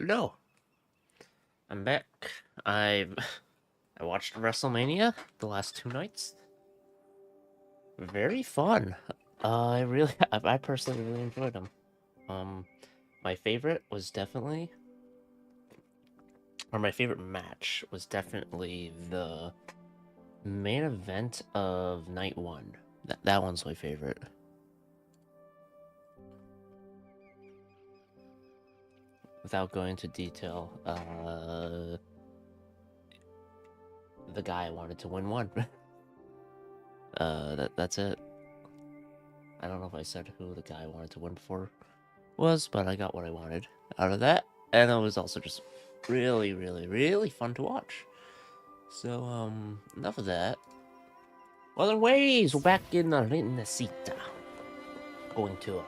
No, I'm back. I watched WrestleMania the last 2 nights. Very fun. I personally really enjoyed them. My favorite was definitely, or my favorite match was definitely the main event of night one. That one's my favorite. Without going into detail, the guy wanted to win one. That's it. I don't know if I said who the guy I wanted to win for was, but I got what I wanted out of that, and it was also just really, really, really fun to watch. So, enough of that. Other ways, we're back in the Rinasita. Going to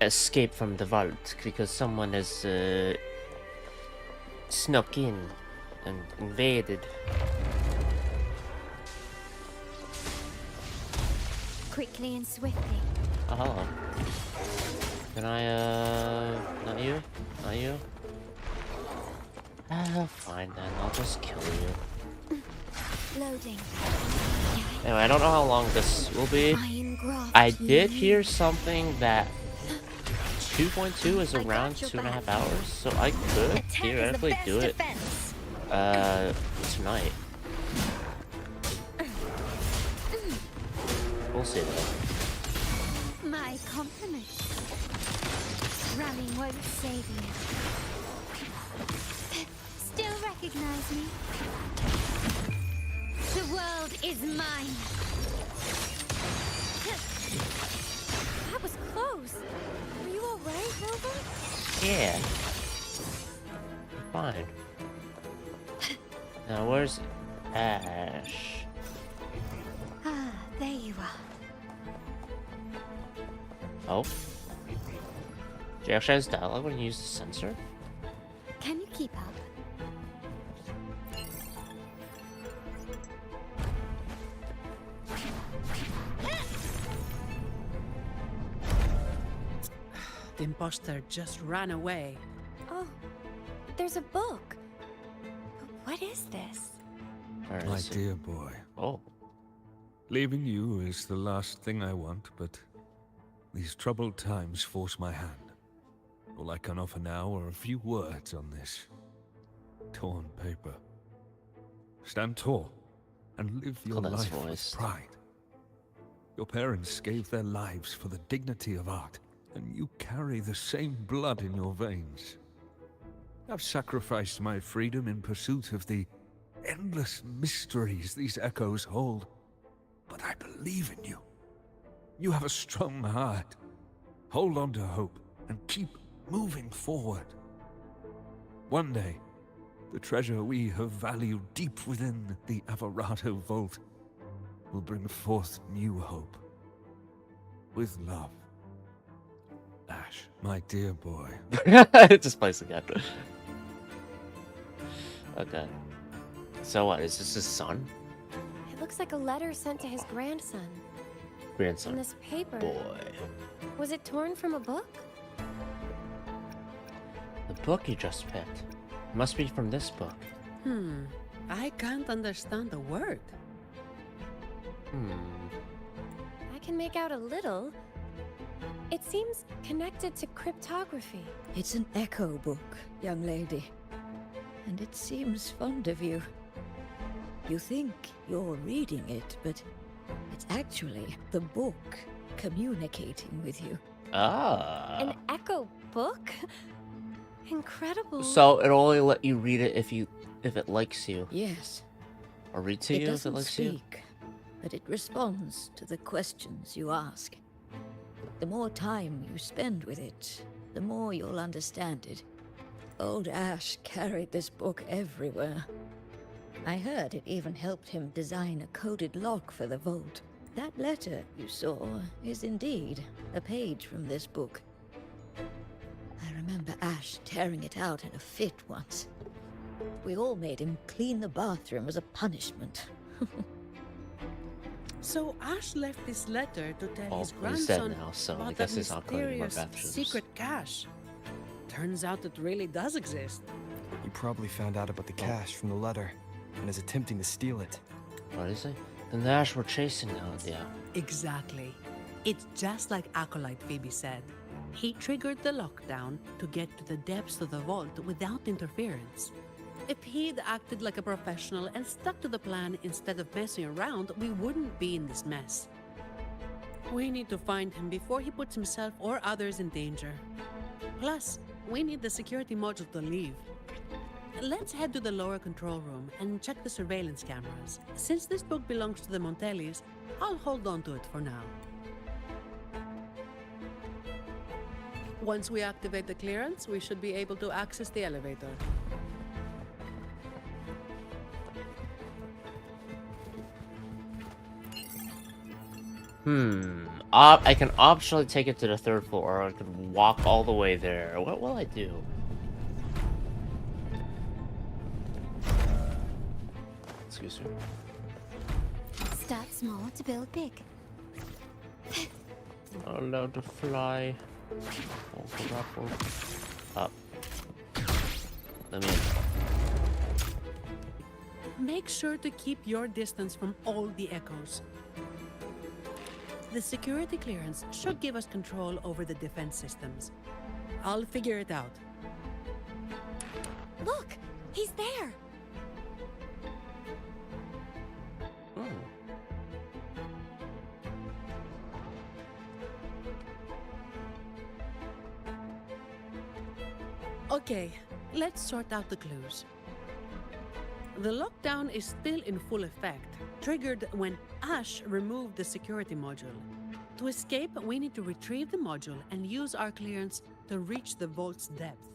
escape from the vault because someone has snuck in and invaded. Quickly and swiftly. Oh, hello. Can I, not you? Not you? Fine then, I'll just kill you. Loading. Anyway, I don't know how long this will be. I did hear something that 2.2 is around 2.5 hours, so I could theoretically do it, tonight. We'll see though. My compliment. Running won't save you. Still recognize me? The world is mine. That was close. Are you alright, Nova? Yeah. Fine. Now where's Ash? Ah, there you are. Oh? Do you actually have dialogue when you use the sensor? Can you keep up? The imposter just ran away. Oh, there's a book. But what is this? My dear boy. Oh. Leaving you is the last thing I want, but these troubled times force my hand. All I can offer now are a few words on this torn paper. Stand tall and live your life with pride. Your parents gave their lives for the dignity of art, and you carry the same blood in your veins. I've sacrificed my freedom in pursuit of the endless mysteries these echoes hold, but I believe in you. You have a strong heart. Hold on to hope and keep moving forward. One day, the treasure we have valued deep within the Avarato Vault will bring forth new hope. With love. Ash, my dear boy. Just place again. Okay. So what, is this his son? It looks like a letter sent to his grandson. Grandson. And this paper. Boy. Was it torn from a book? The book you just picked. Must be from this book. I can't understand a word. I can make out a little. It seems connected to cryptography. It's an echo book, young lady. And it seems fond of you. You think you're reading it, but it's actually the book communicating with you. Ah. An echo book? Incredible. So it'll only let you read it if it likes you. Yes. Or read to It you if it doesn't likes you. speak, but it responds to the questions you ask. The more time you spend with it, the more you'll understand it. Old Ash carried this book everywhere. I heard it even helped him design a coded lock for the vault. That letter you saw is indeed a page from this book. I remember Ash tearing it out in a fit once. We all made him clean the bathroom as a punishment. So Ash left this letter to tell Well, his he's dead grandson now, so I about guess that he's not cleaning more mysterious bathrooms. secret cache. Turns out it really does exist. He probably found out about the cache from the letter and is attempting to steal it. What is it? Then the Ash we're chasing now, yeah. Exactly. It's just like Acolyte Phoebe said. He triggered the lockdown to get to the depths of the vault without interference. If he'd acted like a professional and stuck to the plan instead of messing around, we wouldn't be in this mess. We need to find him before he puts himself or others in danger. Plus, we need the security module to leave. Let's head to the lower control room and check the surveillance cameras. Since this book belongs to the Montellis, I'll hold on to it for now. Once we activate the clearance, we should be able to access the elevator. I can optionally take it to the 3rd floor, or I can walk all the way there. What will I do? Excuse me. Start small to build big. Not allowed to fly. Up. Let me in. Make sure to keep your distance from all the echoes. The security clearance should give us control over the defense systems. I'll figure it out. Look! He's there! Okay, let's sort out the clues. The lockdown is still in full effect, triggered when Ash removed the security module. To escape, we need to retrieve the module and use our clearance to reach the vault's depth.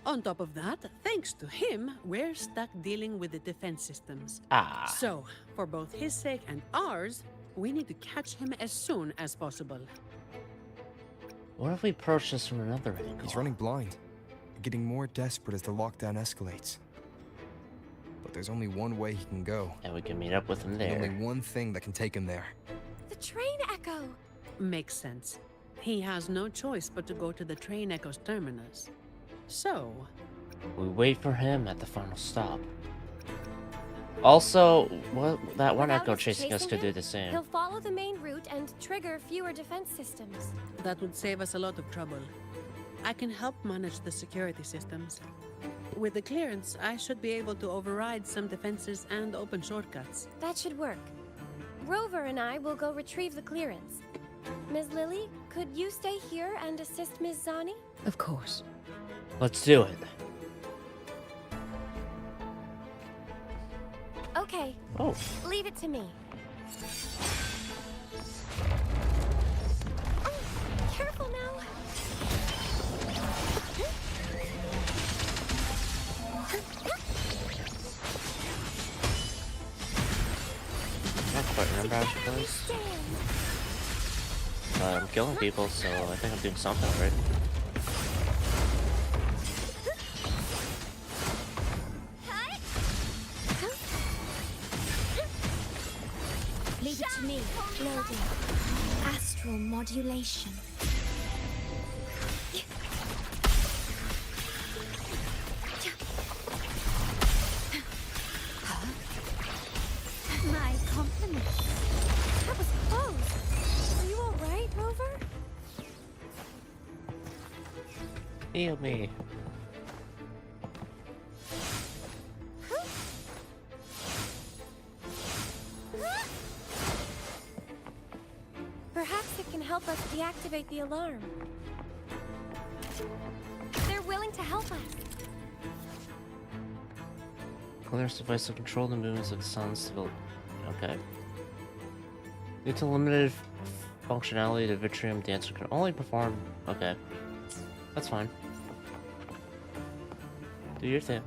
On top of that, thanks to him, we're stuck dealing with the defense systems. So, for both his sake and ours, we need to catch him as soon as possible. What if we approach this from another angle? He's running blind, getting more desperate as the lockdown escalates. But there's only one way he can go. And we can meet up with him And there. only one thing that can take him there. The train echo! Makes sense. He has no choice but to go to the train echo's terminus. So, We wait for him at the final stop. Also, that one Without echo us chasing us chasing could do him, the same. He'll follow the main route and trigger fewer defense systems. that would save us a lot of trouble. I can help manage the security systems. With the clearance, I should be able to override some defenses and open shortcuts. That should work. Rover and I will go retrieve the clearance. Ms. Lily, could you stay here and assist Ms. Zani? Of course. Let's do it. Okay, Oh, leave it to me. Oh, careful now. not quite remember how she Together we plays. stand. I'm killing people, so I think I'm doing something right. Leave it to me. Loading. Astral modulation. My compliments. That was close. Are you alright, Rover? Heal me. Perhaps it can help us deactivate the alarm. They're willing to help us. Clearance device to control the movements of the sun's stability. Okay. Due to limited functionality, the Vitrium dancer can only perform. Okay. That's fine. Do your thing.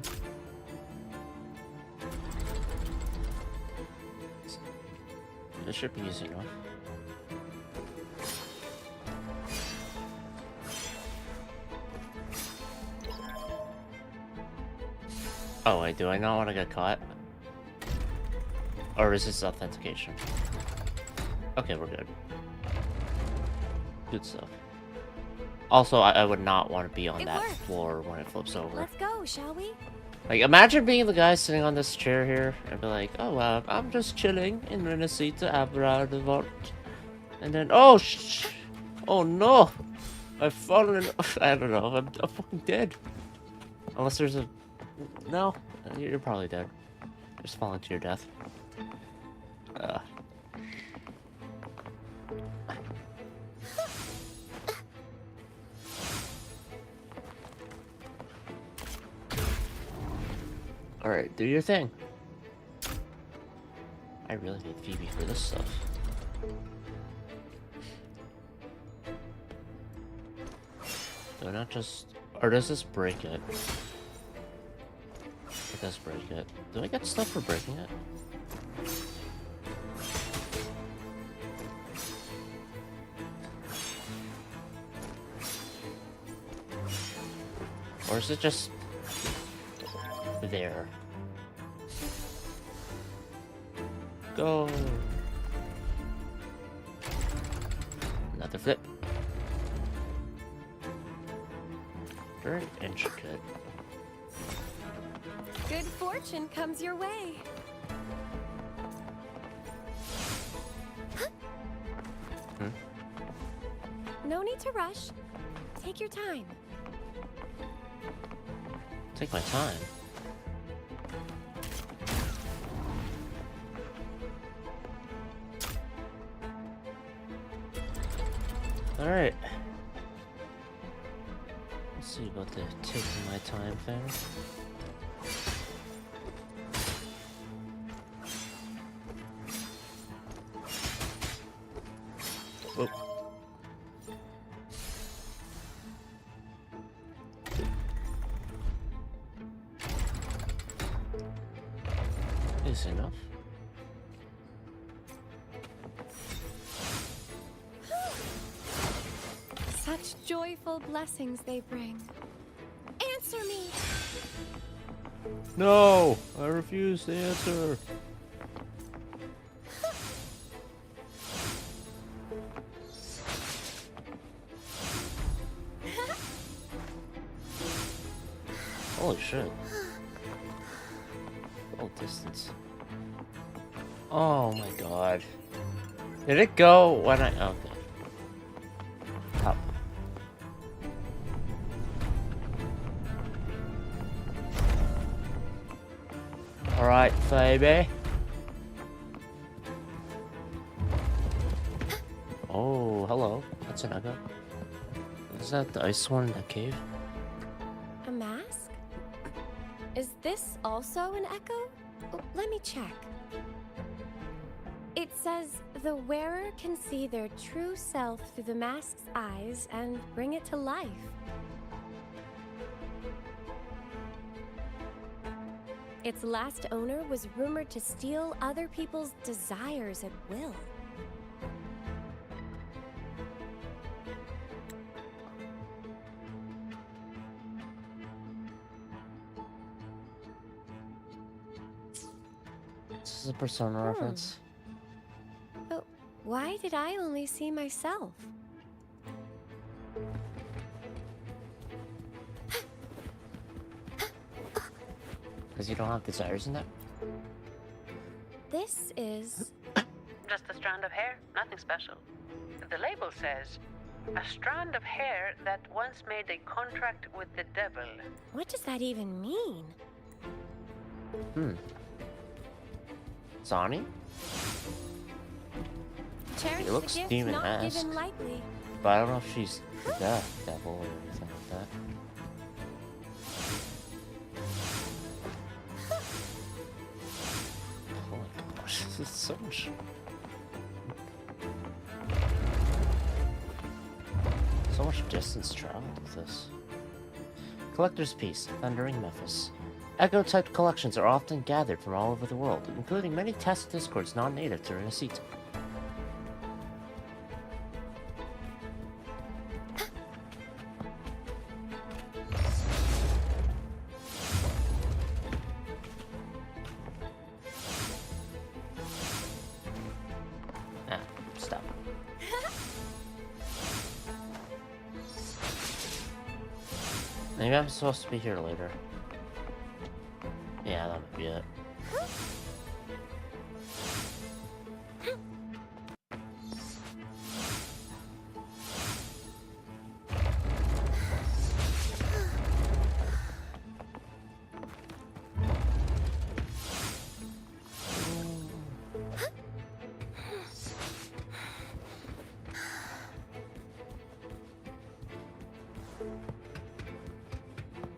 This should be easy enough. Oh wait, do I not want to get caught? Or is this authentication? Okay, we're good. Good stuff. Also, I would not want to be on that floor when it flips over. Let's go, shall we? Like, imagine being the guy sitting on this chair here and be like, oh, I'm just chilling in Renacita Abra the Vault. And then, oh, oh no! I've fallen. I don't know. I'm fucking dead. Unless there's a. No, you're probably dead. Just falling to your death. Alright, do your thing. I really need Phoebe for this stuff. Do I not just... Or does this break it? It does break it. Do I get stuff for breaking it? Or is it just... there? Go! Another flip. Very intricate. Good fortune comes your way. No need to rush. Take your time. Take my time. Alright. Let's see about the taking my time thing. Oh. Is enough. Such joyful blessings they bring. Answer me! No! I refuse to answer. Holy shit. Full distance. Oh my god. Did it go when I... Okay. Up. Alright, Phoebe. Oh, hello. That's an echo. Is that the ice one in the cave? A mask? Is this also an echo? Oh, let me check. It says the wearer can see their true self through the mask's eyes and bring it to life. Its last owner was rumored to steal other people's desires at will. This is a Persona reference. But why did I only see myself? Because you don't have desires in that? This is... Just a strand of hair, nothing special. The label says, a strand of hair that once made a contract with the devil. What does that even mean? Zani? Cherish It looks the gift not demon-esque. given lightly. But I don't know if she's the devil or anything like that. Oh my gosh, this is so much. So much distance traveled with this. Collector's Piece, Thundering Memphis. Echo-type collections are often gathered from all over the world, including many test discords non-native to Renacita. Maybe I'm supposed to be here later. Yeah, that might be it.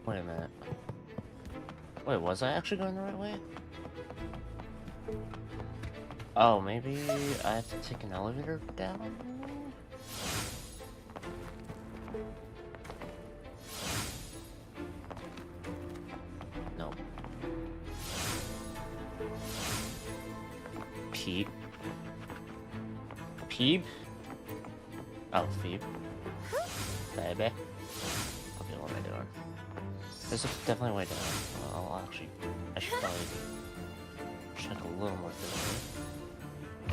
Wait a minute. Wait, was I actually going the right way? Oh, maybe I have to take an elevator down? No. Peep. Peep? Oh, Phoebe. Baby. Okay, what am I doing? There's definitely a way down. Well, I'll actually... I should probably check a little more thoroughly.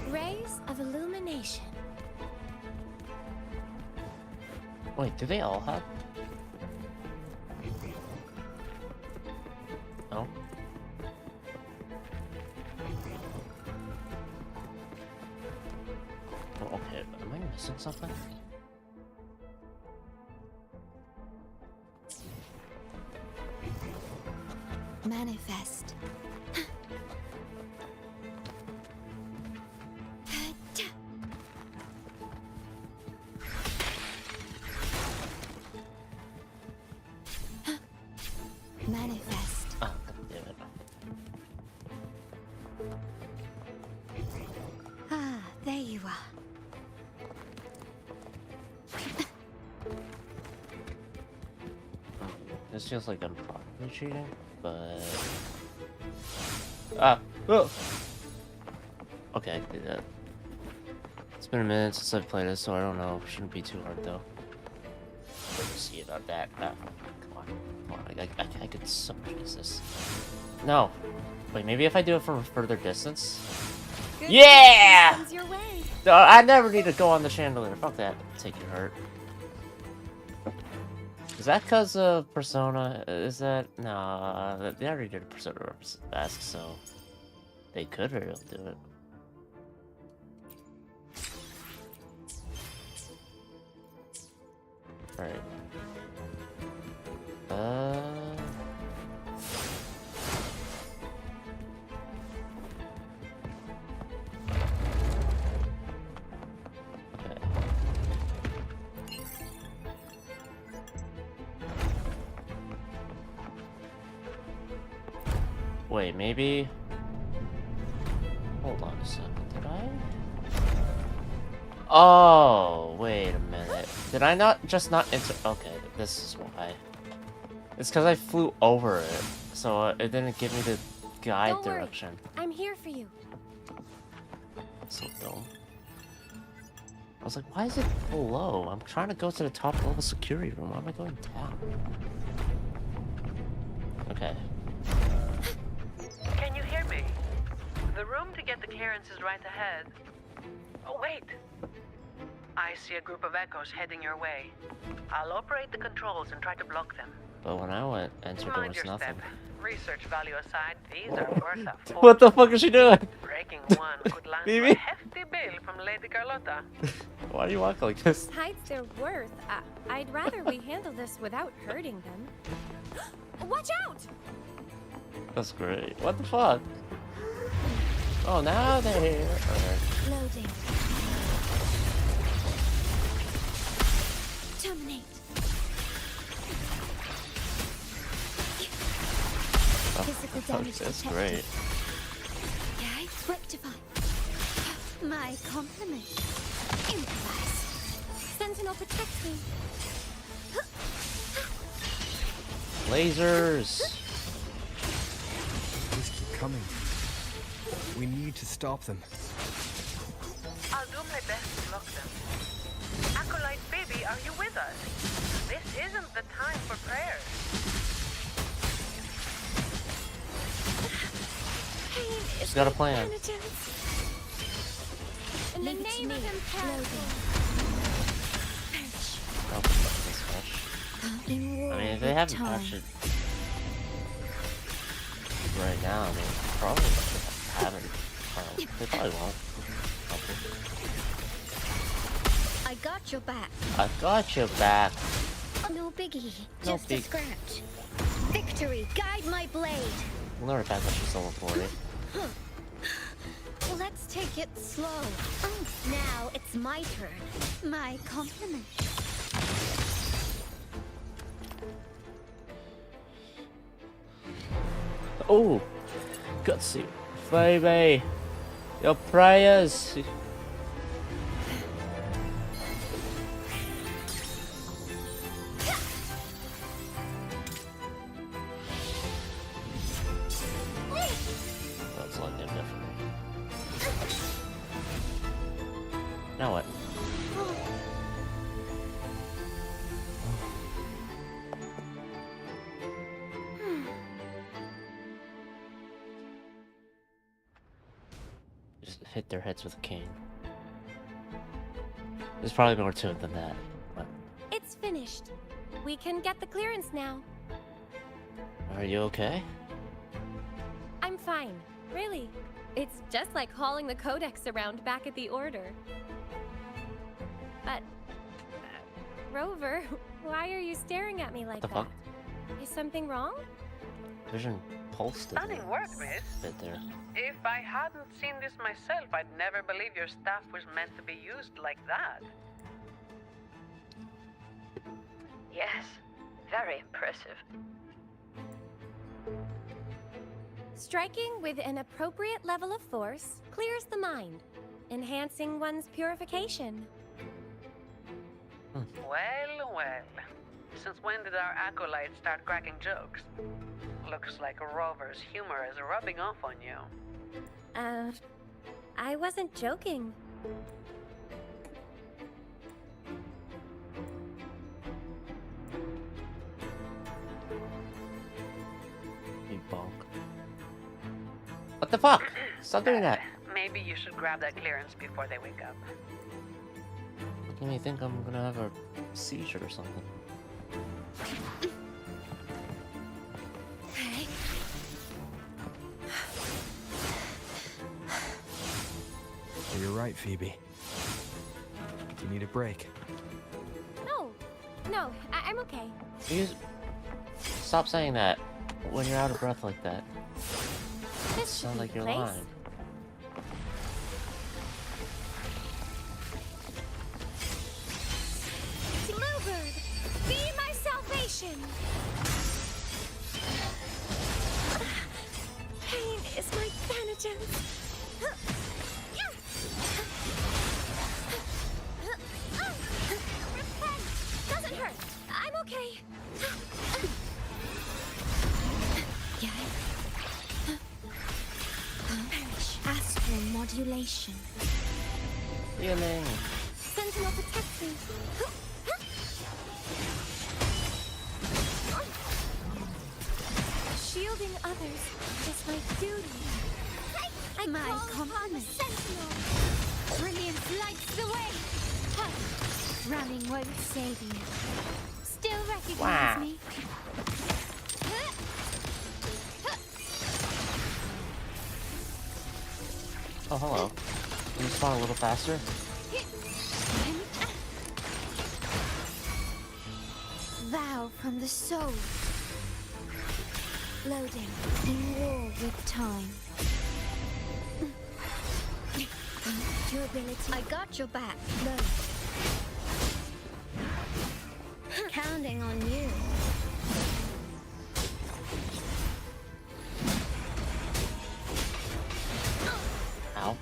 Rays of illumination. Wait, do they all have? No? Oh, okay, am I missing something? Manifest. Manifest. Oh, damn it. Ah, there you are. This feels like I'm probably cheating, but... Ah! Oh! Okay, I did that. It's been a minute since I've played it, so I don't know. Shouldn't be too hard, though. Let's see about that. Ah, come on. Come on, I could so much use this. No! Wait, maybe if I do it from a further distance? Good Yeah! comes your way. I never need to go on the chandelier. Fuck that. Take your heart. Is that because of Persona? Is that... Nah, they already did a Persona Mask, so... They could really do it. Alright. Okay. Wait, maybe... Hold on a second, did I? Oh, wait a minute. Did I not just not enter? Okay, this is why. It's because I flew over it, so it didn't give me the guide Don't worry. direction. I'm here for you. So dumb. I was like, why is it below? I'm trying to go to the top level security room. Why am I going down? Okay. Can you hear me? The room to get the clearance is right ahead. Oh, wait. I see a group of echoes heading your way. I'll operate the controls and try to block them. But when I went, entered, there Mind was your nothing. step. Research value aside, these are worth a fortune. What the fuck is she doing? Breaking one could land you Mimi? a hefty bill from Lady Carlotta. Why do you walk like this? Besides their worth, I'd rather we handle this without hurting them. Watch out! That's great. What the fuck? Oh, now they're here. Okay. Loading. Terminate. Oh, Physical fuck, damage that's detected. great. Okay, rectify. My compliment. Improvise. Sentinel protect me. Lasers! Please keep coming. We need to stop them. I'll do my best to block them. Acolyte baby, are you with us? This isn't the time for prayers. Pain She's got a plan. In the name of imperative. Oh, this much. I mean, if they haven't patched it right now, I mean, probably haven't. They probably won't. I got your back. I got your back. No biggie. No Just big. a scratch. Victory, guide my blade. We'll never back when she's level 40. Let's take it slow. Now it's my turn. My compliment. Oh, gutsy. Baby, your prayers. That's like him, definitely. Now what? Just hit their heads with a cane. There's probably more to it than that. But It's finished. We can get the clearance now. are you okay? I'm fine. Really. It's just like hauling the codex around back at the Order. But... Rover, why are you staring at me like the that? fuck? Is something wrong? Vision pulsed it Stunning work, miss. bit there. If I hadn't seen this myself, I'd never believe your staff was meant to be used like that. Yes, very impressive. Striking with an appropriate level of force clears the mind, enhancing one's purification. Well, well. Since when did our acolytes start cracking jokes? Looks like Rover's humor is rubbing off on you. I wasn't joking. You bonk. What the fuck? Stop doing that. Maybe you should grab that clearance before they wake up. Making me think I'm gonna have a seizure or something. You're right, Phoebe. You need a break. No, I'm okay. You stop saying that when you're out of breath like that. This should Sound be like the you're place. lying. Bluebird, be my salvation. Pain is my penitence. Repent. Doesn't hurt. I'm okay. Perish. Astral modulation. Healing. Sentinel protects me. Shielding others is my duty. I my compliment. Sentinel. Brilliance lights the way. Running won't save you. Still recognize Wow. me. Oh, hello. Can you spawn a little faster? Vow from the soul. Loading in war with time. Durability. I got your back. Low. Counting on you. Ow.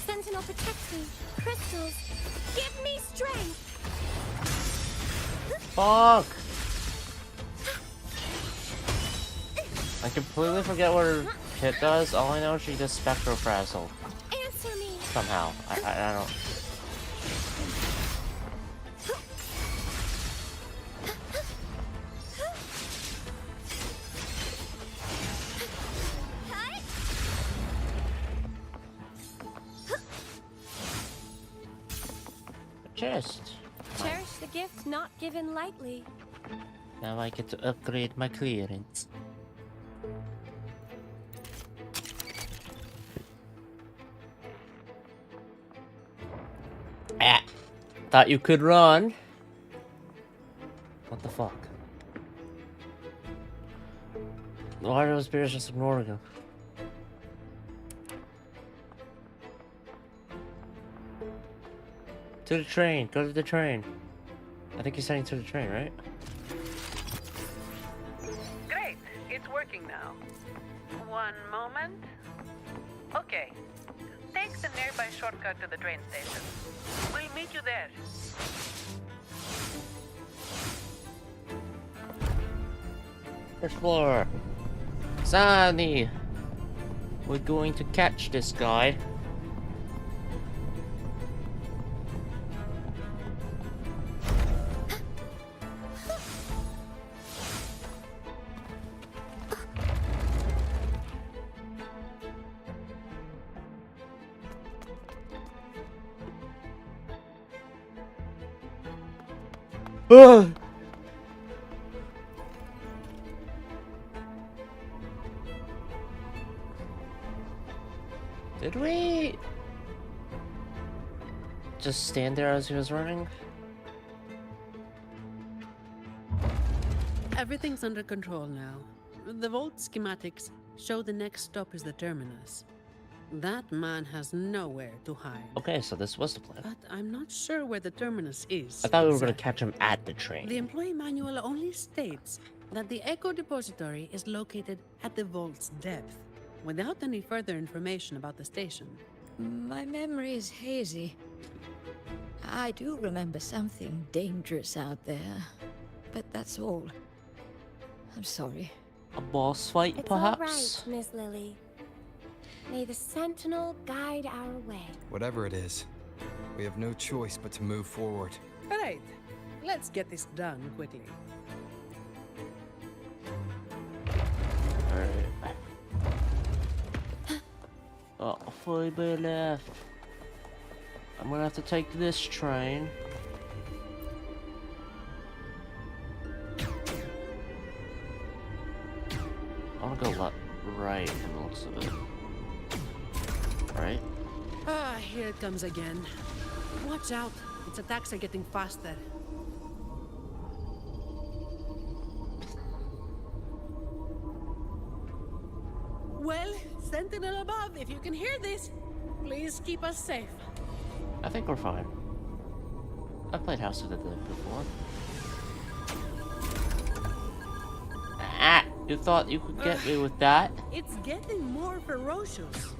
Sentinel protects me. Crystals, give me strength. Fuck! I completely forget what her hit does. All I know is she does Spectro Frazzle. Answer me. Somehow. I don't... chest. Cherish the gift not given lightly. Now I get to upgrade my clearance. Ah! Thought you could run. What the fuck? Why are those bears just ignoring him? To the train. Go to the train. I think he's heading to the train, right? Great, it's working now. One moment. Okay, take the nearby shortcut to the train station. We'll meet you there. First floor. Sunny. We're going to catch this guy. Ah! Did we just stand there as he was running? Everything's under control now. The vault schematics show the next stop is the terminus. That man has nowhere to hide. Okay, so this was the plan. But I'm not sure where the terminus is. I thought we were gonna exactly. catch him at the train. The employee manual only states that the Echo Depository is located at the vault's depth, without any further information about the station. My memory is hazy. I do remember something dangerous out there, but that's all. I'm sorry. A boss fight, It's perhaps? all right, Miss Lily. May the Sentinel guide our way. Whatever it is, we have no choice but to move forward. Alright, let's get this done quickly. Alright. Oh, 5 left. I'm gonna have to take this train. I wanna go left, right from the looks of it. Right? Ah, here it comes again. Watch out, its attacks are getting faster. Well, Sentinel above, if you can hear this, please keep us safe. I think we're fine. I've played House of the Dead before. Ah! You thought you could get me with that? It's getting more ferocious.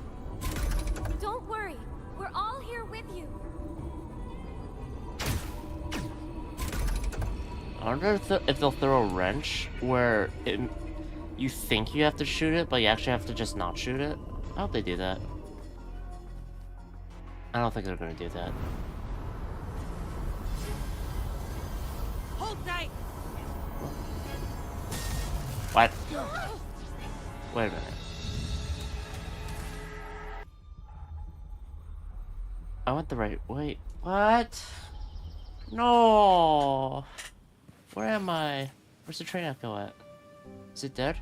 Don't worry. We're all here with you. I wonder if they'll throw a wrench where you think you have to shoot it, but you actually have to just not shoot it. I hope they do that. I don't think they're gonna do that. Hold tight. What? Wait a minute. I went the right way. What? No. Where am I? Where's the train echo at? Is it dead?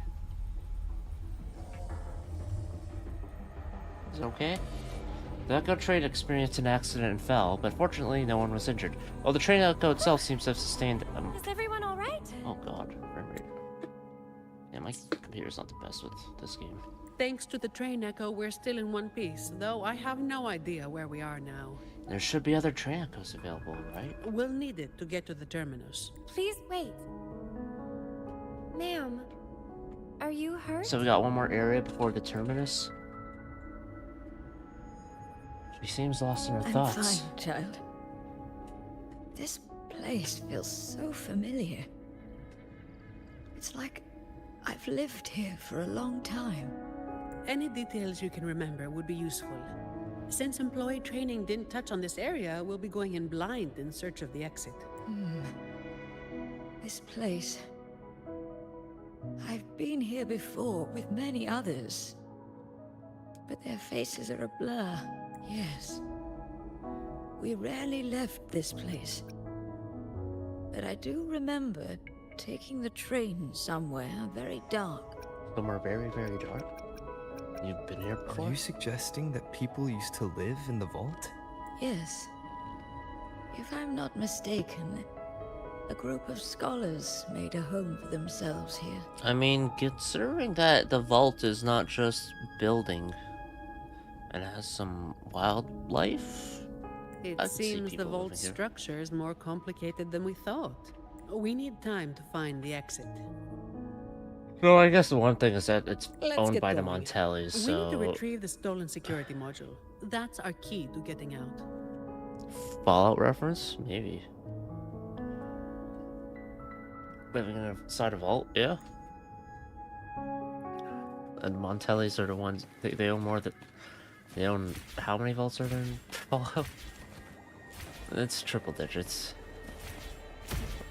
Is it okay? The Echo train experienced an accident and fell, but fortunately no one was injured. While the train echo itself seems to have sustained Is everyone all right? oh god, frame rate. Yeah, my computer's not the best with this game. Thanks to the train echo, we're still in one piece, though I have no idea where we are now. There should be other train echoes available, right? We'll need it to get to the terminus. Please wait. Ma'am, are you hurt? So we got one more area before the terminus. She seems lost in her I'm thoughts. fine, child. This place feels so familiar. It's like I've lived here for a long time. Any details you can remember would be useful. Since employee training didn't touch on this area, we'll be going in blind in search of the exit. This place. I've been here before with many others. But their faces are a blur. Yes. we rarely left this place. But I do remember taking the train somewhere very dark. Somewhere very, very dark. You've been here Are before? you suggesting that people used to live in the vault? Yes. If I'm not mistaken, a group of scholars made a home for themselves here. I mean, considering that the vault is not just building and has some wildlife, It I could see seems the people vault living here. structure is more complicated than we thought. We need time to find the exit. well, I guess the one thing is that it's Let's owned get by the going. Montellis, We need to so retrieve the stolen security module. That's our key to getting out. Fallout reference? Maybe. Living inside a vault? Yeah. And Montellis are the ones, they own more than, they own, how many vaults are there in Fallout? It's triple digits.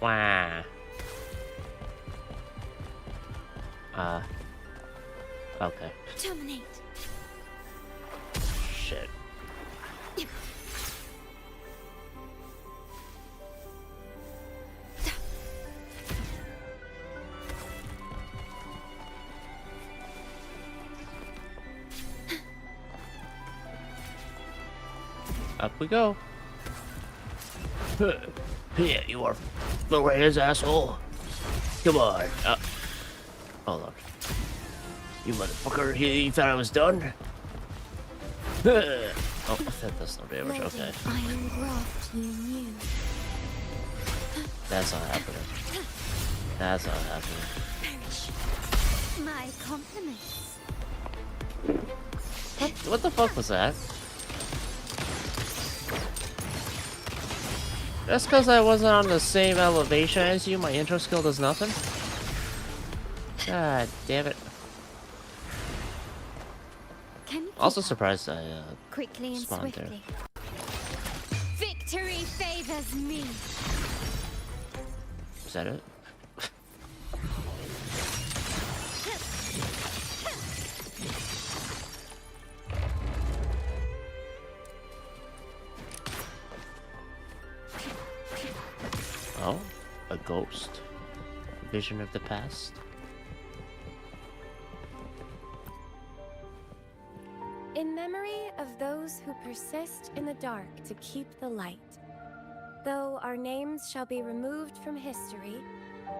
Wah. Okay. Terminate. Shit. Up we go. Yeah, you are lower his asshole. Come on. Hold on. You motherfucker, you thought I was done? Oh, that does no damage, okay. I am graft you knew. That's not happening. That's not happening. My compliments. What the fuck was that? Just because I wasn't on the same elevation as you, my intro skill does nothing? God damn it. Can you keep Also up? surprised I Quickly and spawned there. swiftly. Victory favors me. Is that it? Oh, a ghost. Vision of the past. In memory of those who persist in the dark to keep the light. Though our names shall be removed from history,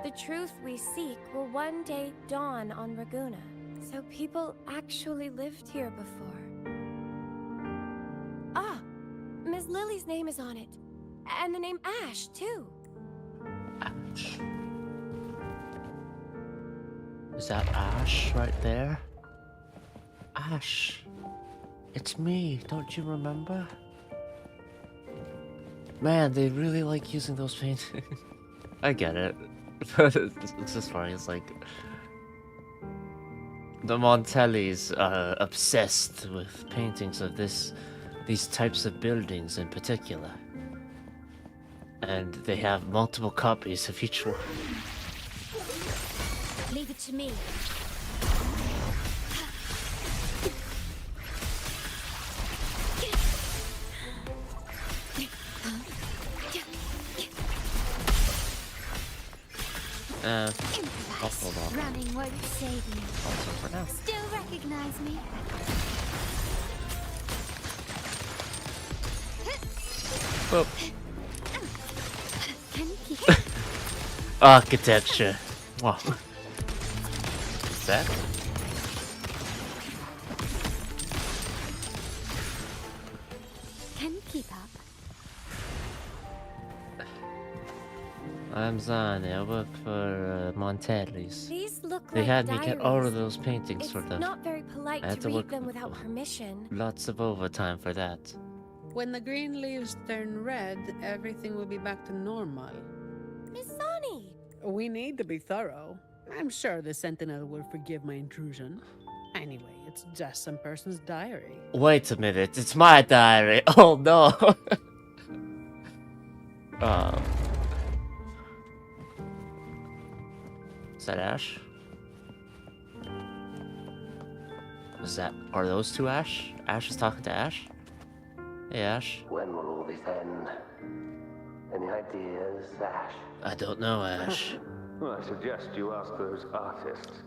the truth we seek will one day dawn on Raguna. So people actually lived here before. Ah, Ms. Lily's name is on it. And the name Ash, too. Ash. Is that Ash right there? Ash. It's me, don't you remember? Man, they really like using those paintings. I get it. But it's just funny, it's like... The Montellis are obsessed with paintings of these types of buildings in particular. And they have multiple copies of each one. Leave it to me. I'll hold on. Running won't save you. Also for now. Still recognize me? Boop. Can you keep Architecture. Wow. Is that? Can you keep up? I'm Zani. I work for Montellis. These look They like had me get all of diaries. those paintings It's for them. not very polite I had to to read work them without permission. lots of overtime for that. When the green leaves turn red, everything will be back to normal. Miss Zani! We need to be thorough. I'm sure the Sentinel will forgive my intrusion. Anyway, it's just some person's diary. Wait a minute, it's my diary. Oh no. um. Is that Ash? Are those two Ash? Ash is talking to Ash? Hey, Ash. When will all this end? Any ideas, Ash? I don't know, Ash. Well, I suggest you ask those artists.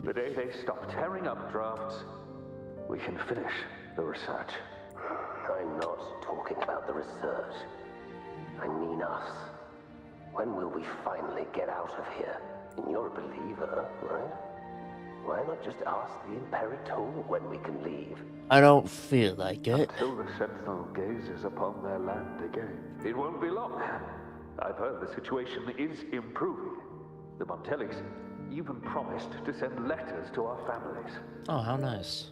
The day they stop tearing up drafts, we can finish the research. I'm not talking about the research. I mean us. When will we finally get out of here? And you're a believer, right? Why not just ask the Imperator when we can leave? I don't feel like it. Until the Sentinel gazes upon their land again. It won't be long. I've heard the situation is improving. The Montellis even promised to send letters to our families. Oh, how nice.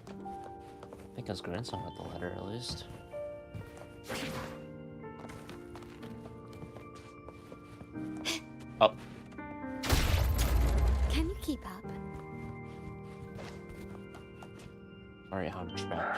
I think his grandson got the letter at least. Oh. Can you keep up? Sorry, hunchback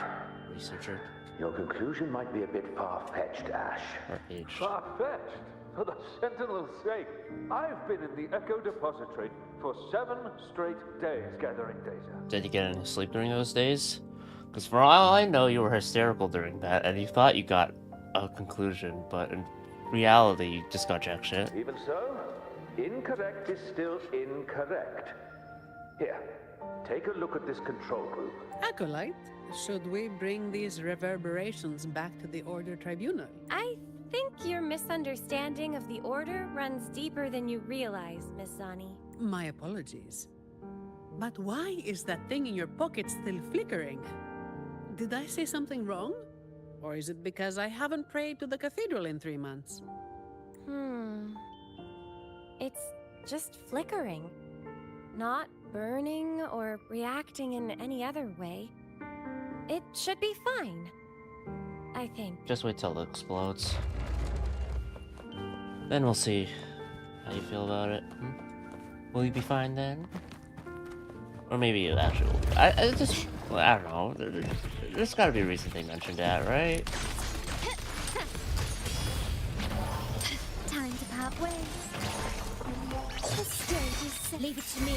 researcher. Your conclusion might be a bit far-fetched, Ash. Or age. Far-fetched? For the Sentinel's sake, I've been in the Echo Depository for 7 straight days gathering data. Did you get any sleep during those days? Because for all I know, you were hysterical during that, and you thought you got a conclusion, but in reality, you just got jack shit. Even so, incorrect is still incorrect. Here, take a look at this control group. Acolyte, should we bring these reverberations back to the Order Tribunal? I think your misunderstanding of the Order runs deeper than you realize, Miss Zani. My apologies. But why is that thing in your pocket still flickering? Did I say something wrong? Or is it because I haven't prayed to the cathedral in 3 months? It's just flickering. Not burning or reacting in any other way. It should be fine, I think. Just wait till it explodes. Then we'll see how you feel about it. Will you be fine then? Or maybe you actually will. I just... Well, I don't know. There's gotta be a reason they mentioned that, right? Time to part ways. The stage is set. Leave it to me.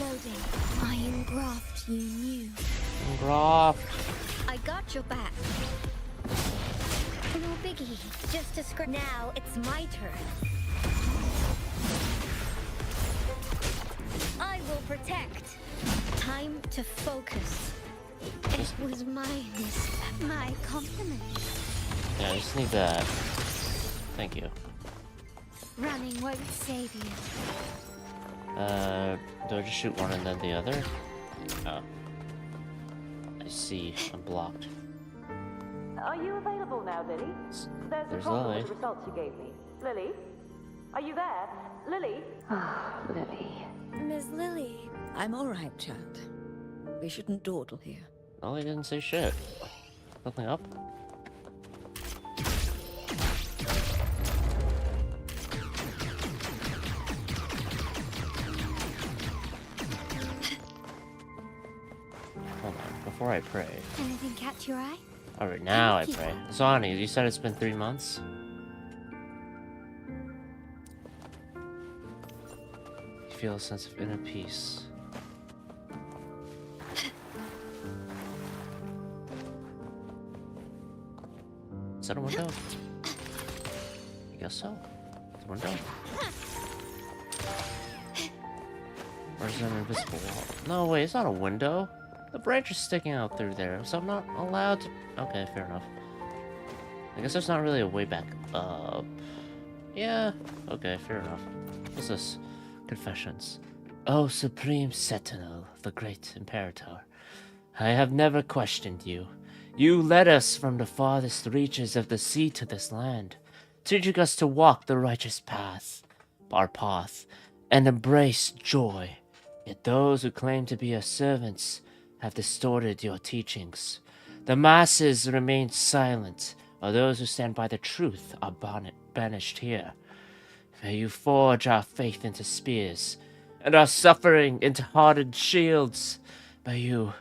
Loading. I engraft you new. Graft. I got your back. No biggie. Just a script. Now it's my turn. I will protect. Time to focus. It was my compliment. Yeah, I just need that. Thank you. Running won't save you. Do I just shoot one and then the other? Oh. I see. I'm blocked. Are you available now, Lily? There's a There's problem Lily. with the results you gave me. Lily? Are you there? Lily? Lily. Miss Lily. I'm all right, child. We shouldn't dawdle here. No, they didn't say shit. Nothing up? Hold on, before I pray. Anything catch your eye? Alright, now I pray. Zani, you said it's been 3 months? You feel a sense of inner peace. Is that a window? I guess so. It's a window. Or is that an invisible wall? No, wait, it's not a window. The branch is sticking out through there, so I'm not allowed to... Okay, fair enough. I guess there's not really a way back up. Yeah, okay, fair enough. What's this? Confessions. O Supreme Sentinel, the Great Imperator, I have never questioned you. You led us from the farthest reaches of the sea to this land, teaching us to walk the righteous path, our path, and embrace joy. Yet those who claim to be your servants have distorted your teachings. The masses remain silent, while those who stand by the truth are banished here. May you forge our faith into spears, and our suffering into hardened shields. May you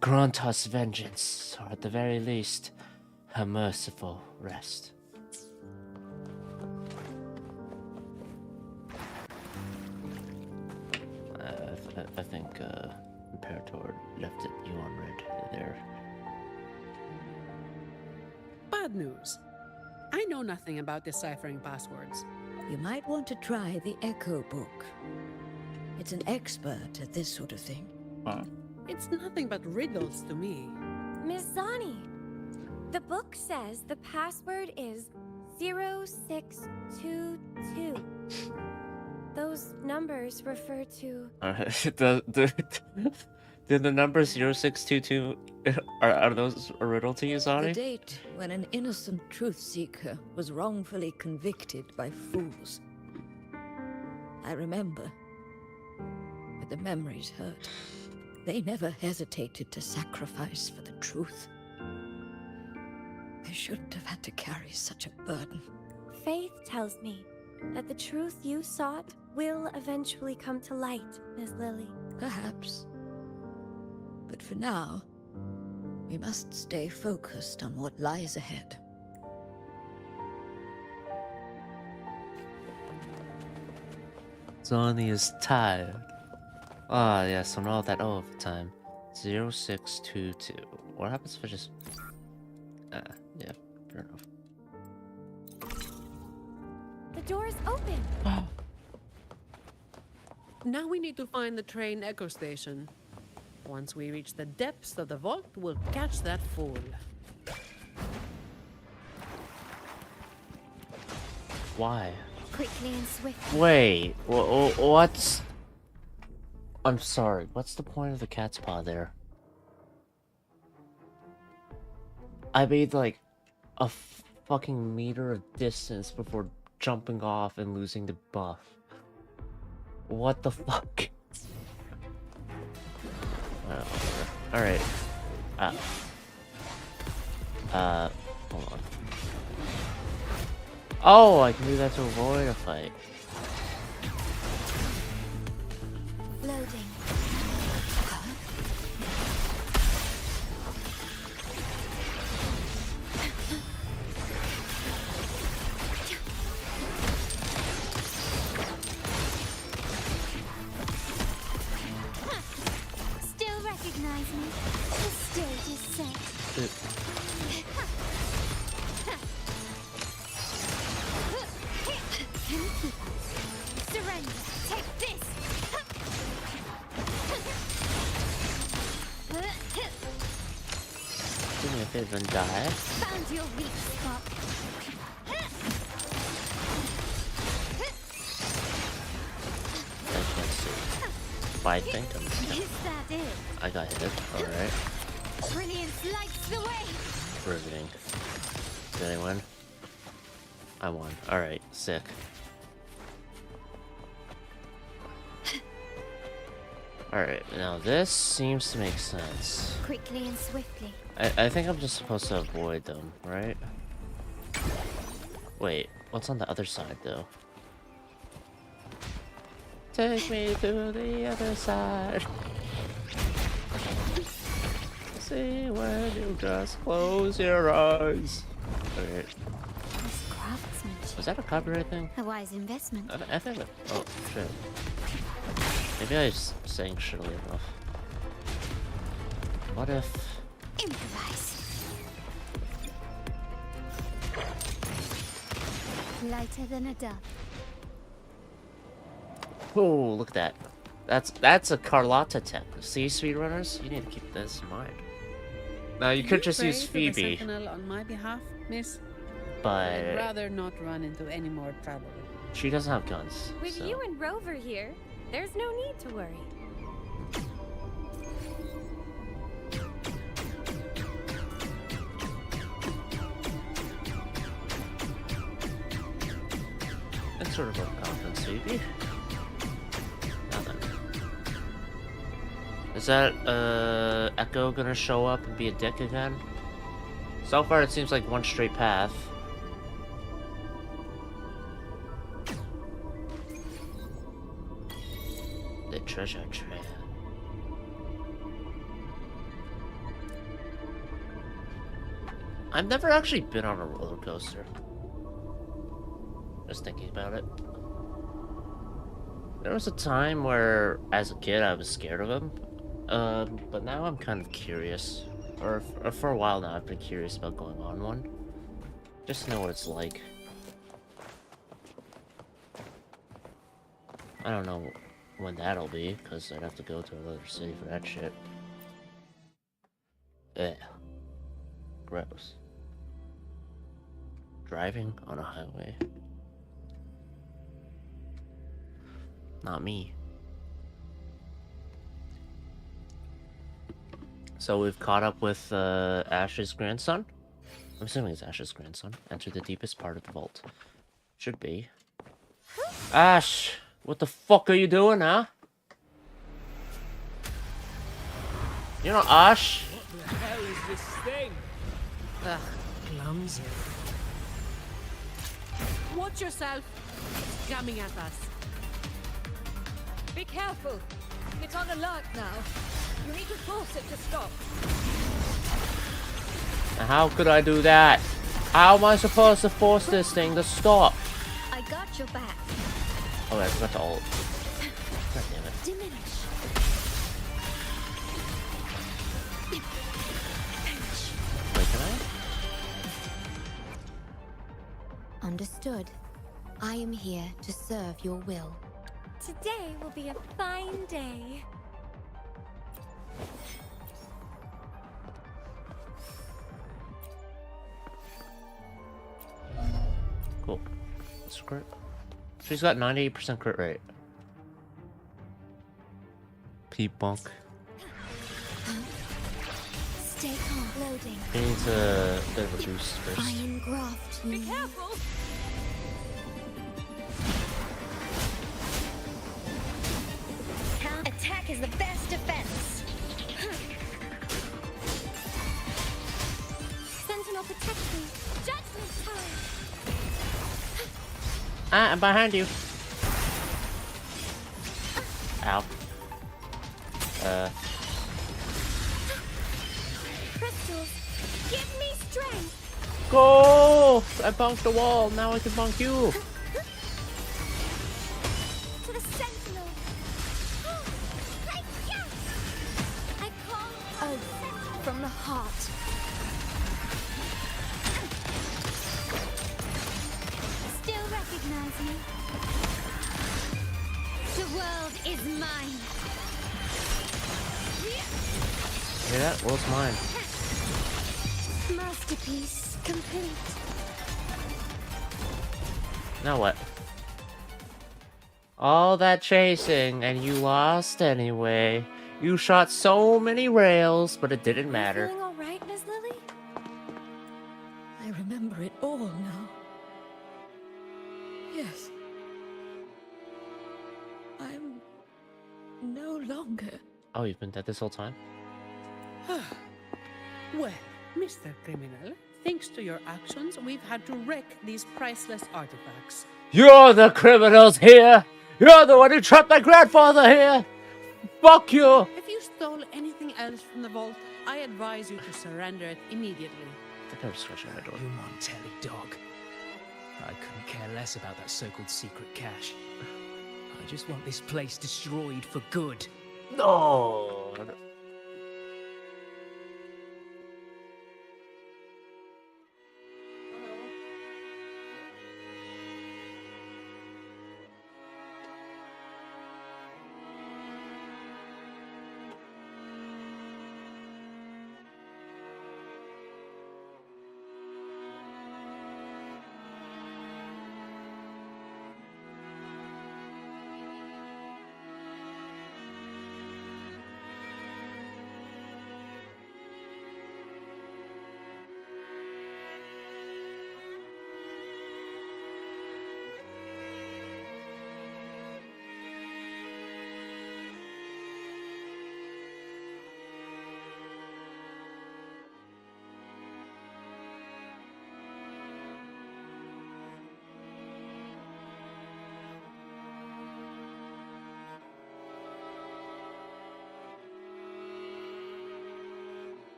grant us vengeance, or at the very least, a merciful rest. I think Imperator left you on red there. Bad news. I know nothing about deciphering passwords. You might want to try the Echo book. It's an expert at this sort of thing. Huh? It's nothing but riddles to me. Miss Zani, the book says the password is 0622. Those numbers refer to... Did the number 0622 are those a riddle to you, The Zani? date when an innocent truth seeker was wrongfully convicted by fools. I remember. But the memories hurt. They never hesitated to sacrifice for the truth. They shouldn't have had to carry such a burden. Faith tells me that the truth you sought will eventually come to light, Miss Lily. Perhaps. But for now, we must stay focused on what lies ahead. Zani is tired. Ah, yeah, so all that overtime. 0622. What happens if I just... yeah, fair enough. The door's open. Now we need to find the train Echo station. Once we reach the depths of the vault, we'll catch that fool. Why? Quickly and swiftly. Wait, what's... I'm sorry, what's the point of the cat's paw there? I made like a fucking meter of distance before jumping off and losing the buff. What the fuck? Alright. Hold on. Oh, I can do that to avoid a fight. Loading. Still recognize me? The stage is set. Surrender. Take this. Do me a favor and die. Found your weak spot. I can't see. But I think I'm... Is that it? I got hit. Alright. Brilliance lights the way. Riveting. Did I win? I won. Alright, sick. Alright, now this seems to make sense. Quickly and swiftly. I think I'm just supposed to avoid them, right? Wait, what's on the other side, though? Take me to the other side. See when you just close your eyes. Alright. This craftsmanship. Was that a copyright thing? A wise investment. I think it... Oh, shit. Maybe I was saying shittily enough. What if... Improvise. Lighter than a dove. Oh, look at that. That's a Carlotta tech. See, speedrunners? You need to keep this in mind. Now, you could just use Pray for the Phoebe, Sentinel on my behalf, miss. I'd but rather not run into any more trouble. she doesn't have guns. With so. you and Rover here, there's no need to worry. That's sort of a confidence, Phoebe. Now then. Is that, Echo gonna show up and be a dick again? So far, it seems like one straight path. The treasure trail. I've never actually been on a roller coaster. Just thinking about it. There was a time where, as a kid, I was scared of them. But now I'm kind of curious. Or for a while now, I've been curious about going on one. Just to know what it's like. I don't know when that'll be, because I'd have to go to another city for that shit. Ugh. Gross. Driving on a highway. Not me. So we've caught up with Ash's grandson. I'm assuming it's Ash's grandson. Enter the deepest part of the vault. Should be. Ash! What the fuck are you doing, huh? You know Ash? What the hell is this thing? Ugh, clumsy. Watch yourself. It's coming at us. Be careful. It's on alert now. You need to force it to stop. Now how could I do that? How am I supposed to force this thing to stop? I got your back. Oh, I forgot to ult. God damn it. Diminish. Wait, can I? Understood. I am here to serve your will. Today will be a fine day. Cool. That's crit. She's got 98% crit rate. Peep bunk. Stay calm. Loading. He needs a bit of a boost first. Iron graft. Be careful. Attack is the best defense. Sentinel protect me. Judgment time. Ah, I'm behind you. Ow. Crystals, give me strength. Go! I bunked the wall. Now I can bunk you. To the sentinel. I call oath from the heart. Still recognize me? The world is mine. Hear that? World's mine. Masterpiece complete. Now what? All that chasing, and you lost anyway. You shot so many rails, but it didn't matter. Feeling all right, Miss Lily? I remember it all now. Yes. I'm no longer. Oh, you've been dead this whole time? Well, Mr. Criminal, thanks to your actions, we've had to wreck these priceless artifacts. You're the criminals here! You're the one who trapped my grandfather here! Fuck you! If you stole anything else from the vault, I advise you to surrender it immediately. I think I was scratching my door. You Montelli dog. I couldn't care less about that so-called secret cache. I just want this place destroyed for good. No!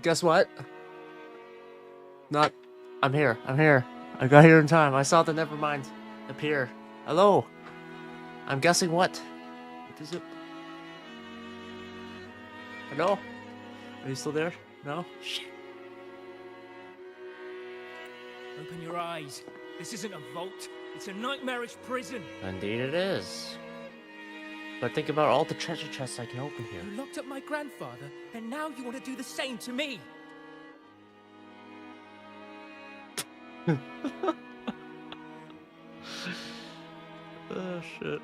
Guess what? Not. I'm here. I'm here. I got here in time. I saw the Nevermind appear. Hello. I'm guessing what? What is it? Hello? Are you still there? No? Shit. Open your eyes. This isn't a vault. It's a nightmarish prison. Indeed it is. But think about all the treasure chests I can open here. You locked up my grandfather, and now you want to do the same to me. Oh, shit.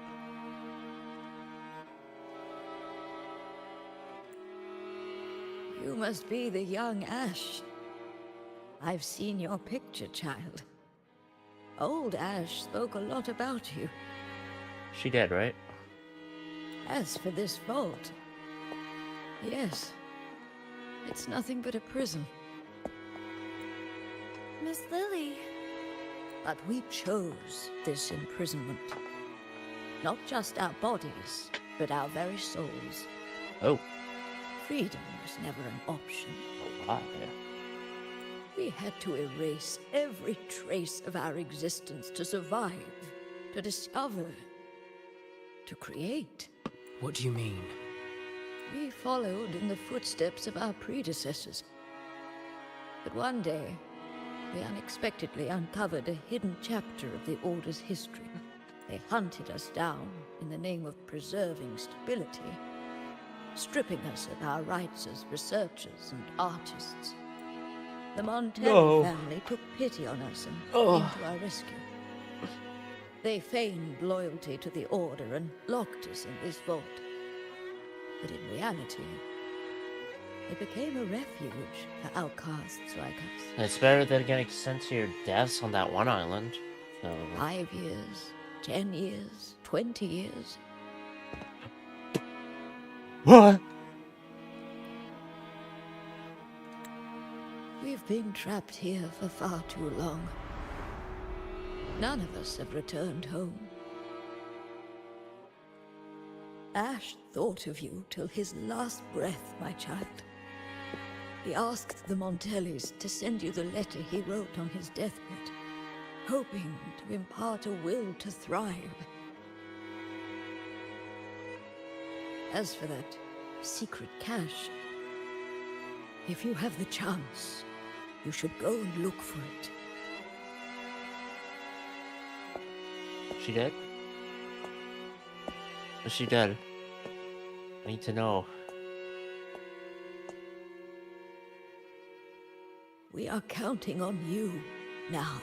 You must be the young Ash. I've seen your picture, child. Old Ash spoke a lot about you. She dead, right? As for this vault, yes, it's nothing but a prison. Miss Lily. But we chose this imprisonment. Not just our bodies, but our very souls. Oh. Freedom was never an option. Oh, wow, yeah. We had to erase every trace of our existence to survive, to discover, to create. What do you mean? We followed in the footsteps of our predecessors. But one day, we unexpectedly uncovered a hidden chapter of the Order's history. They hunted us down in the name of preserving stability, stripping us of our rights as researchers and artists. The Montelli family took pity on us and came to our rescue. They feigned loyalty to the Order and locked us in this vault. But in reality, it became a refuge for outcasts like us. It's better than getting sent to your deaths on that one island. So... 5 years, 10 years, 20 years. What? We've been trapped here for far too long. None of us have returned home. Ash thought of you till his last breath, my child. He asked the Montellis to send you the letter he wrote on his deathbed, hoping to impart a will to thrive. As for that secret cache, if you have the chance, you should go and look for it. She dead? Is she dead? I need to know. We are counting on you now.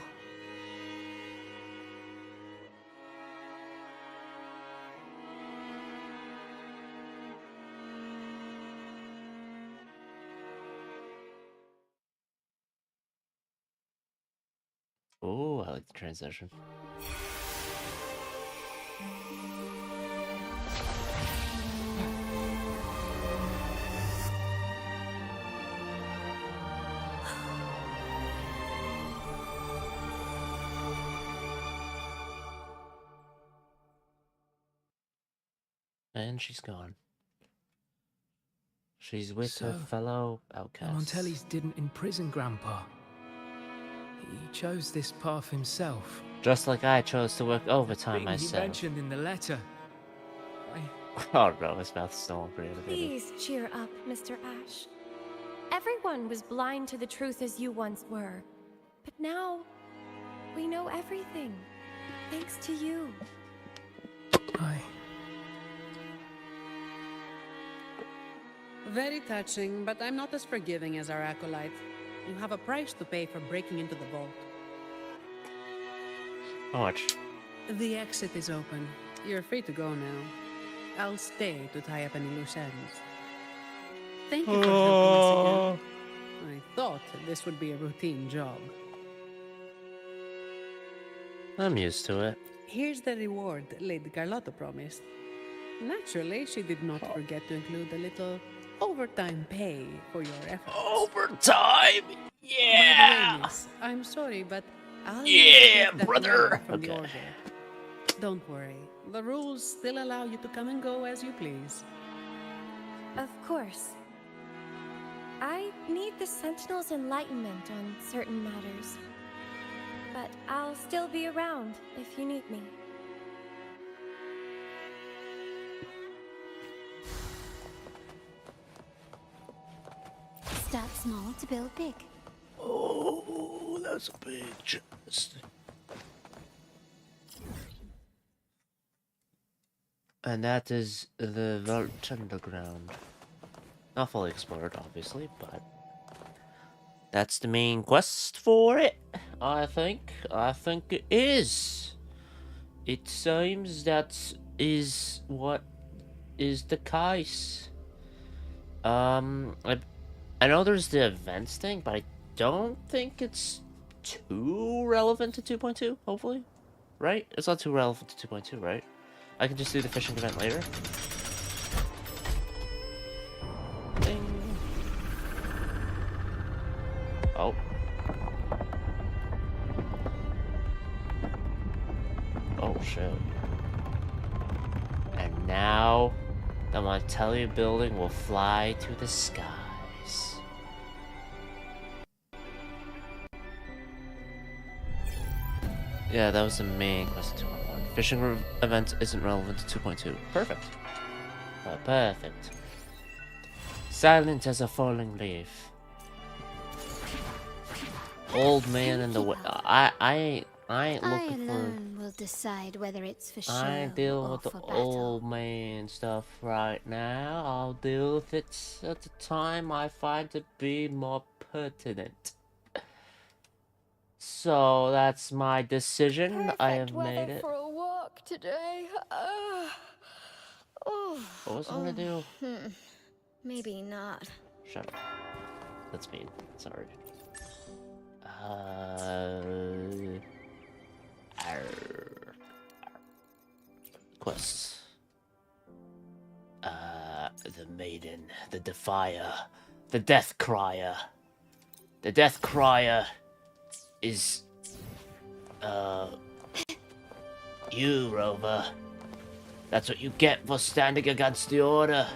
Oh, I like the transition. And she's gone. She's with her fellow outcasts. The Montellis didn't imprison Grandpa. He chose this path himself. Just like I chose to work overtime myself. He mentioned in the letter. Oh no, his mouth's still open. Please cheer up, Mr. Ash. Everyone was blind to the truth as you once were. But now, we know everything. Thanks to you. Very touching, but I'm not as forgiving as our acolyte. You have a price to pay for breaking into the vault. How much? The exit is open. You're free to go now. I'll stay to tie up any loose ends. Thank you for helping us again. I thought this would be a routine job. I'm used to it. Here's the reward Lady Carlotta promised. Naturally, she did not forget to include a little overtime pay for your efforts. Overtime? Yeah! By the way, miss, I'm sorry, but I'll yeah, take that brother! letter from the Okay. order. Don't worry. The rules still allow you to come and go as you please. Of course. I need the Sentinel's enlightenment on certain matters. But I'll still be around if you need me. Start small to build big. Oh, that's a big chest. And that is the Vault Underground. Not fully explored, obviously, but that's the main quest for it, I think. I think it is. It seems that is what is the case. I know there's the events thing, but I don't think it's too relevant to 2.2, hopefully. Right? It's not too relevant to 2.2, right? I can just do the fishing event later. Ding. Oh. Oh, shit. And now, the Montelli building will fly to the skies. Yeah, that was the main quest of 2.1. Fishing event isn't relevant to 2.2. Perfect. Perfect. Silent as a falling leaf. Old man in the way. I ain't looking for. I alone will decide whether it's for show I deal or with the for battle. old man stuff right now. I'll deal with it at the time I find to be more pertinent. So that's my decision. Perfect I have weather made it. for a walk today. What was I gonna do? Maybe not. Shut up. That's mean. Sorry. Quests. The Maiden, the Defier, the Death Crier. The Death Crier is, you, Rover. That's what you get for standing against the Order.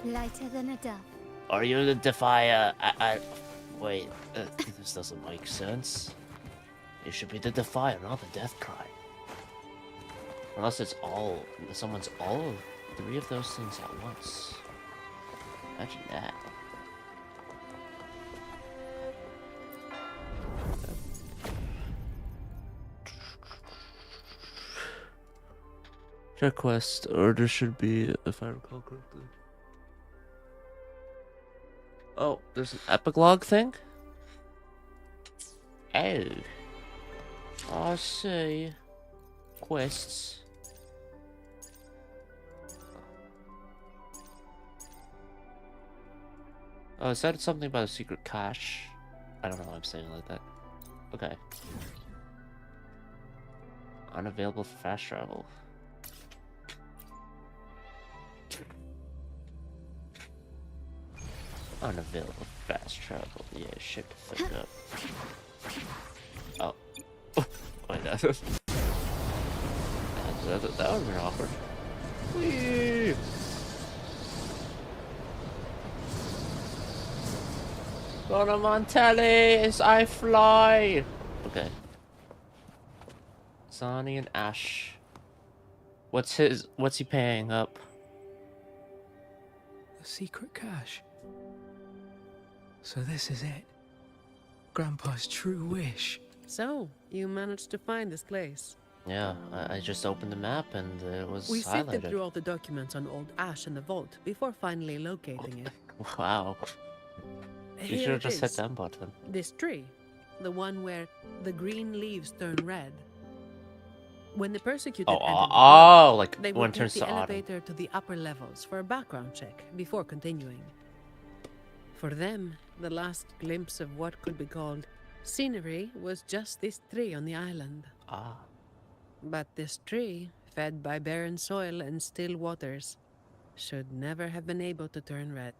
Lighter than a dove. Are you the Defier? Wait, this doesn't make sense. You should be the Defier, not the Death Cry. Unless it's all, someone's all three of those things at once. Imagine that. Check quest, order should be, if I recall correctly. Oh, there's an epilogue thing? Oh. I see. Quests. Oh, it said something about a secret cache. I don't know why I'm saying it like that. Okay. Unavailable for fast travel. Unavailable for fast travel. Yeah, shit the fuck up. Oh. Wait, that would have been awkward. Whee! Gonna Montelli as I fly. Okay. Sonny and Ash. What's he paying up? The secret cache. So this is it. Grandpa's true wish. So, you managed to find this place. Yeah, I just opened the map and it was We sifted highlighted. through all the documents on old Ash in the vault before finally locating it. Wow. You Here should have it just hit is. that button. This tree, the one where the green leaves turn red. When the persecuted entered the vault, like they when would it take turns the to autumn. elevator to the upper levels for a background check before continuing. For them, the last glimpse of what could be called scenery was just this tree on the island. Ah. But this tree, fed by barren soil and still waters, should never have been able to turn red.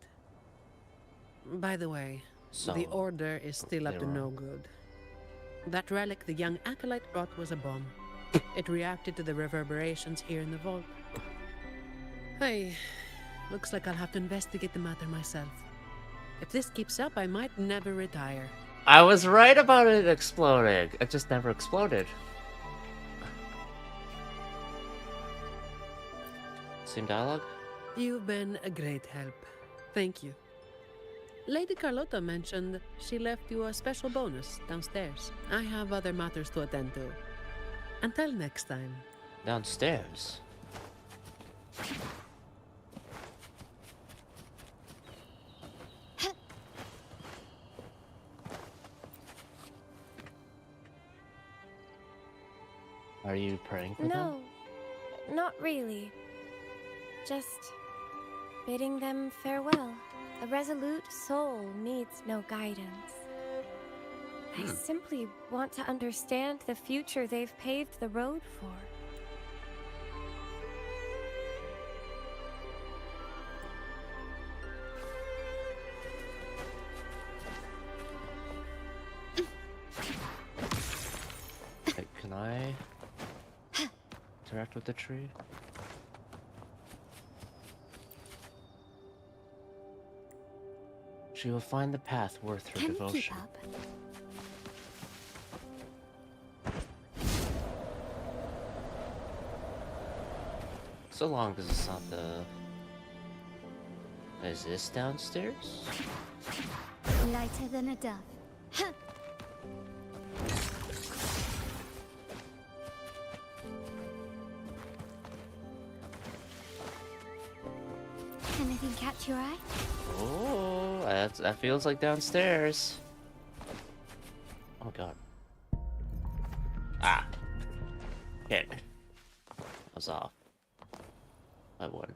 By the way, So, the Order is still up they to were- no good. That relic the young acolyte brought was a bomb. It reacted to the reverberations here in the vault. Hey, looks like I'll have to investigate the matter myself. If this keeps up, I might never retire. I was right about it exploding. It just never exploded. Same dialogue? You've been a great help. Thank you. Lady Carlotta mentioned she left you a special bonus downstairs. I have other matters to attend to. Until next time. Downstairs? Are you praying for them? No, not really. Just bidding them farewell. A resolute soul needs no guidance. I simply want to understand the future they've paved the road for. Okay, can I interact with the tree? She will find the path worth her Can you devotion. keep up? So long as it's not the... Is this downstairs? Lighter than a dove. Huh. Anything catch your eye? Oh, that feels like downstairs. Oh god. Ah. Hit. I was off. I won.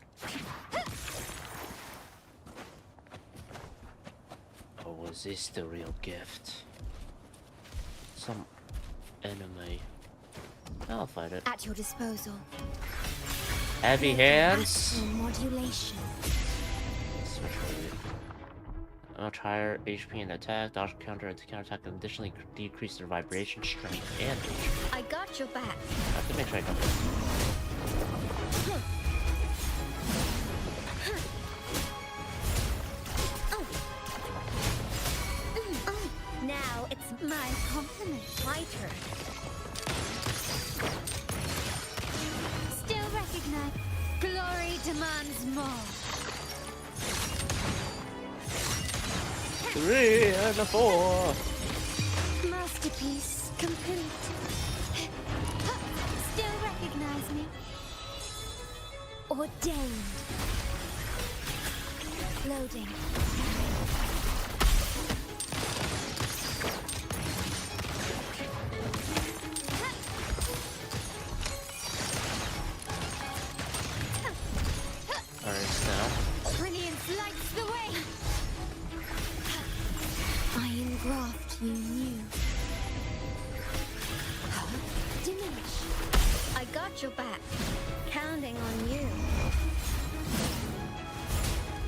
Or was this the real gift? Some enemy. I'll fight it. At your disposal. Heavy hands. Action modulation. Switch rate. Much higher HP and attack. Dodge counter and counterattack and additionally decrease their vibration, strength, and HP. I got your back. I have to make sure I don't. Now it's my compliment. My turn. Still recognize. Glory demands more. 3 and a 4. Masterpiece complete. Still recognize me. Ordained. Loading. Alright, now. Brilliance lights the way. I engraft you new. Diminish. I got your back. Counting on you.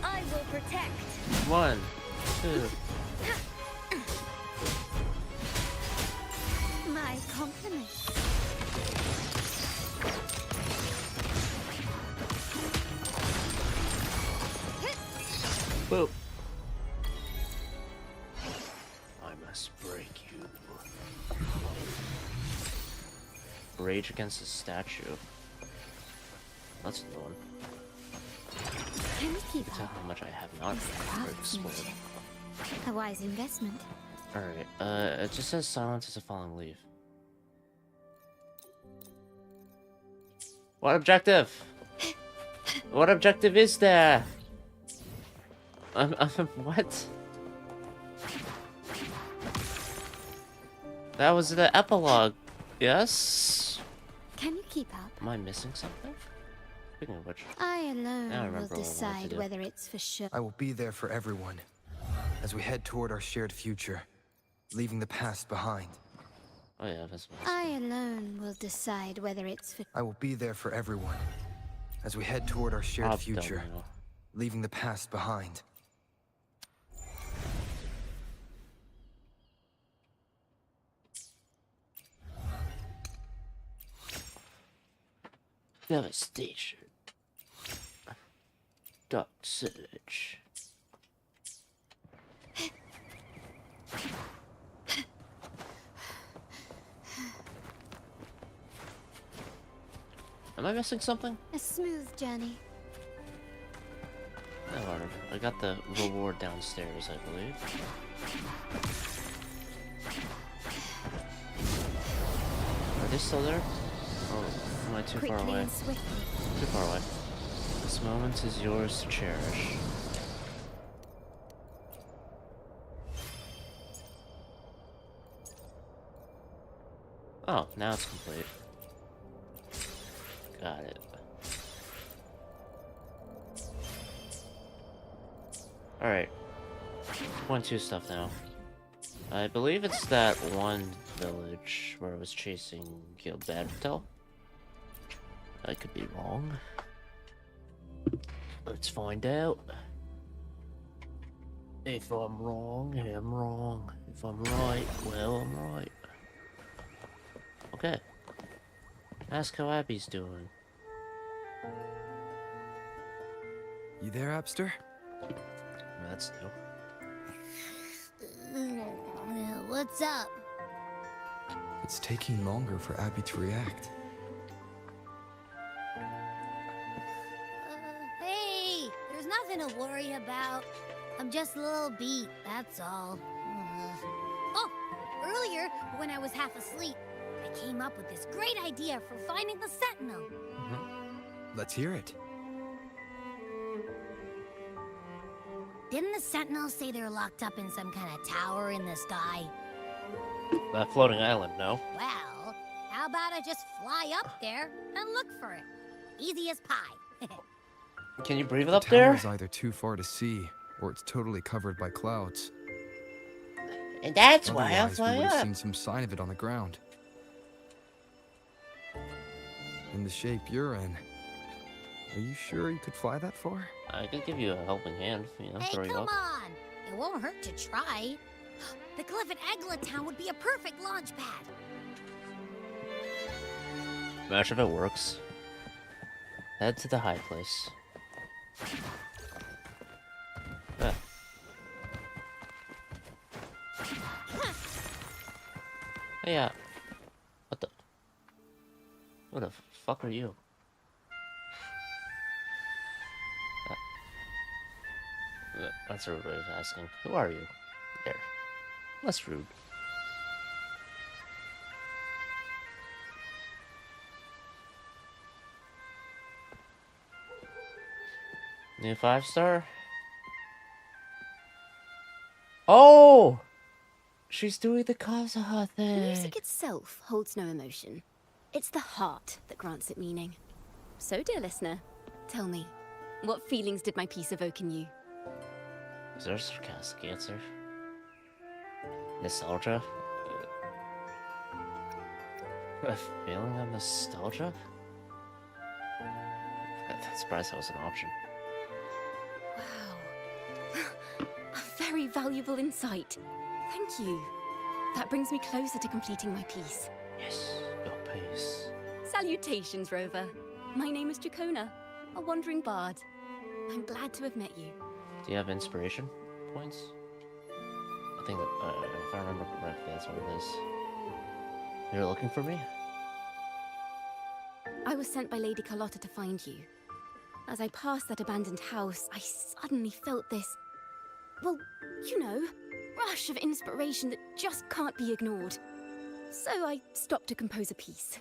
I will protect. 1, 2. My compliments. Boop. I must break you. Rage against the statue. That's the one. Can you keep Tell up? how much I have not This for explode. craftsmanship. A wise investment. Alright, it just says silence is a falling leaf. What objective? What objective is there? What? That was the epilogue. Yes? Can you keep up? Am I missing something? Speaking of which, I alone Now I will remember what I wanted to decide do. whether it's for sure. I will be there for everyone as we head toward our shared future, leaving the past behind. oh yeah, that's what I alone will decide whether it's for. I will be there for everyone as we head toward our shared I'll future, don't know. leaving the past behind. Devastation. Dark Surge. Am I missing something? A smooth journey. No, I got the reward downstairs, I believe. Are they still there? Oh, am I too far Quickly away? and swiftly. Too far away. This moment is yours to cherish. Oh, now it's complete. Got it. Alright. 2.2 stuff now. I believe it's that one village where I was chasing Gilberto. I could be wrong. Let's find out. If I'm wrong, I'm wrong. If I'm right, well, I'm right. Okay. Ask how Abby's doing. You there, Abster? That's new. What's up? It's taking longer for Abby to react. Hey, there's nothing to worry about. I'm just a little beat, that's all. Oh, earlier, when I was half asleep, I came up with this great idea for finding the Sentinel. Let's hear it. Didn't the Sentinel say they're locked up in some kind of tower in the sky? That floating island, no? Well, how about I just fly up there and look for it? Easy as pie. Can you breathe The up there? tower's either too far to see, or it's totally covered by clouds. And that's why I'll Otherwise, we fly would have up. seen some sign of it on the ground. In the shape you're in, are you sure you could fly that far? I could give you a helping hand, you know, Hey, throw you come up. on! It won't hurt to try. The cliff at Egla Town would be a perfect launch pad. Imagine if it works. Head to the high place. Ah. Hey, what the? What the fuck are you? That's a rude way of asking. Who are you? There. Less rude. New 5-star? Oh! She's doing the Kazuha thing. Music itself holds no emotion. It's the heart that grants it meaning. So, dear listener, tell me, what feelings did my piece evoke in you? Is there a sarcastic answer? Nostalgia? A feeling of nostalgia? I'm surprised that was an option. Wow. A very valuable insight. Thank you. That brings me closer to completing my piece. Yes, your piece. Salutations, Rover. My name is Dracona, a wandering bard. I'm glad to have met you. Do you have inspiration points? I think that, if I remember correctly, that's what it is. You're looking for me? I was sent by Lady Carlotta to find you. As I passed that abandoned house, I suddenly felt this, well, you know, rush of inspiration that just can't be ignored. So I stopped to compose a piece.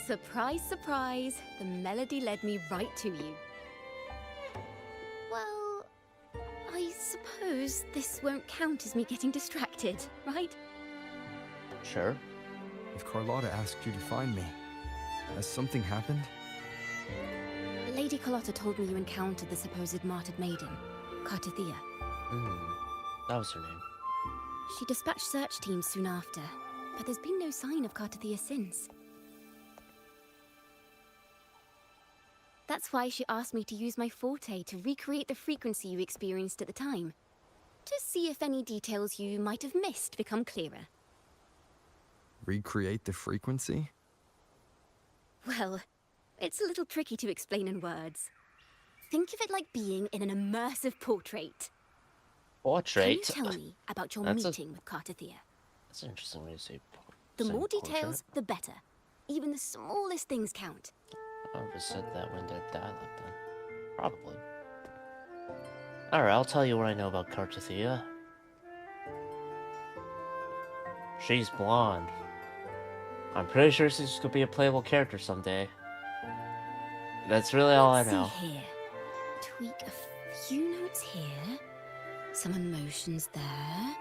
Surprise, surprise, the melody led me right to you. Well, I suppose this won't count as me getting distracted, right? Sure. If Carlotta asked you to find me, has something happened? Lady Carlotta told me you encountered the supposed martyred maiden, Cartathea. That was her name. She dispatched search teams soon after, but there's been no sign of Cartathea since. That's why she asked me to use my forte to recreate the frequency you experienced at the time, to see if any details you might have missed become clearer. Recreate the frequency? Well, it's a little tricky to explain in words. Think of it like being in an immersive portrait. Portrait? Can you tell me about your That's meeting with Cartathea? That's an interesting way to say The say more portrait. details, the better. Even the smallest things count. I would have said that when their dialogue then. Probably. Alright, I'll tell you what I know about Cartathea. She's blonde. I'm pretty sure she's gonna be a playable character someday. That's really all I know. See here. Tweak a few notes here. Some emotions there.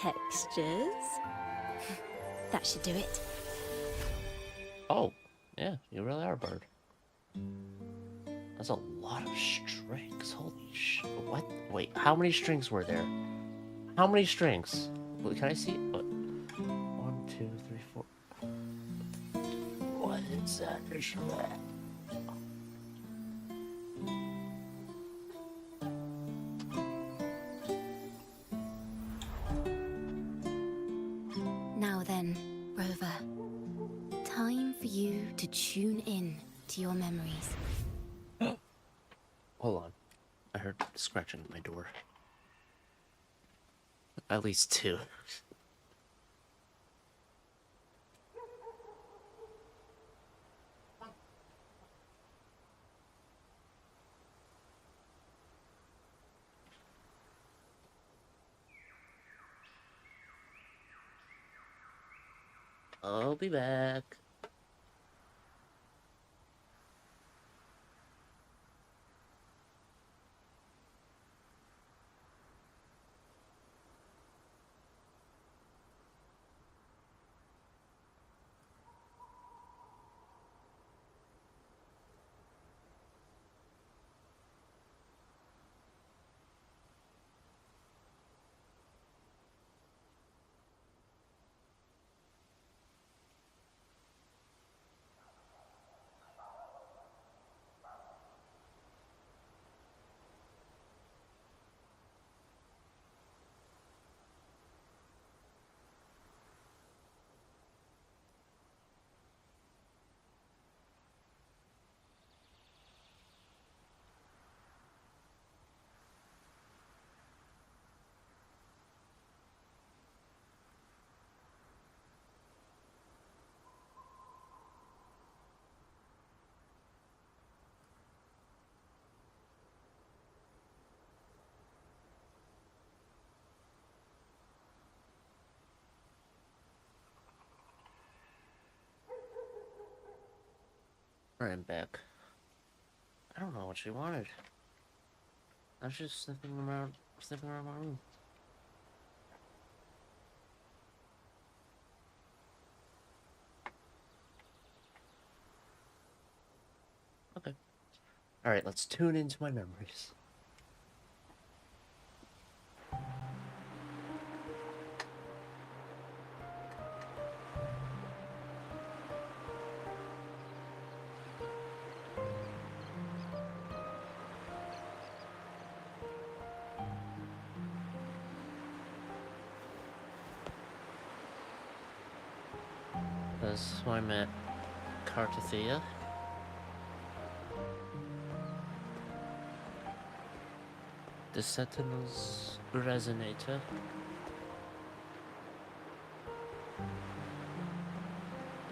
Textures. That should do it. Oh, yeah, you really are a bird. That's a lot of strings. Holy sh! What? Wait, how many strings were there? How many strings? Wait, can I see? What? 1, 2, 3, 4. What is that? Now then, Rover. Time for you to tune in to your memories. Hold on. I heard scratching at my door. At least 2. I'll be back. Alright, I'm back. I don't know what she wanted. I was just sniffing around my room. Okay. Alright, let's tune into my memories. This is where I met Cartathea. The Sentinel's Resonator.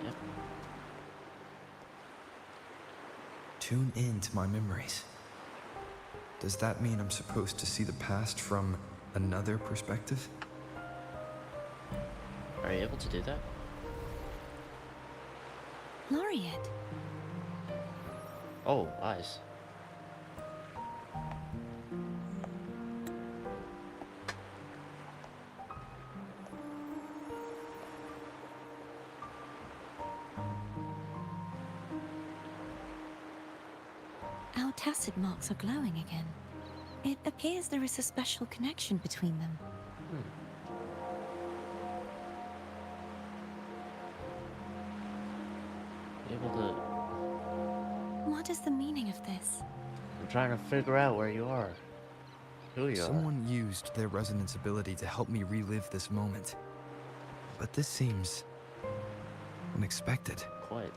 Yep. Tune in to my memories. Does that mean I'm supposed to see the past from another perspective? Are you able to do that? Laureate. Oh, eyes. Our tacit marks are glowing again. It appears there is a special connection between them. Able to... What is the meaning of this? I'm trying to figure out where you are. Who you are. Someone used their resonance ability to help me relive this moment. But this seems unexpected. Quite.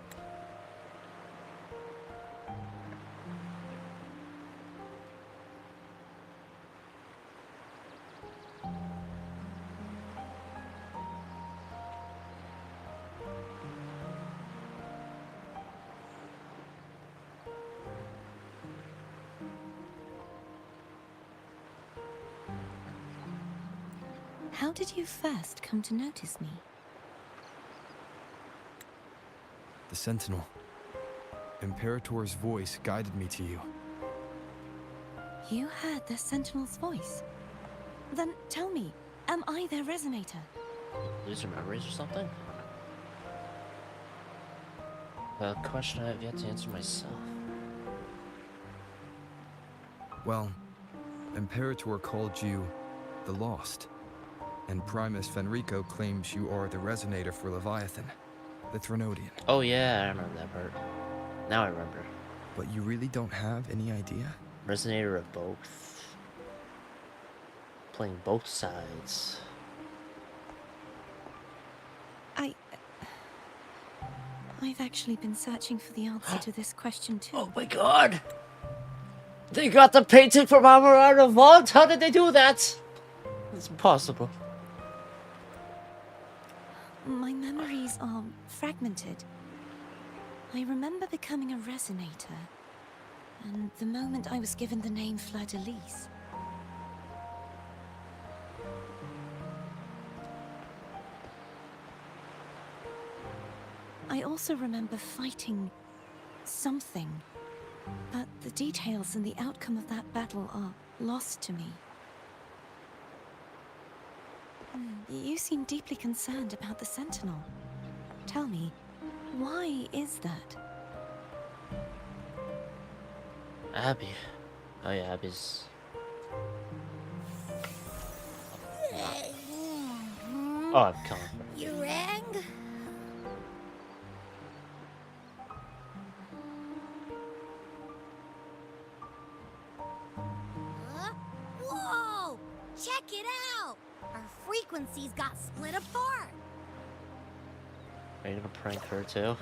how did you first come to notice me? The Sentinel. Imperator's voice guided me to you. You heard the Sentinel's voice? Then tell me, am I their resonator? Lose your memories or something? A question I have yet to answer myself. Well, Imperator called you the Lost, and Primus Fenrico claims you are the resonator for Leviathan, the Threnodian. Oh yeah, I remember that part. Now I remember. But you really don't have any idea? Resonator of both. Playing both sides. I've actually been searching for the answer to this question too. Oh my god! They got the painting from our out of vault? How did they do that? It's impossible. My memories are fragmented. I remember becoming a resonator, and the moment I was given the name Fleur-de-Lis. I also remember fighting something, but the details and the outcome of that battle are lost to me. You seem deeply concerned about the Sentinel. Tell me, why is that? Abby. Oh yeah, Abby's... Oh, I'm coming. You rang? Whoa! Check it out! Our frequencies got split apart. Are you gonna prank her too?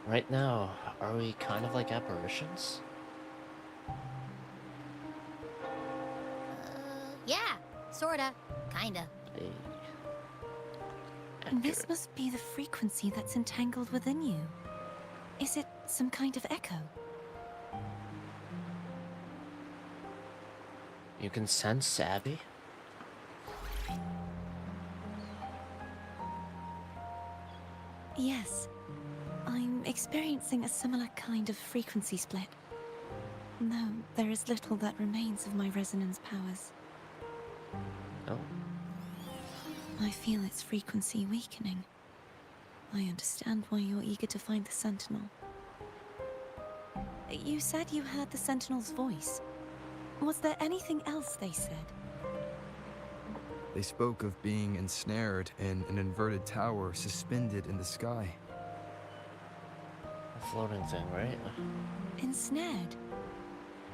Right now, are we kind of like apparitions? Yeah, sorta, kinda. Hey. This must be the frequency that's entangled within you. Is it some kind of echo? You can sense Abby? Yes. I'm experiencing a similar kind of frequency split. Though there is little that remains of my resonance powers. Oh. I feel its frequency weakening. I understand why you're eager to find the Sentinel. You said you heard the Sentinel's voice. Was there anything else they said? They spoke of being ensnared in an inverted tower suspended in the sky. A floating thing, right? Ensnared?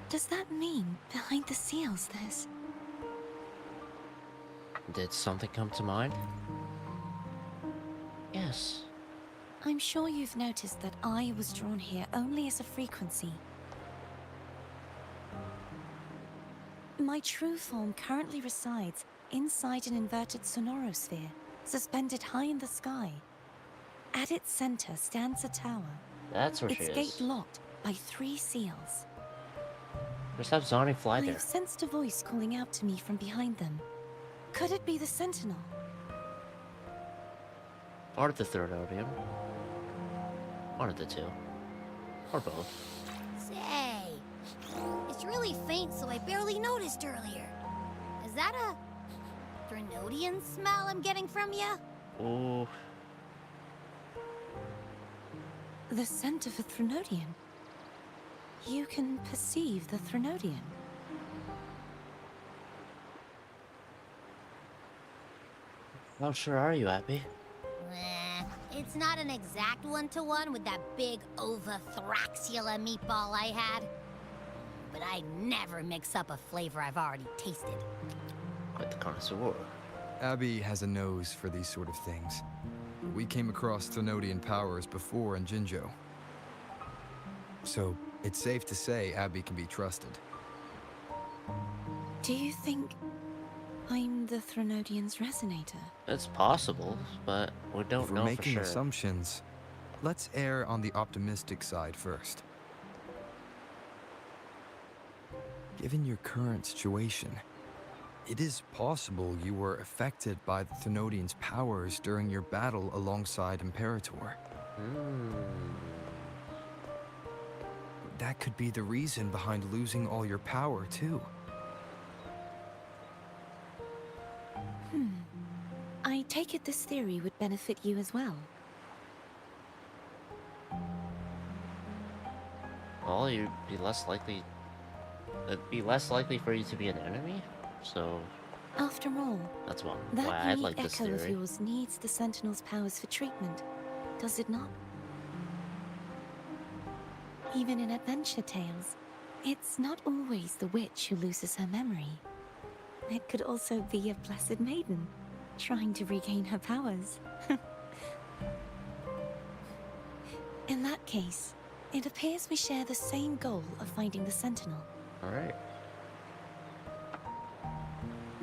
Does that mean behind the seals there's... Did something come to mind? Yes. I'm sure you've noticed that I was drawn here only as a frequency. My true form currently resides inside an inverted sonorosphere, suspended high in the sky. At its center stands a tower. That's where she its is. gate locked by 3 seals. Just have Zani fly there. I've sensed a voice calling out to me from behind them. Could it be the Sentinel? Or the Threnodian. One of the two. Or both. Say, it's really faint, so I barely noticed earlier. Is that a Threnodian smell I'm getting from you? Ooh. The scent of a Threnodian. You can perceive the Threnodian. How sure are you, Abby? It's not an exact one-to-one with that big Ovathraxula meatball I had. But I never mix up a flavor I've already tasted. Quite the connoisseur. Abby has a nose for these sort of things. We came across Threnodian powers before in Jinzhou. So, it's safe to say Abby can be trusted. Do you think I'm the Threnodian's resonator? It's possible, but we don't If we're know for making sure. assumptions, let's err on the optimistic side first. Given your current situation, it is possible you were affected by the Thenodians' powers during your battle alongside Imperator. That could be the reason behind losing all your power, too. I take it this theory would benefit you as well. Well, you'd be less likely. It'd be less likely for you to be an enemy, so. After all, That's why that I unique like this echo of theory. yours needs the Sentinel's powers for treatment, does it not? Even in adventure tales, it's not always the witch who loses her memory. It could also be a blessed maiden, trying to regain her powers. In that case, it appears we share the same goal of finding the Sentinel. Alright.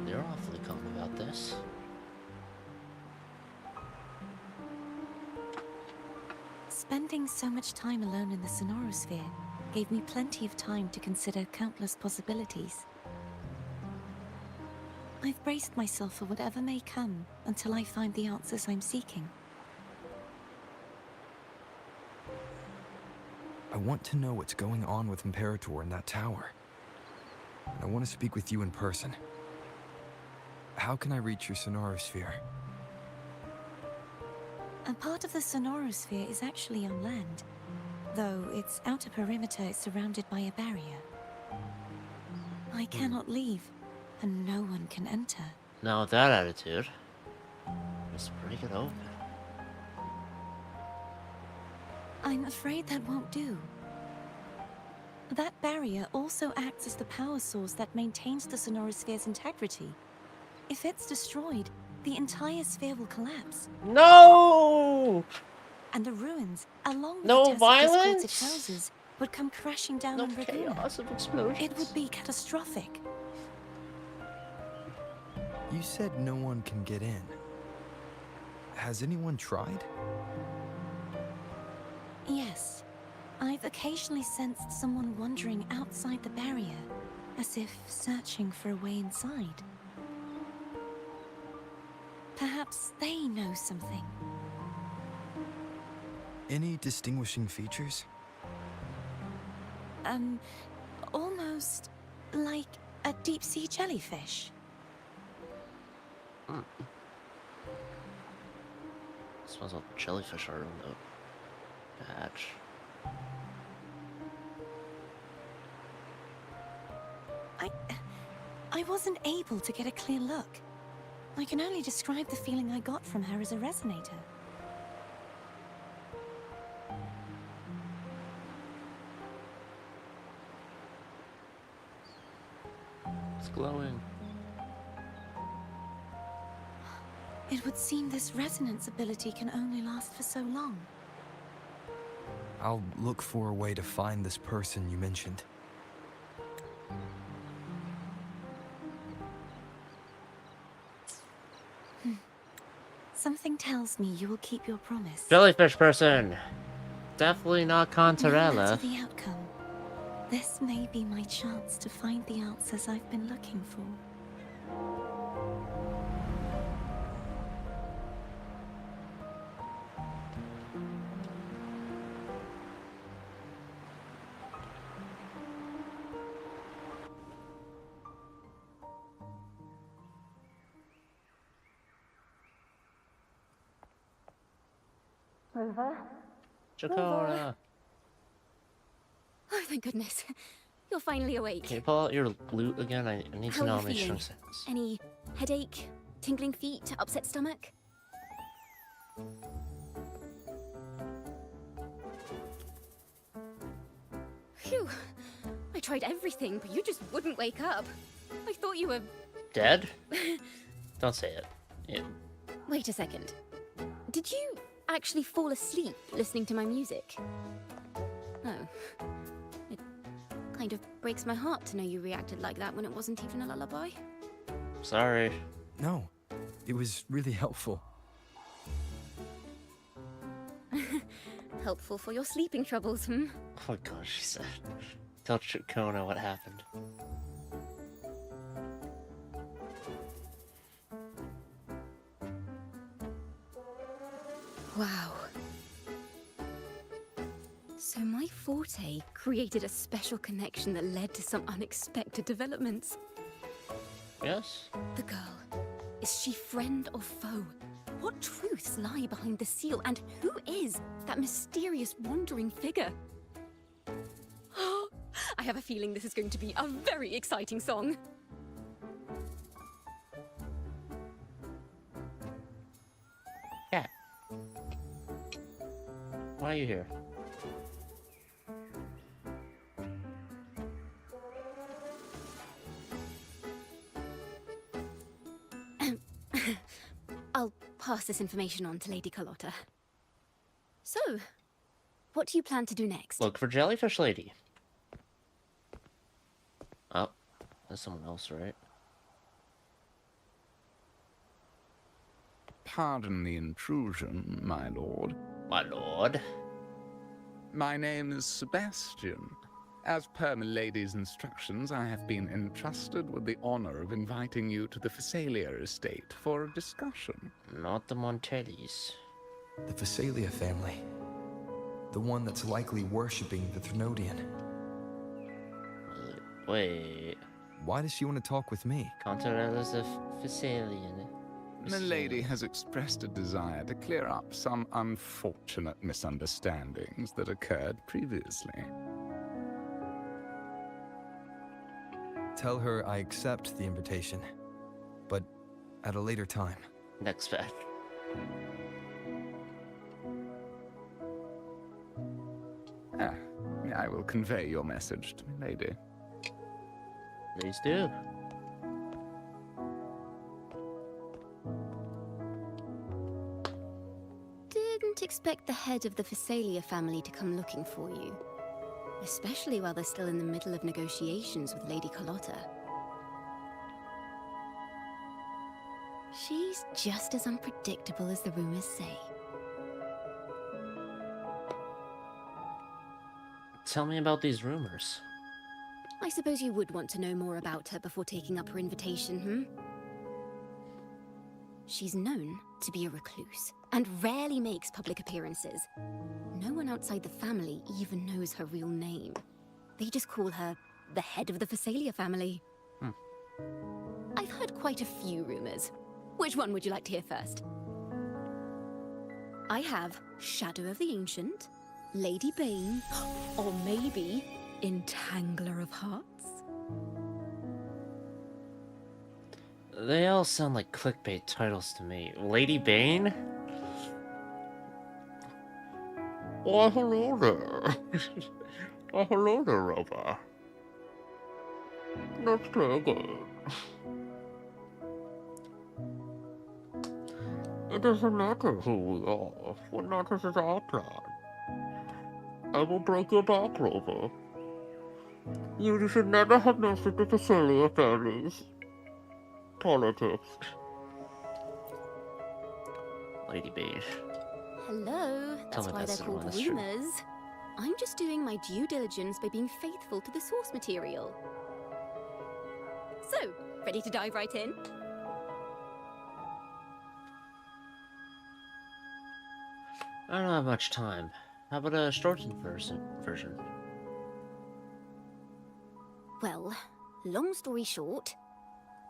You're awfully calm about this. Spending so much time alone in the Sonorosphere gave me plenty of time to consider countless possibilities. I've braced myself for whatever may come until I find the answers I'm seeking. I want to know what's going on with Imperator in that tower. I want to speak with you in person. How can I reach your Sonorosphere? A part of the Sonorosphere is actually on land, though its outer perimeter is surrounded by a barrier. I cannot leave, and no one can enter. Now with that attitude, just break it open. I'm afraid that won't do. That barrier also acts as the power source that maintains the Sonorosphere's integrity. If it's destroyed, the entire sphere will collapse. No! And the ruins, along with No the violence? distorted houses, would come crashing down No on Raguna. chaos of explosions. It would be catastrophic. You said no one can get in. Has anyone tried? Yes. I've occasionally sensed someone wandering outside the barrier, as if searching for a way inside. Perhaps they know something. Any distinguishing features? Almost like a deep-sea jellyfish. Smells like jellyfish are in the patch. I wasn't able to get a clear look. I can only describe the feeling I got from her as a resonator. It's glowing. It would seem this resonance ability can only last for so long. I'll look for a way to find this person you mentioned. Something tells me you will keep your promise. Jellyfish person! Definitely not No Contarella. matter the outcome, this may be my chance to find the answers I've been looking for. Rover? Chakona! Oh, thank goodness. You're finally awake. Can you pull out your loot again? I need to How know are how you many feeling? strings. Any headache, tingling feet, upset stomach? Phew. I tried everything, but you just wouldn't wake up. I thought you were... Dead? Don't say it. Yeah. Wait a second. Did you actually fall asleep listening to my music? Oh. It kind of breaks my heart to know you reacted like that when it wasn't even a lullaby. Sorry. No, it was really helpful. Helpful for your sleeping troubles, hmm? Oh my gosh, she said. Tell Chakona what happened. Wow. So my forte created a special connection that led to some unexpected developments. Yes? The girl, is she friend or foe? What truths lie behind the seal, and who is that mysterious wandering figure? I have a feeling this is going to be a very exciting song. Cat. Why are you here? I'll pass this information on to Lady Carlotta. So, what do you plan to do next? Look for Jellyfish Lady. Oh, that's someone else, right? Pardon the intrusion, my lord. My lord? My name is Sebastian. As per milady's instructions, I have been entrusted with the honor of inviting you to the Phasalia estate for a discussion. Not the Montellis. The Phasalia family. The one that's likely worshipping the Threnodian. Wait. Why does she want to talk with me? Contarella's a Phasalian. Milady has expressed a desire to clear up some unfortunate misunderstandings that occurred previously. Tell her I accept the invitation, but at a later time. Next fact. I will convey your message to Milady. Please do. Didn't expect the head of the Phasalia family to come looking for you. Especially while they're still in the middle of negotiations with Lady Carlotta. She's just as unpredictable as the rumors say. Tell me about these rumors. I suppose you would want to know more about her before taking up her invitation, hmm? She's known to be a recluse, and rarely makes public appearances. No one outside the family even knows her real name. They just call her the head of the Phasalia family. I've heard quite a few rumors. Which one would you like to hear first? I have Shadow of the Ancient, Lady Bane, or maybe Entangler of Hearts. They all sound like clickbait titles to me. Lady Bane? Why, hello there. Why, hello there, Rover. Let's play a game. It doesn't matter who we are. What matters is our plan. I will break your back, Rover. You should never have messed with the Phasalia family's politics. Lady Bane. Hello, that's why they're called rumors. I'm just doing my due diligence by being faithful to the source material. So, ready to dive right in? I don't have much time. How about a shortened version? Well, long story short,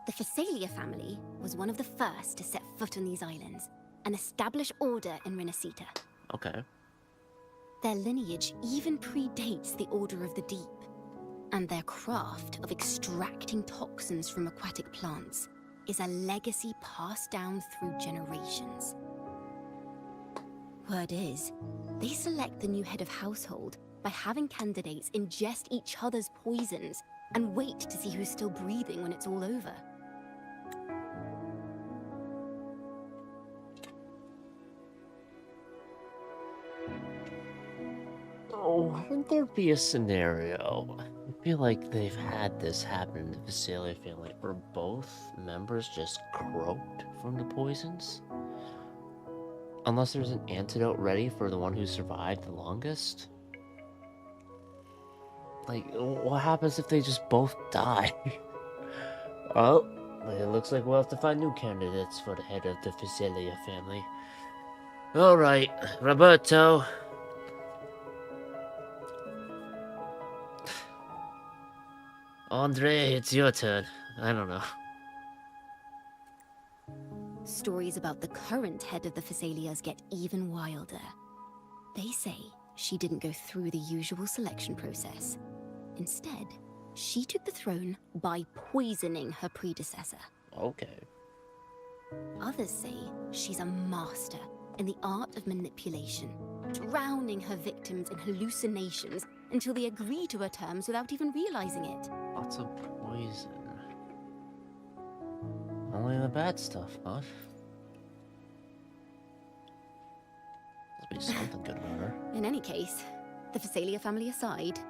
the Phasalia family was one of the first to set foot on these islands and establish order in Renacita. Okay. Their lineage even predates the Order of the Deep, and their craft of extracting toxins from aquatic plants is a legacy passed down through generations. Word is, they select the new head of household by having candidates ingest each other's poisons and wait to see who's still breathing when it's all over. Oh, wouldn't there be a scenario? I feel like they've had this happen in the Phasalia family where both members just croaked from the poisons? Unless there's an antidote ready for the one who survived the longest? Like, what happens if they just both die? Well, it looks like we'll have to find new candidates for the head of the Phasalia family. Alright, Roberto. Andre, it's your turn. I don't know. Stories about the current head of the Phasalias get even wilder. They say she didn't go through the usual selection process. Instead, she took the throne by poisoning her predecessor. Okay. Others say she's a master in the art of manipulation, drowning her victims in hallucinations until they agree to her terms without even realizing it. Lots of poison. Only the bad stuff, huh? Must be something good about her. In any case, the Phasalia family aside,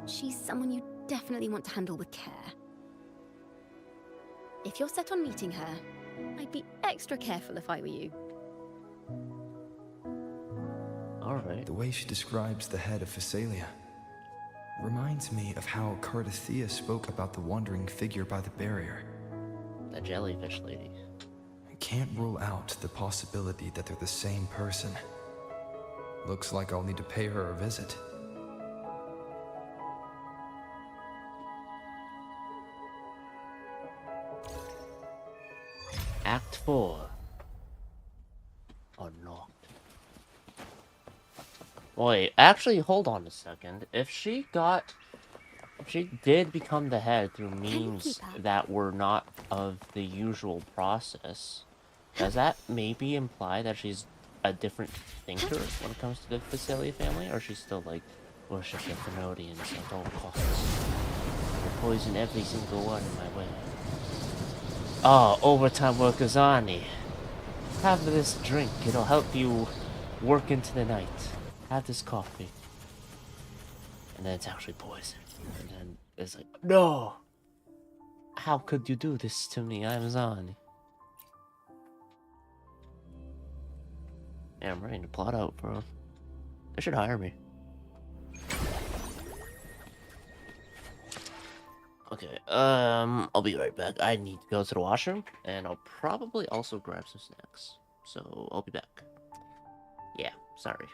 she's someone you definitely want to handle with care. If you're set on meeting her, I'd be extra careful if I were you. Alright. The way she describes the head of Phasalia reminds me of how Cardathea spoke about the wandering figure by the barrier. The jellyfish lady. I can't rule out the possibility that they're the same person. Looks like I'll need to pay her a visit. Act 4. Unlocked. Wait, actually, hold on a second. If she did become the head through means that were not of the usual process, does that maybe imply that she's a different thinker when it comes to the Phasalia family? Or she's still like, worship the Thenodians at all costs? I'll poison every single one in my way. Oh, overtime workers, Ani. Have this drink. It'll help you work into the night. Have this coffee. And then it's actually poison. And then it's like, no! How could you do this to me? I'm Zani. Yeah, I'm ready to plot out, bro. They should hire me. Okay, I'll be right back. I need to go to the washroom, and I'll probably also grab some snacks. So, I'll be back. Yeah, sorry.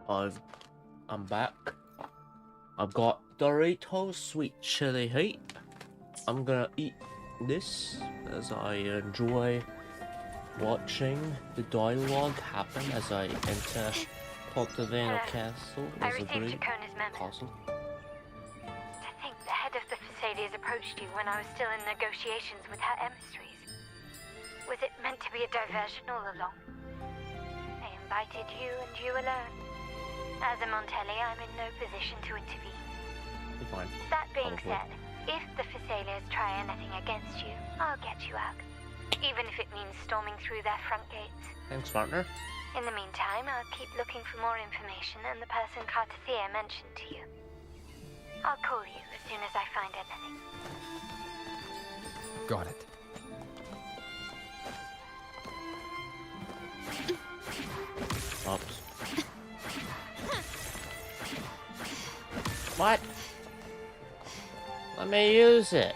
I'm back. I've got Doritos sweet chili heat. I'm gonna eat this as I enjoy watching the dialogue happen as I enter Portovino Castle. I Is a received great Chacona's memo. castle. To think the head of the Thessalians approached you when I was still in negotiations with her emissaries. Was it meant to be a diversion all along? They invited you and you alone. As a Montelli, I'm in no position to intervene. Be fine. That being Probably. said, if the Thessalians try anything against you, I'll get you out. Even if it means storming through their front gates. Thanks, partner. In the meantime, I'll keep looking for more information and the person Cartathea mentioned to you. I'll call you as soon as I find anything. Got it. Oops. What? Let me use it.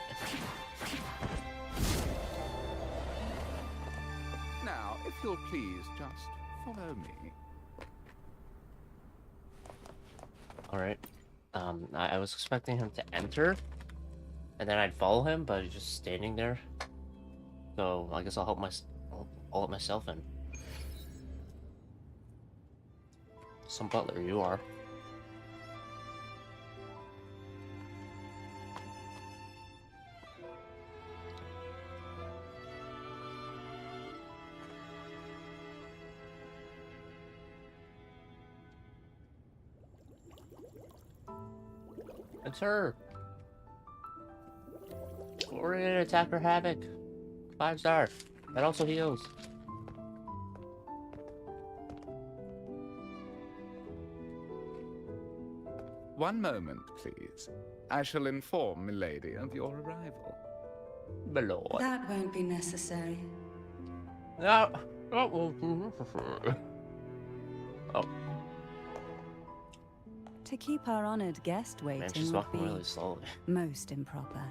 Now, if you'll please just follow me. Alright. I was expecting him to enter, and then I'd follow him, but he's just standing there. So I guess I'll let myself in. Some butler you are. It's her. Coordinated attacker havoc. 5-star. That also heals. One moment, please. I shall inform Milady of your arrival. My lord. That won't be necessary. No. Oh. To keep our honored guest Man, waiting she's would walking be really slowly. most improper.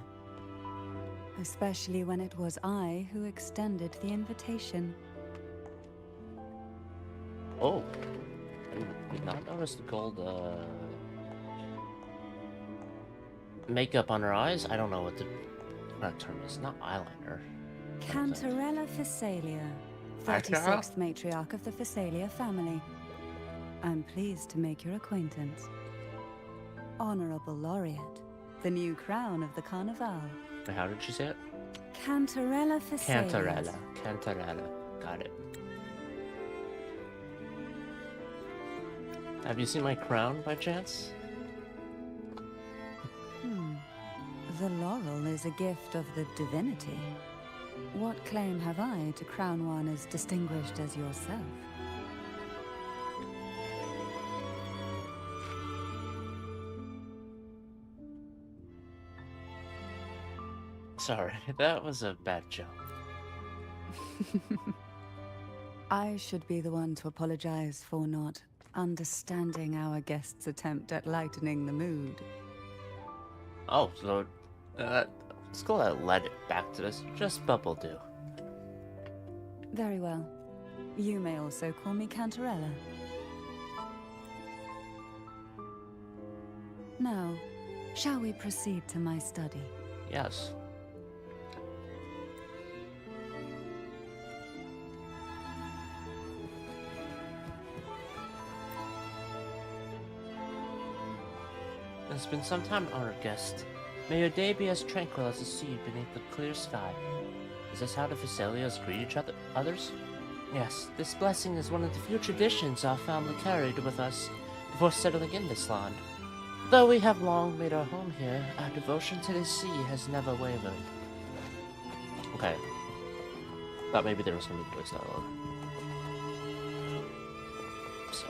Especially when it was I who extended the invitation. Oh. I did not notice the gold, makeup on her eyes. I don't know what the correct term is. Not eyeliner. Cantarella Thessalia, 36th matriarch of the Thessalia family. I'm pleased to make your acquaintance. Honorable laureate, the new crown of the Carnival. How did she say it? Cantarella Thessalia. Cantarella. Cantarella. Got it. Have you seen my crown by chance? The laurel is a gift of the divinity. What claim have I to crown one as distinguished as yourself? Sorry, that was a bad joke. I should be the one to apologize for not understanding our guest's attempt at lightening the mood. Oh, so let's go ahead and let it back to this. Just bubble do. Very well. You may also call me Cantarella. Now, shall we proceed to my study? Yes. It's been some time, honored guest. May your day be as tranquil as the sea beneath the clear sky. Is this how the Thessalians greet others? Yes, this blessing is one of the few traditions our family carried with us before settling in this land. Though we have long made our home here, our devotion to the sea has never wavered. Okay. Thought maybe there was gonna be voice dialogue. So...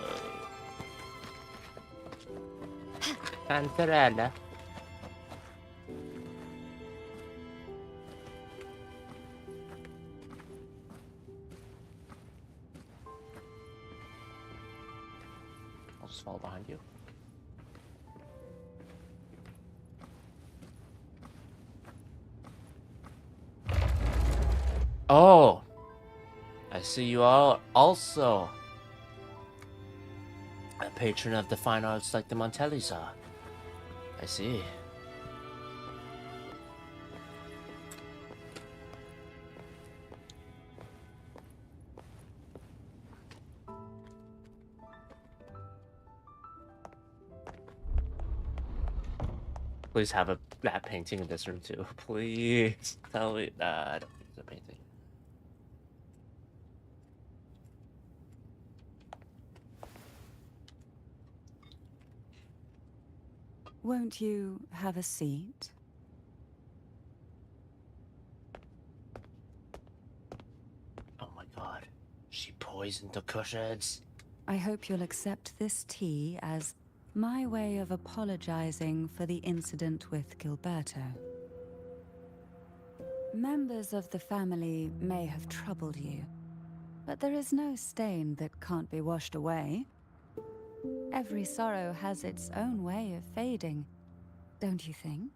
Cantarella. I'll just follow behind you. Oh! I see you all also. A patron of the fine arts like the Montellis are. I see. Please have that painting in this room too. Please tell me. I don't think it's a painting. Won't you have a seat? Oh my god. She poisoned the cushions. I hope you'll accept this tea as my way of apologizing for the incident with Gilberto. Members of the family may have troubled you, but there is no stain that can't be washed away. Every sorrow has its own way of fading, don't you think?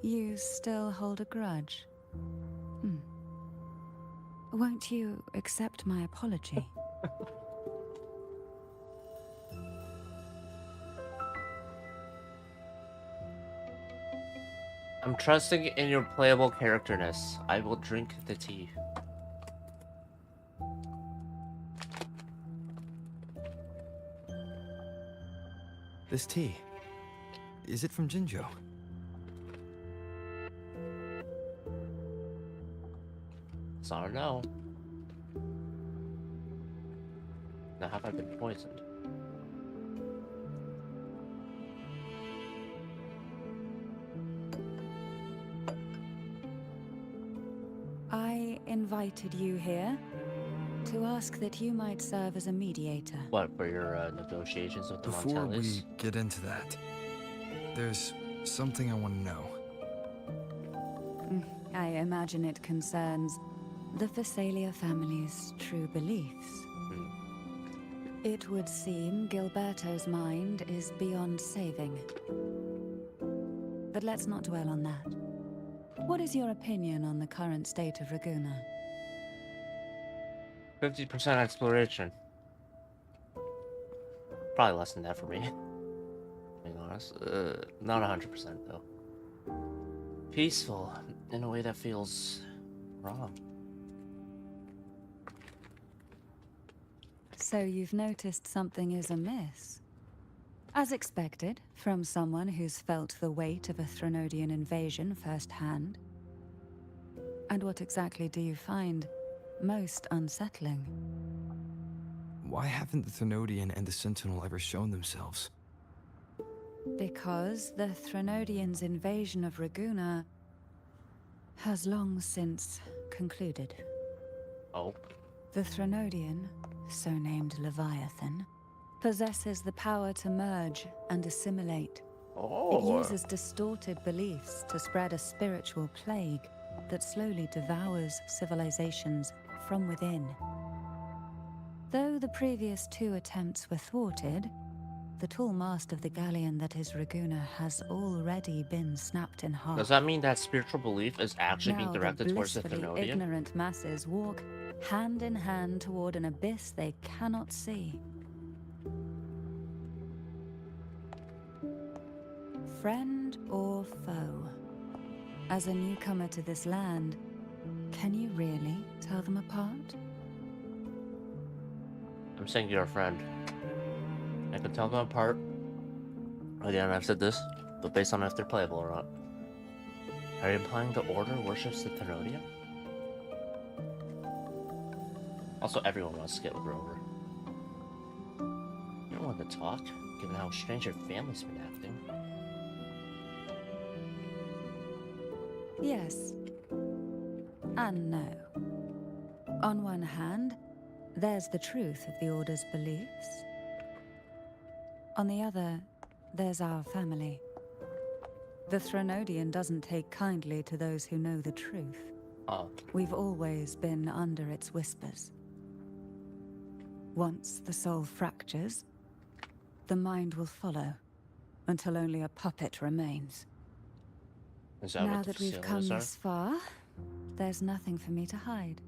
You still hold a grudge? Won't you accept my apology? I'm trusting in your playable characterness. I will drink the tea. This tea, is it from Jinjo? So no. Now have I been poisoned? I invited you here to ask that you might serve as a mediator. What, for your negotiations with the Before Montellis? we get into that, there's something I want to know. I imagine it concerns the Phasalia family's true beliefs. It would seem Gilberto's mind is beyond saving. But let's not dwell on that. What is your opinion on the current state of Raguna? 50% exploration. Probably less than that for me. Being honest. Not 100% though. Peaceful in a way that feels wrong. So you've noticed something is amiss. As expected, from someone who's felt the weight of a Threnodian invasion firsthand. And what exactly do you find most unsettling? Why haven't the Threnodian and the Sentinel ever shown themselves? Because the Threnodians' invasion of Raguna has long since concluded. Oh. The Threnodian, so named Leviathan, possesses the power to merge and assimilate. Oh. It uses distorted beliefs to spread a spiritual plague that slowly devours civilizations from within. Though the previous two attempts were thwarted, the tall mast of the galleon that is Raguna has already been snapped in half. Does that mean that spiritual belief is actually being directed towards the blissfully Threnodian? ignorant masses walk hand in hand toward an abyss they cannot see. Friend or foe? As a newcomer to this land, can you really tell them apart? I'm saying you're a friend. I can tell them apart. Again, I've said this, but based on if they're playable or not. Are you implying the Order worships the Threnodian? Also, everyone wants to get Grover. You don't want to talk, given how strange your family's been acting. Yes. And no. On one hand, there's the truth of the Order's beliefs. On the other, there's our family. The Threnodian doesn't take kindly to those who know the truth. Oh. We've always been under its whispers. Once the soul fractures, the mind will follow, until only a puppet remains. Is that Now what the that we've come Phasaelians are? this far, there's nothing for me to hide.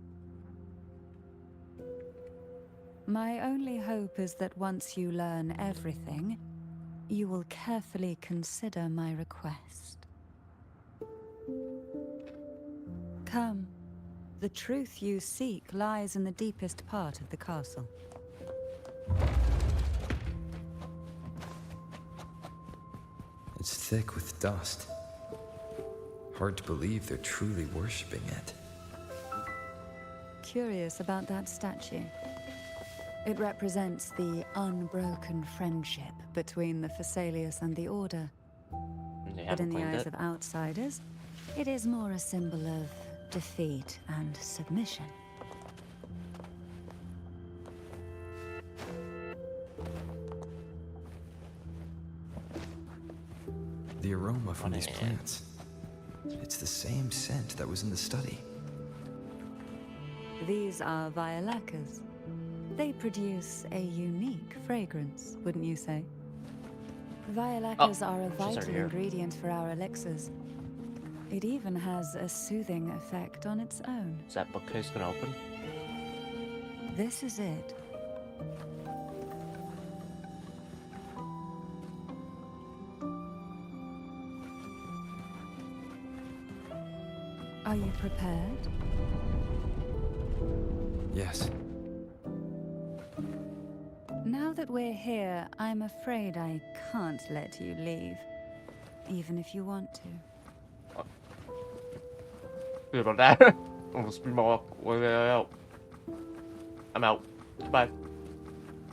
My only hope is that once you learn everything, you will carefully consider my request. Come. The truth you seek lies in the deepest part of the castle. It's thick with dust. Hard to believe they're truly worshipping it. Curious about that statue. It represents the unbroken friendship between the Phasaelius and the Order. But in the eyes of outsiders, it is more a symbol of defeat and submission. The aroma from these plants. It's the same scent that was in the study. These are violacas. They produce a unique fragrance, wouldn't you say? Violacas are a vital ingredient for our elixirs. It even has a soothing effect on its own. Is that bookcase gonna open? This is it. Are you prepared? Yes. Now that we're here, I'm afraid I can't let you leave. Even if you want to. Sorry about that. Almost be more way out. I'm out. Goodbye.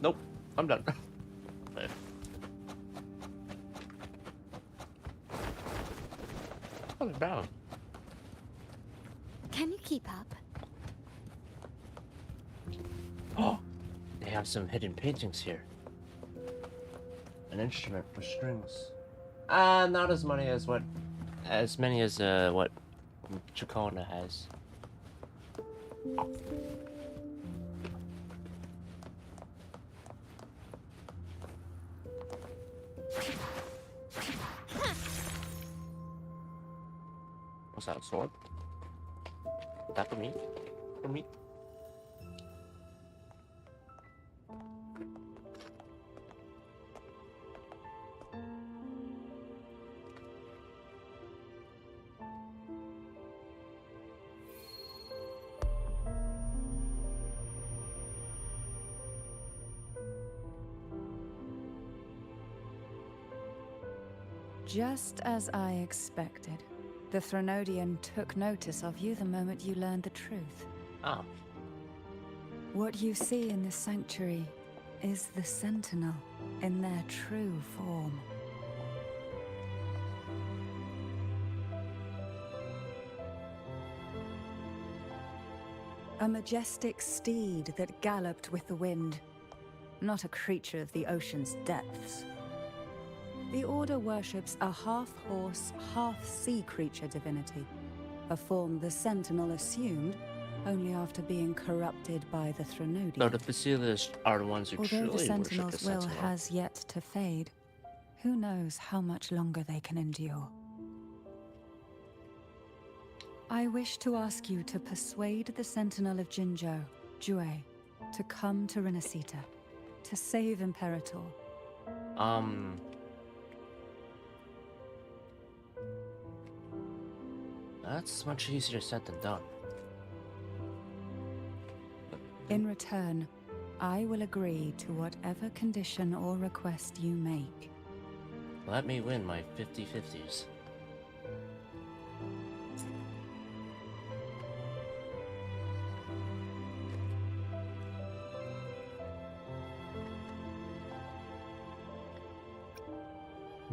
Nope. I'm done. Oh, they're down. Can you keep up? Oh, they have some hidden paintings here. An instrument for strings. Not as many as what Chacona has. What's that, a sword? Is that for me? For me? Just as I expected. The Threnodian took notice of you the moment you learned the truth. Oh. What you see in this sanctuary is the Sentinel in their true form. A majestic steed that galloped with the wind, not a creature of the ocean's depths. The Order worships a half-horse, half-sea creature divinity, a form the Sentinel assumed only after being corrupted by the Threnodian. No, the Phasaelius are the ones who Although truly the worship Sentinel's the will Sentinel. has yet to fade, who knows how much longer they can endure. I wish to ask you to persuade the Sentinel of Jinzhou, Jue, to come to Renacita, to save Imperator. That's much easier said than done. In return, I will agree to whatever condition or request you make. Let me win my 50-50s.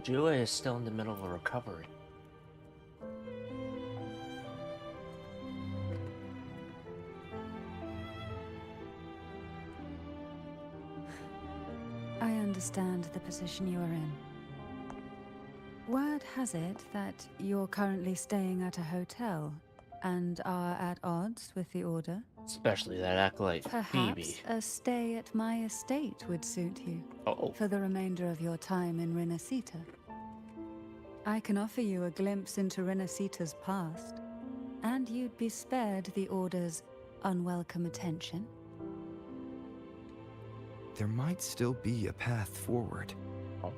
Jue is still in the middle of a recovery. I understand the position you are in. Word has it that you're currently staying at a hotel and are at odds with the Order. Especially that acolyte, Perhaps Phoebe. a stay at my estate would suit you for the remainder of your time in Renacita. I can offer you a glimpse into Renacita's past, and you'd be spared the Order's unwelcome attention. there might still be a path forward. Oh.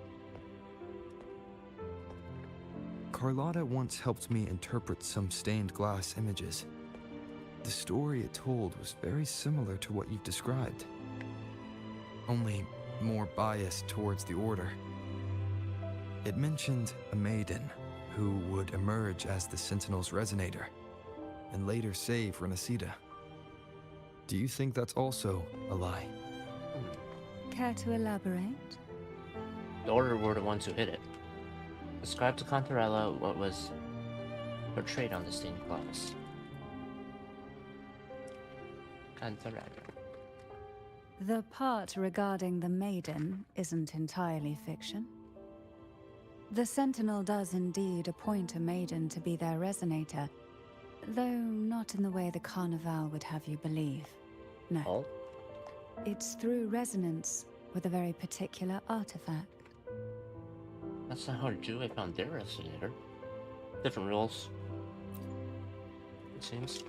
Carlotta once helped me interpret some stained glass images. The story it told was very similar to what you've described, only more biased towards the Order. It mentioned a maiden who would emerge as the Sentinel's resonator and later save Renacida. Do you think that's also a lie? Care to elaborate? The Order were the ones who hid it. Describe to Cantarella what was portrayed on the stained glass. Cantarella. The part regarding the maiden isn't entirely fiction. The Sentinel does indeed appoint a maiden to be their resonator, though not in the way the Carnival would have you believe. No. Oh? It's through resonance with a very particular artifact. That's not how Juve found their resonator. Different rules, it seems.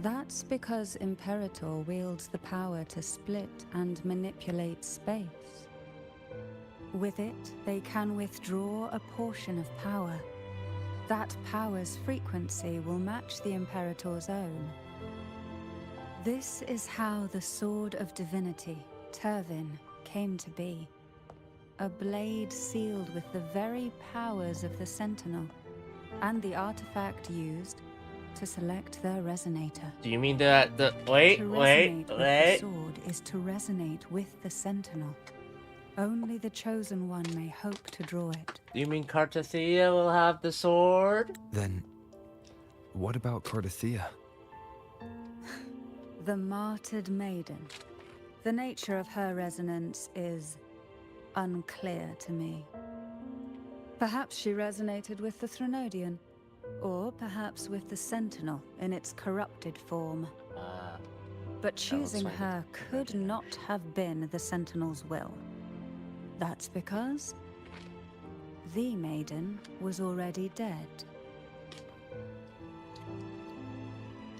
That's because Imperator wields the power to split and manipulate space. With it, they can withdraw a portion of power. That power's frequency will match the Imperator's own. This is how the Sword of Divinity, Turvin, came to be. A blade sealed with the very powers of the Sentinel, and the artifact used to select their resonator. Do you mean that the wait? To resonate with the sword is to resonate with the Sentinel. Only the Chosen One may hope to draw it. Do you mean Cartathea will have the sword? Then, what about Cartathea? The martyred maiden. The nature of her resonance is unclear to me. Perhaps she resonated with the Threnodian, or perhaps with the Sentinel in its corrupted form. But choosing her could not have been the Sentinel's will. That's because the maiden was already dead.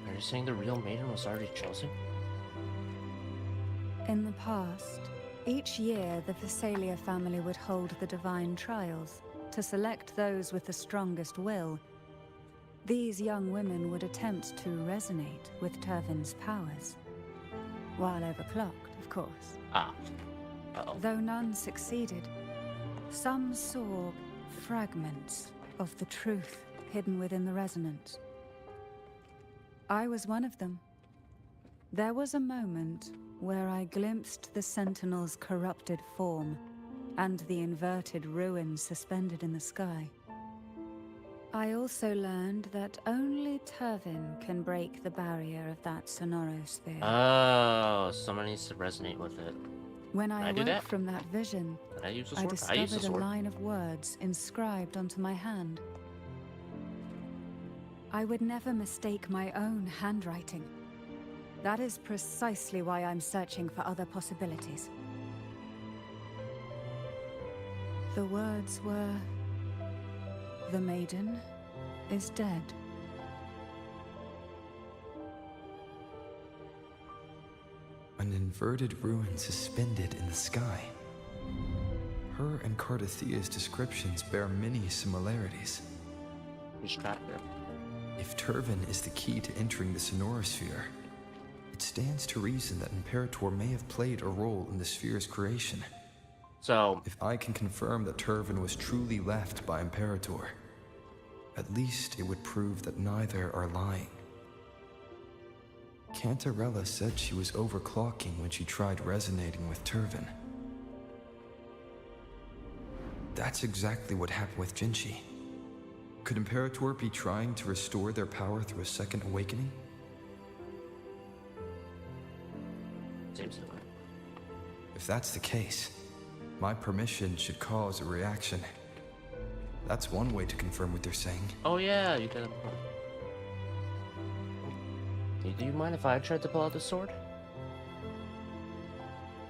Are you saying the real maiden was already chosen? In the past, each year the Phasalia family would hold the divine trials to select those with the strongest will. These young women would attempt to resonate with Turvin's powers. While overclocked, of course. Uh-oh. Though none succeeded, some saw fragments of the truth hidden within the resonance. I was one of them. There was a moment where I glimpsed the Sentinel's corrupted form and the inverted ruins suspended in the sky. I also learned that only Turvin can break the barrier of that sonorosphere. Oh, someone needs to resonate with it. When I do woke that? from that vision, Can I use the I sword? discovered a line of words inscribed onto my hand. I would never mistake my own handwriting. That is precisely why I'm searching for other possibilities. The words were, "The maiden is dead." An inverted ruin suspended in the sky. Her and Cartathea's descriptions bear many similarities. Who's trapped there? If Turvin is the key to entering the sonorosphere, it stands to reason that Imperator may have played a role in the sphere's creation. So, if I can confirm that Turvin was truly left by Imperator, at least it would prove that neither are lying. Cantarella said she was overclocking when she tried resonating with Turvin. That's exactly what happened with Jinchi. Could Imperator be trying to restore their power through a second awakening? seems that way. If that's the case, my permission should cause a reaction. That's one way to confirm what they're saying. Oh yeah, you did. Do you mind if I tried to pull out the sword?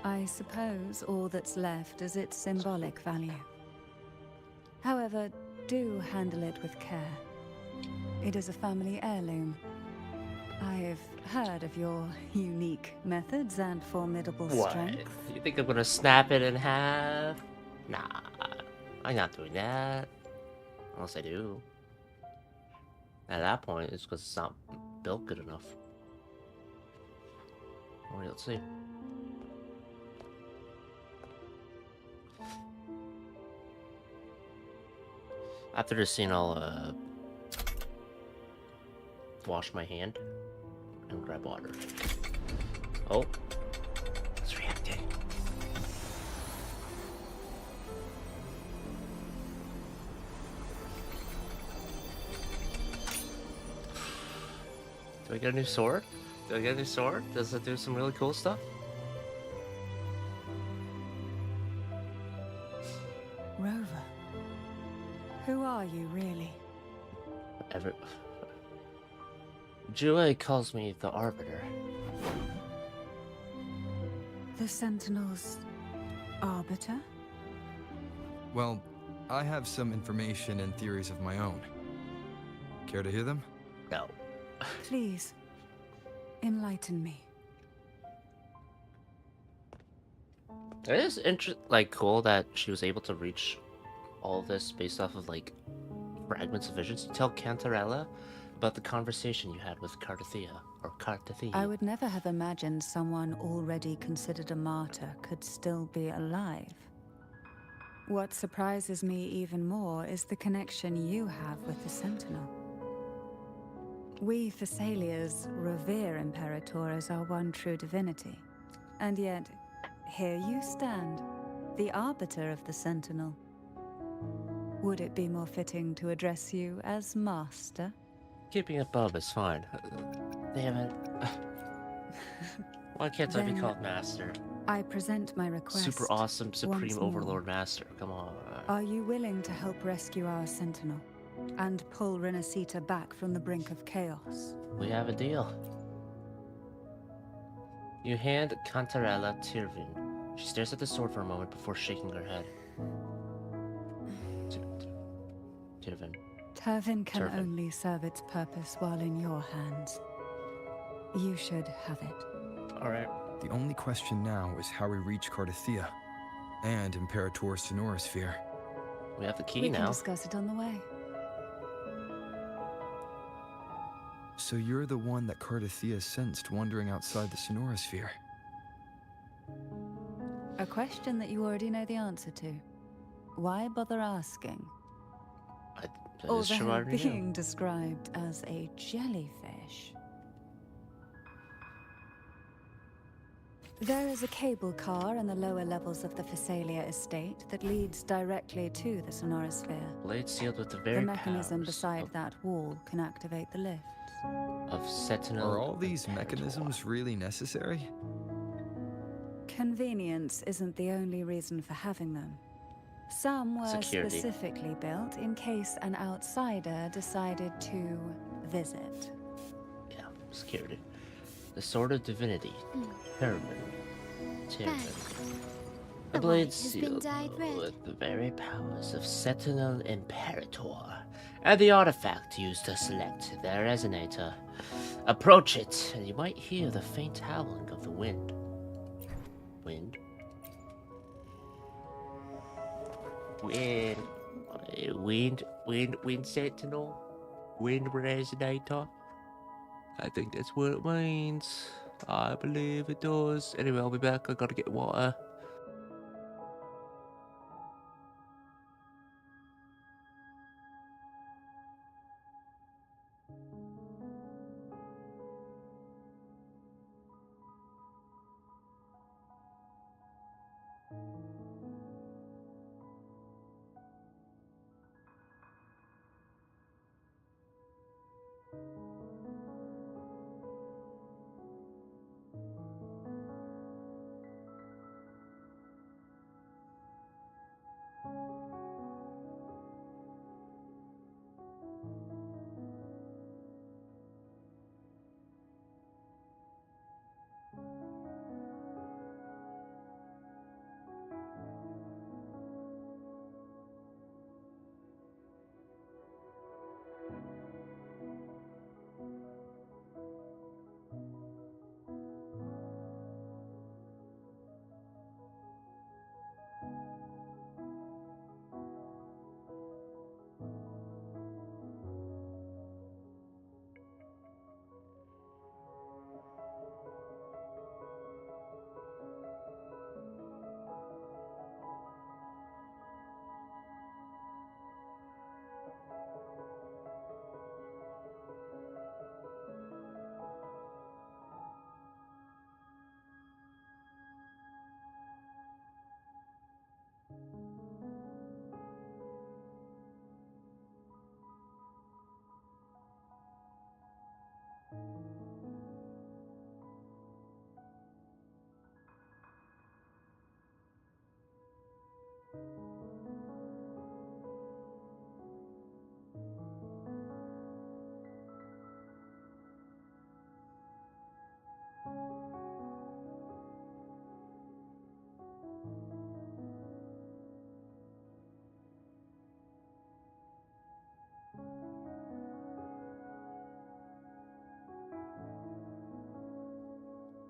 I suppose all that's left is its symbolic value. However, do handle it with care. It is a family heirloom. I I've heard of your unique methods and formidable What? strength. You think I'm gonna snap it in half? Nah, I'm not doing that. Unless I do. At that point, it's because it's not built good enough. Alright, let's see. After this scene, I'll wash my hand and grab water. Oh, it's reacting. Do I get a new sword? Do I get a new sword? Does it do some really cool stuff? Rover, who are you really? Jue calls me the Arbiter. The Sentinel's arbiter? Well, I have some information and theories of my own. Care to hear them? No. Please, enlighten me. It is cool that she was able to reach all this based off of like fragments of visions. You tell Cantarella about the conversation you had with Cartathea, or Cartathea. I would never have imagined someone already considered a martyr could still be alive. What surprises me even more is the connection you have with the Sentinel. We Thessalians revere Imperator as our one true divinity. And yet, here you stand, the arbiter of the Sentinel. Would it be more fitting to address you as Master? Keeping it above is fine. Damn it. Why can't I be Then called Master? I present my request. Super awesome, supreme once more. overlord master. Come on. Are you willing to help rescue our Sentinel and pull Renacita back from the brink of chaos? We have a deal. You hand Cantarella Tirvin. She stares at the sword for a moment before shaking her head. Tirvin. Turvin can Turvin. only serve its purpose while in your hands. You should have it. Alright. The only question now is how we reach Cartathea and Imperator Sonorosphere. We have the key We now. can discuss it on the way. So you're the one that Cartathea sensed wandering outside the Sonorosphere. A question that you already know the answer to. Why bother asking? Although being described as a jellyfish. There is a cable car in the lower levels of the Phasalia estate that leads directly to the Sonorosphere. Blade sealed with the very The mechanism powers beside that wall can activate the lifts. of Sentinel. Are all these mechanisms really necessary? Convenience isn't the only reason for having them. Some were Security. specifically built in case an outsider decided to visit. Yeah, security. The Sword of Divinity. Herman. Tirvin. The The blade white has been sealed dyed red. with the very powers of Sentinel Imperator. And the artifact used to select their resonator. Approach it, and you might hear the faint howling of the wind. Wind? Wind Sentinel? Wind resonator? I think that's what it means. I believe it does. Anyway, I'll be back. I gotta get water.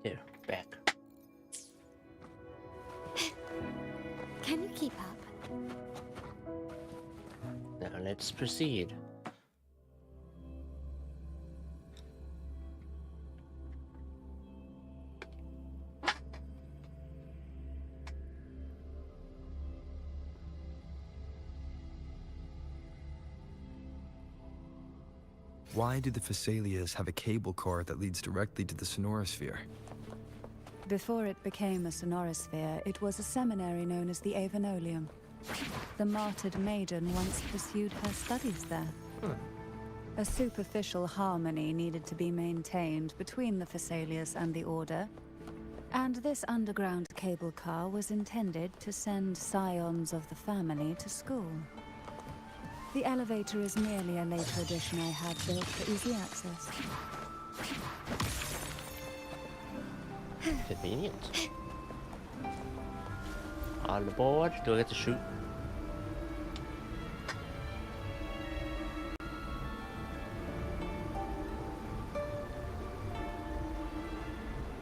Here, back. Can you keep up? Now let's proceed. Why do the Phasalias have a cable car that leads directly to the Sonorosphere? Before it became a sonorosphere, it was a seminary known as the Avenolium. The martyred maiden once pursued her studies there. A superficial harmony needed to be maintained between the Phasalias and the Order, and this underground cable car was intended to send scions of the family to school. The elevator is merely a later addition I had built for easy access. Convenient. All aboard. Do I get to shoot?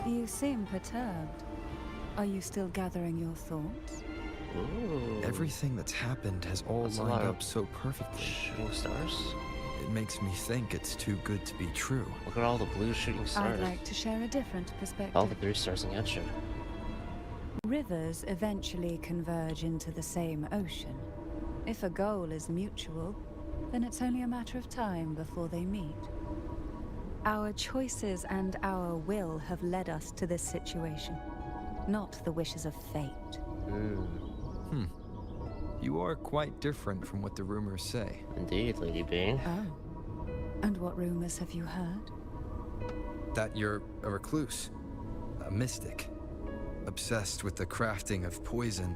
You seem perturbed. Are you still gathering your thoughts? Ooh. Everything that's happened has all That's a lined lot up of so perfectly. Shooting stars. It makes me think it's too good to be true. Look at all the blue shooting stars. I'd like to share a different perspective. All the 3 stars in Genshin. Rivers eventually converge into the same ocean. If a goal is mutual, then it's only a matter of time before they meet. Our choices and our will have led us to this situation, not the wishes of fate. You are quite different from what the rumors say. Indeed, Lady Bane. Oh. And what rumors have you heard? That you're a recluse, a mystic, obsessed with the crafting of poison.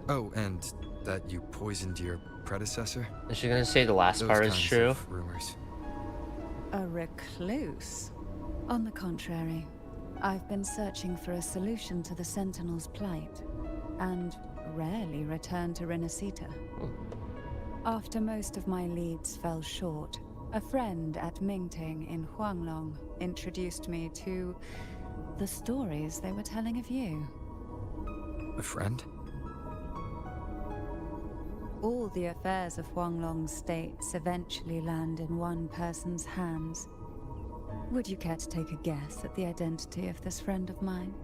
Oh, and that you poisoned your predecessor? Is she gonna say the last part is true? Rumors. A recluse? On the contrary, I've been searching for a solution to the Sentinel's plight, and rarely return to Renacita. After most of my leads fell short, a friend at Mingting in Huanglong introduced me to the stories they were telling of you. A friend? All the affairs of Huanglong states eventually land in one person's hands. Would you care to take a guess at the identity of this friend of mine?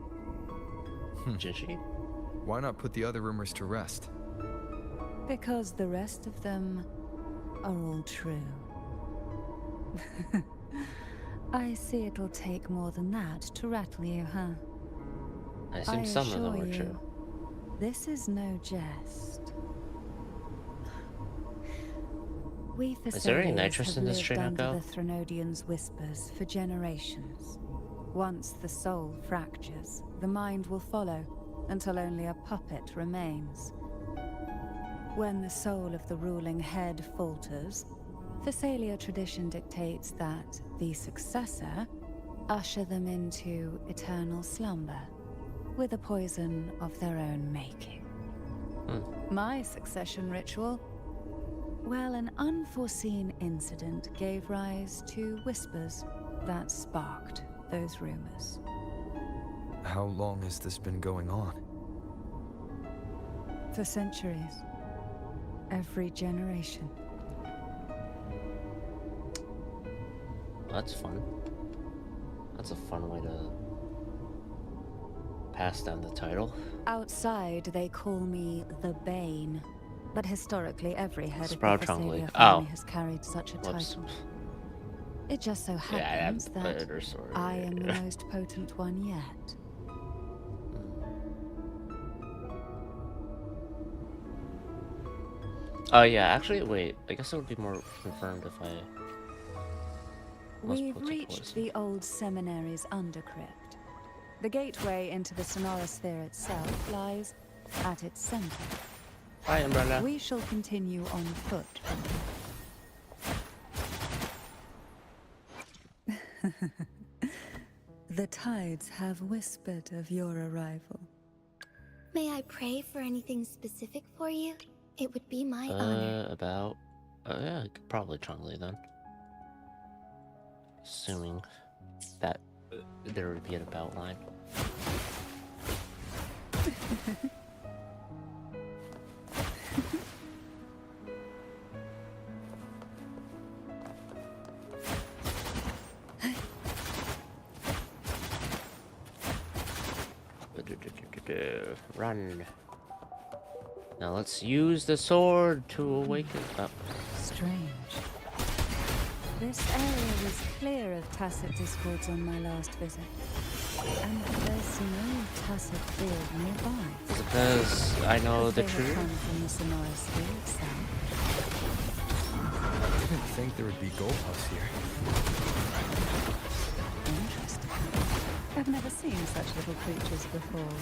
Gigi? Why not put the other rumors to rest? Because the rest of them are all true. I see it'll take more than that to rattle you, huh? I assume some of them were true. This is no jest. We Is there any Thessalians nitrous have in this lived train under echo? the Threnodians' whispers for generations. Once the soul fractures, the mind will follow, until only a puppet remains. When the soul of the ruling head falters, Thessalia tradition dictates that the successor usher them into eternal slumber, with a poison of their own making. My succession ritual? Well, an unforeseen incident gave rise to whispers that sparked those rumors. How long has this been going on? For centuries. Every generation. That's fun. That's a fun way to pass down the title. Outside, they call me the Bane. But historically, every head Sprout of the Trungly. Thessalia Oh. family has carried such a Whoops. title. It just so happens that I am the most potent one yet. Oh yeah, actually, wait. I guess it would be more confirmed if I... We've reached the old seminary's undercrypt. The gateway into the Sonorosphere itself lies at its center. Hi, Umbrella. We shall continue on foot from here. The tides have whispered of your arrival. May I pray for anything specific for you? It would be my honor. About... yeah, probably Chongli then. Assuming that there would be an about line. Run. Now let's use the sword to awaken. Oh. Strange. This area was clear of tacit discords on my last visit. And there's no tacit field nearby. Because I know the truth. Come from the Sonoris field itself. I didn't think there would be goldhouse here. Interesting. I've never seen such little creatures before.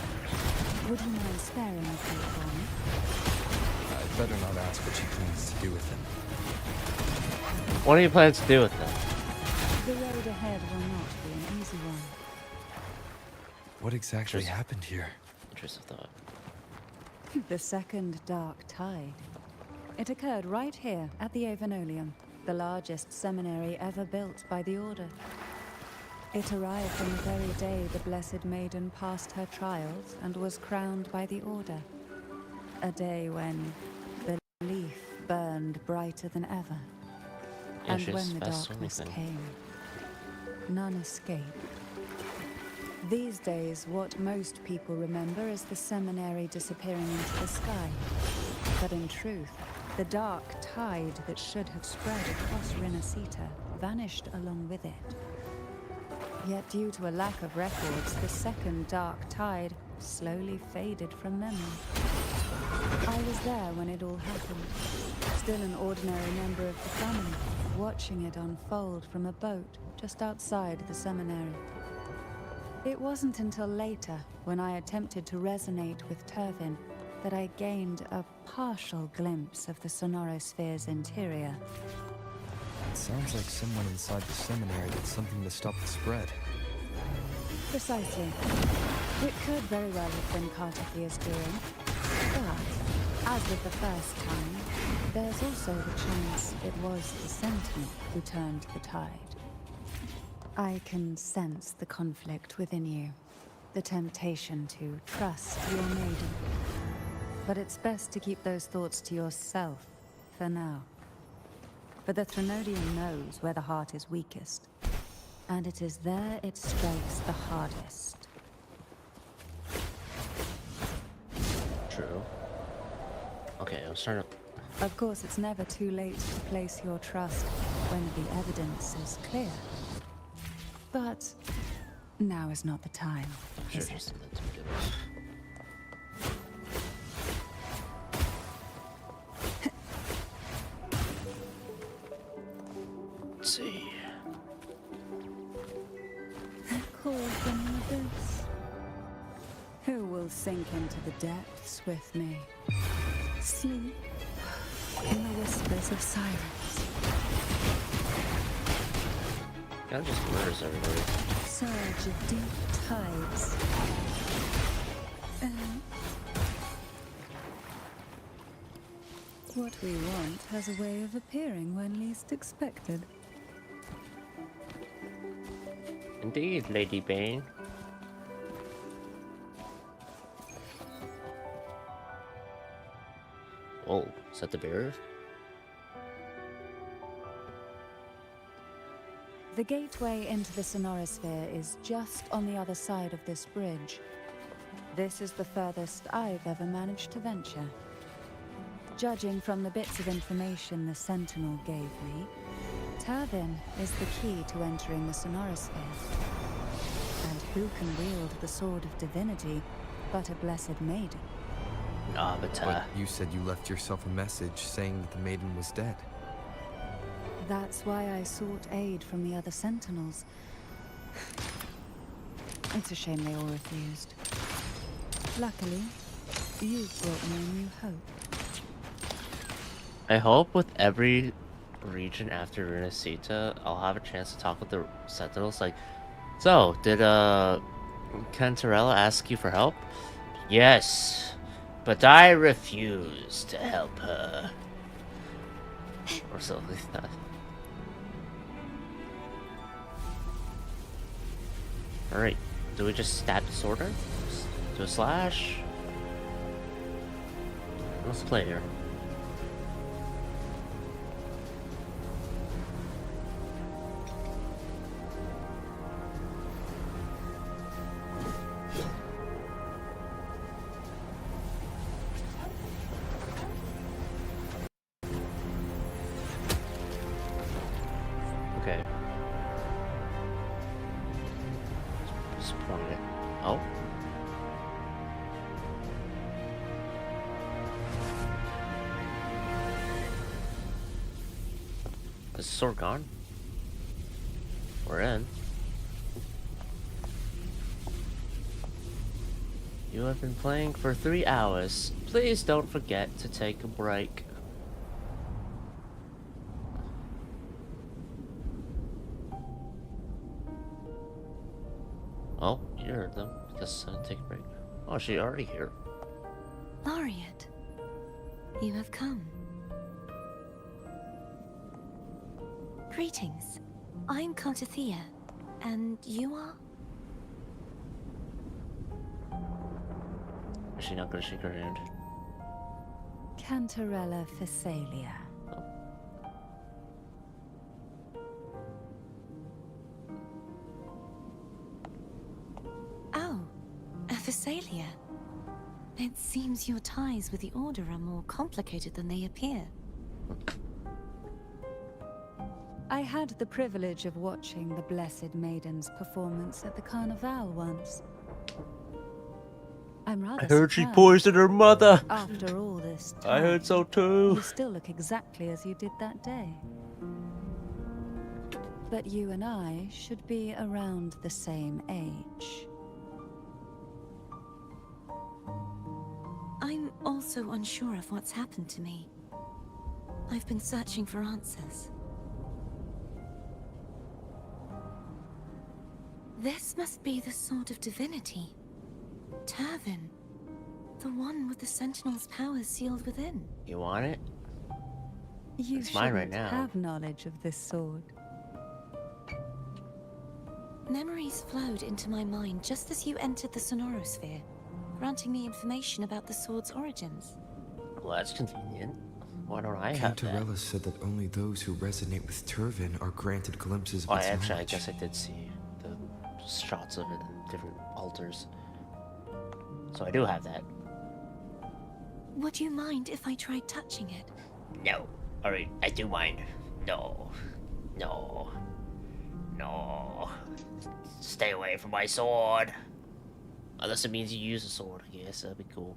Would you mind sparing a few for me? I'd better not ask what she plans to do with them. What do you plan to do with them? The road ahead will not be an easy one. What exactly happened here? Intrusive thought. The second dark tide. It occurred right here at the Avenolium, the largest seminary ever built by the Order. It arrived on the very day the Blessed Maiden passed her trials and was crowned by the Order. A day when the leaf burned brighter than ever. Yeah, And when the darkness came, none escaped. These days, what most people remember is the seminary disappearing into the sky. But in truth, the dark tide that should have spread across Renacita vanished along with it. Yet due to a lack of records, the second dark tide slowly faded from memory. I was there when it all happened, still an ordinary member of the family, watching it unfold from a boat just outside the seminary. It wasn't until later, when I attempted to resonate with Turvin, that I gained a partial glimpse of the Sonorosphere's interior. It sounds like someone inside the seminary did something to stop the spread. Precisely. It could very well have been Kartakia's doing. But, as with the first time, there's also the chance it was the Sentinel who turned the tide. I can sense the conflict within you, the temptation to trust your maiden. But it's best to keep those thoughts to yourself, for now. For the Threnodian knows where the heart is weakest, and it is there it strikes the hardest. True. Okay, I was trying to... Of course, it's never too late to place your trust when the evidence is clear. But now is not the time, is it? Let's see. Call from the abyss. Who will sink into the depths with me? Sleep in the whispers of silence. Kind of just murders everybody. Surge of deep tides. What we want has a way of appearing when least expected. Indeed, Lady Bane. Oh, is that the barrier? The gateway into the Sonorosphere is just on the other side of this bridge. This is the furthest I've ever managed to venture. Judging from the bits of information the Sentinel gave me, Turvin is the key to entering the Sonorosphere. And who can wield the Sword of Divinity but a Blessed Maiden? But you said you left yourself a message saying that the maiden was dead. That's why I sought aid from the other Sentinels. It's a shame they all refused. Luckily, you've brought me a new hope. I hope with every region after Renacita, I'll have a chance to talk with the Sentinels. Like, so, did Cantarella ask you for help? Yes, but I refuse to help her. Or something like that. Alright, do we just stab the sorter? Do a slash? Let's play here. Okay. Disappointed. Oh? Is the sword gone? We're in. You have been playing for 3 hours. Please don't forget to take a break. Oh, you heard them. Guess take a break. Oh, she already here. Laureate, you have come. Greetings. I'm Contathea, and you are? Is she not gonna shake her hand? Cantarella Phasalia. Oh, a Phasalia. It seems your ties with the Order are more complicated than they appear. I had the privilege of watching the Blessed Maiden's performance at the Carnival once. I'm rather I heard she surprised. poisoned her mother. After all this time, I heard so too. You still look exactly as you did that day. But you and I should be around the same age. I'm also unsure of what's happened to me. I've been searching for answers. This must be the sword of divinity. Turvin. The one with the Sentinel's powers sealed within. You want it? You It's mine right shouldn't now. have knowledge of this sword. Memories flowed into my mind just as you entered the Sonorosphere, granting me information about the sword's origins. Well, that's convenient. Why don't I have that? Cantarella said that only those who resonate with Turvin are granted glimpses of Oh, its actually, I knowledge. guess I did see the shots of it in different altars. So I do have that. Would you mind if I tried touching it? No. Alright, I do mind. No. No. No. Stay away from my sword. Unless it means you use a sword, I guess. That'd be cool.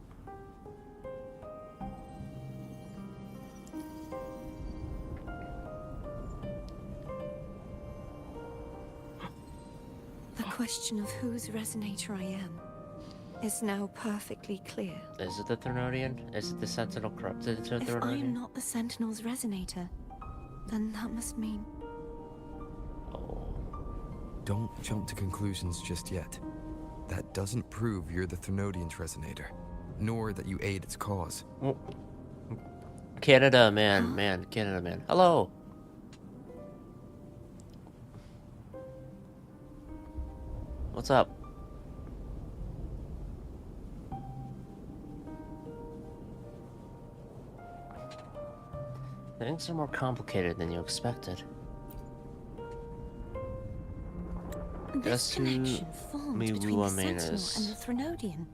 The question of whose resonator I am is now perfectly clear. Is it the Threnodian? Is it the Sentinel corrupted to If Threnodian? I'm not the Sentinel's resonator, then that must mean... Don't jump to conclusions just yet. That doesn't prove you're the Threnodian's resonator, nor that you aid its cause. Oh. Canada man, Canada man. Hello! What's up? Things are more complicated than you expected. This Guess connection who formed between the Miwua Sentinel Main and is. the Threnodian,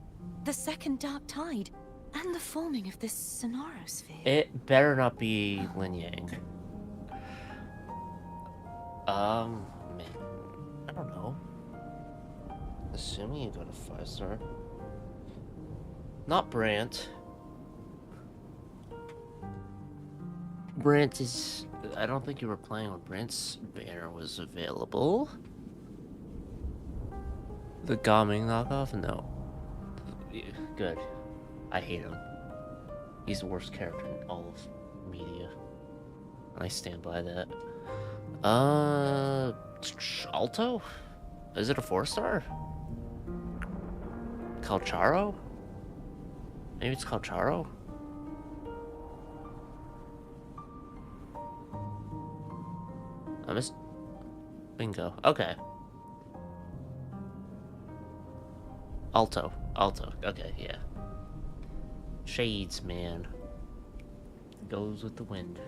the second Dark Tide, and the forming of this Sonorosphere. It better not be Lin Yang. Man, I don't know. Assuming you go to 5-star. Not Brant. Brant is... I don't think you were playing when Brant's banner was available. The Gaming knockoff? No. Good. I hate him. He's the worst character in all of media. I stand by that. Alto? Is it a 4-star? Calcharo? Maybe it's Calcharo? I missed... Bingo. Okay. Alto. Alto. Okay, yeah. Shades, man. Goes with the wind.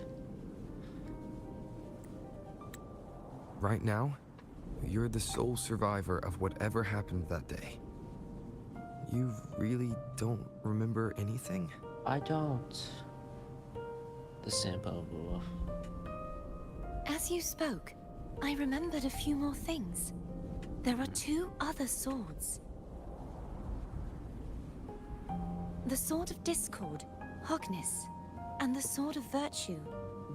Right now, you're the sole survivor of whatever happened that day. You really don't remember anything? I don't. The Sampo. As you spoke, I remembered a few more things. There are 2 other swords. The Sword of Discord, Hogness, and the Sword of Virtue,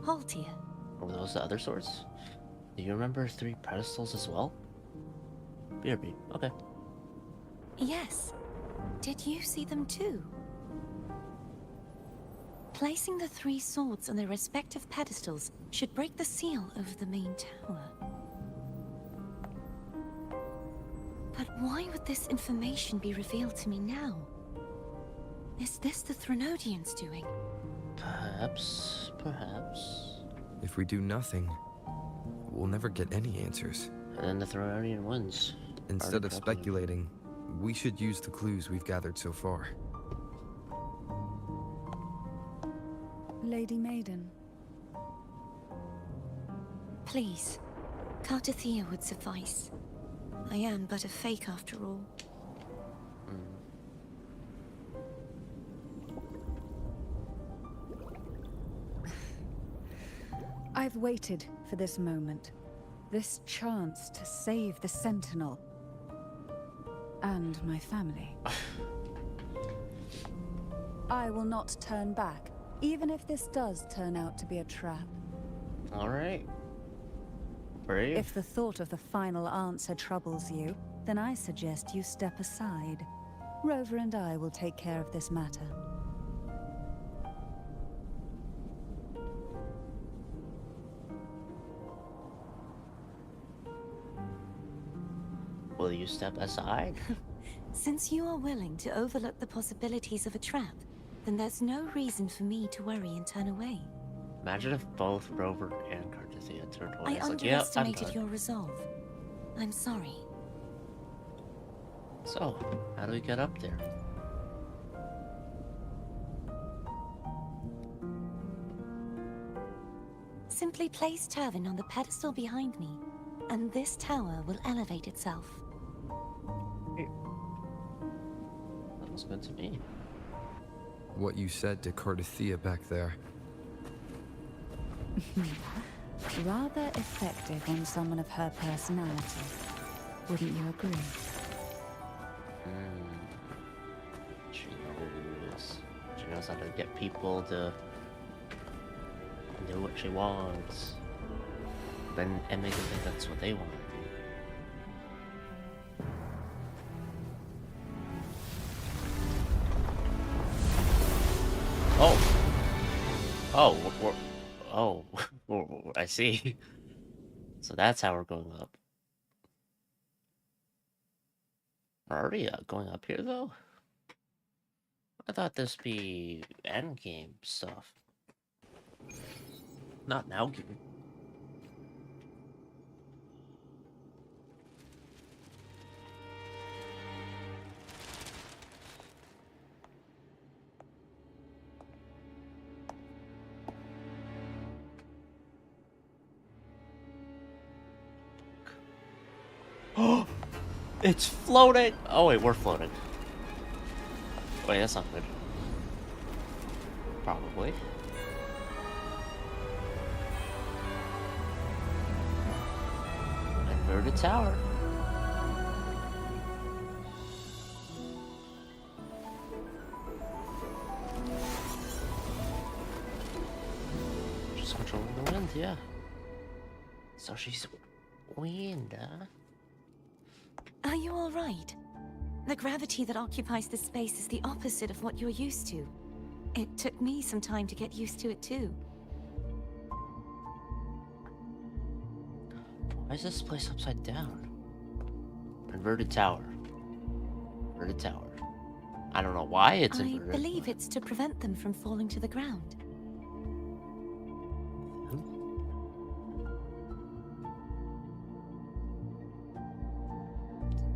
Haltia. Were those the other swords? Do you remember 3 pedestals as well? BRB. Okay. Yes. Did you see them too? Placing the 3 swords on their respective pedestals should break the seal over the main tower. But why would this information be revealed to me now? Is this the Threnodians doing? Perhaps. If we do nothing, we'll never get any answers. And then the Threnodian wins. Instead of speculating, we should use the clues we've gathered so far. Lady Maiden. Please, Cartathea would suffice. I am but a fake after all. I've waited for this moment. This chance to save the Sentinel. And my family. I will not turn back, even if this does turn out to be a trap. Alright. Brave. If the thought of the final answer troubles you, then I suggest you step aside. Rover and I will take care of this matter. Will you step aside? Since you are willing to overlook the possibilities of a trap, then there's no reason for me to worry and turn away. Imagine if both Rover and Cartathea turned away. I It's like, underestimated yeah, I'm done. your resolve. I'm sorry. So, how do we get up there? Simply place Turvin on the pedestal behind me, and this tower will elevate itself. Sounds good to me. What you said to Cartathea back there. Rather effective on someone of her personality. Wouldn't you agree? She knows how to get people to do what she wants. And make them think that's what they want. Oh, I see. So that's how we're going up. We're already going up here, though? I thought this be endgame stuff. Not now game. It's floating! Oh wait, we're floating. Wait, that's not good. Probably. Inverted tower. Just controlling the wind, yeah. So she's wind, huh? Are you all right? The gravity that occupies this space is the opposite of what you're used to. It took me some time to get used to it too. Why is this place upside down? Inverted tower. Inverted tower. I don't know why it's inverted. I believe it's to prevent them from falling to the ground.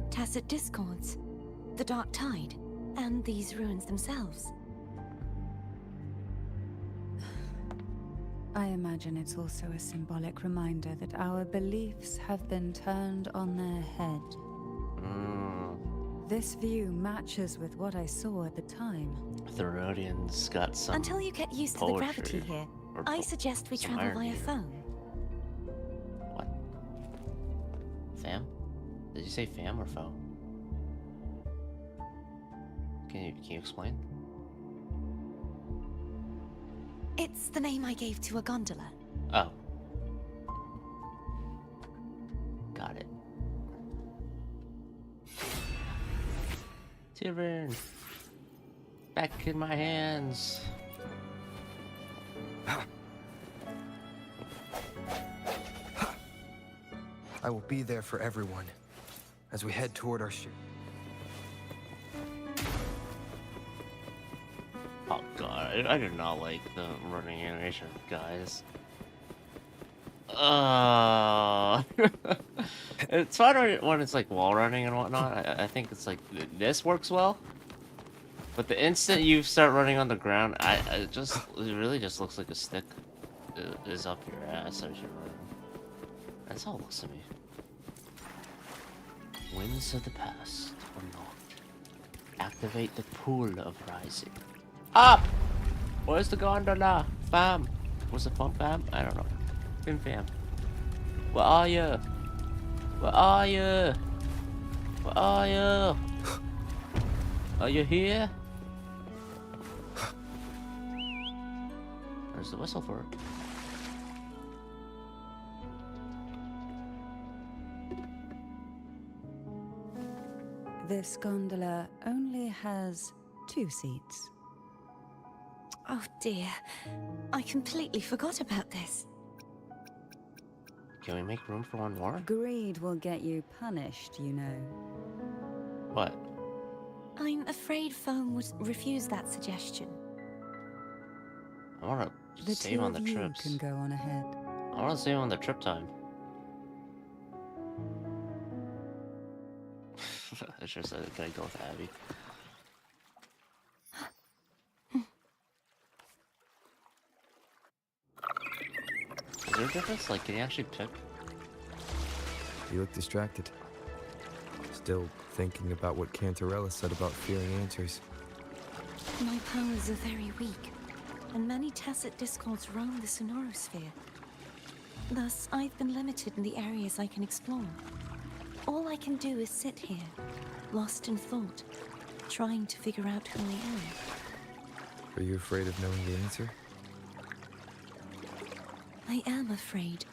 Tacit discords. the Dark Tide, and these ruins themselves. I imagine it's also a symbolic reminder that our beliefs have been turned on their head. This view matches with what I saw at the time. The Rhodians got some. Until you get used to the gravity here, I suggest we travel via phone. What? Fam? Did you say fam or foe? Can you explain? It's the name I gave to a gondola. Oh. Got it. Tivern! Back in my hands! I will be there for everyone as we head toward our ship. Oh god, I do not like the running animation, guys. It's fun when it's like wall running and whatnot. I think it's like this works well, but the instant you start running on the ground, it really just looks like a stick is up your ass as you're running. That's all it looks to me. Winds of the past unlocked. Activate the pool of rising. Up! Where's the gondola? Fam. What's the phone, fam? I don't know. Fam. Where are you? Where are you? Where are you? Are you here? Where's the whistle for it? This gondola only has 2 seats. Oh dear, I completely forgot about this. Can we make room for one more? Greed will get you punished, you know. What? I'm afraid Foam would refuse that suggestion. I want to save on the trips. Can go on ahead. I want to save on the trip time. I just said, can I go with Abby? Is there a difference? Like, can you actually pick? You look distracted. Still thinking about what Cantarella said about fearing answers. My powers are very weak, and many tacit discords roam the Sonorosphere. Thus, I've been limited in the areas I can explore. All I can do is sit here, lost in thought, trying to figure out who I am. Are you afraid of knowing the answer? I am afraid,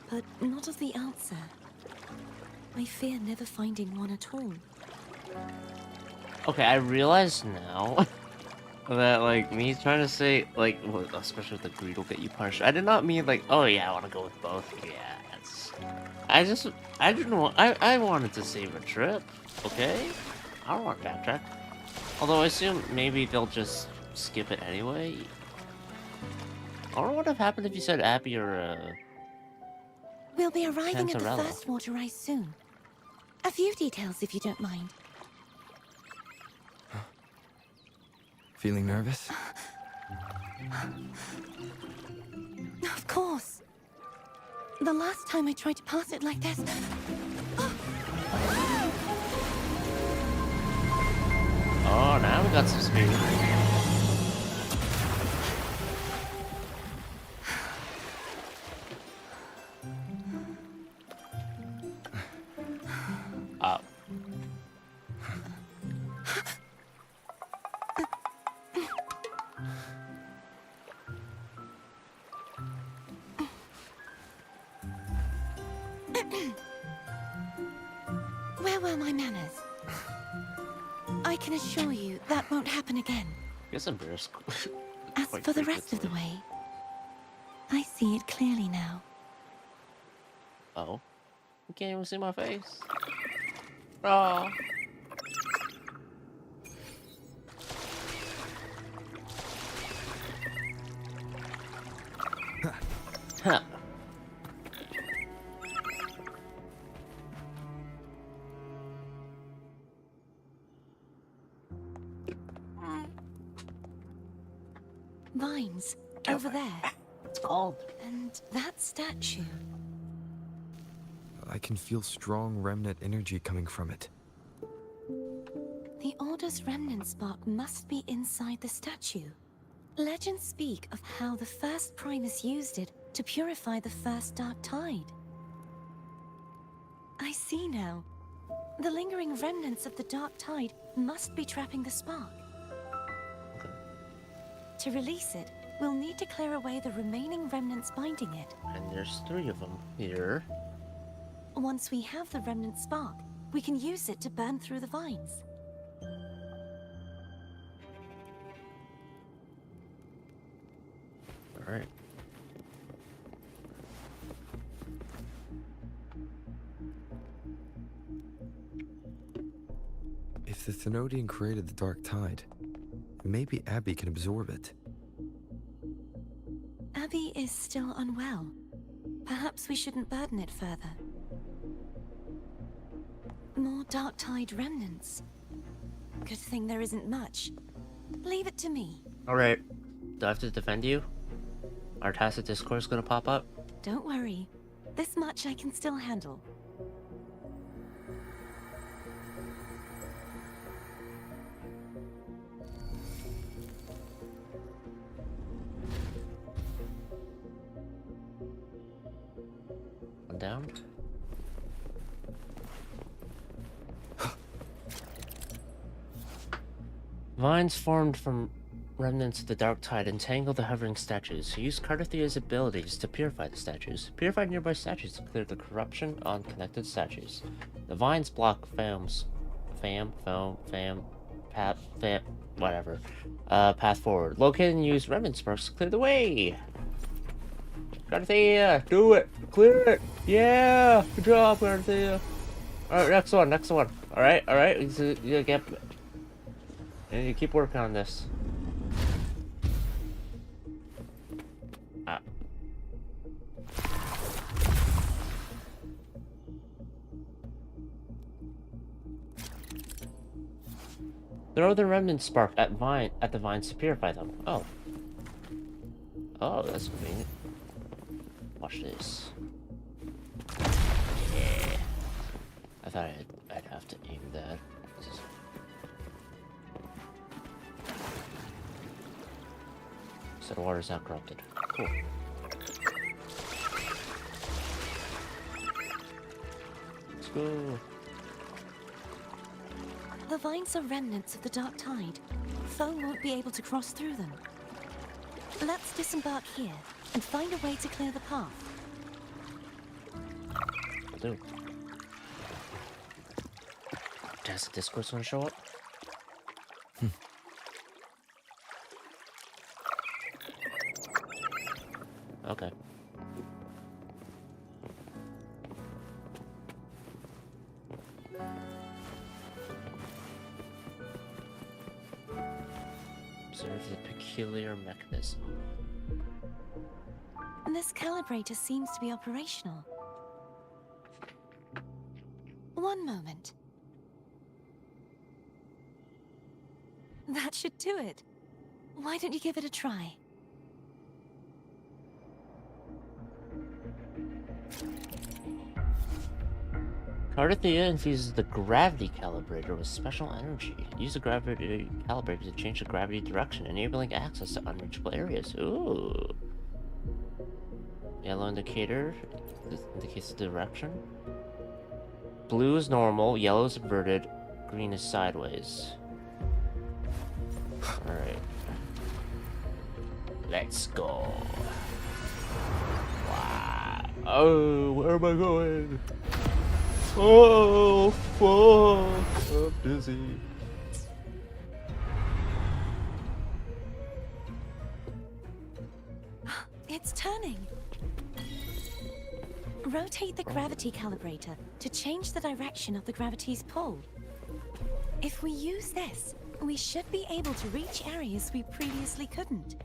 but not of the answer. I fear never finding one at all. Okay, I realize now that, like, me trying to say, like, well, especially with the greed will get you punished. I did not mean, like, oh yeah, I want to go with both. Yeah, I didn't want, I wanted to save a trip, okay? I don't want to backtrack. Although I assume maybe they'll just skip it anyway. I don't know what would have happened if you said Abby or, We'll be arriving at the Cantarella. first water rise soon. A few details, if you don't mind. Feeling nervous? Of course. The last time I tried to pass it like this... Oh, now we got some speed. Up. Where were my manners? I can assure you that won't happen again. Guess I'm embarrassed. As for the rest of the way, I see it clearly now. Oh, you can't even see my face. Oh. Huh. Vines, over there. It's cold. And that statue. I can feel strong remnant energy coming from it. The Order's remnant spark must be inside the statue. Legends speak of how the first Primus used it to purify the first Dark Tide. I see now. The lingering remnants of the Dark Tide must be trapping the spark. Okay. To release it, we'll need to clear away the remaining remnants binding it. And there's 3 of them here. Once we have the remnant spark, we can use it to burn through the vines. Alright. If the Thenodian created the Dark Tide, maybe Abby can absorb it. Abby is still unwell. Perhaps we shouldn't burden it further. More Dark Tide remnants. Good thing there isn't much. Leave it to me. Alright. Do I have to defend you? Our tacit discourse gonna pop up? Don't worry. This much I can still handle. One down. Vines formed from remnants of the Dark Tide entangle the hovering statues. Use Cardathia's abilities to purify the statues. Purify nearby statues to clear the corruption on connected statues. The vines block path forward. Locate and use remnant sparks to clear the way. Cardathia, do it! Clear it! Yeah! Good job, Cardathia! Alright, next one. Alright. You get... And you keep working on this. Throw the remnant spark at the vines to purify them. Oh. Oh, that's convenient. Watch this. Yeah. I thought I'd have to aim that. So the water's not corrupted. Cool. Let's go. The vines are remnants of the Dark Tide. Foe won't be able to cross through them. Let's disembark here and find a way to clear the path. Will do. Does the discourse want to show up? Okay. Observe the peculiar mechanism. This calibrator seems to be operational. One moment. That should do it. Why don't you give it a try? Cardathia infuses the gravity calibrator with special energy. Use the gravity calibrator to change the gravity direction, enabling access to unreachable areas. Ooh. Yellow indicator indicates the direction. Blue is normal, yellow is inverted, green is sideways. Alright. Let's go. Wow. Oh, where am I going? Oh, fuck. I'm dizzy. It's turning. Rotate the gravity calibrator to change the direction of the gravity's pull. If we use this, we should be able to reach areas we previously couldn't.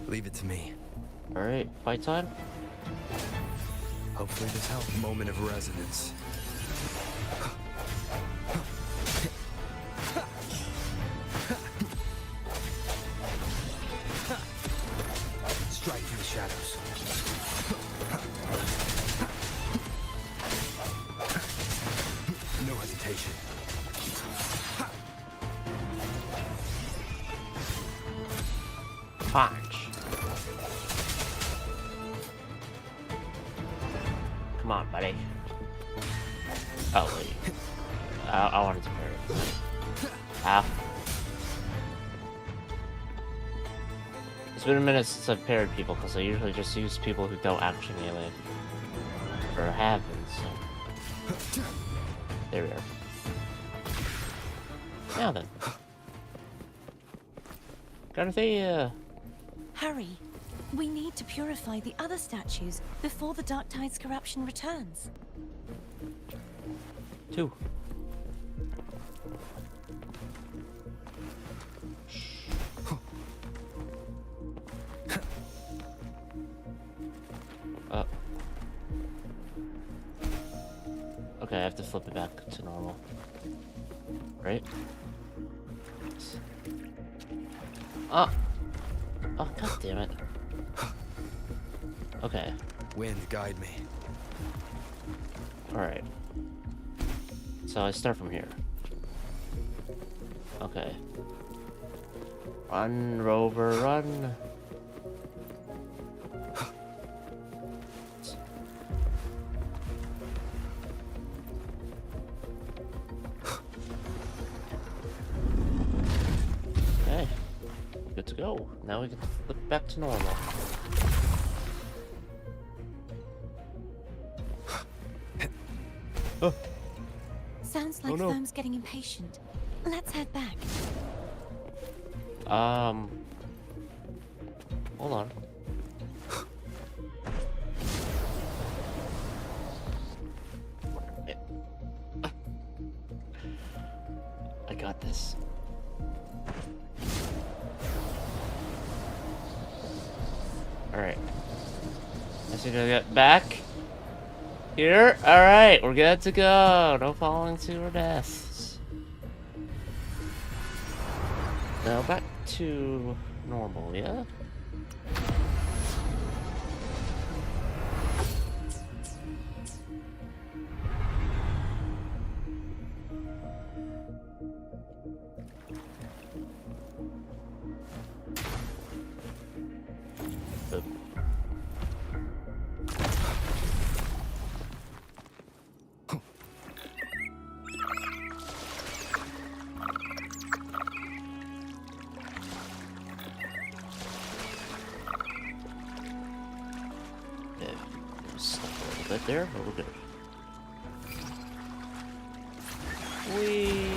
Leave it to me. Alright, fight time? Hopefully this helps. Moment of resonance. reputation. Punch. Come on, buddy. Oh, wait. I wanted to parry it. Ow. It's been a minute since I've parried people, because I usually just use people who don't actually melee. Or have been, so. There we are. Now then. Garthia! Hurry! We need to purify the other statues before the Dark Tide's corruption returns. 2. Okay, I have to flip it back to normal. Right? Oh! Oh, god damn it. Okay. Wind, guide me. Alright. So I start from here. Okay. Run, Rover, run! Okay. Good to go. Now we can flip back to normal. Oh. Sounds like Foam's getting impatient. Let's head back. Hold on. I got this. Alright. I think I get back. Here? Alright, we're good to go. No falling to our deaths. Now back to normal, yeah? Bit there, but we're good. Whee!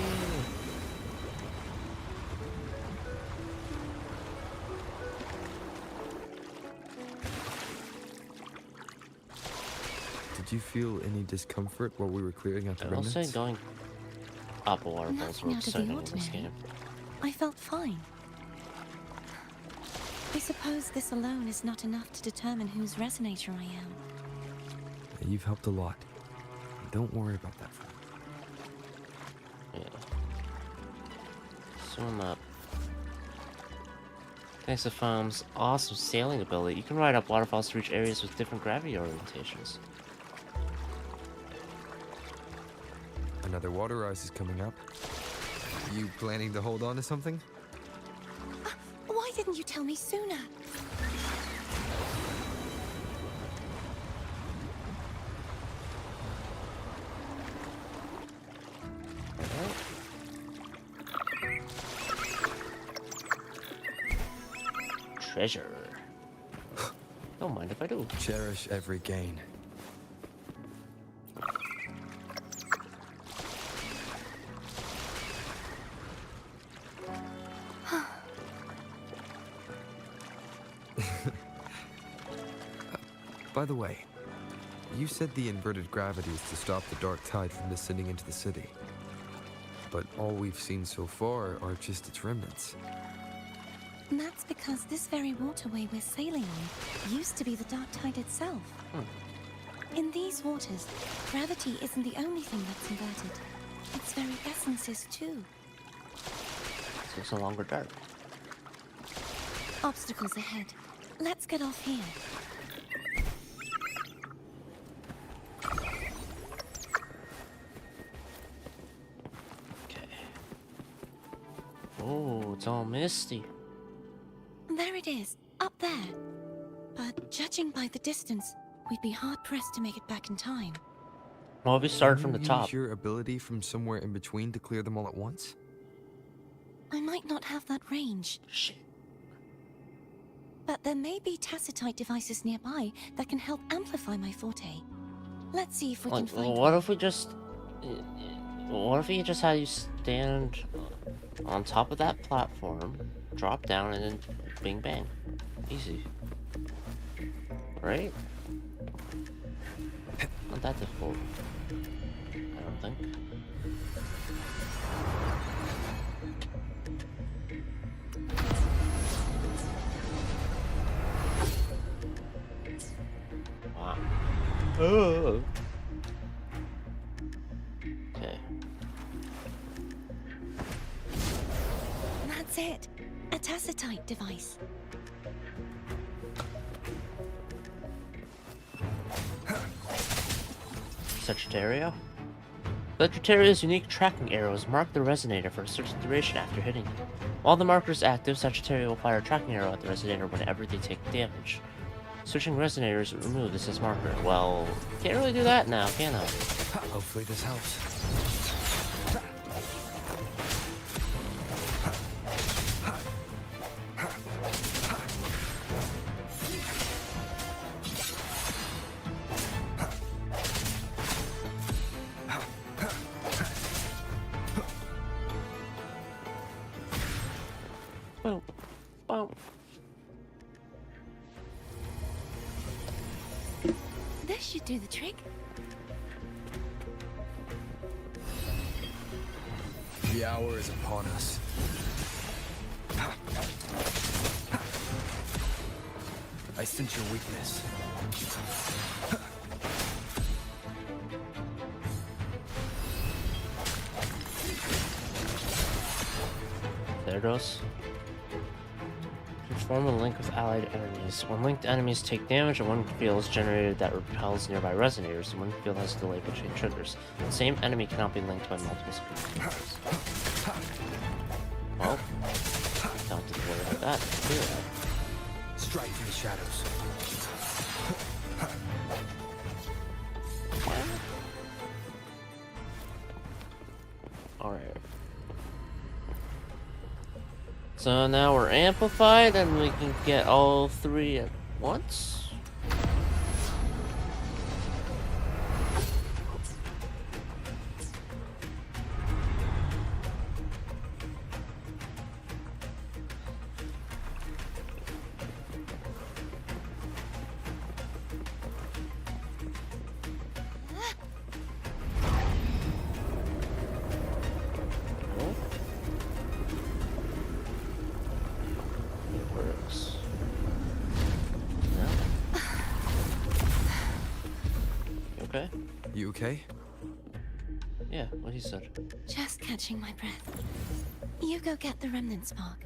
Did you feel any discomfort while we were clearing out the I'll remnants? say going up a waterfall's real Nothing out of the exciting in this ordinary. game. I felt fine. I suppose this alone is not enough to determine whose resonator I am. You've helped a lot. Don't worry about that. Yeah. Swim up. Thanks to Foam's awesome sailing ability, you can ride up waterfalls to reach areas with different gravity orientations. Another water rise is coming up. You planning to hold on to something? Why didn't you tell me sooner? Treasure. Don't mind if I do. Cherish every gain. By the way, you said the inverted gravity is to stop the dark tide from descending into the city. But all we've seen so far are just its remnants. And that's because this very waterway we're sailing on used to be the Dark Tide itself. In these waters, gravity isn't the only thing that's inverted. Its very essence is too. So it's no longer dark. Obstacles ahead. Let's get off here. Oh, it's all misty. There it is, up there. But judging by the distance, we'd be hard-pressed to make it back in time. Well, if we started Can from the you top. use your ability from somewhere in between to clear them all at once? I might not have that range. Shit. But there may be tacitite devices nearby that can help amplify my forte. Let's see if we can find What one. if we just... What if we just had you stand on top of that platform, drop down, and then bing bang? Easy. Right? Not that difficult. I don't think. Wow. Oh. Okay. That's it. A tacitite device. Sagittario? Sagittarius' unique tracking arrows mark the resonator for a certain duration after hitting it. While the marker is active, Sagittario will fire a tracking arrow at the resonator whenever they take damage. Switching resonators will remove this as marker. Well, can't really do that now, can I? Hopefully this helps. Boom. Boom. This should do the trick. The hour is upon us. I sense your weakness. There it goes. Form a link with allied enemies. When linked enemies take damage, a one field is generated that repels nearby resonators. The one field has a delay between triggers. The same enemy cannot be linked by multiple triggers. Well, don't have to worry about that. Clear that. Strike from the shadows. Alright. So now we're amplified and we can get all three at once. Okay? You okay? Yeah, what he said. Just catching my breath. You go get the remnant spark.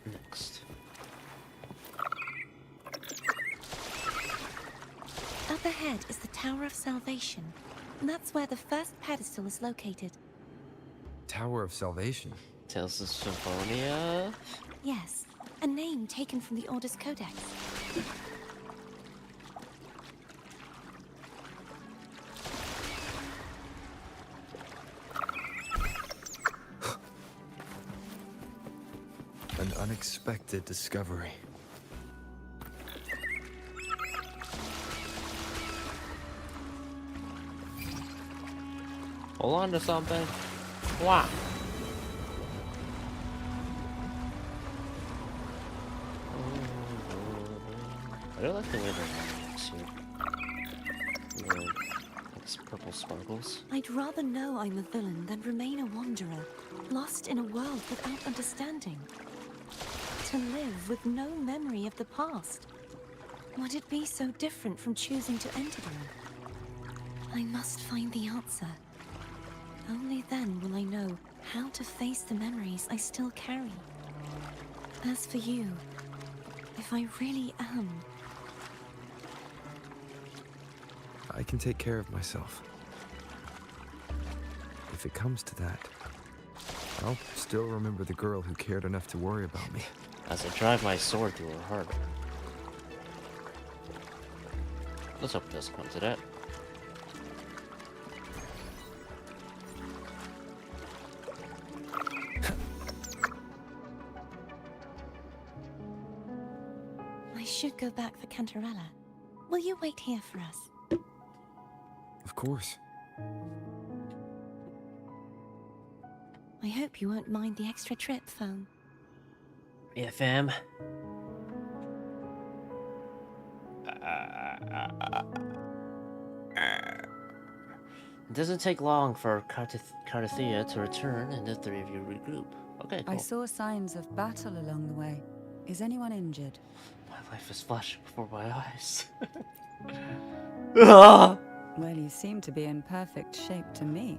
Next. Up ahead is the Tower of Salvation. That's where the first pedestal is located. Tower of Salvation. Tales of Symphonia? Yes, a name taken from the Order's Codex. An unexpected discovery. Hold on to something. Wow. I really like the way they're here. Like purple sparkles. I'd rather know I'm a villain than remain a wanderer, lost in a world without understanding. To live with no memory of the past. Would it be so different from choosing to enter them? I must find the answer. Only then will I know how to face the memories I still carry. As for you, if I really am. I can take care of myself. If it comes to that, I'll still remember the girl who cared enough to worry about me. As I drive my sword through her heart. Let's hope it doesn't come to that. I should go back for Cantarella. Will you wait here for us? Of course. I hope you won't mind the extra trip, Foam. Yeah, fam. It doesn't take long for Carthia to return and the three of you regroup. Okay, cool. I saw signs of battle along the way. Is anyone injured? My life is flashing before my eyes. Ah! Well, you seem to be in perfect shape to me.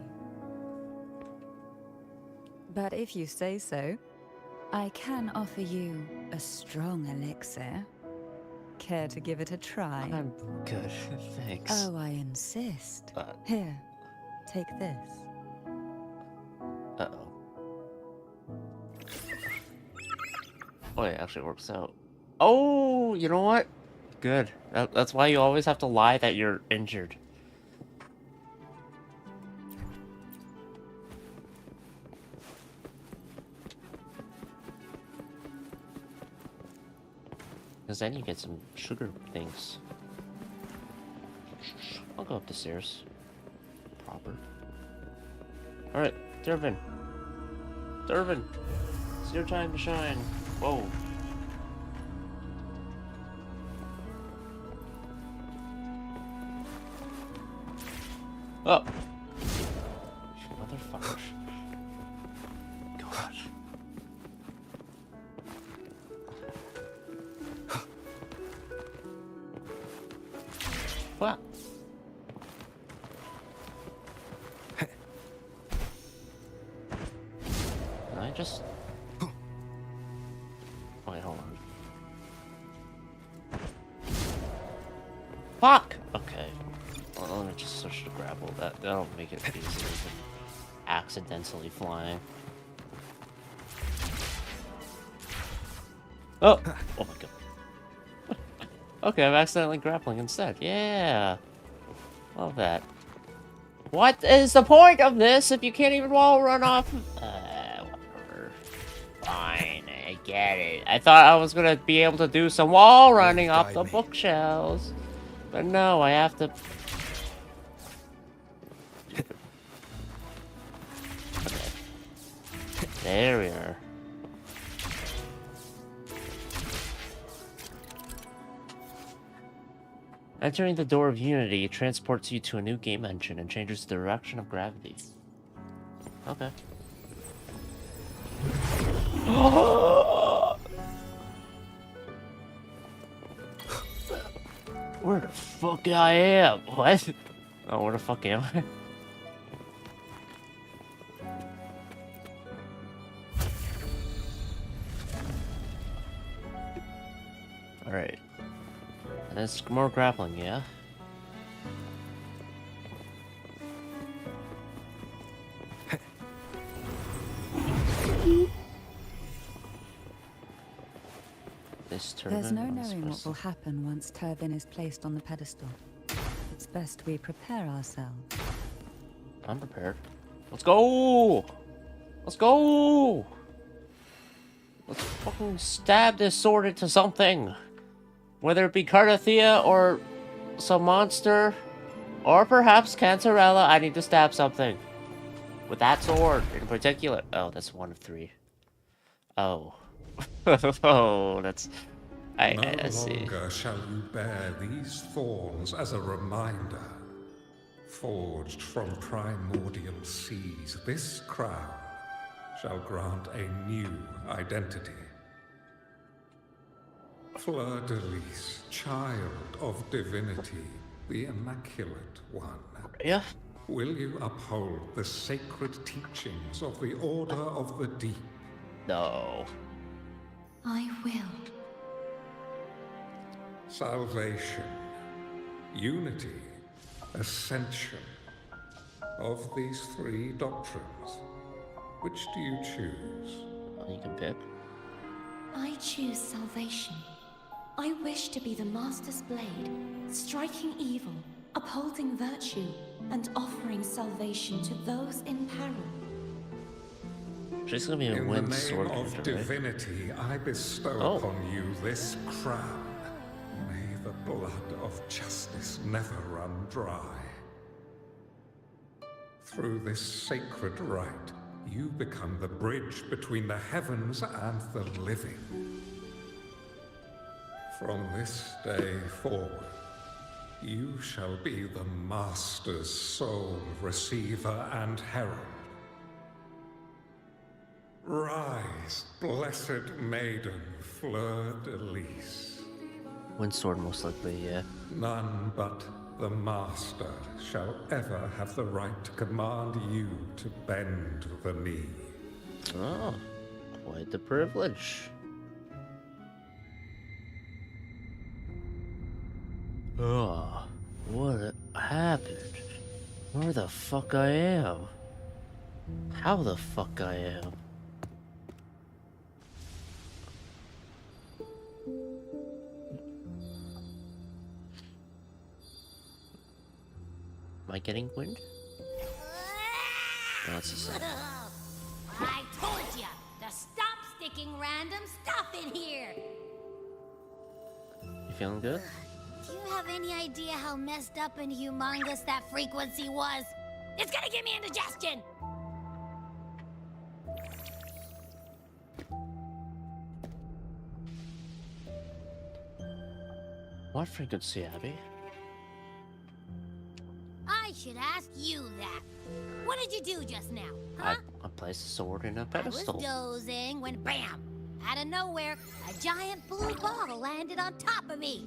But if you say so, I can offer you a strong elixir. Care to give it a try? I'm good, thanks. Oh, I insist. Here, take this. Uh-oh. Oh, it actually works out. Oh, you know what? Good. That's why you always have to lie that you're injured. Because then you get some sugar things. I'll go up the stairs. Proper. Alright, Durban. Durban! It's your time to shine. Whoa. Oh! Motherfucker. God. What? Can I just... Wait, hold on. Fuck! Okay. Well, let me just switch to grapple. That'll make it easier than accidentally flying. Oh! Oh my god. Okay, I'm accidentally grappling instead. Yeah! Love that. What is the point of this if you can't even wall run off? Whatever. Fine, I get it. I thought I was gonna be able to do some wall running off the bookshelves. But no, I have to... There we are. Entering the Door of Unity transports you to a new game engine and changes the direction of gravity. Okay. Where the fuck I am? What? Oh, where the fuck am I? Alright. And it's more grappling, yeah? There's no knowing what will happen once Turbin is placed on the pedestal. It's best we prepare ourselves. I'm prepared. Let's go! Let's go! Let's fucking stab this sword into something! Whether it be Cardathia or some monster, or perhaps Cantarella, I need to stab something. With that sword in particular. Oh, that's one of three. Oh. Oh, that's... I see. No longer shall you bear these thorns as a reminder. Forged from primordial seas, this crown shall grant a new identity. Fleur-de-Lis, child of divinity, the Immaculate One. Yeah? Will you uphold the sacred teachings of the Order of the Deep? No. I will. salvation, unity, ascension. Of these three doctrines, which do you choose? You can pick. I choose salvation. I wish to be the Master's blade, striking evil, upholding virtue, and offering salvation to those in peril. She's gonna be a wind sword In the name of divinity, I bestow upon you this crown. May the blood of justice never run dry. Through this sacred rite, you become the bridge between the heavens and the living. From this day forward, you shall be the Master's sole receiver and herald. Rise, blessed maiden, fleur-de-lis. Wind sword, most likely, yeah. None but the Master shall ever have the right to command you to bend the knee. Oh, quite the privilege. Oh, what happened? Where the fuck I am? How the fuck I am? Am I getting wind? No, it's the same. I told you to stop sticking random stuff in here. You feeling good? Do you have any idea how messed up and humongous that frequency was? It's gonna give me indigestion. What frequency, Abby? I should ask you that. What did you do just now, huh? I placed a sword in a I pedestal. was dozing when bam! Out of nowhere, a giant blue ball landed on top of me.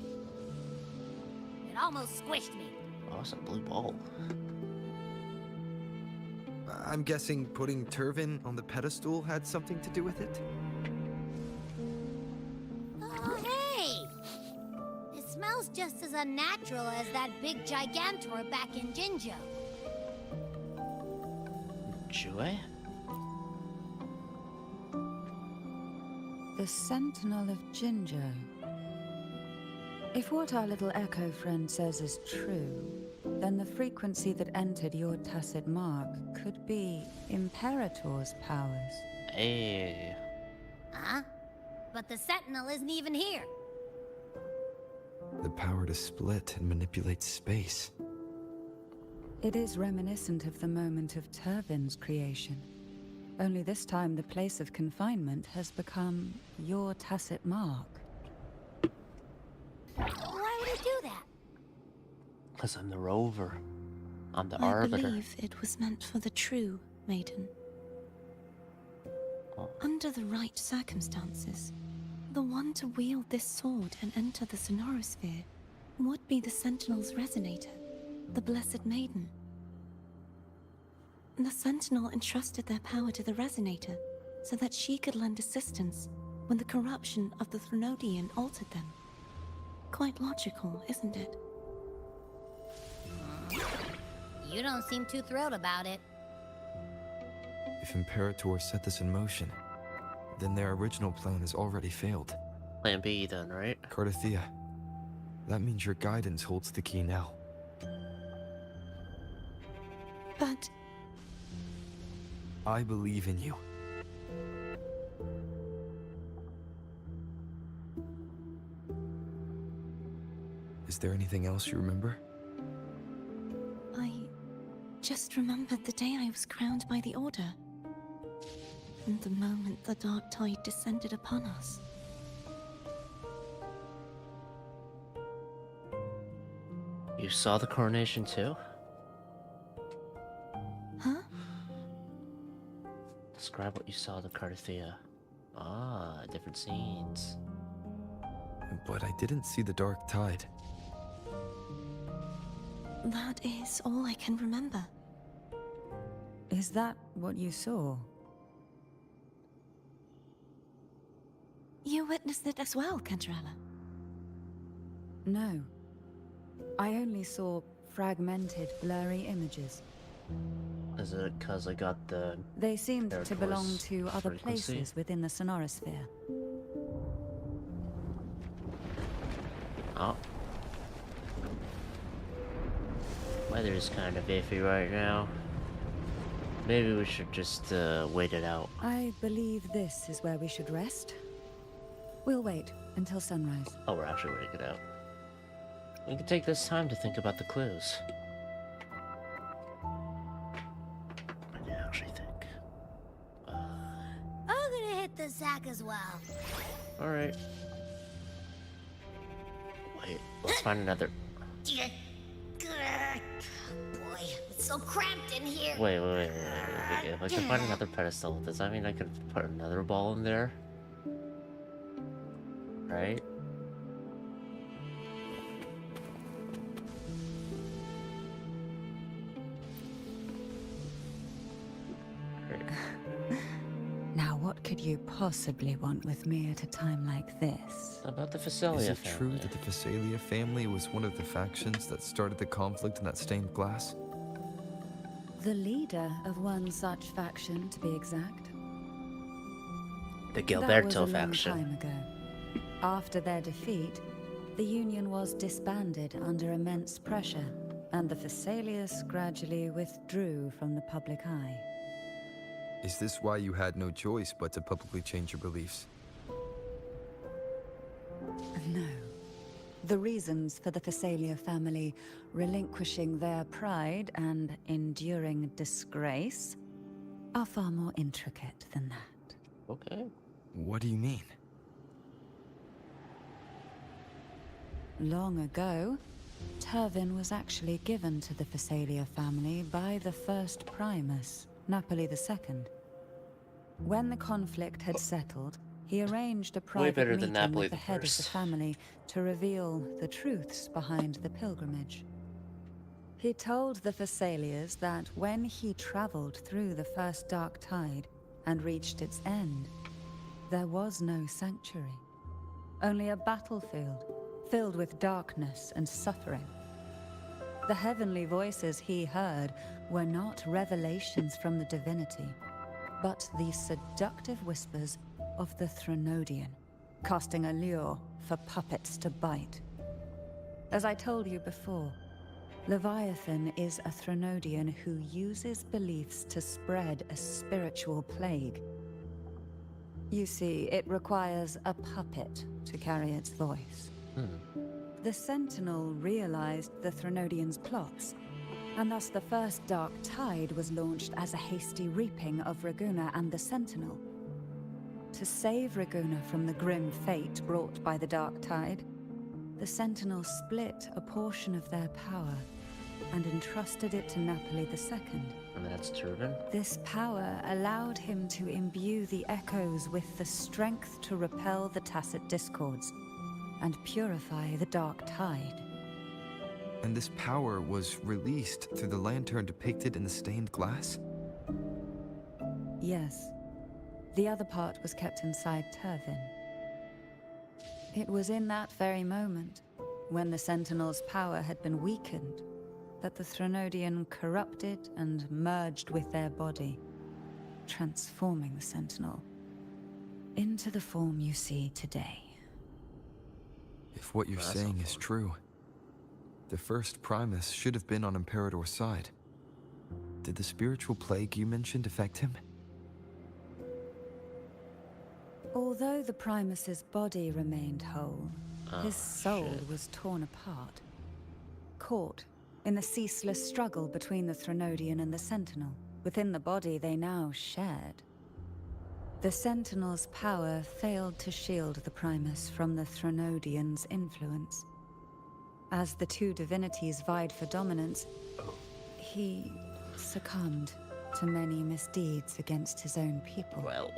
It almost squished me. Oh, it's a blue ball. I'm guessing putting Turvin on the pedestal had something to do with it? Oh, hey! It smells just as unnatural as that big gigantor back in Jinjo. Jue? The Sentinel of Jinjo. If what our little echo friend says is true, then the frequency that entered your tacit mark could be Imperator's powers. Hey. Huh? But the Sentinel isn't even here. The power to split and manipulate space. It is reminiscent of the moment of Turvin's creation. Only this time the place of confinement has become your tacit mark. Why would he do that? Because I'm the rover. I'm the I arbiter. believe it was meant for the true maiden. Under the right circumstances, the one to wield this sword and enter the Sonorosphere would be the Sentinel's resonator, the Blessed Maiden. The Sentinel entrusted their power to the resonator so that she could lend assistance when the corruption of the Threnodian altered them. Quite logical, isn't it? You don't seem too thrilled about it. If Imperator set this in motion, then their original plan has already failed. Plan B then, right? Cardathea, that means your guidance holds the key now. But I believe in you. Is there anything else you remember? I just remembered the day I was crowned by the Order. And the moment the dark tide descended upon us. You saw the coronation too? Huh? Describe what you saw to Cardathea. Ah, different scenes. But I didn't see the dark tide. That is all I can remember. Is that what you saw? You witnessed it as well, Cantarella. No. I only saw fragmented, blurry images. Is it because I got the... They seemed Air to belong Force to other frequency? places within the sonorosphere. Oh. Weather's kind of iffy right now. Maybe we should just wait it out. I believe this is where we should rest. We'll wait until sunrise. Oh, we're actually waiting it out. We can take this time to think about the clues. I did actually think. I'm gonna hit the sack as well. Alright. Wait, let's find another... Boy, it's so cramped in here. Wait. If I can find another pedestal, does that mean I could put another ball in there? Right? Now, what could you possibly want with me at a time like this? About the Phasalia Is it family. true that the Phasalia family was one of the factions that started the conflict in that stained glass? The leader of one such faction, to be exact. The That was Gilberto a long faction. time ago. After their defeat, the Union was disbanded under immense pressure, and the Phasaelius gradually withdrew from the public eye. Is this why you had no choice but to publicly change your beliefs? No. The reasons for the Phasalia family relinquishing their pride and enduring disgrace are far more intricate than that. Okay. What do you mean? Long ago, Turvin was actually given to the Phasalia family by the first Primus, Napoli II. When the conflict had settled, he arranged a private better meeting than Napoli with the the head of the First. family to reveal the truths behind the pilgrimage. He told the Phasalias that when he traveled through the first dark tide and reached its end, there was no sanctuary, only a battlefield filled with darkness and suffering. The heavenly voices he heard were not revelations from the divinity, but the seductive whispers of the Threnodian, casting a lure for puppets to bite. As I told you before, Leviathan is a Threnodian who uses beliefs to spread a spiritual plague. You see, it requires a puppet to carry its voice. The Sentinel realized the Threnodian's plots, and thus the first Dark Tide was launched as a hasty reaping of Raguna and the Sentinel. To save Raguna from the grim fate brought by the Dark Tide, the Sentinel split a portion of their power and entrusted it to Napoli II. And that's Turvin? This power allowed him to imbue the echoes with the strength to repel the tacit discords and purify the Dark Tide. And this power was released through the lantern depicted in the stained glass? Yes. The other part was kept inside Turvin. It was in that very moment, when the Sentinel's power had been weakened, that the Threnodian corrupted and merged with their body, transforming the Sentinel into the form you see today. If what you're saying is true, the first Primus should have been on Imperator's side. Did the spiritual plague you mentioned affect him? Although the Primus's body remained whole, his soul was torn apart, caught in the ceaseless struggle between the Threnodian and the Sentinel. Within the body they now shared. The Sentinel's power failed to shield the Primus from the Threnodian's influence. As the two divinities vied for dominance, he succumbed to many misdeeds against his own people. Well,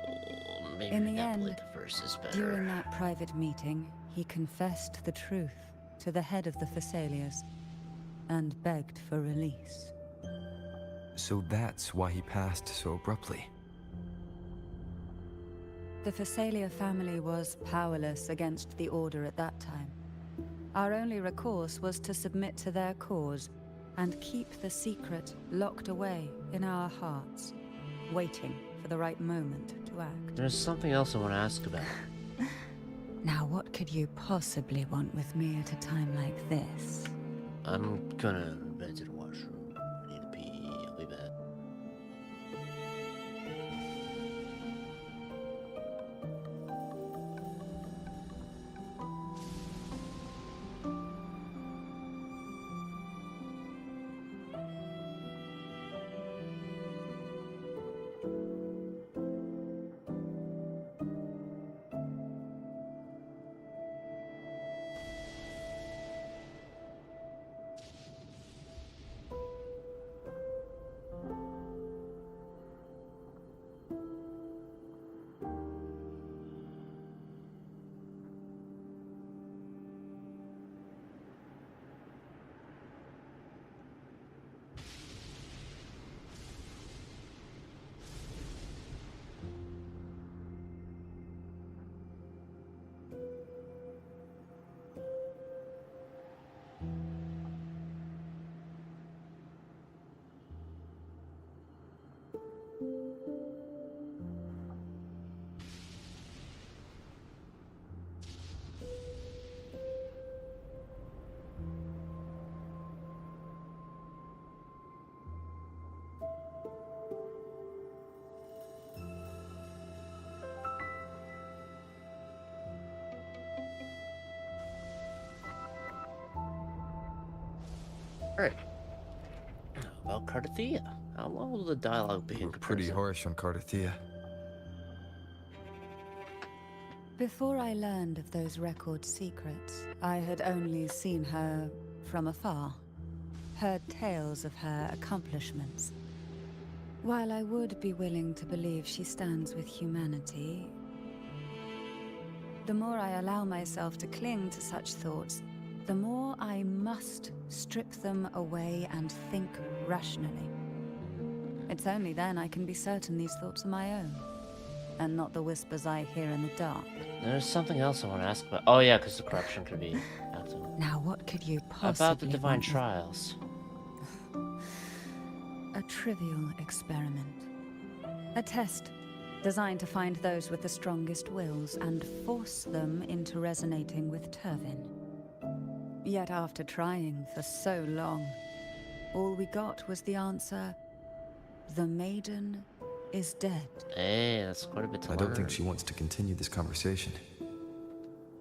maybe In the Napoli end, the First is better. during that private meeting, he confessed the truth to the head of the Phasaelias and begged for release. So that's why he passed so abruptly. The Phasalia family was powerless against the Order at that time. Our only recourse was to submit to their cause and keep the secret locked away in our hearts, waiting for the right moment to act. There's something else I want to ask about. Now, what could you possibly want with me at a time like this? I'm gonna head to the washroom. I need to pee. I'll be back. Alright. About Cardathia. How long will the dialogue be in Pretty comparison? harsh on Cardathia. Before I learned of those record secrets, I had only seen her from afar, heard tales of her accomplishments. While I would be willing to believe she stands with humanity, the more I allow myself to cling to such thoughts, the more I must strip them away and think rationally. It's only then I can be certain these thoughts are my own, and not the whispers I hear in the dark. There's something else I want to ask about. Oh yeah, because the corruption could be active. Now what could you possibly About the divine want with- trials. A trivial experiment. A test designed to find those with the strongest wills and force them into resonating with Turvin. Yet after trying for so long, all we got was the answer, the maiden is dead. Hey, that's quite a bit to I learn. don't think she wants to continue this conversation.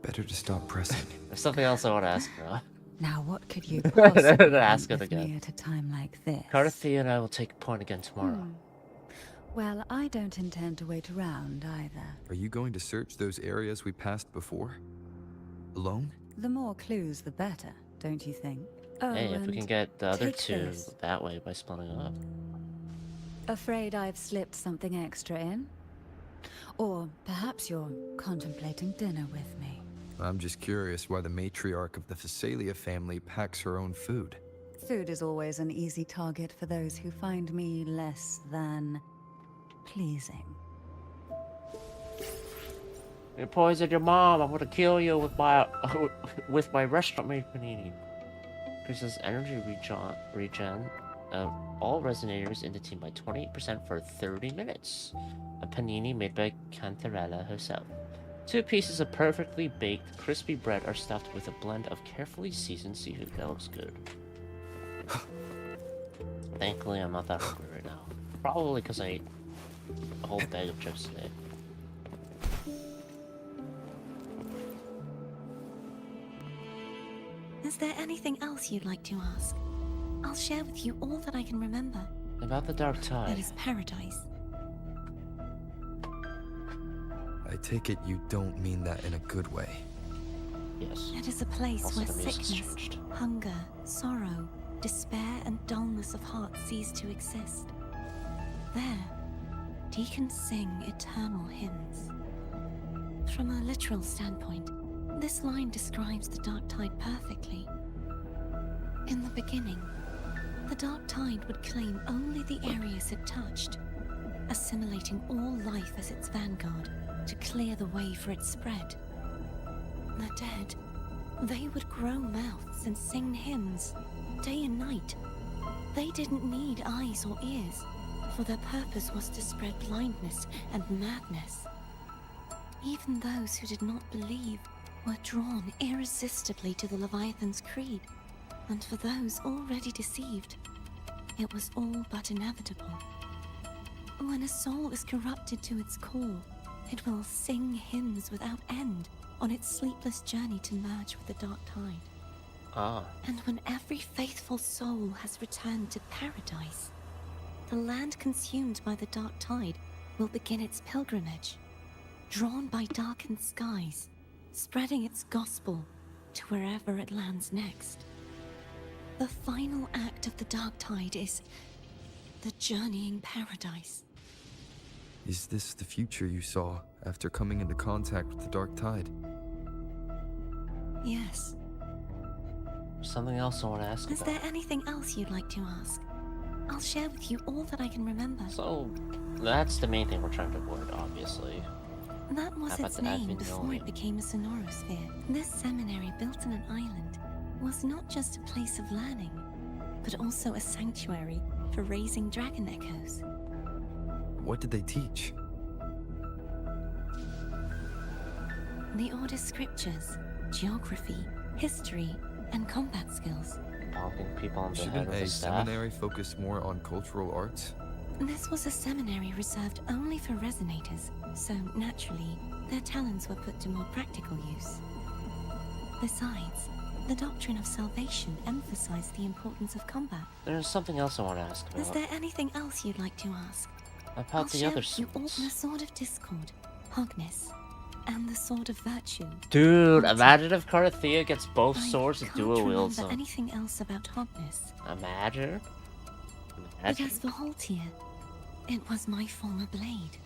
Better to stop pressing. There's something else I want to ask her. Now what could you possibly Ask want it with me again. at a time like this? Cardathia and I will take point again tomorrow. Well, I don't intend to wait around either. Are you going to search those areas we passed before? Alone? The more clues, the better, don't you think? Oh, Hey, if we and can get the other take two this. that way by splitting up. Afraid I've slipped something extra in? Or perhaps you're contemplating dinner with me. I'm just curious why the matriarch of the Phasalia family packs her own food. Food is always an easy target for those who find me less than pleasing. You poisoned your mom. I'm gonna kill you with my restaurant made panini. Increases energy regen of all resonators in the team by 28% for 30 minutes. A panini made by Cantarella herself. 2 pieces of perfectly baked, crispy bread are stuffed with a blend of carefully seasoned seafood. That looks good. Thankfully, I'm not that hungry right now. Probably because I ate a whole bag of chips today. Is there anything else you'd like to ask? I'll share with you all that I can remember. About the Dark Tide. It is paradise. I take it you don't mean that in a good way. Yes. It is a place Also, where the music's sickness, changed. hunger, sorrow, despair, and dullness of heart cease to exist. There, deacons sing eternal hymns. From a literal standpoint, this line describes the Dark Tide perfectly. In the beginning, the Dark Tide would claim only the areas it touched, assimilating all life as its vanguard to clear the way for its spread. The dead, They would grow mouths and sing hymns, day and night. They didn't need eyes or ears, for their purpose was to spread blindness and madness. Even those who did not believe were drawn irresistibly to the Leviathan's creed, and for those already deceived, it was all but inevitable. When a soul is corrupted to its core, it will sing hymns without end on its sleepless journey to merge with the dark tide. And when every faithful soul has returned to paradise, the land consumed by the dark tide will begin its pilgrimage, drawn by darkened skies, spreading its gospel to wherever it lands next. The final act of the dark tide is the journeying paradise. Is this the future you saw after coming into contact with the dark tide? Yes. Something else I want to ask Is about. there anything else you'd like to ask? I'll share with you all that I can remember. So, that's the main thing we're trying to avoid, obviously. That was How about its the name admin before knowing? it became a sonorosphere. This seminary, built on an island, was not just a place of learning, but also a sanctuary for raising dragon echoes. What did they teach? The Order's scriptures, geography, history, and combat skills. Bonking people on the head Shouldn't with a a staff. seminary focus more on cultural arts? This was a seminary reserved only for resonators, so naturally, their talents were put to more practical use. Besides, the doctrine of salvation emphasized the importance of combat. There's something else I want to ask about. Is there anything else you'd like to ask? About I'll the share other with you all swords. the Sword of Discord, Hogness, and the Sword of Virtue. Dude, imagine if Carthea gets both swords and Can't dual wields remember them. anything else about Hogness. Imagine. But as for Haltier, it was my former blade.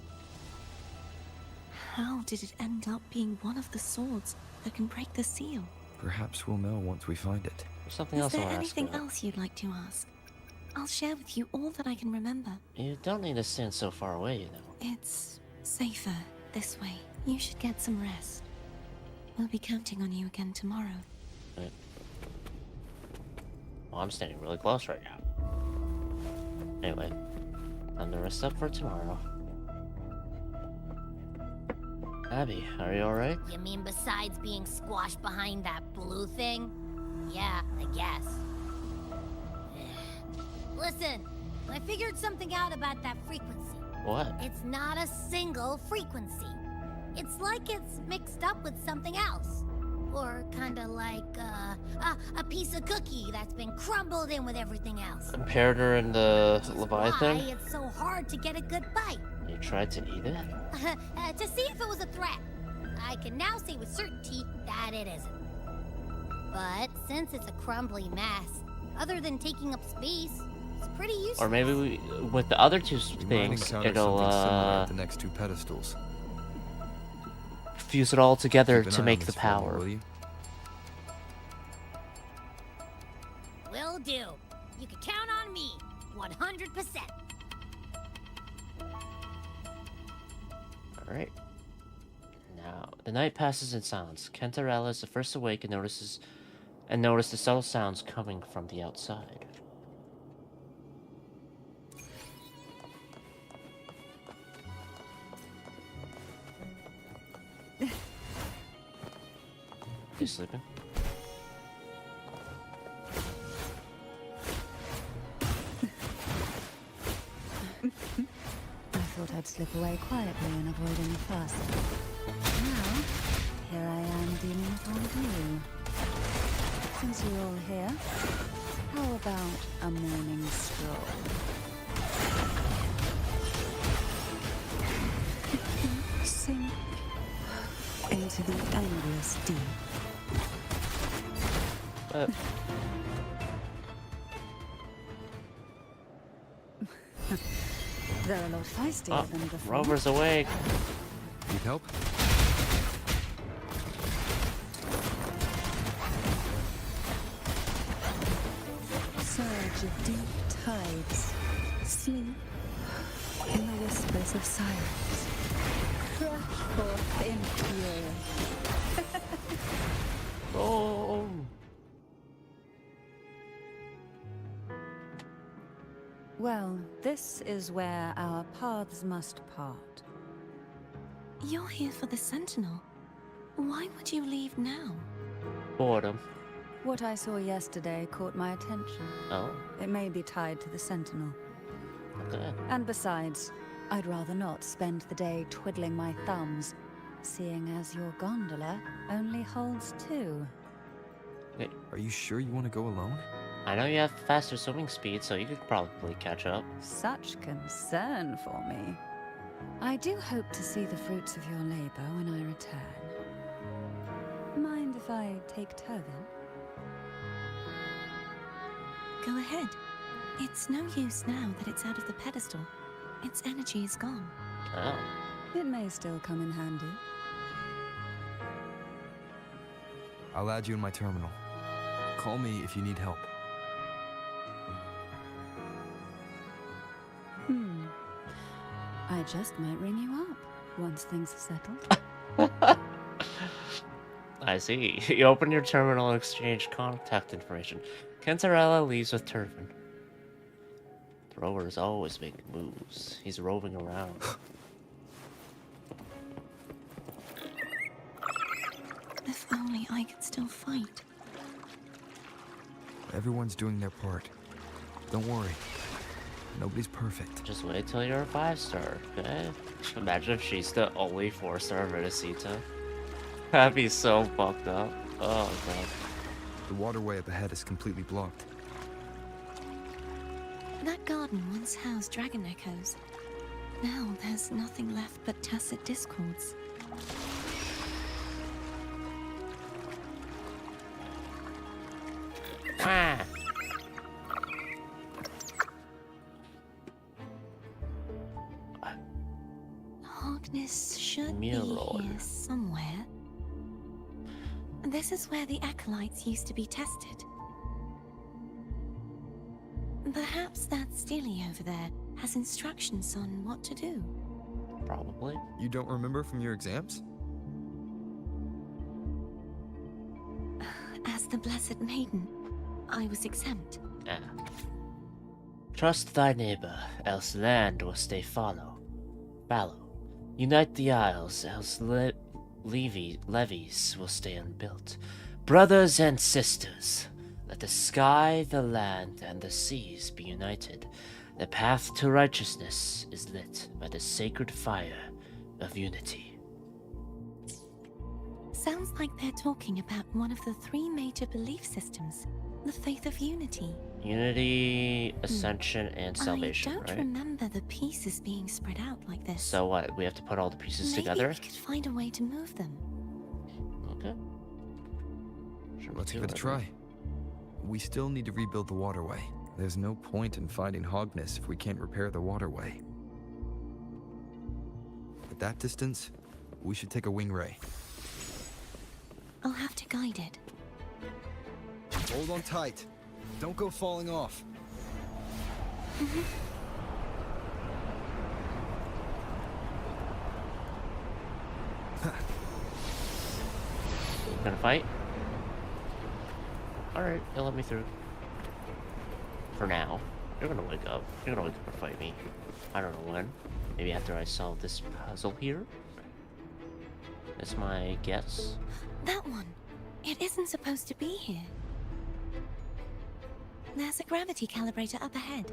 How did it end up being one of the swords that can break the seal? Perhaps we'll know once we find it. There's something Is else I there want to ask anything about. else you'd like to ask? I'll share with you all that I can remember. You don't need to stand so far away, you know. It's safer this way. You should get some rest. We'll be counting on you again tomorrow. Right. Well, I'm standing really close right now. Anyway, time to rest up for tomorrow. Abby, are you alright? You mean besides being squashed behind that blue thing? Yeah, I guess. Listen, I figured something out about that frequency. What? It's not a single frequency. It's like it's mixed up with something else. Or kinda like, a piece of cookie that's been crumbled in with everything else. Imperator and the Why Leviathan? it's so hard to get a good bite. You tried to eat it? To see if it was a threat. I can now say with certainty that it isn't. But since it's a crumbly mess, other than taking up space, it's pretty useful. Or maybe we, with the other two We might things, encounter it'll, something similar at the next two pedestals. fuse it all together Keep an to eye make on the this fellow, power. will you? Will do. You can count on me. 100%. Alright. Now, the night passes in silence. Kentarella is the first awake and notices the subtle sounds coming from the outside. You sleeping? I thought I'd slip away quietly and avoid any fuss. Now, here I am dealing with all of you. Since you're all here, how about a morning stroll? Sink into the endless deep. They're a lot feistier than before. Rover's awake. Need help? Surge of deep tides. Sleep in the whispers of silence. Crush forth in fury. Oh. Well, this is where our paths must part. You're here for the Sentinel. Why would you leave now? Boredom. What I saw yesterday caught my attention. Oh. It may be tied to the Sentinel. Okay. And besides, I'd rather not spend the day twiddling my thumbs, seeing as your gondola only holds 2. Wait. Are you sure you want to go alone? I know you have faster swimming speed, so you could probably catch up. Such concern for me. I do hope to see the fruits of your labor when I return. Mind if I take Turvin? Go ahead. It's no use now that it's out of the pedestal. Its energy is gone. Oh. It may still come in handy. I'll add you in my terminal. Call me if you need help. I just might ring you up once things are settled. I see. You open your terminal and exchange contact information. Cantarella leaves with Turvin. Thrower is always making moves. He's roving around. If only I could still fight. Everyone's doing their part. Don't worry. Nobody's perfect. Just wait till you're a 5-star, okay? Imagine if she's the only 4-star Renacita. That'd be so fucked up. Oh god. The waterway up ahead is completely blocked. That garden once housed dragon echoes. Now there's nothing left but tacit discords. Ah. Harkness should be here somewhere. This is where the acolytes used to be tested. Perhaps that Steely over there has instructions on what to do. Probably. You don't remember from your exams? As the Blessed Maiden, I was exempt. Ah. Trust thy neighbor, else land will stay fallow. Unite the isles, else levees will stay unbuilt. Brothers and sisters, let the sky, the land, and the seas be united. The path to righteousness is lit by the sacred fire of unity. Sounds like they're talking about one of the 3 major belief systems, the faith of unity. Unity, ascension, and salvation, I don't right? remember the pieces being spread out like this. So what? We have to put all the pieces Maybe together? we could find a way to move them. Okay. Sure, Let's give it a try. We still need to rebuild the waterway. There's no point in fighting Hogness if we can't repair the waterway. At that distance, we should take a wing ray. I'll have to guide it. Hold on tight. Don't go falling off. Gonna fight? Alright, you'll let me through. For now. You're gonna wake up. You're gonna wake up and fight me. I don't know when. Maybe after I solve this puzzle here? That's my guess. That one. It isn't supposed to be here. There's a gravity calibrator up ahead.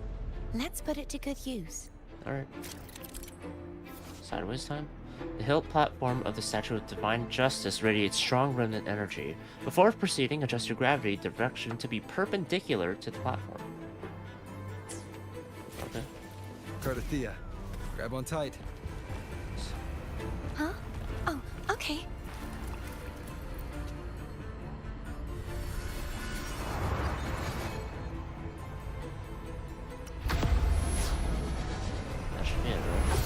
Let's put it to good use. Alright. Sideways time? The hill platform of the Statue of Divine Justice radiates strong remnant energy. Before proceeding, adjust your gravity direction to be perpendicular to the platform. Okay. Cardathea, grab on tight. Huh? Oh, okay. That should be it, right?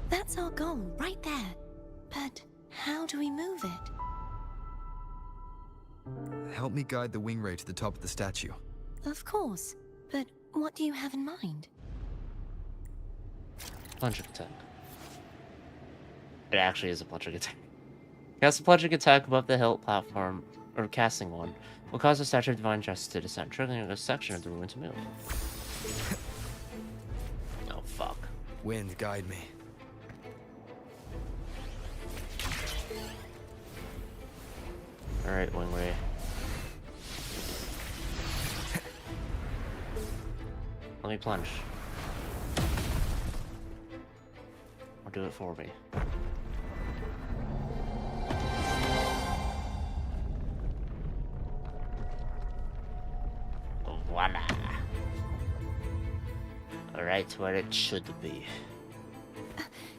That's our goal, right there. But how do we move it? help me guide the wing ray to the top of the statue. Of course. But what do you have in mind? Plunging attack. It actually is a plunging attack. Cast a plunging attack above the hill platform, or casting one, will cause the statue of divine justice to descend, triggering a section of the ruin to move. Oh, fuck. Wind, guide me. Alright, wing ray. Let me plunge. Or do it for me. Voila. Right where it should be.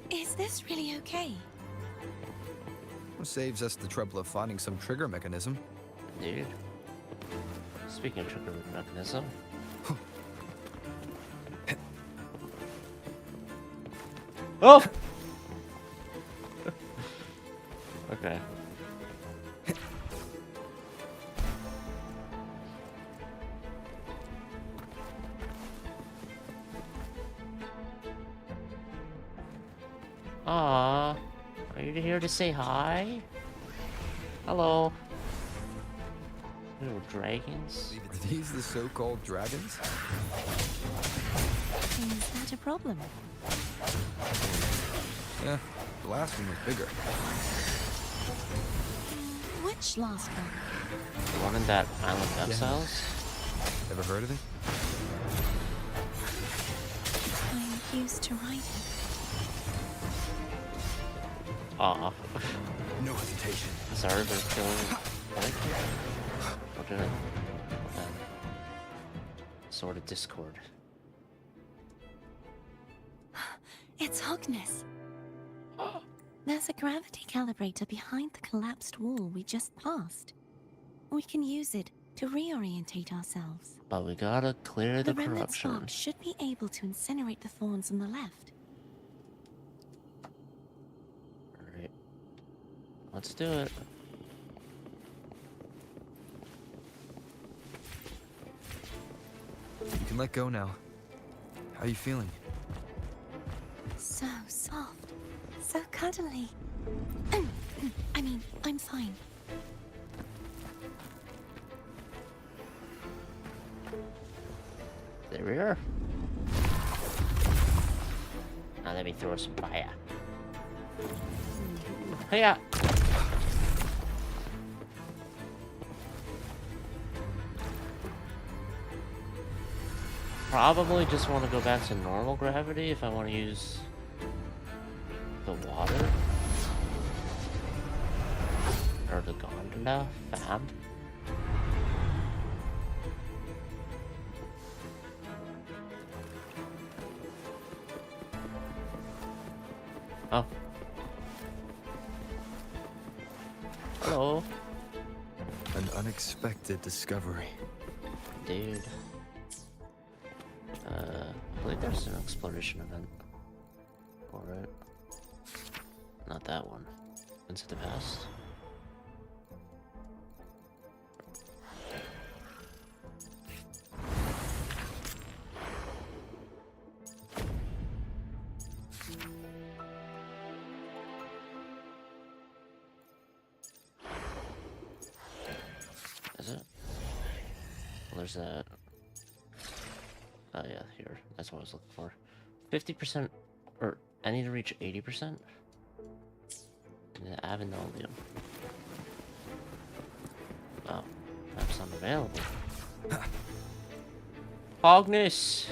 Is this really okay? Saves us the trouble of finding some trigger mechanism. Dude. Speaking of trigger mechanism. Oh! Okay. Aww. Are you here to say hi? Hello. Little dragons. Are these the so-called dragons? Is that a problem? Yeah, the last one was bigger. Which last one? The one in that Island of Exiles? Ever heard of it? I'm used to riding. Aw. No hesitation. Sorry for killing. What did I? Sword of Discord. It's Hogness. There's a gravity calibrator behind the collapsed wall we just passed. We can use it to reorientate ourselves. But we gotta clear the remnant corruption. spark should be able to incinerate the thorns on the left. Alright. Let's do it. You can let go now. How you feeling? So soft. So cuddly. I mean, I'm fine. There we are. Now let me throw some fire. Hiya! Probably just want to go back to normal gravity if I want to use the water. Or the gondola fan. Oh. Hello. An unexpected discovery. Dude. I believe there's an exploration event for it. Not that one. Into the past. Is it? Well, there's that. Oh yeah, here. That's what I was looking for. 50%, or I need to reach 80%. Yeah, Avenolium. Oh, that's unavailable. Hogness!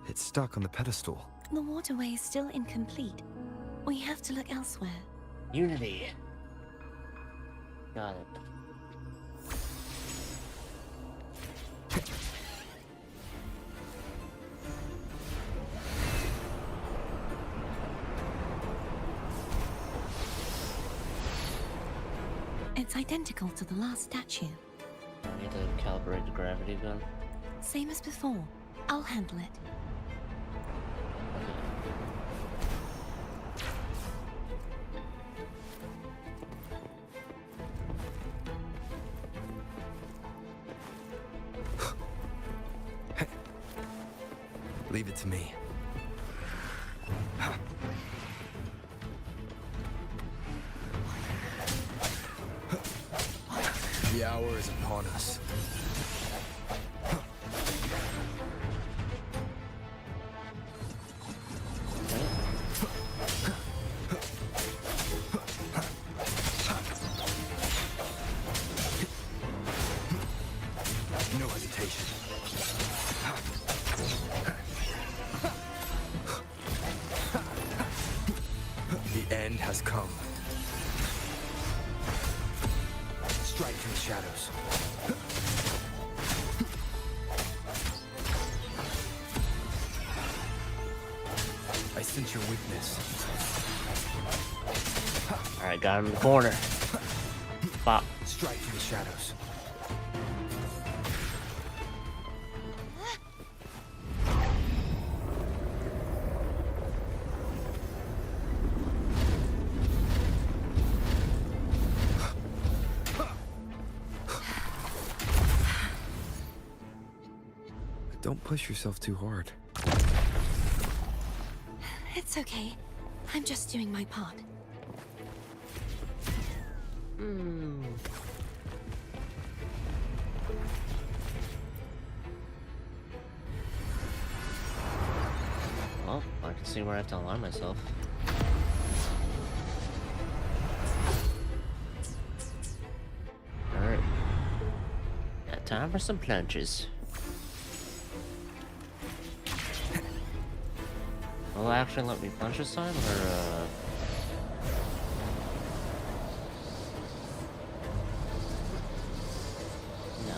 It's stuck on the pedestal. The waterway is still incomplete. We have to look elsewhere. Unity. Got it. It's identical to the last statue. I need to calibrate the gravity gun. Same as before. I'll handle it. Leave it to me. The hour is upon us. No hesitation. The end has come. Strike from the shadows. I sense your weakness. Alright, got him in the corner. Bop. Strike from the shadows. Don't push yourself too hard. It's okay. I'm just doing my part. Well, I can see where I have to align myself. Alright. Time for some plunges. Will it actually let me punch this time, or, No.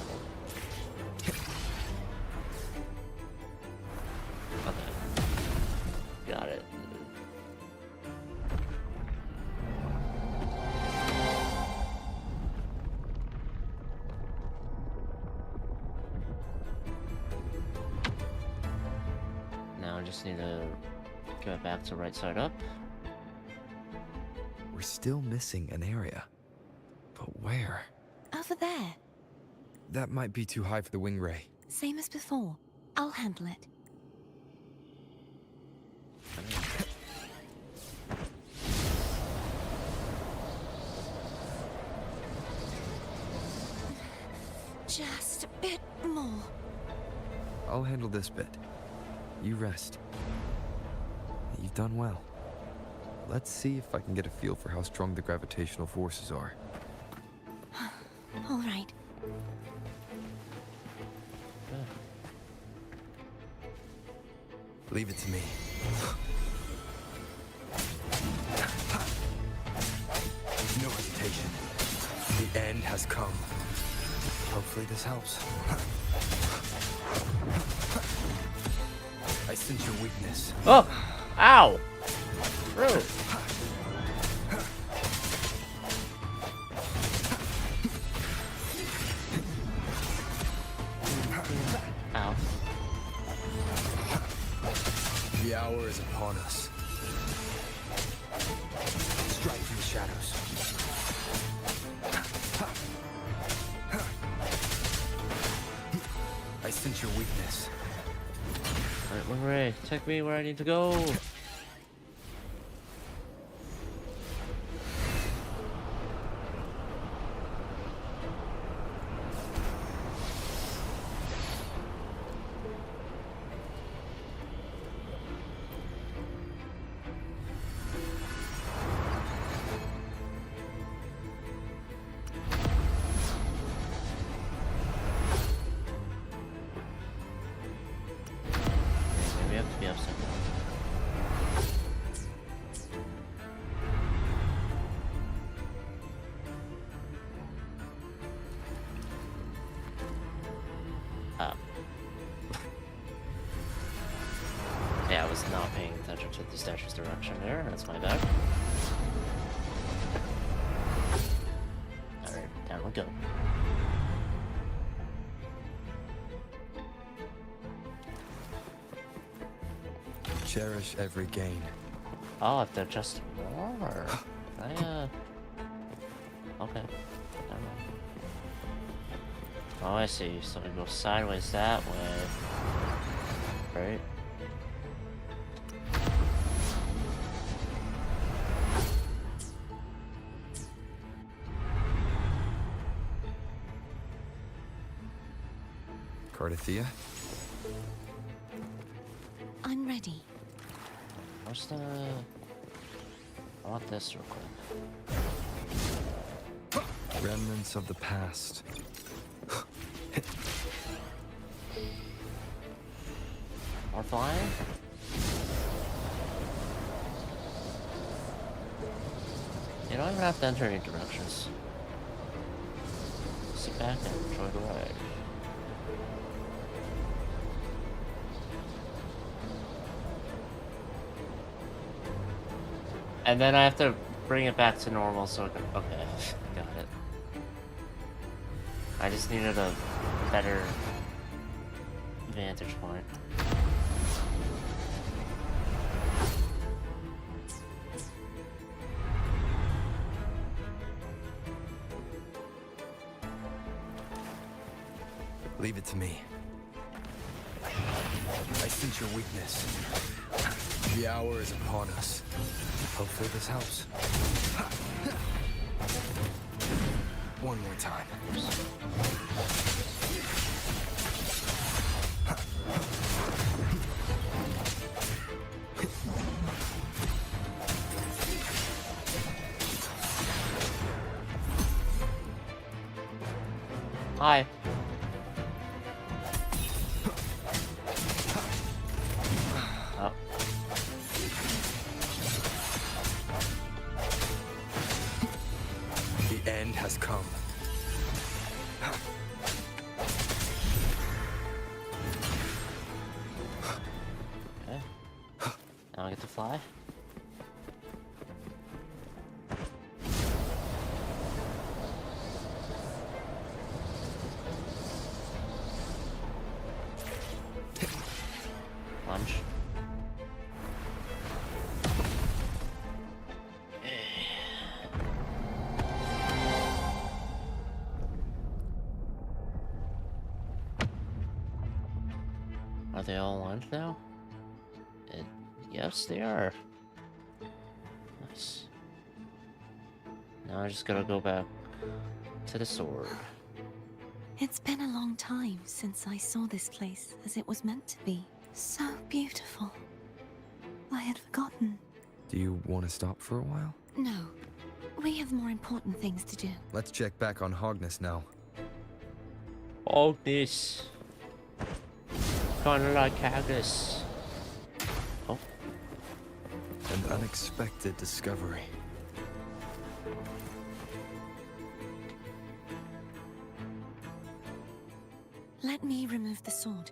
Okay. Got it. Now I just need to go back to right side up. We're still missing an area. But where? Over there. That might be too high for the wing ray. Same as before. I'll handle it. Just a bit more. I'll handle this bit. You rest. You've done well. Let's see if I can get a feel for how strong the gravitational forces are. All right. Leave it to me. No hesitation. The end has come. Hopefully this helps. I sense your weakness. Oh! Ow! Rude. Ow. The hour is upon us. Strike from the shadows. I sense your weakness. Alright, Wing Ray, take me where I need to go. We have to be upside down. Yeah, I was not paying attention to the statue's direction there. That's my bad. Alright, down we go. Cherish every gain. Oh, if they're just more. Okay. Never mind. Oh, I see. So we go sideways that way. Right? Cardathia? I'm ready. Where's the... I want this real quick. Remnants of the past. More flying? You don't even have to enter any directions. Sit back and enjoy the ride. And then I have to bring it back to normal so I can... Okay, got it. I just needed a better vantage point. Leave it to me. I sense your weakness. The hour is upon us. Hopefully this helps. One more time. Hi. Oh. The end has come. Okay. Now I get to fly. Lunge. Are they all aligned now? Yes, they are. Nice. Now I just gotta go back to the sword. It's been a long time since I saw this place as it was meant to be. So beautiful. I had forgotten. Do you want to stop for a while? No. We have more important things to do. Let's check back on Hogness now. Oh, this. Kinda like Haggis. Oh. An unexpected discovery. Let me remove the sword.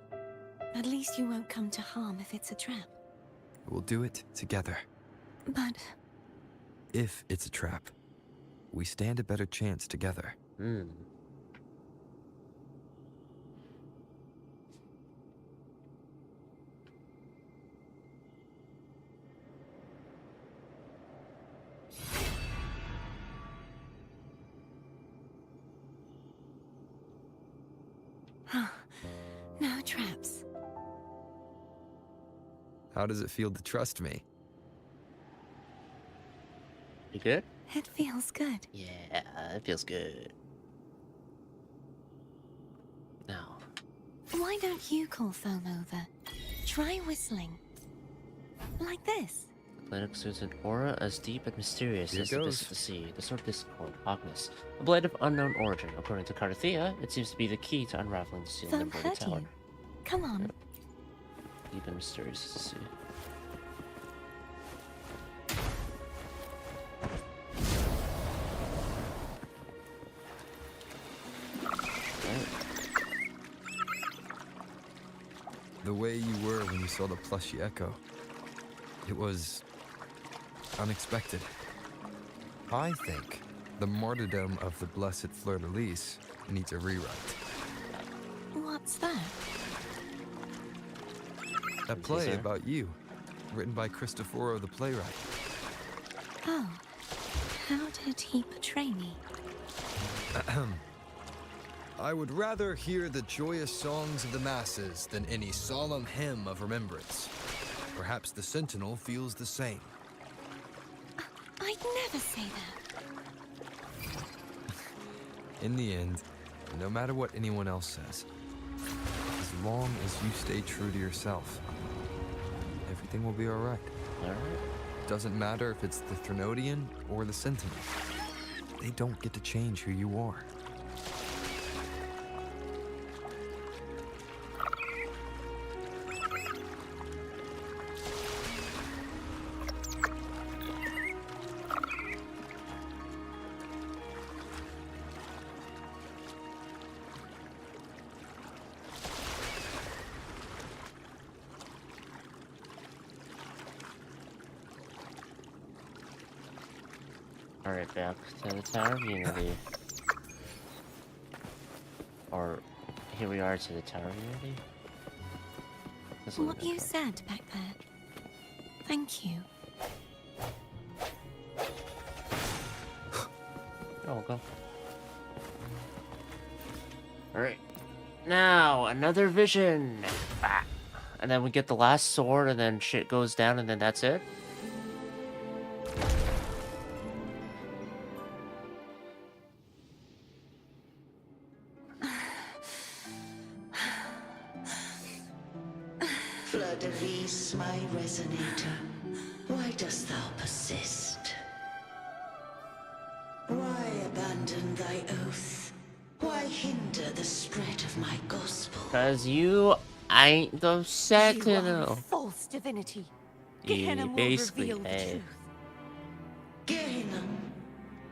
At least you won't come to harm if it's a trap. We'll do it together. But... If it's a trap, we stand a better chance together. No traps. How does it feel to trust me? You good? It feels good. Yeah, it feels good. Now. Why don't you call foam over? Try whistling. Like this. The blade exudes an aura as deep and mysterious Here as the goes. abyss of the sea. The sword discord, Hogness. A blade of unknown origin. According to Cardathia, it seems to be the key to unraveling the sealed Foam number of the hurt tower. you. Come on. Deep and mysterious as the sea. The way you were when you saw the plushy echo. It was... unexpected. I think the martyrdom of the blessed fleur-de-lis needs a rewrite. What's that? A play Teaser. about you. written by Cristoforo the playwright. Oh, how did he portray me? I would rather hear the joyous songs of the masses than any solemn hymn of remembrance. Perhaps the Sentinel feels the same. I'd never say that. In the end, no matter what anyone else says, as long as you stay true to yourself, everything will be alright. Alright. Doesn't matter if it's the Threnodian or the Sentinel. They don't get to change who you are. Alright, back to the Tower of Unity. Or, here we are to the Tower of Unity. What you said back there. Thank you. You're welcome. Alright. Now, another vision! Ah. And then we get the last sword, and then shit goes down, and then that's it? Fleur-de-Lis, my resonator, why dost thou persist? Why abandon thy oath? Why hinder the spread of my gospel? Cause you ain't the Sentinel. False divinity. Yeah, basically, hey. Gehinnom,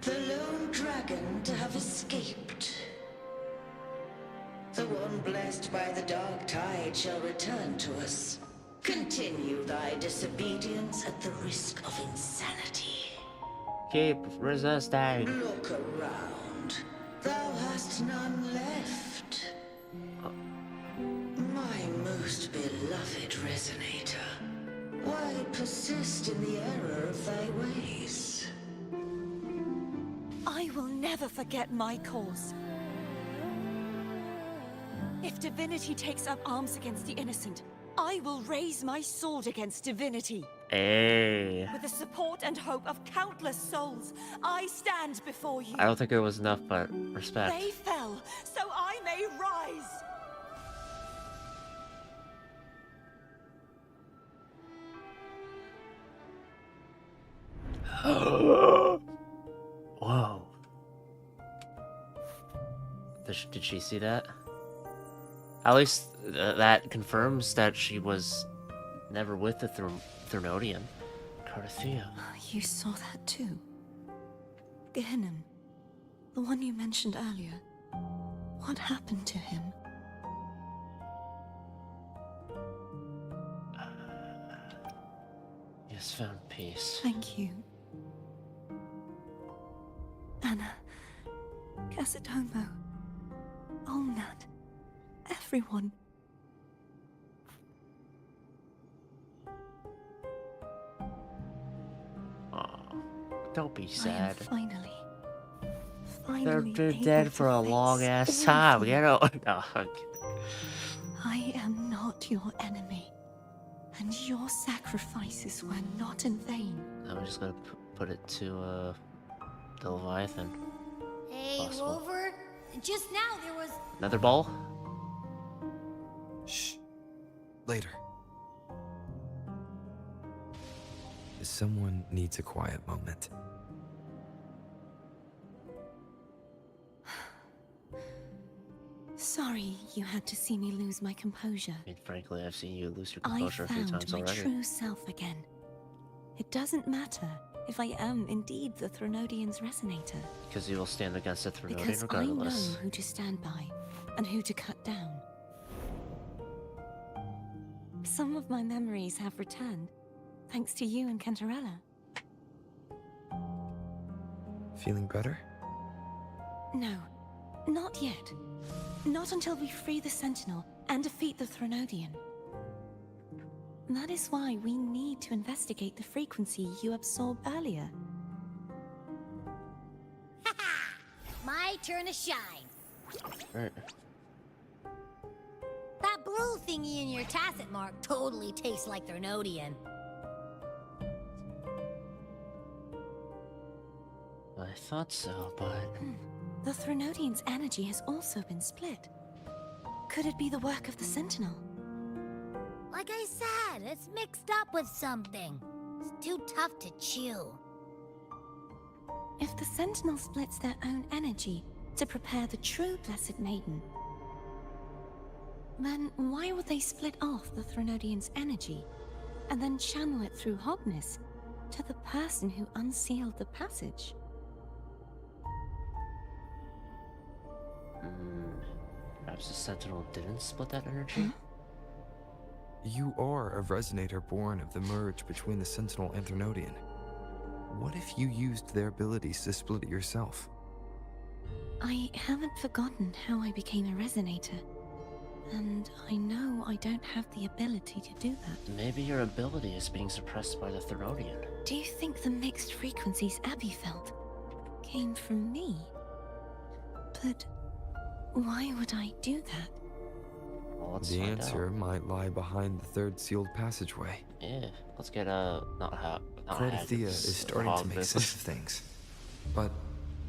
the lone dragon to have escaped. The one blessed by the dark tide shall return to us. Continue thy disobedience at the risk of insanity. Keep resisting. Look around. Thou hast none left. My most beloved resonator, why persist in the error of thy ways? I will never forget my cause. If divinity takes up arms against the innocent, I will raise my sword against divinity. Hey. With the support and hope of countless souls, I stand before you. I don't think it was enough, but respect. They fell, so I may rise. Whoa. Did she see that? At least that confirms that she was never with the Threnodian. Carthea. You saw that too. Gehinnom, the one you mentioned earlier. What happened to him? He has found peace. Thank you. Anna, Casatomo, Olnat, everyone. Don't be sad. Finally They're able dead to for a face long ass all time. of You you. know. No, I'm kidding. I am not your enemy, and your sacrifices were not in vain. I'm just gonna put it to the Leviathan. Hey, Possible. Rover. Just now there was. Another ball? Shh. Later. Someone needs a quiet moment. Sorry you had to see me lose my composure. I mean, frankly, I've seen you lose your I composure a few found times my already. true self again. It doesn't matter if I am indeed the Threnodian's resonator, Because you will stand against the Threnodian because I regardless. know who to stand by and who to cut down. Some of my memories have returned, thanks to you and Cantarella. Feeling better? No, not yet. Not until we free the Sentinel and defeat the Threnodian. That is why we need to investigate the frequency you absorbed earlier. My turn to shine. Right. That blue thingy in your tacit mark totally tastes like Threnodian. I thought so, but... The Threnodian's energy has also been split. Could it be the work of the Sentinel? Like I said, it's mixed up with something. It's too tough to chew. If the Sentinel splits their own energy to prepare the true Blessed Maiden, then why would they split off the Threnodian's energy and then channel it through Hogness to the person who unsealed the passage? Perhaps the Sentinel didn't split that energy? You are a resonator born of the merge between the Sentinel and Threnodian. What if you used their abilities to split it yourself? I haven't forgotten how I became a resonator, and I know I don't have the ability to do that. Maybe your ability is being suppressed by the Threnodian. Do you think the mixed frequencies Abby felt came from me? But why would I do that? Well, let's The find answer out. might lie behind the third sealed passageway. Yeah, let's get not Credithea is starting to make sense of things, but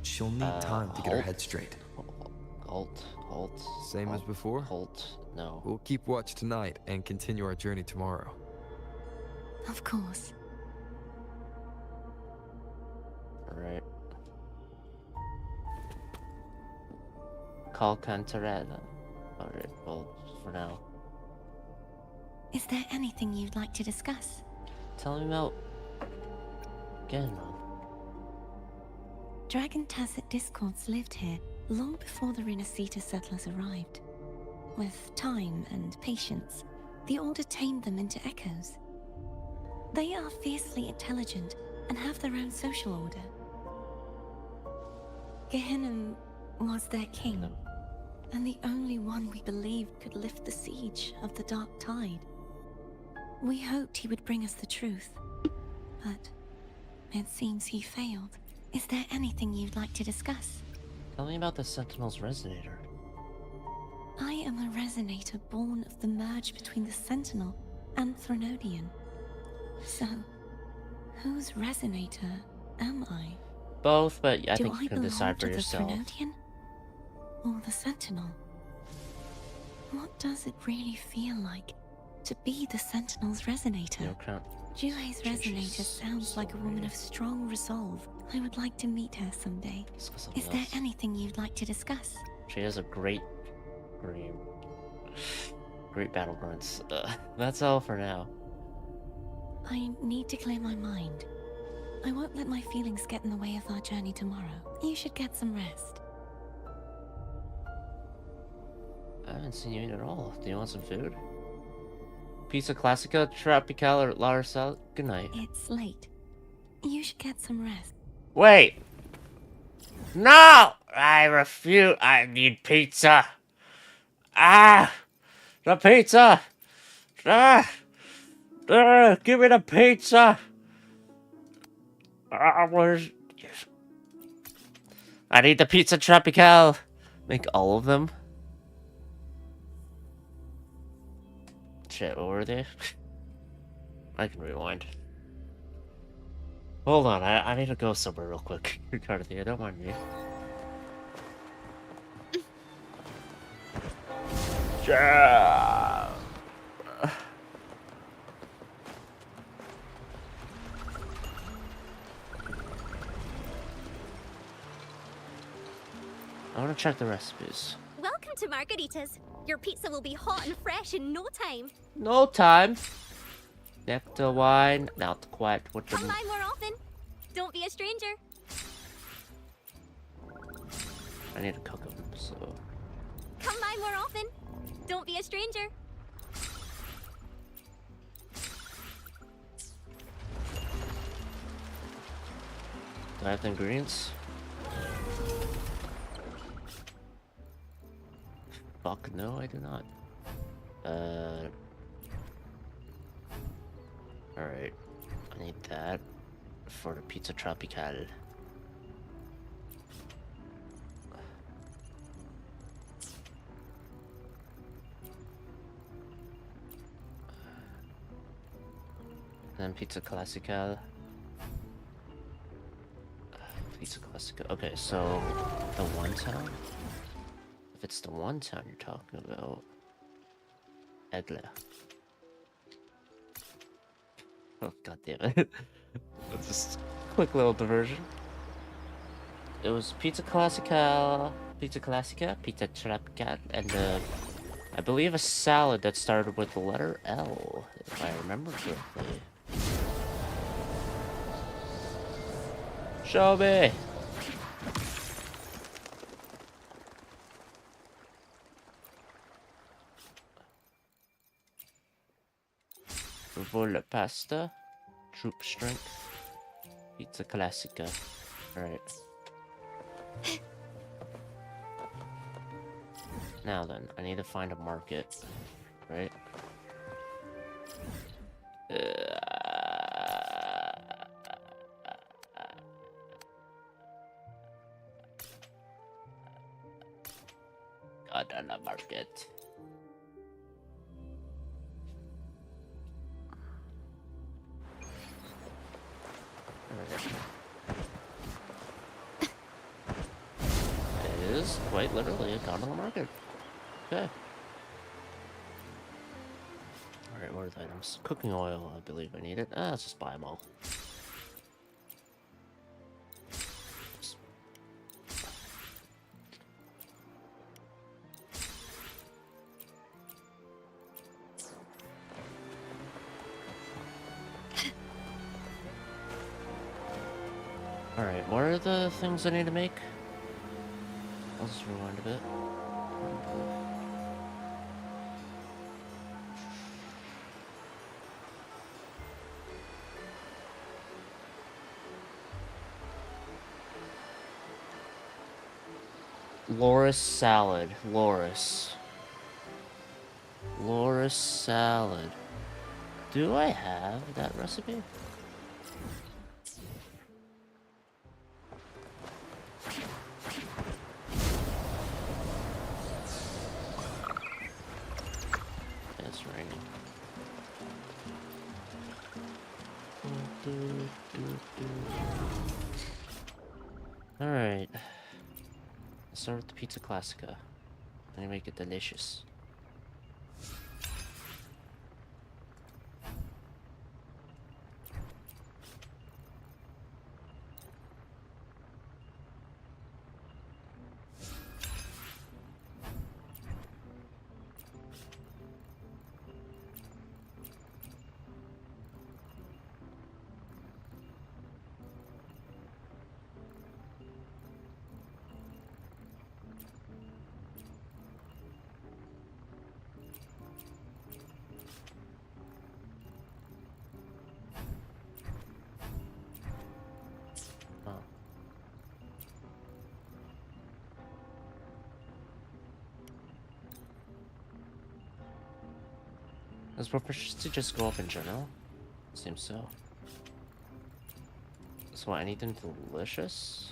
she'll need time to get her head straight. Halt. Same as before? Halt, no. We'll keep watch tonight and continue our journey tomorrow. Of course. Alright. Call Cantarella. Alright, well, for now. Is there anything you'd like to discuss? Tell me about Ganon. Dragon Tacit discords lived here long before the Renacita settlers arrived. With time and patience, the Order tamed them into echoes. They are fiercely intelligent and have their own social order. Gehinnom was their king, and the only one we believed could lift the siege of the Dark Tide. We hoped he would bring us the truth, but it seems he failed. Is there anything you'd like to discuss? Tell me about the Sentinel's resonator. I am a resonator born of the merge between the Sentinel and Threnodian. So, whose resonator am I? Both, but I Do think I you can belong decide for to yourself. The Threnodian or the Sentinel? What does it really feel like to be the Sentinel's resonator? Your crown. Jue's resonator sounds like a woman of strong resolve. I would like to meet her someday. Is there anything you'd like to discuss? She has a great battle grunts. That's all for now. I need to clear my mind. I won't let my feelings get in the way of our journey tomorrow. You should get some rest. I haven't seen you eat at all. Do you want some food? Pizza Classica, Tropical, or Lar Salad? Good night. It's late. You should get some rest. Wait! No! I refuse. I need pizza. Ah! The pizza! Give me the pizza! Where's... I need the Pizza Tropical. Make all of them. Shit, what were they? I can rewind. Hold on, I need to go somewhere real quick. Carthy, don't mind me. Yeah. I want to check the recipes. Welcome to Margaritas. Your pizza will be hot and fresh in no time. No time. Nectar wine, not quite what the... Come by more often. Don't be a stranger. I need to cook them, so... Come by more often. Don't be a stranger. Do I have the ingredients? Fuck, no, I do not. Alright. I need that for the pizza tropical. And then pizza classical. Pizza classical. Okay, so the one town? If it's the one town you're talking about, Edle. Oh, god damn it. That's just a quick little diversion. It was Pizza Classica, Pizza Tropical, and I believe a salad that started with the letter L, if I remember correctly. Show me! Vola pasta, troop strength, pizza classica. Alright. Now then, I need to find a market, right? Got on a market. It is quite literally a gondola market. Okay. Alright, what are the items? Cooking oil, I believe I need it. Let's just buy them all. Oops. Alright, what are the things I need to make? I'll just rewind a bit. Loris salad. Loris salad. Do I have that recipe? It's raining. Alright. Let's start with the pizza classica. And make it delicious. Does proficiency just go up in general? Seems so. So anything delicious?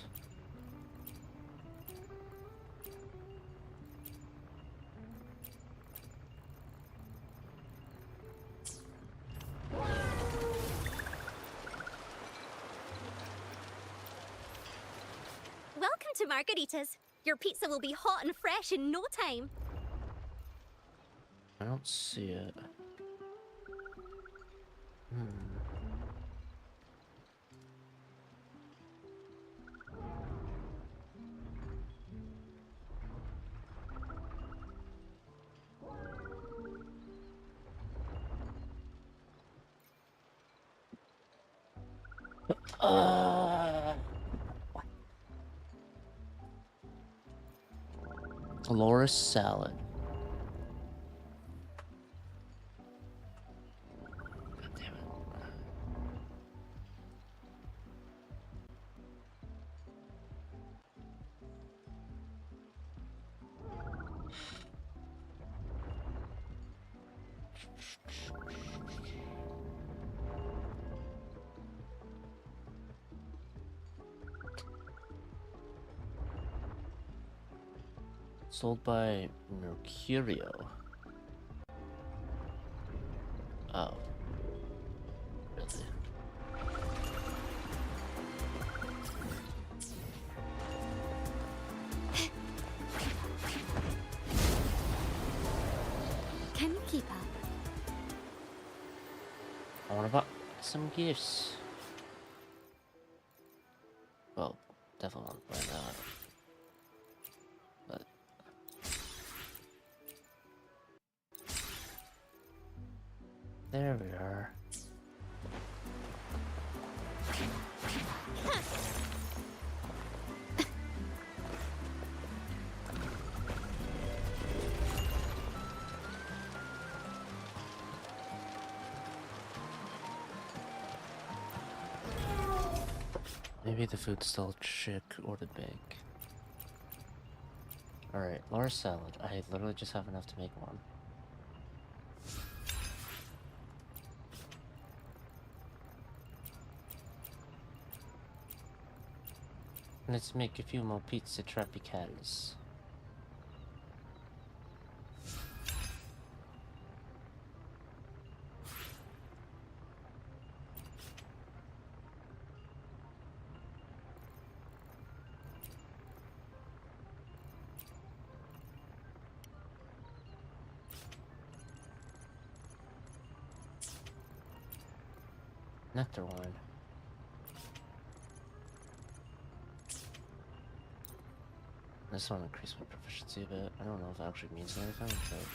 Welcome to Margaritas. Your pizza will be hot and fresh in no time. I don't see it. Loris salad. God damn it. Sold by Mercurio. Oh. Really? Can you keep up? I want to buy some gifts. Well, definitely want to buy that. But there we are. Maybe the food's still chick or the bank. Alright, Laura salad. I literally just have enough to make one. Let's make a few more pizza tropicales. Nectar wine. I just want to increase my proficiency a bit. I don't know if it actually means anything, but...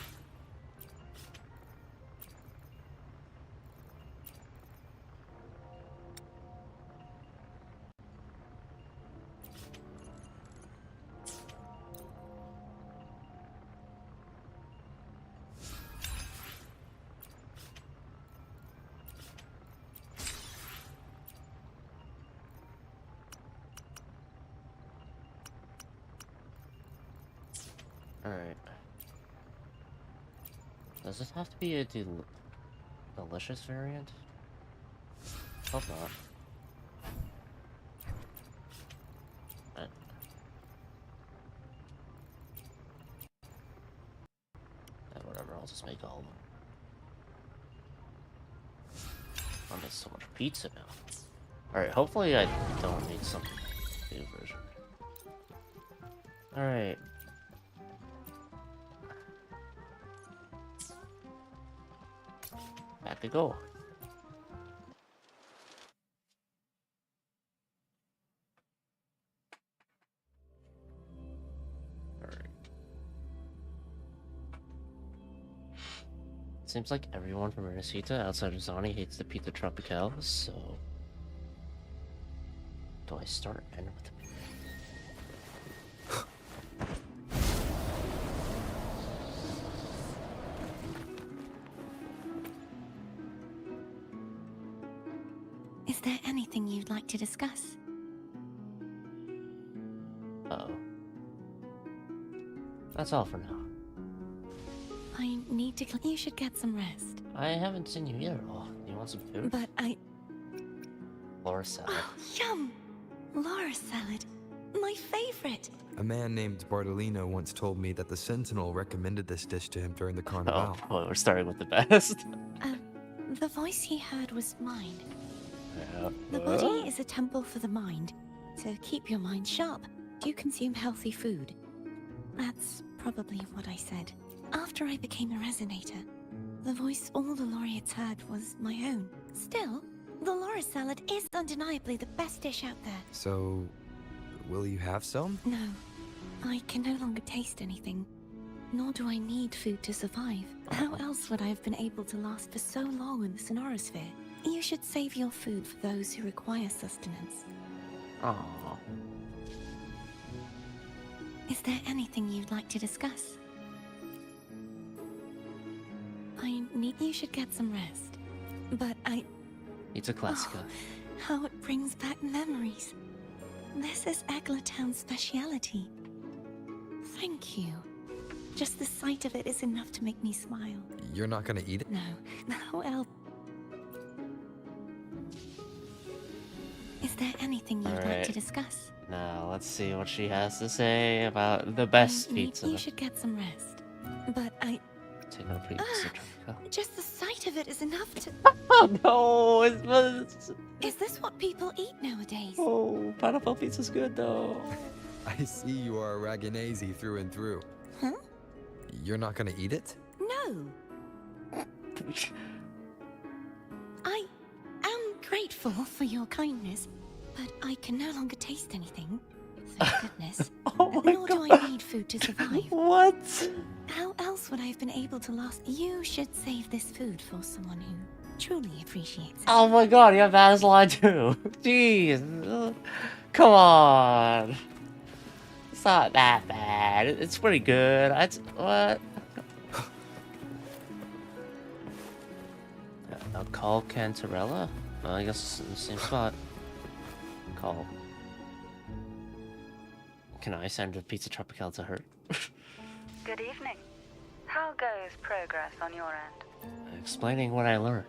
Alright. Does it have to be a delicious variant? Hope not. Whatever, I'll just make all of them. I need so much pizza now. Alright, hopefully I don't need some new version. Alright. Back to go. Seems like everyone from Renacita outside of Zani hates the Pizza Tropicale, so... Do I start or end with the... Is there anything you'd like to discuss? Uh-oh. That's all for now. I need to... You should get some rest. I haven't seen you yet at all. You want some food? But I... Laura salad. Oh, yum! Laura salad. My favorite. A man named Bartolino once told me that the Sentinel recommended this dish to him during the carnival. Oh, well, we're starting with the best. The voice he heard was mine. Yeah. The body is a temple for the mind. To keep your mind sharp, you consume healthy food. That's probably what I said. After I became a resonator, the voice all the laureates heard was my own. Still, the Laura salad is undeniably the best dish out there. So, will you have some? No, I can no longer taste anything. Nor do I need food to survive. How else would I have been able to last for so long in the Sonorosphere? You should save your food for those who require sustenance. Aww. Is there anything you'd like to discuss? I need... You should get some rest. But I... It's a classica. Oh, how it brings back memories. This is Eglatown's speciality. Thank you. Just the sight of it is enough to make me smile. You're not gonna eat it? No. How else? Is there anything you'd like Alright. to discuss? Now, let's see what she has to say about the best pizza. You should get some rest. But Take no pizza tropical. just the sight of it is enough to... Oh no! It's... Is this what people eat nowadays? Oh, pineapple pizza's good though. I see you are a Raganese through and through. Huh? You're not gonna eat it? No. I am grateful for your kindness, but I can no longer taste anything. Thank goodness. Nor do I need food to survive. What? How else would I have been able to last? You should save this food for someone who truly appreciates it. Oh my god, you have that line too. Jeez. Come on. It's not that bad. It's pretty good. What? I'll call Cantarella? I guess it's in the same spot. Call. Can I send a pizza tropical to her? Good evening. How goes progress on your end? Explaining what I learned.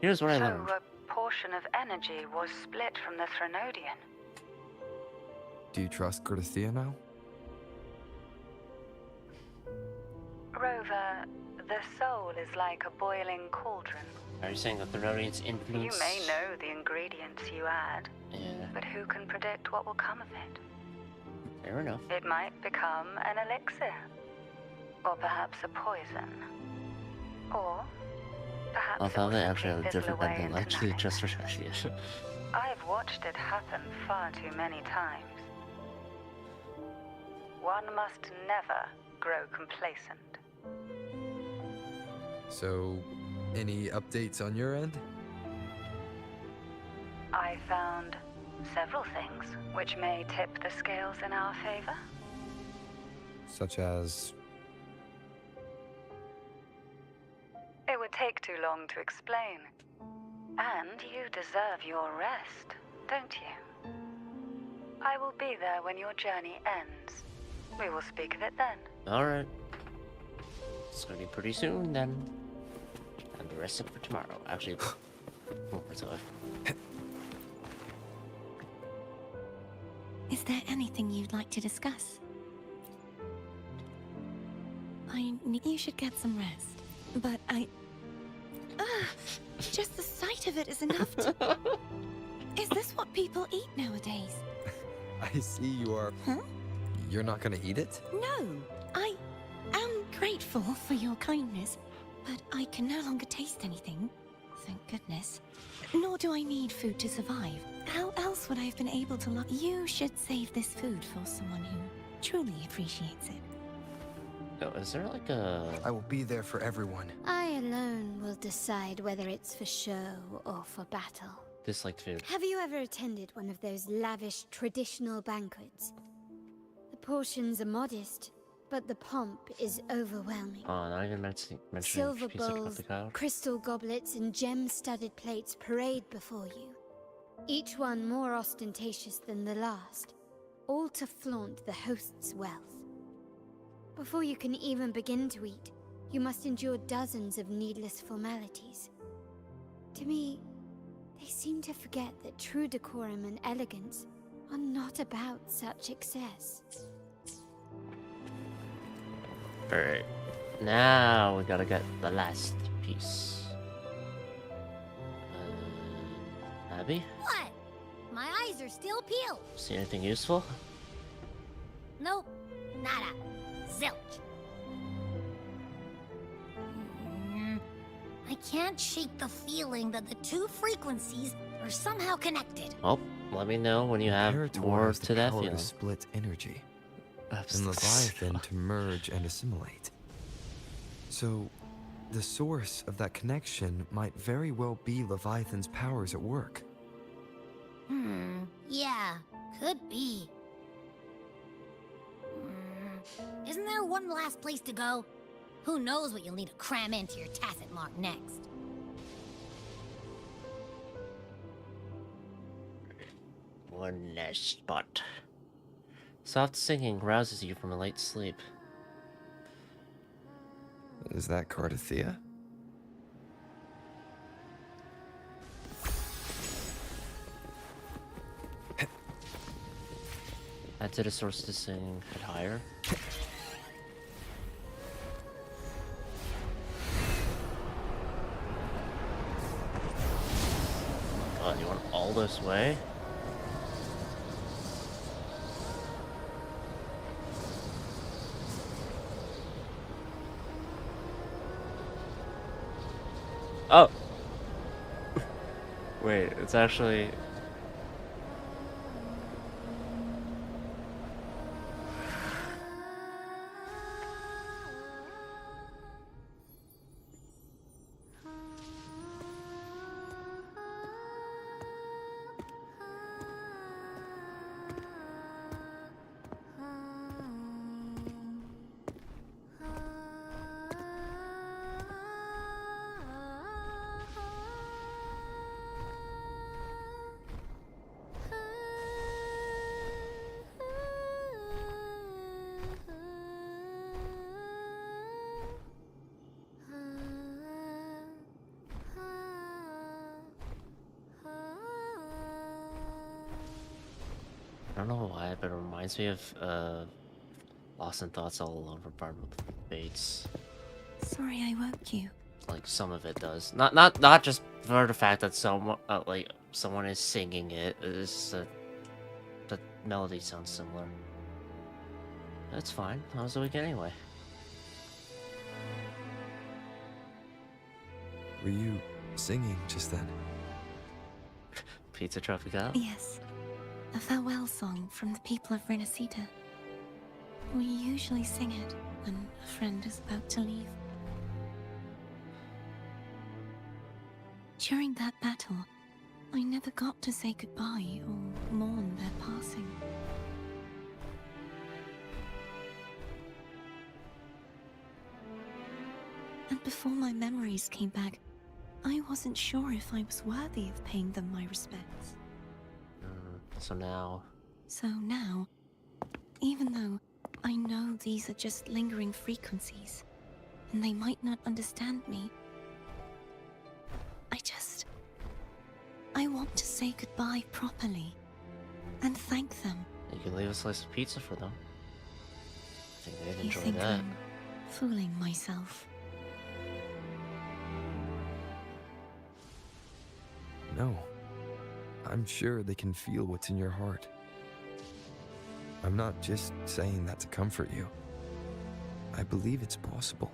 Here's what I learned. So a portion of energy was split from the Threnodian. Do you trust Cordesia now? Rover, the soul is like a boiling cauldron. Are you saying the Threnodian's influence? You may know the ingredients you add, Yeah. but who can predict what will come of it? Fair enough. It might become an elixir, or perhaps a poison, or perhaps I it thought will they actually simply had a different fizzle away ending, into actually, nothing. just for it. I've watched it happen far too many times. One must never grow complacent. So, any updates on your end? I found several things which may tip the scales in our favor. Such as... It would take too long to explain. And you deserve your rest, don't you? I will be there when your journey ends. We will speak of it then. Alright. It's gonna be pretty soon then. And the rest of it for tomorrow. Actually, more so. Is there anything you'd like to discuss? You should get some rest. But just the sight of it is enough to... Is this what people eat nowadays? I see you are... Huh? You're not gonna eat it? No. I am grateful for your kindness, but I can no longer taste anything. Thank goodness. Nor do I need food to survive. How else would I have been able to You should save this food for someone who truly appreciates it. Oh, is there like a... I will be there for everyone. I alone will decide whether it's for show or for battle. disliked food? Have you ever attended one of those lavish traditional banquets? The portions are modest, but the pomp is overwhelming. Oh, not even mentioning Silver pizza bowls, tropical. crystal goblets, and gem-studded plates parade before you. Each one more ostentatious than the last, all to flaunt the host's wealth. Before you can even begin to eat, you must endure dozens of needless formalities. To me, they seem to forget that true decorum and elegance are not about such excess. Alright. Now we gotta get the last piece. Abby? What? My eyes are still peeled. See anything useful? Nope. Nada. Zilch. I can't shake the feeling that the two frequencies are somehow connected. Oh, let me know when you have Imperator more has the to that power feeling. to split energy, and Leviathan to merge and assimilate. So, the source of that connection might very well be Leviathan's powers at work. Yeah, could be. Isn't there one last place to go? Who knows what you'll need to cram into your tacit mark next? One last spot. Soft singing rouses you from a light sleep. Is that Cardathea? Add to the source to sing it higher. God, you went all this way? Oh! Wait, it's actually... I don't know why, but it reminds me of Lost in Thoughts All Alone from Barn with Bates. Sorry I woke you. Like some of it does. Not just for the fact that someone someone is singing it. It's the melody sounds similar. That's fine. How was the week anyway? Were you singing just then? Pizza Tropical? Yes. A farewell song from the people of Renacita. We usually sing it when a friend is about to leave. During that battle, I never got to say goodbye or mourn their passing. And before my memories came back, I wasn't sure if I was worthy of paying them my respects. So now... So now, even though I know these are just lingering frequencies, and they might not understand me, I want to say goodbye properly, and thank them. You can leave a slice of pizza for them. I think they'd You enjoy think that. I'm fooling myself? No. I'm sure they can feel what's in your heart. I'm not just saying that to comfort you. I believe it's possible.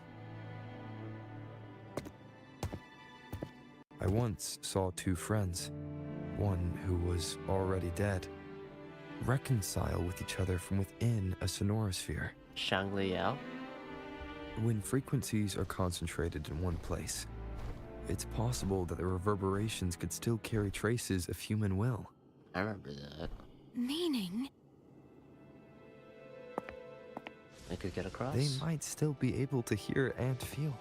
I once saw two friends, one who was already dead, reconcile with each other from within a sonorosphere. Shangli Yao? When frequencies are concentrated in one place, it's possible that the reverberations could still carry traces of human will. I remember that. Meaning? They could get across. They might still be able to hear and feel.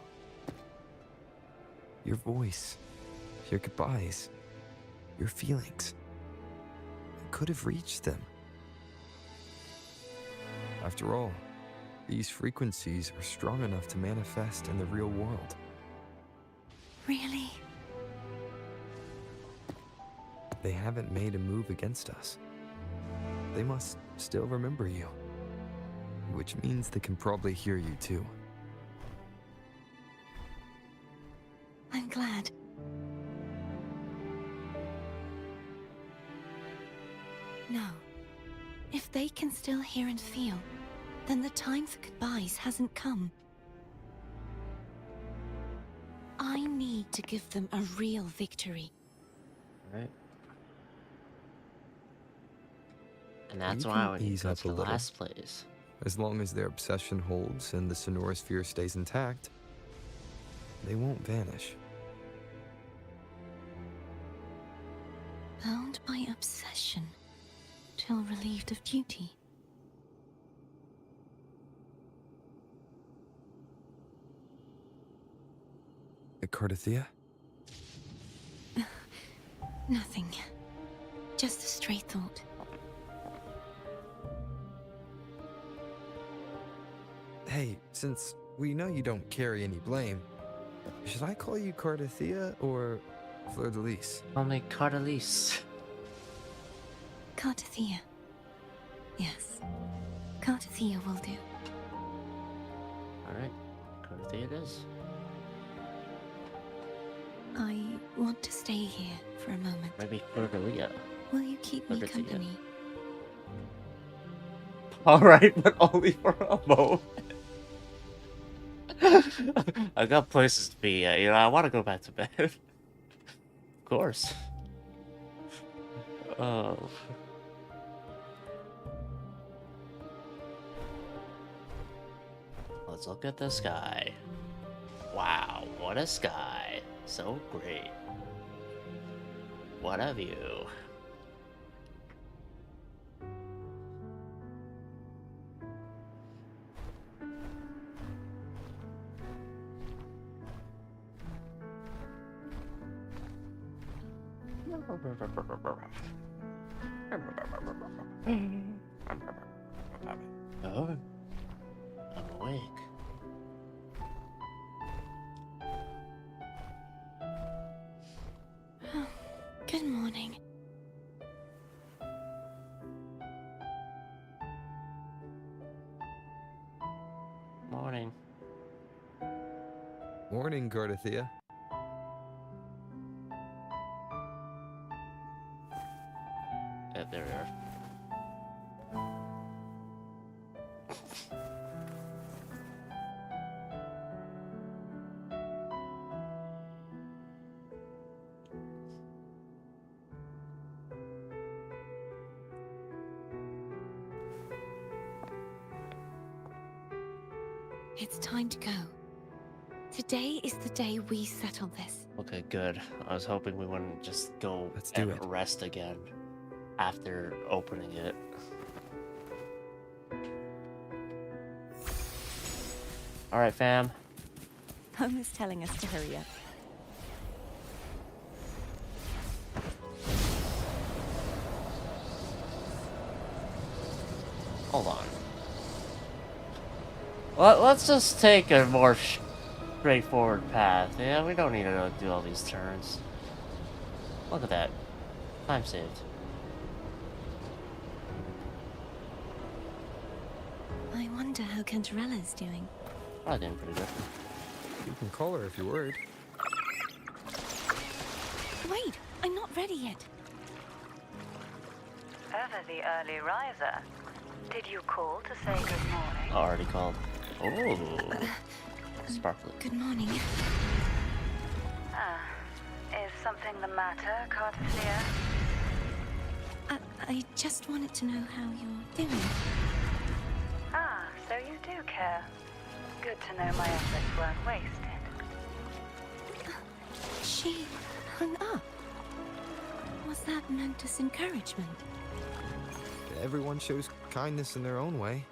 Your voice, your goodbyes, your feelings. It could have reached them. After all, these frequencies are strong enough to manifest in the real world. Really? They haven't made a move against us. They must still remember you. Which means they can probably hear you too. I'm glad. No. If they can still hear and feel, then the time for goodbyes hasn't come. I need to give them a real victory. Right. And that's You why can we need ease to go up to a the little. last place. As long as their obsession holds and the sonorosphere stays intact, they won't vanish. Bound by obsession, till relieved of duty. Cardathea? Nothing. Just a stray thought. Hey, since we know you don't carry any blame, should I call you Cardathea or Fleur de Lis? Call me Cardalise. Cardathea. Yes. Cartathea will do. Alright, Cartathea it is. I want to stay here for a moment. Maybe Cordelia. Will you keep me Cartathea. company? Alright, but only for a moment. I got places to be at. You know, I want to go back to bed. Of course. Oh. Let's look at the sky. Wow, what a sky. So great. What a view. Oh, I'm awake. Good morning. Morning. Morning, Cartathea. There we are. It's time to go. Today is the day we settle this. Okay, good. I was hoping we wouldn't just go do and it. rest again after opening it. Alright, fam. Home is telling us to hurry up. Hold on. Let's just take a more straightforward path. Yeah, we don't need to do all these turns. Look at that. Time saved. I wonder how Cantarella's doing. Probably doing pretty good. You can call her if you're worried. Wait, I'm not ready yet. Ever the early riser. Did you call to say good morning? Already called. Oh, sparkly. Good morning. Ah, is something the matter, Cartathea? I just wanted to know how you're doing. Ah, so you do care. Good to know my efforts weren't wasted. She hung up. Was that meant as encouragement? Everyone shows kindness in their own way.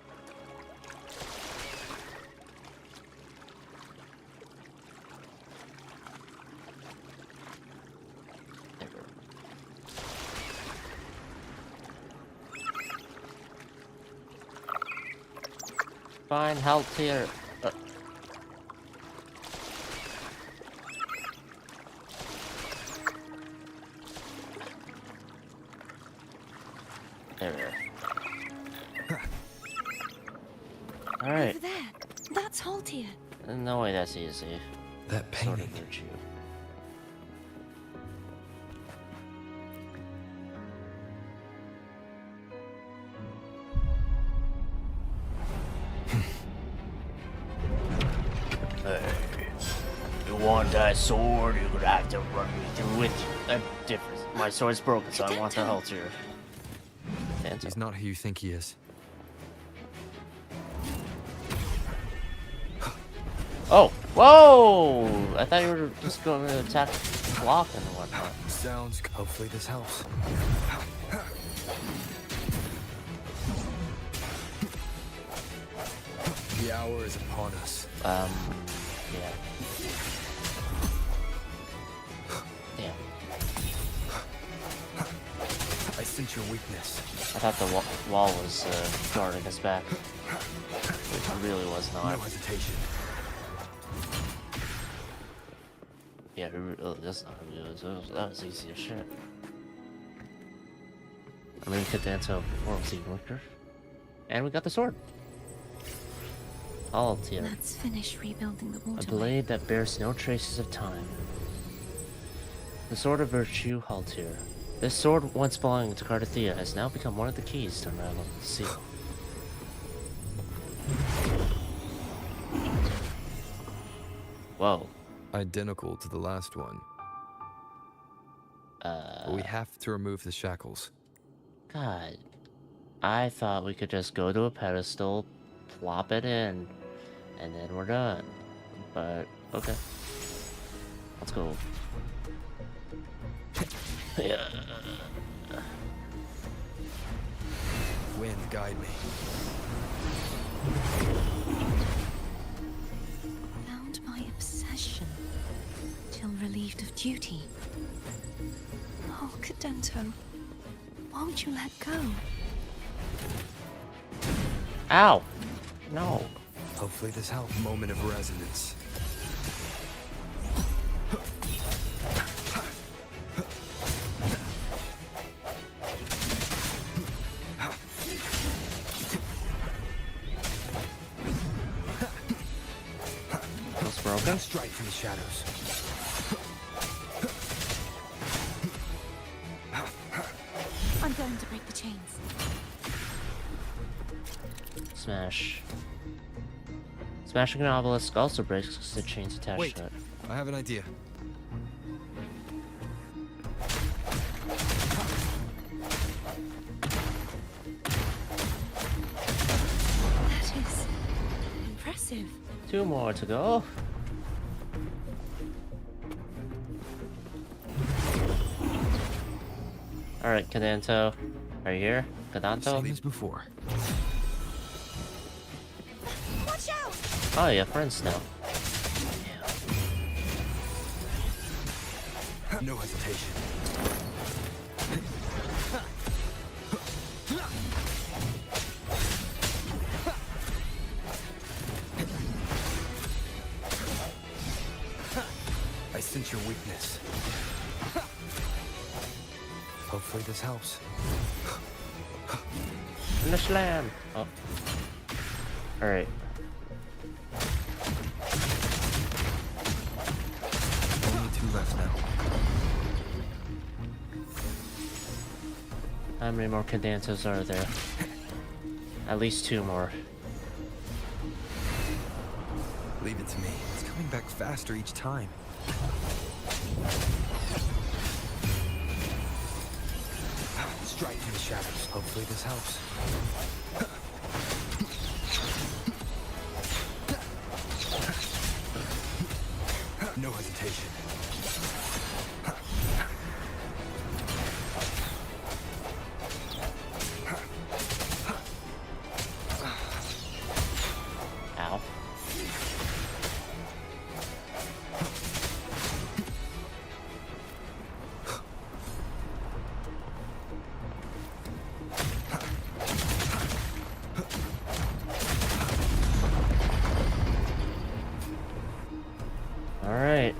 Fine, help here. There we are. Alright. Over there. That's Haltier. No way that's easy. That Sort painting. of virtue. Hey, you want that sword? You're gonna have to run me through it. A difference. My sword's broken, so I want the halter. He's not who you think he is. Oh, whoa! I thought you were just going to attack block and whatnot. Sounds. Hopefully this helps. The hour is upon us. Yeah. Damn. I sense your weakness. I thought the wall was guarding his back, which really was not. No hesitation. Yeah, that's not gonna do it. That was easy as shit. I mean, we could dance out before it was even quicker. And we got the sword. Haltir. Let's finish rebuilding the A waterway. blade that bears no traces of time. The Sword of Virtue, Haltir. This sword, once belonging to Cardathia, has now become one of the keys to unravel the sea. Whoa. Identical to the last one. We have to remove the shackles. God. I thought we could just go to a pedestal, plop it in, and then we're done. But, okay. Let's go. Yeah. Wind, guide me. Bound by obsession, till relieved of duty. Oh, Cadento, won't you let go? Ow! No. Hopefully this helps. Moment of resonance. It's broken. Strike from the shadows. I'm going to break the chains. Smash. Smashing an obelisk also breaks the chains attached Wait, to it. I have an idea. That is impressive. 2 more to go. Alright, Cadanto. Are you here? Cadanto? Same as before. Watch out! Oh, you have friends now. No hesitation. I sense your weakness. Hopefully this helps. Finish land. Oh. Alright. Only 2 left now. How many more Cadantos are there? At least 2 more. Leave it to me. It's coming back faster each time. Strike in the shadows. Hopefully this helps. No hesitation. Ow. Alright.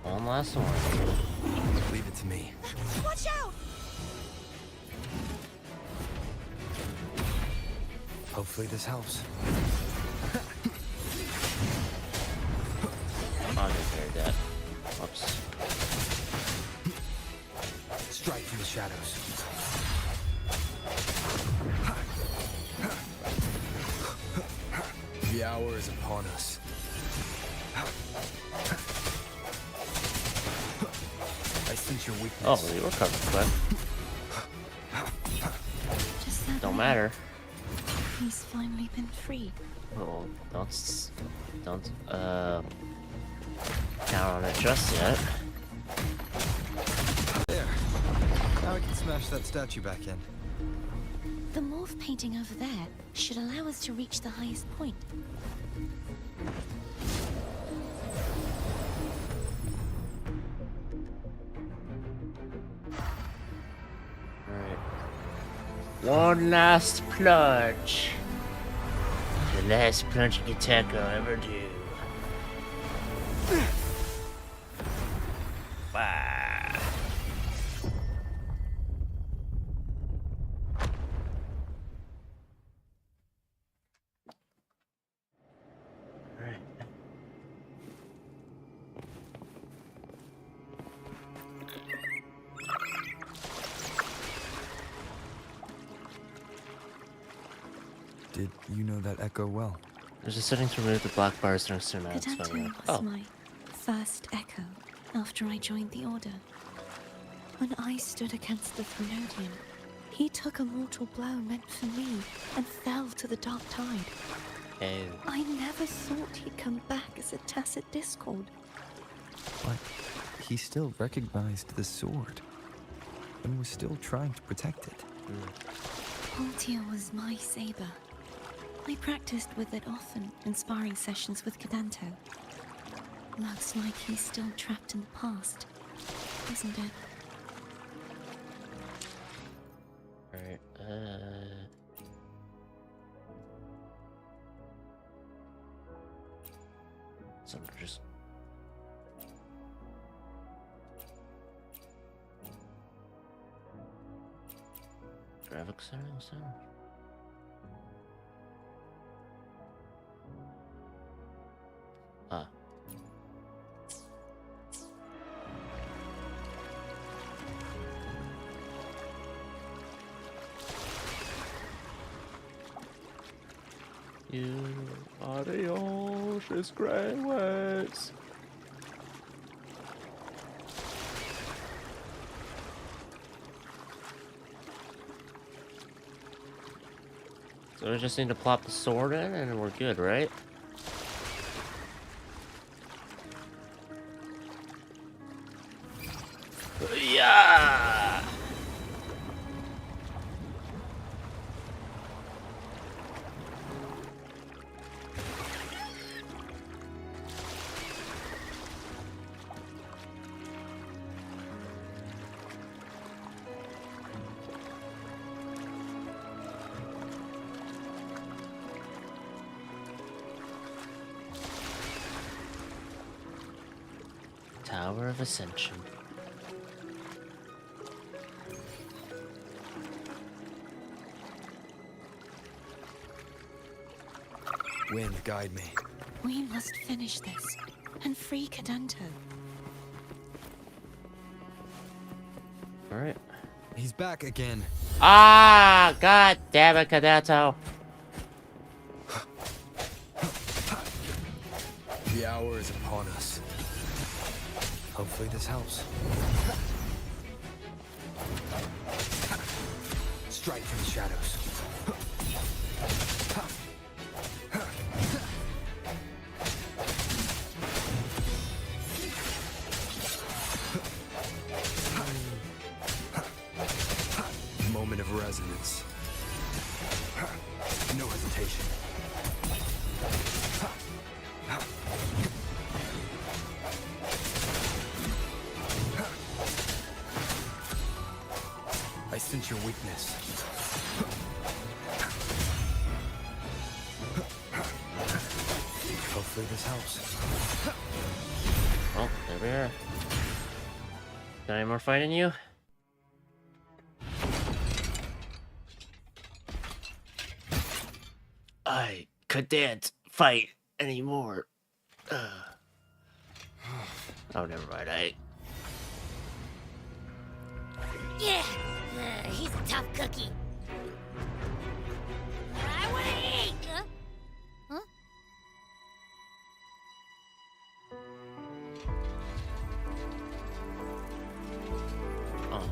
One last one. Leave it to me. Watch out! Hopefully this helps. I'll get carried that. Whoops. Strike from the shadows. The hour is upon us. I sense your weakness. Oh, you recovered quick. Just that Don't way. matter. He's finally been freed. Oh, don't count on it just yet. There. Now I can smash that statue back in. The morph painting over there should allow us to reach the highest point. Alright. One last plunge. The last plunging attack I'll ever do. Wow. Did you know that echo well? There's a setting to remove the black bars next to mounts. Cadanto was my first echo after I joined the Order. When I stood against the Threnodian, he took a mortal blow meant for me and fell to the Dark Tide. Hey. I never thought he'd come back as a tacit discord. But he still recognized the sword and was still trying to protect it. Altia was my saber. I practiced with it often in sparring sessions with Cadanto. Looks like he's still trapped in the past, isn't it? Alright, so just graphic settings then? Ah. You are the ocean's great waves. So we just need to plop the sword in and we're good, right? Yeah. Tower of Ascension. Wind, guide me. We must finish this and free Cadanto. Alright. He's back again. Ah, god damn it, Cadanto. The hour is upon us. Hopefully this helps. Strike from the shadows. Moment of resonance. No hesitation. I sense your weakness. Hopefully this helps. Oh, there we are. Got any more fighting you? I couldn't fight anymore. Oh, never mind. Yeah, he's a tough cookie. I want to eat. Huh? Oh.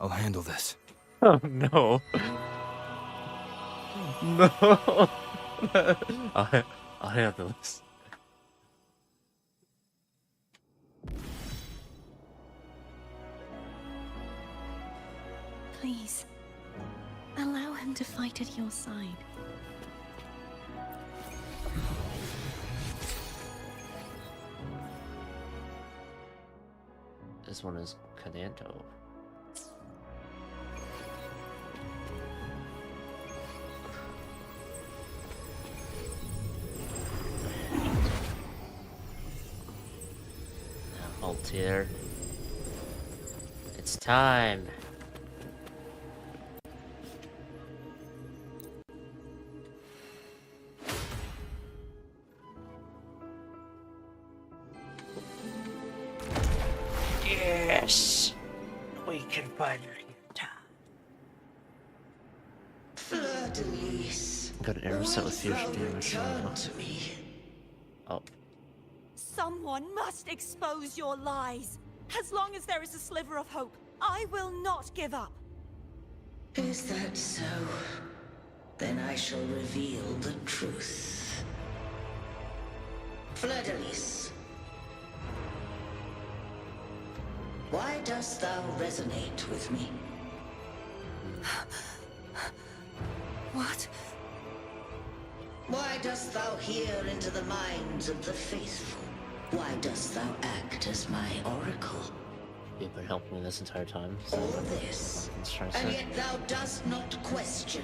I'll handle this. Oh no. No. I'll handle this. Please, allow him to fight at your side. This one is Cadanto. Altair. It's time. Yes! We can finally Fleur-de-Lis. got an arrow set with fusion damage. Oh. Someone must expose your lies. As long as there is a sliver of hope, I will not give up. Is that so? Then I shall reveal the truth. Fleur-de-Lis. Why dost thou resonate with me? What? Why dost thou hear into the minds of the faithful? Why dost thou act as my oracle? You've been helping me this entire time. So all this, and yet thou dost not question.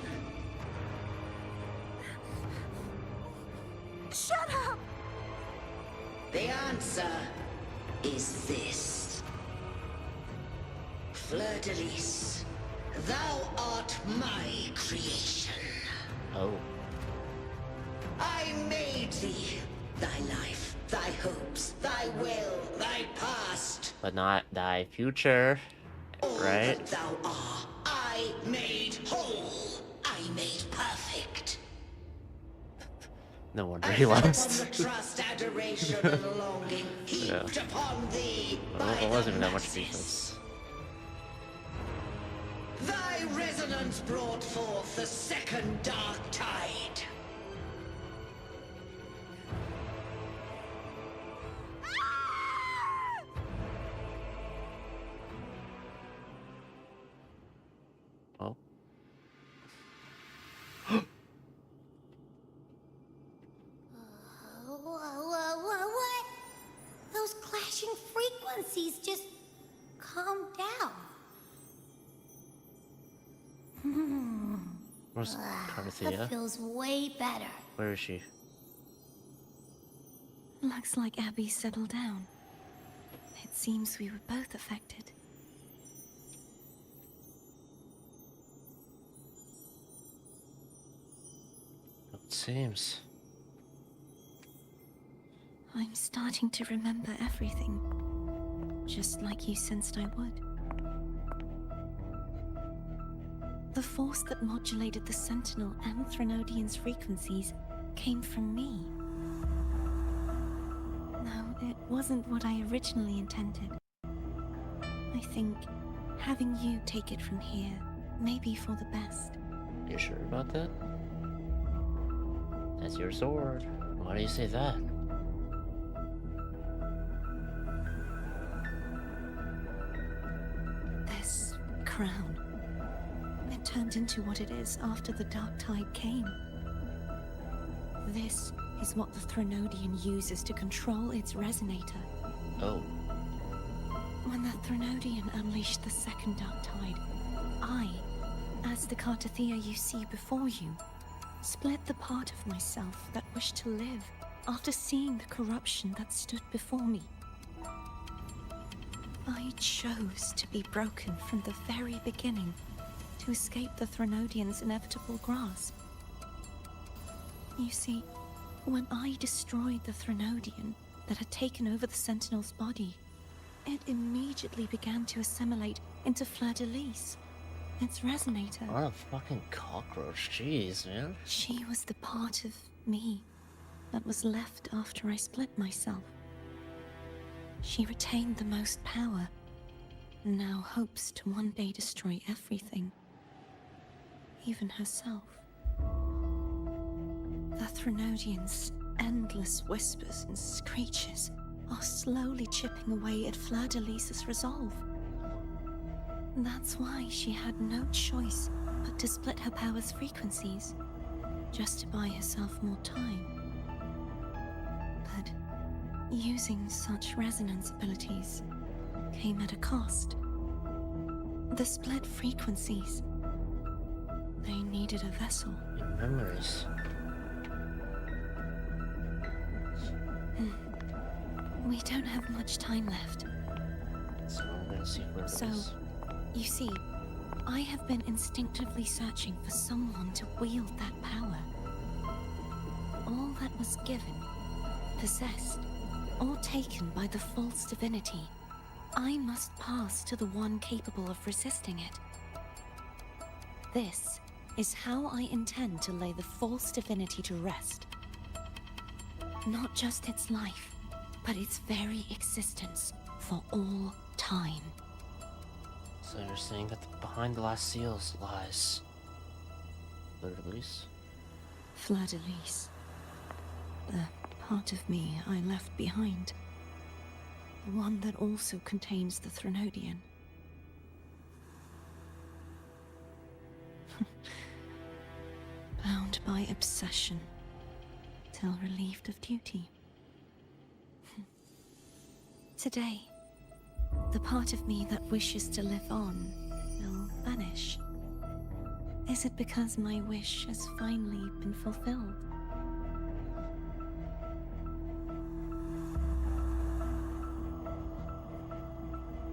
Shut up! The answer is this. Fleur-de-Lis, thou art my creation. Oh. I made thee, thy life, thy hopes, thy will, thy past. But not thy future, right? All that thou art, I made whole. I made perfect. No wonder he lost. Upon the trust, adoration, and longing heaped upon thee. Well, it wasn't even that much defense. Thy resonance brought forth the second dark tide. Oh. What? Those clashing frequencies just calm down. Where's Carthea? That feels way better. Where is she? Looks like Abby settled down. It seems we were both affected. It seems. I'm starting to remember everything, just like you sensed I would. The force that modulated the Sentinel and Threnodian's frequencies came from me. No, it wasn't what I originally intended. I think having you take it from here may be for the best. You sure about that? That's your sword. Why do you say that? This crown. It turned into what it is after the Dark Tide came. This is what the Threnodian uses to control its resonator. Oh. When the Threnodian unleashed the second Dark Tide, I, as the Carthea you see before you, split the part of myself that wished to live after seeing the corruption that stood before me. I chose to be broken from the very beginning to escape the Threnodian's inevitable grasp. You see, when I destroyed the Threnodian that had taken over the Sentinel's body, it immediately began to assimilate into Fleur-de-Lis, its resonator. What a fucking cockroach, jeez, man. She was the part of me that was left after I split myself. She retained the most power, and now hopes to one day destroy everything, even herself. The Threnodian's endless whispers and screeches are slowly chipping away at Fleur-de-Lis's resolve. That's why she had no choice but to split her power's frequencies, just to buy herself more time. But using such resonance abilities came at a cost. The split frequencies. They needed a vessel. Your memories. We don't have much time left. So I'm gonna see where it is. You see, I have been instinctively searching for someone to wield that power. All that was given, possessed, or taken by the false divinity I must pass to the one capable of resisting it. This is how I intend to lay the false divinity to rest. Not just its life, but its very existence for all time. So you're saying that behind the last seals lies... Fleur-de-Lis? Fleur-de-Lis. The part of me I left behind. The one that also contains the Threnodian. Bound by obsession, till relieved of duty. Today, the part of me that wishes to live on will vanish. Is it because my wish has finally been fulfilled?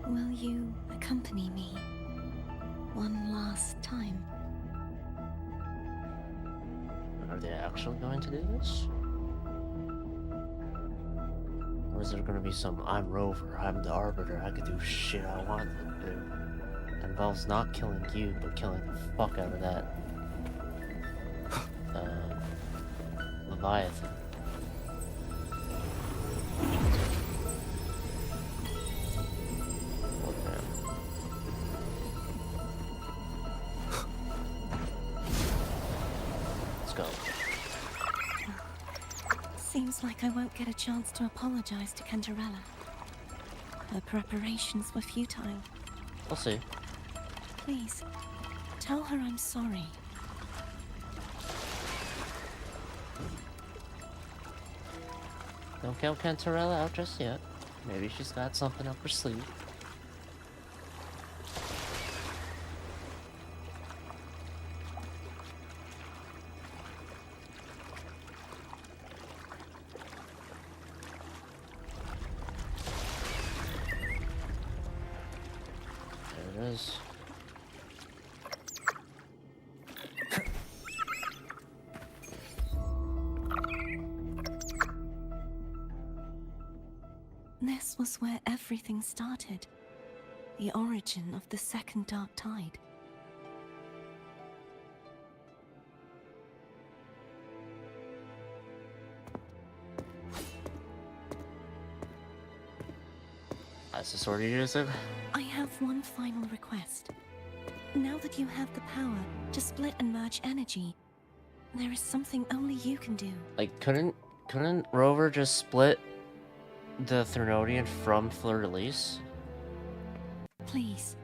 Will you accompany me one last time? Are they actually going to do this? Or is there gonna be some, I'm Rover, I'm the Arbiter, I could do shit I want to do? It involves not killing you, but killing the fuck out of that Leviathan. Let's go. Seems like I won't get a chance to apologize to Cantarella. Her preparations were futile. We'll see. Please, tell her I'm sorry. Don't count Cantarella out just yet. Maybe she's got something up her sleeve. There it is. This was where everything started. The origin of the second dark tide. That's the sword you're using? I have one final request. Now that you have the power to split and merge energy, there is something only you can do. Like, couldn't Rover just split the Threnodian from Fleur-de-Lis? Please,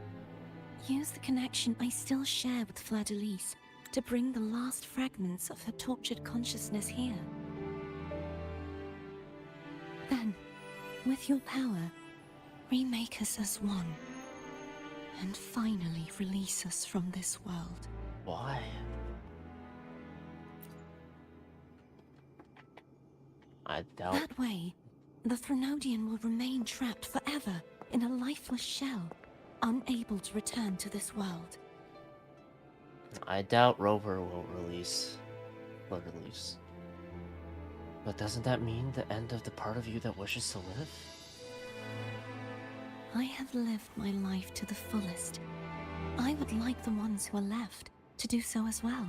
use the connection I still share with Fleur-de-Lis to bring the last fragments of her tortured consciousness here. Then, with your power, remake us as one, and finally release us from this world. Why? I doubt... That way, the Threnodian will remain trapped forever in a lifeless shell, unable to return to this world. I doubt Rover will release Fleur-de-Lis. But doesn't that mean the end of the part of you that wishes to live? I have lived my life to the fullest. I would like the ones who are left to do so as well.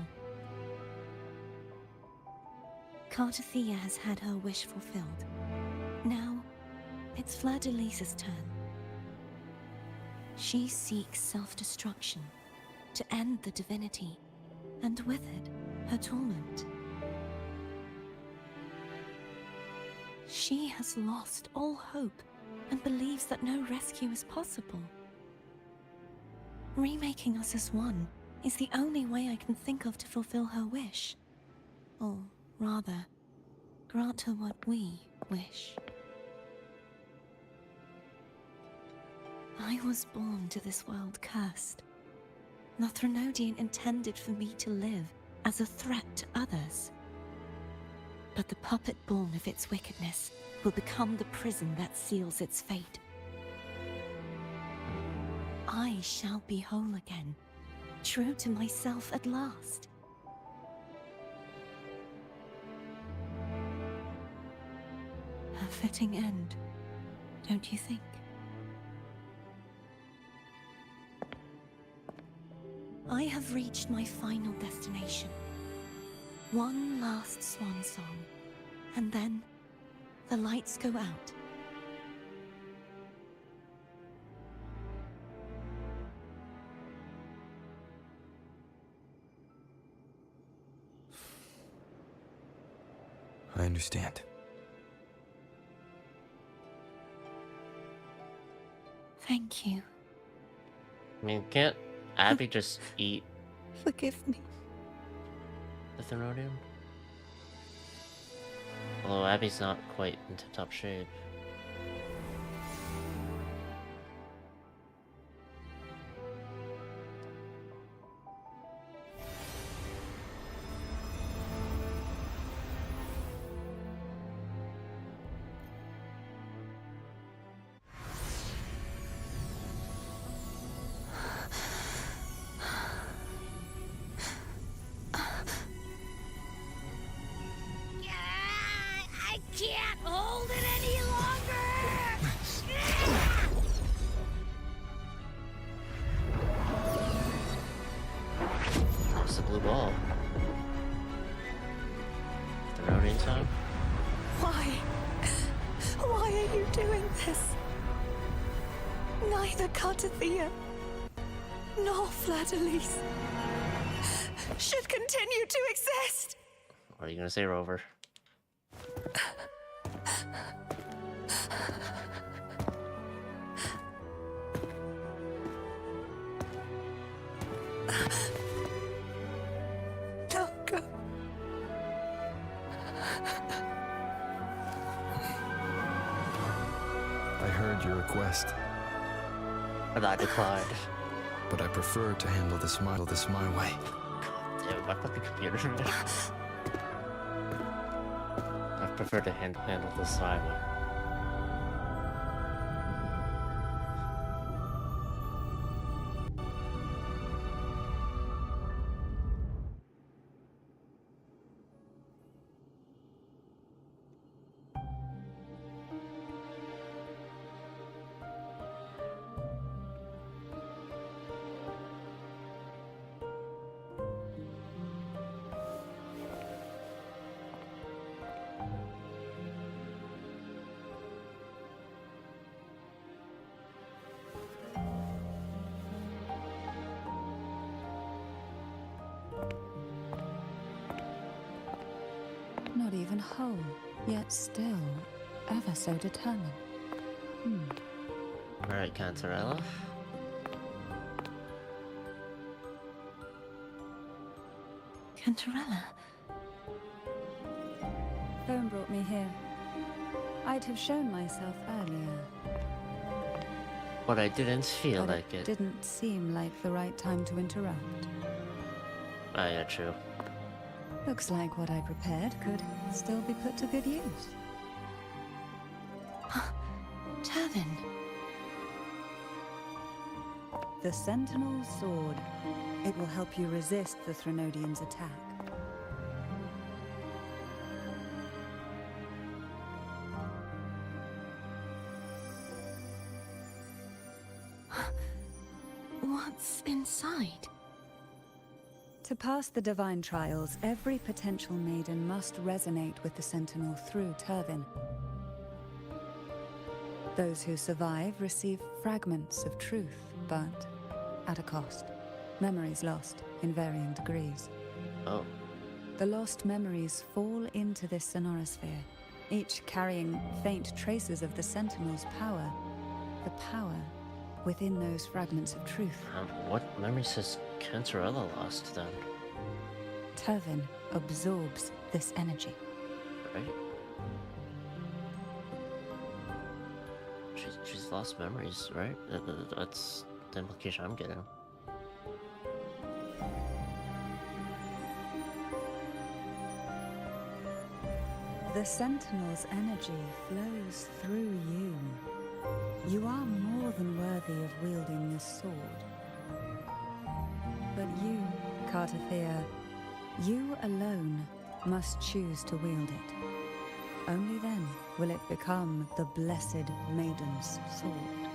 Cartathea has had her wish fulfilled. Now, it's Fleur-de-Lis's turn. She seeks self-destruction to end the divinity, and with it, her torment. She has lost all hope and believes that no rescue is possible. Remaking us as one is the only way I can think of to fulfill her wish. Or rather, grant her what we wish. I was born to this world cursed. The Threnodian intended for me to live as a threat to others. But the puppet born of its wickedness will become the prison that seals its fate. I shall be whole again, true to myself at last. A fitting end, don't you think? I have reached my final destination. One last swan song, and then the lights go out. I understand. Thank you. I mean, can't Abby just eat Forgive me. the Therodium? Although Abby's not quite in tip-top shape. I can't hold it any longer! It's the blue ball. Therodium time? Why? Why are you doing this? Neither Cartathea nor Fladelise should continue to exist. What are you gonna say, Rover? Don't go. I heard your request. And I declined. But I prefer to handle this my way. Damn it, my fucking computer, man. I prefer to handle this my way. Not even whole, yet still ever so determined. Alright, Cantarella. Cantarella? Phone brought me here. I'd have shown myself earlier. But I didn't feel but like it. Didn't seem like the right time to interrupt. Oh yeah, true. Looks like what I prepared could still be put to good use. Turvin. The Sentinel's Sword. It will help you resist the Threnodium's attack. What's inside? To pass the divine trials, every potential maiden must resonate with the Sentinel through Turvin. Those who survive receive fragments of truth, but at a cost. Memories lost in varying degrees. Oh. The lost memories fall into this sonorosphere, each carrying faint traces of the Sentinel's power. The power within those fragments of truth. What memories has Cantarella lost then? Turvin absorbs this energy. Right? She's lost memories, right? That's the implication I'm getting. The Sentinel's energy flows through you. You are more than worthy of wielding this sword. But you, Cartathea, you alone must choose to wield it. Only then will it become the Blessed Maiden's sword.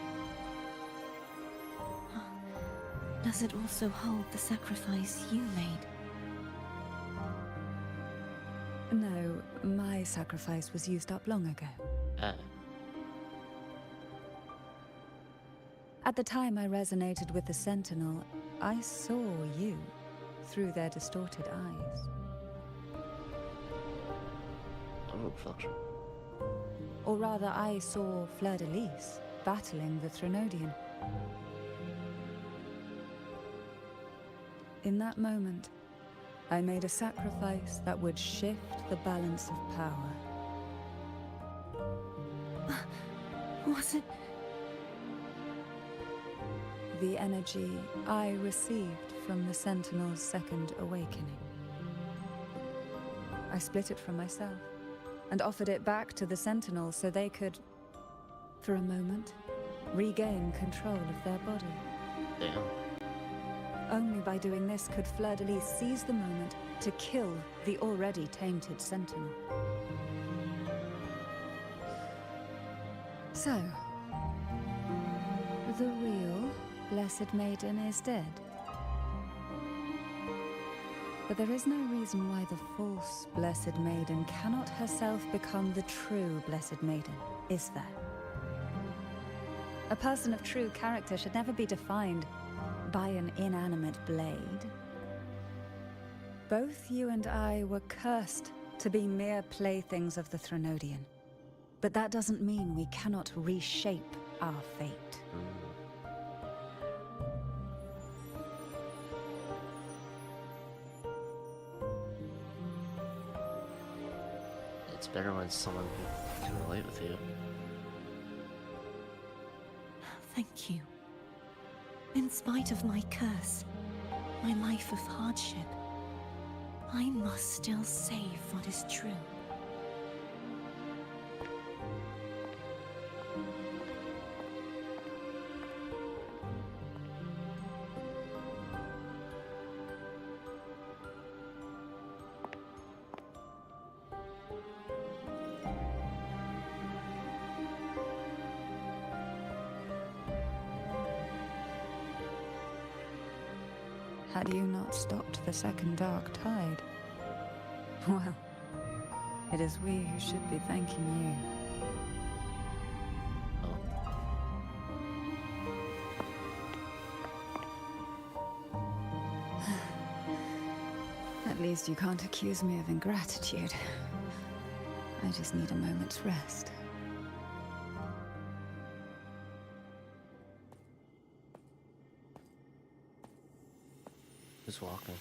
Does it also hold the sacrifice you made? No, my sacrifice was used up long ago. At the time I resonated with the Sentinel, I saw you through their distorted eyes. Oh, fuck. Or rather, I saw Fleur-de-Lis battling the Threnodian. In that moment, I made a sacrifice that would shift the balance of power. Was it? The energy I received from the Sentinel's second awakening. I split it from myself and offered it back to the Sentinel so they could, for a moment, regain control of their body. Damn. Only by doing this could Fleur-de-Lis seize the moment to kill the already tainted Sentinel. So, the real Blessed Maiden is dead. But there is no reason why the false Blessed Maiden cannot herself become the true Blessed Maiden, is there? A person of true character should never be defined by an inanimate blade. Both you and I were cursed to be mere playthings of the Threnodian. But that doesn't mean we cannot reshape our fate. It's better when someone can relate with you. Thank you. In spite of my curse, my life of hardship, I must still save what is true. Had you not stopped the second dark tide? Well, it is we who should be thanking you. At least you can't accuse me of ingratitude. I just need a moment's rest. Who's walking?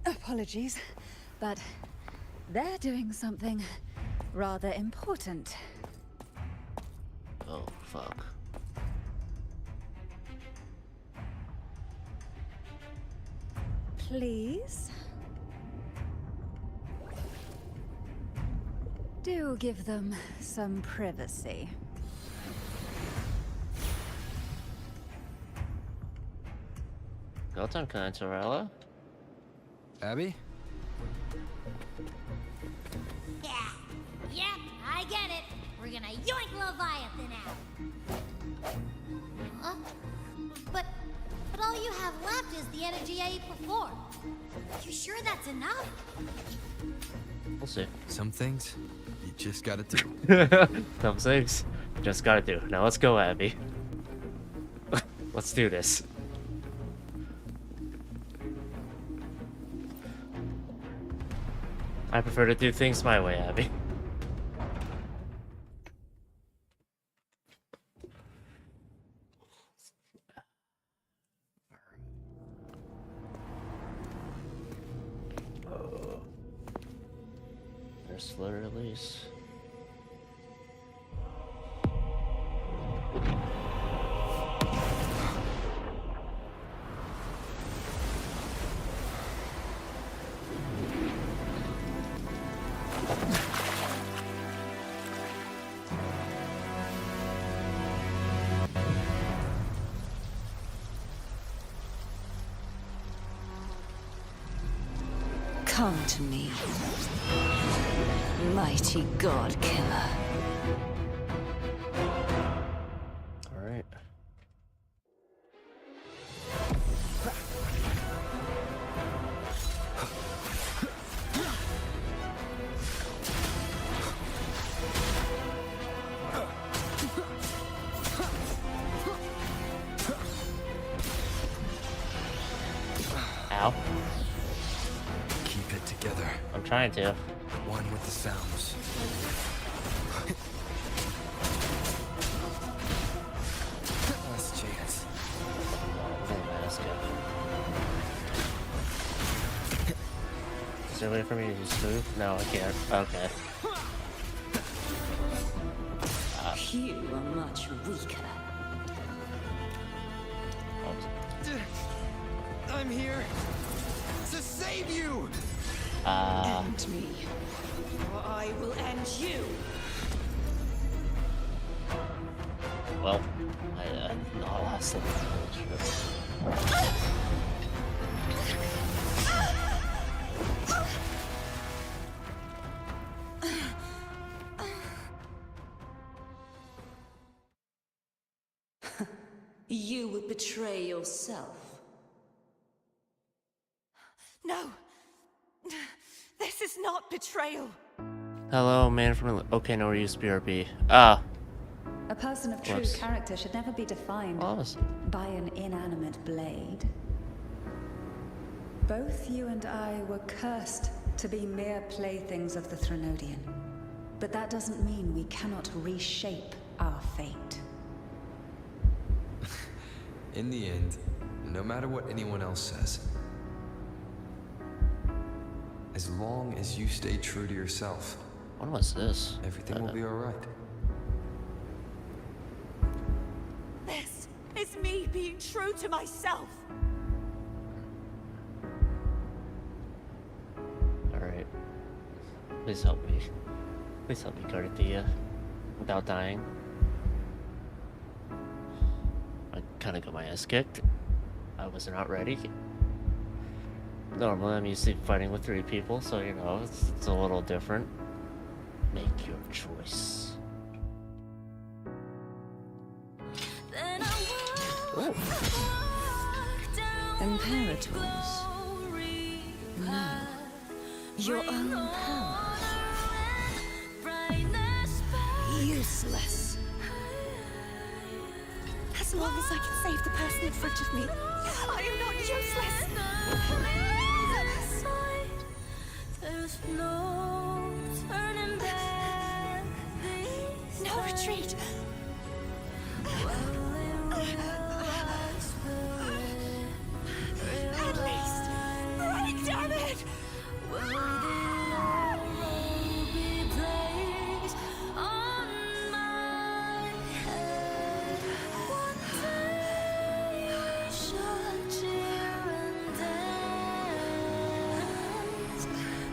Apologies, but they're doing something rather important. Oh, fuck. Please? Do give them some privacy. Go time, Cantarella. Abby? Yeah, I get it. We're gonna yoink Leviathan out. Huh? But all you have left is the energy I before. You sure that's enough? We'll see. Some things, you just gotta do. Some things, just gotta do. Now let's go, Abby. Let's do this. I prefer to do things my way, Abby. There's Fleur-de-Lis. Come to me, mighty God Killer. trying to. One with the sounds. Last chance. Is there a way for me to just move? No, I can't. Okay. You are much weaker. I'm here to save you! End me, or I will end you! Well, I not last long. You would betray yourself. No! This is not betrayal! Hello, man from... Okay, no, we're used to BRB. Ah! A person of true Whoops. character should never be defined by an inanimate blade. Both you and I were cursed to be mere playthings of the Threnodian. But that doesn't mean we cannot reshape our fate. In the end, no matter what anyone else says, as long as you stay true to yourself, what was this? Everything will be alright. This is me being true to myself! Alright. Please help me. Please help me, Garthia. Without dying. I kinda got my ass kicked. I was not ready. Normally I'm used to fighting with 3 people, so you know, it's a little different. Make your choice. Ooh. Imperators. No. Your own power. Useless. As long as I can save the person in front of me, I am not useless! There's no turning back. No retreat! At least, break, damn it!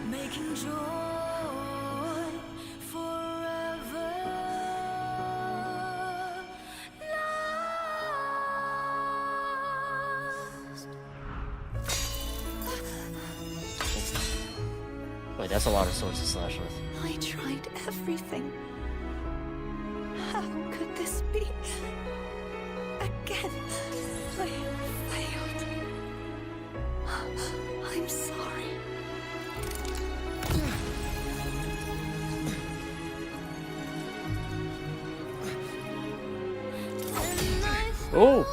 Making joy forever lost. Wait, that's a lot of swords to slash with. I tried everything. How could this be? Again, I failed. I'm sorry. Oh!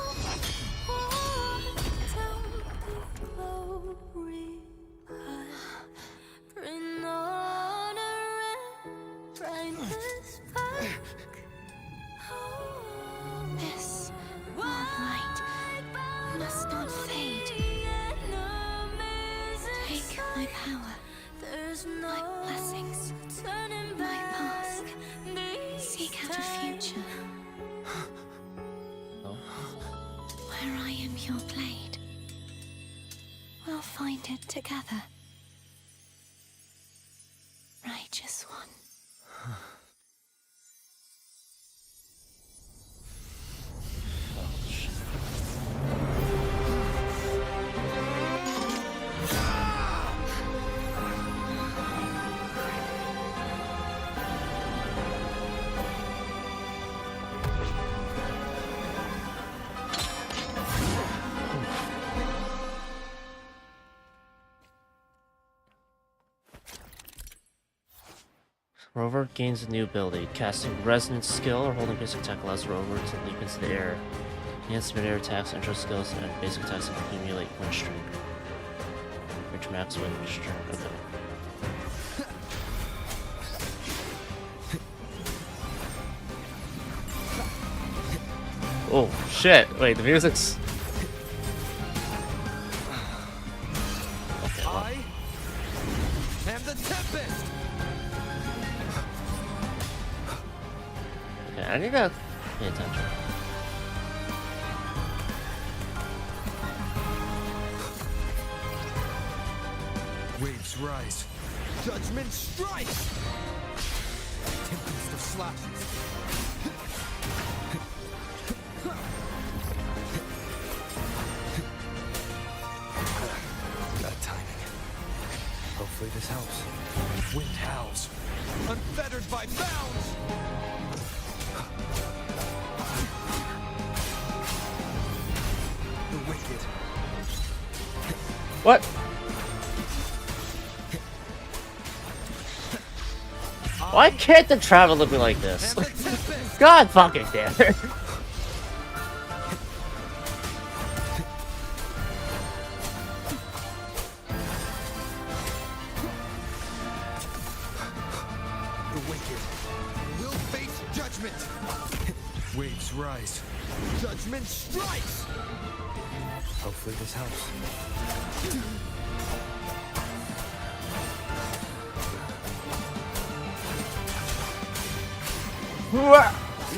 This light must not fade. Take my power, my blessings, my past. Seek out a future. Where I am your blade. We'll find it together. Righteous one. Rover gains a new ability. Casting Resonance skill or holding basic attack allows Rover to leap into the air. Enhanced mid-air attacks, intro skills, and basic attacks accumulate wind strength. Reach max wind strength. Okay. Oh shit! Wait, the music's. Okay, well. I am the Tempest. Okay, I need to pay attention. Waves rise. Judgment strikes. Tempest of slashes. Bad timing. Hopefully this helps. Wind howls. Unfettered by bounds. The wicked. What? Why can't the traveler be like this? God fucking damn it. The wicked will face judgment. Waves rise. Judgment strikes. Hopefully this helps.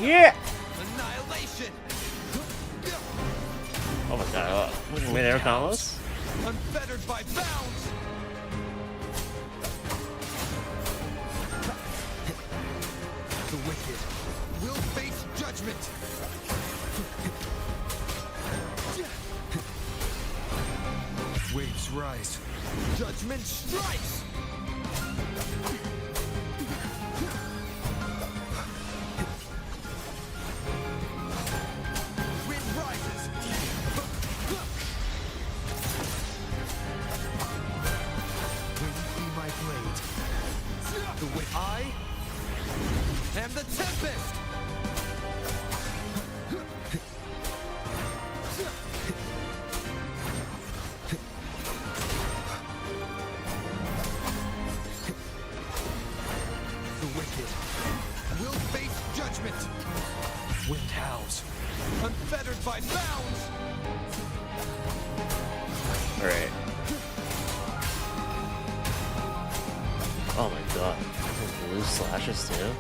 Yeah! Annihilation. Oh my god, mid-air combos? Unfettered by bounds. The wicked will face judgment. Waves rise. Judgment strikes. Wind rises. Will you be my blade? The way I am the Tempest. The wicked will face judgment. Wind howls. Unfettered by bounds. Alright. Oh my god. Blue slashes too?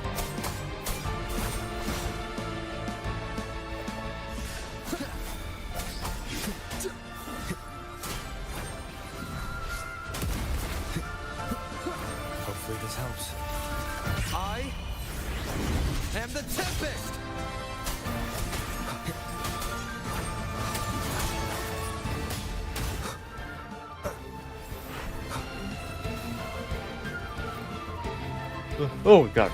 Hopefully this helps. I am the Tempest. Oh god.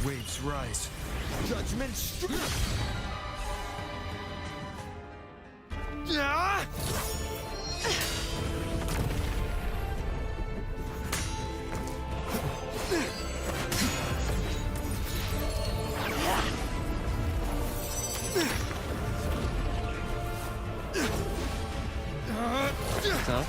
Waves rise. Judgment Yeah! So?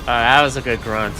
That was a good grunt.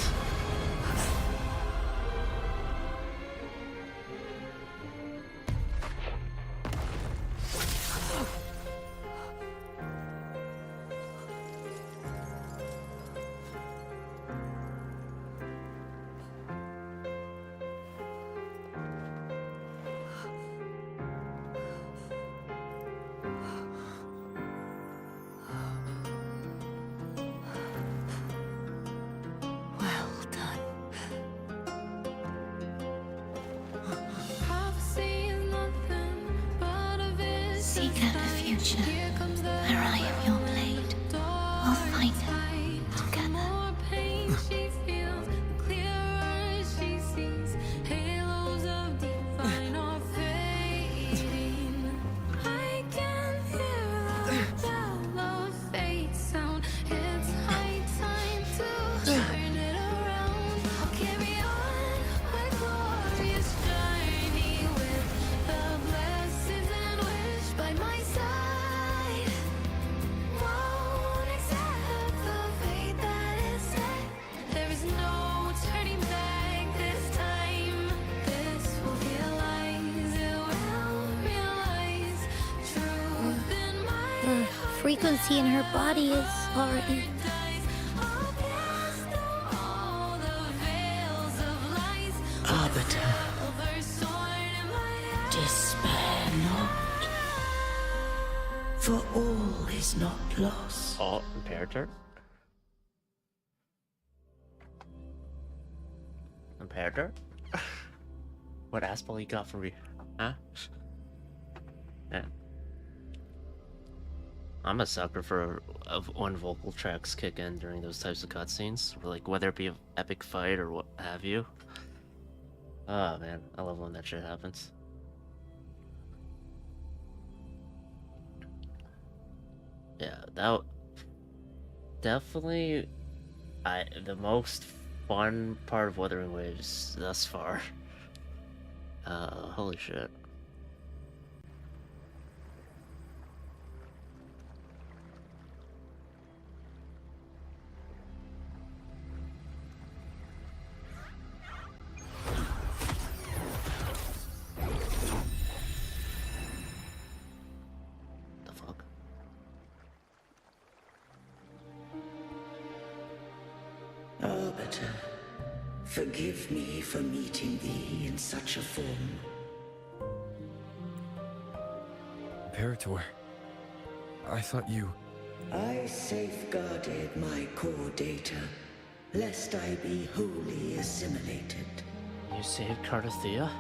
Seek out a future where I am your blade. We'll find it together. frequency in her body is already... Arbiter, despair not, for all is not lost. Oh, Imperator? Imperator? What asshole you got for me? Huh? Yeah. I'm a sucker for when vocal tracks kick in during those types of cutscenes, like whether it be an epic fight or what have you. Oh man, I love when that shit happens. Yeah, that definitely the most fun part of Wuthering Waves thus far. Holy shit. The fuck? Arbiter, forgive me for meeting thee in such a form. Imperator, I thought you... I safeguarded my core data, lest I be wholly assimilated. You saved Cardathea?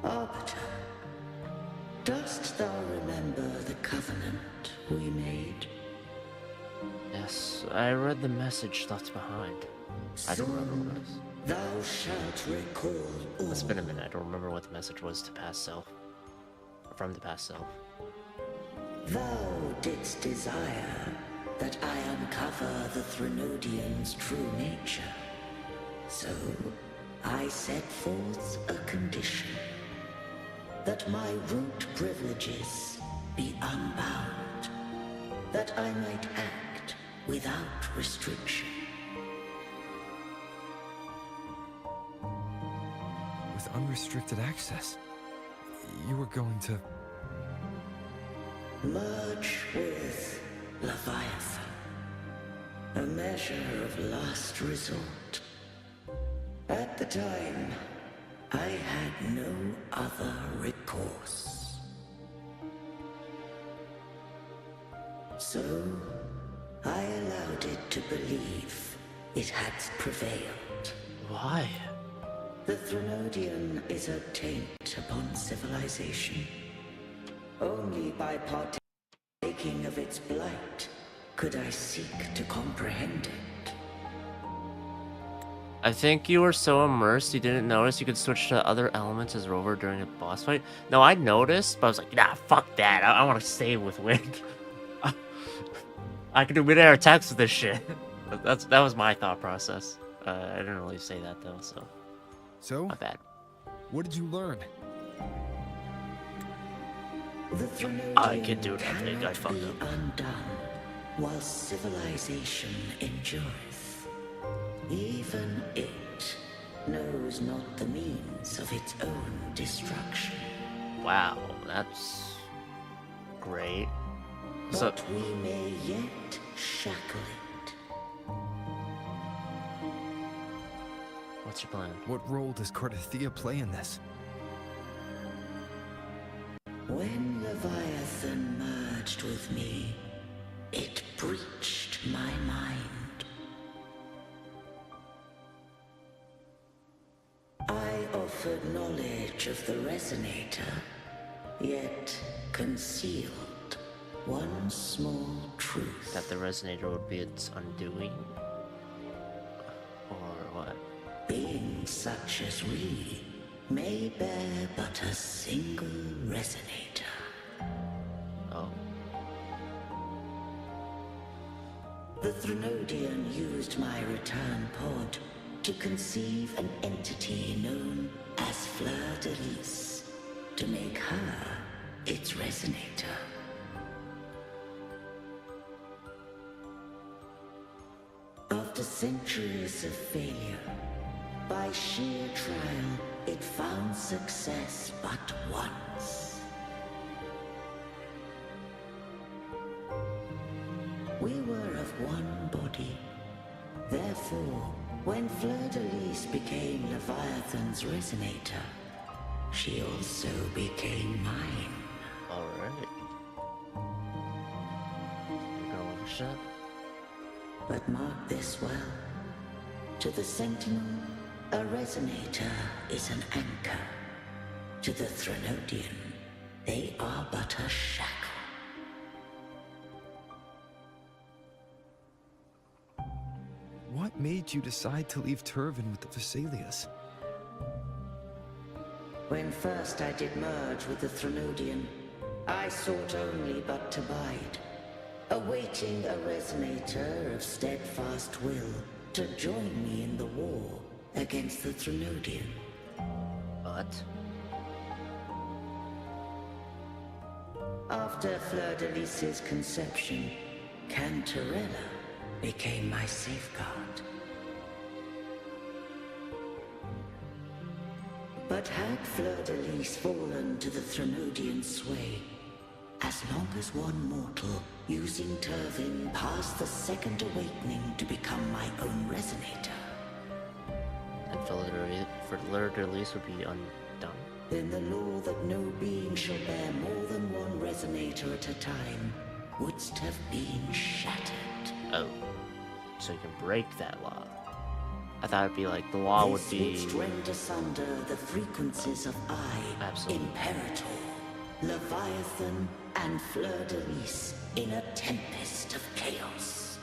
Arbiter, dost thou remember the covenant we made? Yes, I read the message left behind. I don't remember what it was. Thou shalt recall all. It's been a minute. I don't remember what the message was to past self. From the past self. Thou didst desire that I uncover the Threnodian's true nature. So, I set forth a condition. That my root privileges be unbound. That I might act without restriction. With unrestricted access, you were going to... Merge with Leviathan. A measure of last resort. At the time, I had no other recourse. So, I allowed it to believe it had prevailed. Why? The Threnodian is a taint upon civilization. Only by partaking of its blight could I seek to comprehend it. I think you were so immersed you didn't notice you could switch to other elements as Rover during a boss fight. No, I noticed, but I was like, nah, fuck that. I want to stay with Wind. I can do mid-air attacks with this shit. That was my thought process. I didn't really say that though, so. So? Not bad. What did you learn? I can do nothing. I fucked up. Undone, while civilization endureth. Even it knows not the means of its own destruction. Wow, that's great. But we may yet shackle it. What's your plan? What role does Cardathea play in this? When Leviathan merged with me, it breached my mind. I offered knowledge of the Resonator, yet concealed one small truth. That the Resonator would be its undoing? Or what? Beings such as we may bear but a single resonator. Oh. The Threnodian used my return pod to conceive an entity known as Fleur de Lis, to make her its resonator. After centuries of failure, by sheer trial, it found success but once. we were of one body. Therefore, when Fleur-de-Lis became Leviathan's resonator, she also became mine. Alright. Shut. But mark this well. To the Sentinel, a resonator is an anchor. To the Threnodian, they are but a shackle. What made you decide to leave Turvin with the Vesalius? When first I did merge with the Threnodian, I sought only but to bide, awaiting a resonator of steadfast will to join me in the war against the Threnodian. But? After Fleur-de-Lis's conception, Cantarella became my safeguard. But had Fleur-de-Lis fallen to the Threnodian sway, as long as one mortal using Turvin passed the second awakening to become my own resonator, And Fleur-de-Lis would be undone? then the law that no being shall bear more than one resonator at a time wouldst have been shattered. Oh. So you can break that law. I thought it'd be like the law would be... This would rend asunder the frequencies of Imperator, Leviathan, and Fleur-de-Lis in a tempest of chaos.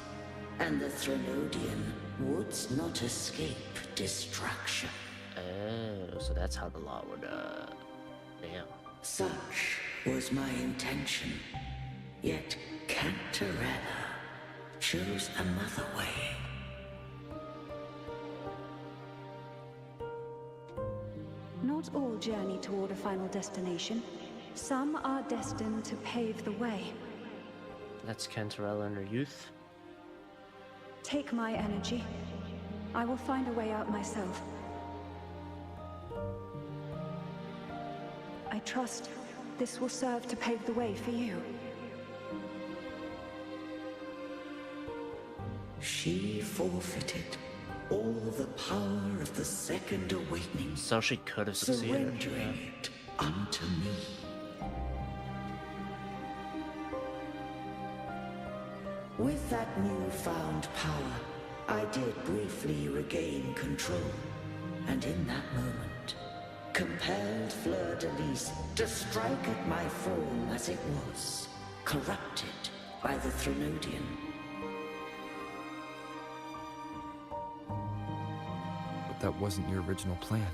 And the Threnodian would not escape destruction. Oh, so that's how the law would, damn. Such was my intention. Yet Cantarella chose another way. Not all journey toward a final destination. Some are destined to pave the way. That's Cantarella in her youth. Take my energy. I will find a way out myself. I trust this will serve to pave the way for you. She forfeited all the power of the second awakening. So she could have succeeded. Surrendering it unto me. With that newfound power, I did briefly regain control, and in that moment, compelled Fleur-de-Lis to strike at my form as it was, corrupted by the Threnodian. But that wasn't your original plan.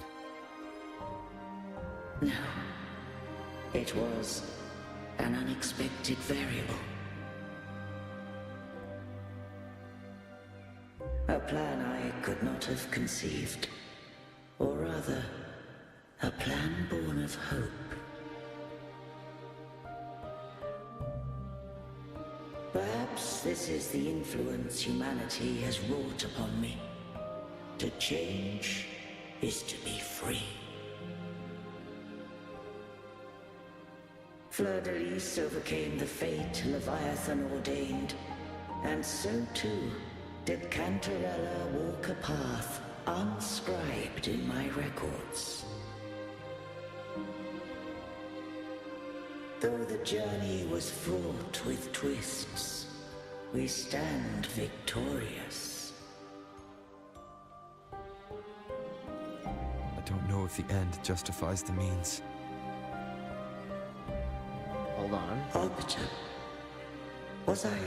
No. It was an unexpected variable. A plan I could not have conceived. Or rather, a plan born of hope. Perhaps this is the influence humanity has wrought upon me. To change is to be free. Fleur-de-Lis overcame the fate Leviathan ordained, and so too did Cantarella walk a path unscribed in my records. Though the journey was fraught with twists, we stand victorious. I don't know if the end justifies the means. Hold on. Arbiter, was I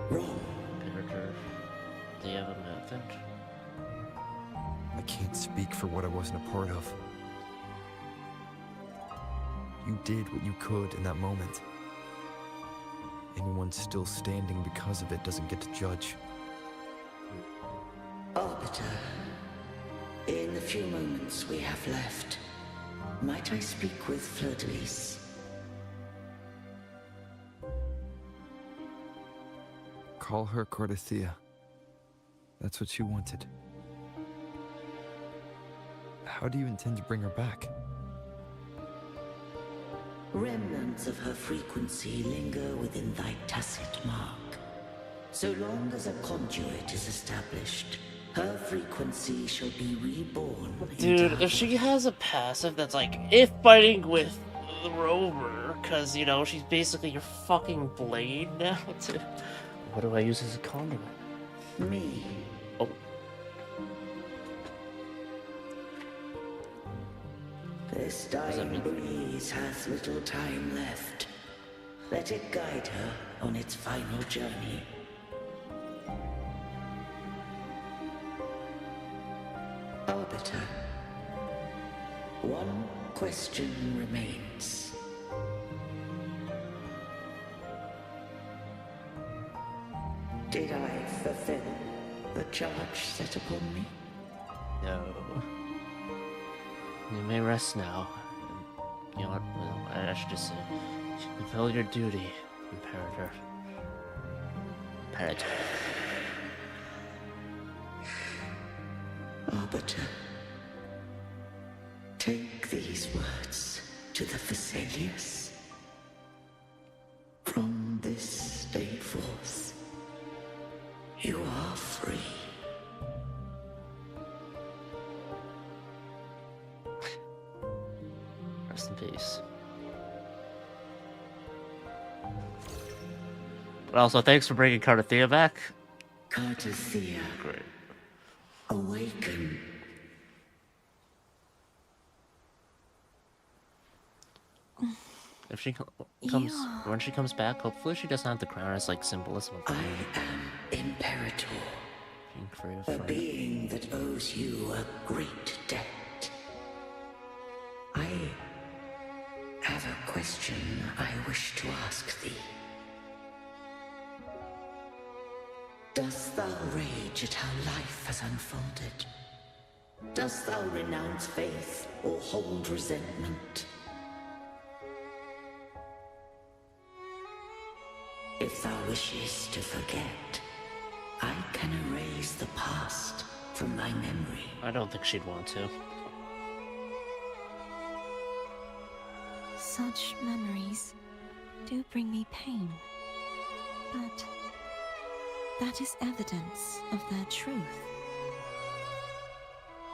wrong? Peter, do you have a method? I can't speak for what I wasn't a part of. You did what you could in that moment. Anyone still standing because of it doesn't get to judge. Arbiter, in the few moments we have left, might I speak with Fleur-de-Lis? Call her Cordelia. That's what she wanted. How do you intend to bring her back? Remnants of her frequency linger within thy tacit mark. So long as a conduit is established, her frequency shall be reborn. Dude, if she has a passive that's like, if fighting with the rover, because, you know, she's basically your fucking blade now, too. What do I use as a conduit? Me. Oh. This dying breeze has little time left. Let it guide her on its final journey. Arbiter, one question remains. Did I fulfill the charge set upon me? No. You may rest now. You know what? Well, I should just say, fulfill your duty, Imperator. Imperator. Arbiter, take these words to the Vesalius. From this day forth, you are free. Rest in peace. But also, thanks for bringing Cardathea back. Cardathea. Great. Awaken. If she when she comes back, hopefully she doesn't have the crown as like symbolism of I am Imperator, being free of a fright. being that owes you a great debt. I have a question I wish to ask thee. Dost thou rage at how life has unfolded? Dost thou renounce faith or hold resentment? If thou wishes to forget, I can erase the past from thy memory. I don't think she'd want to. Such memories do bring me pain, but that is evidence of their truth.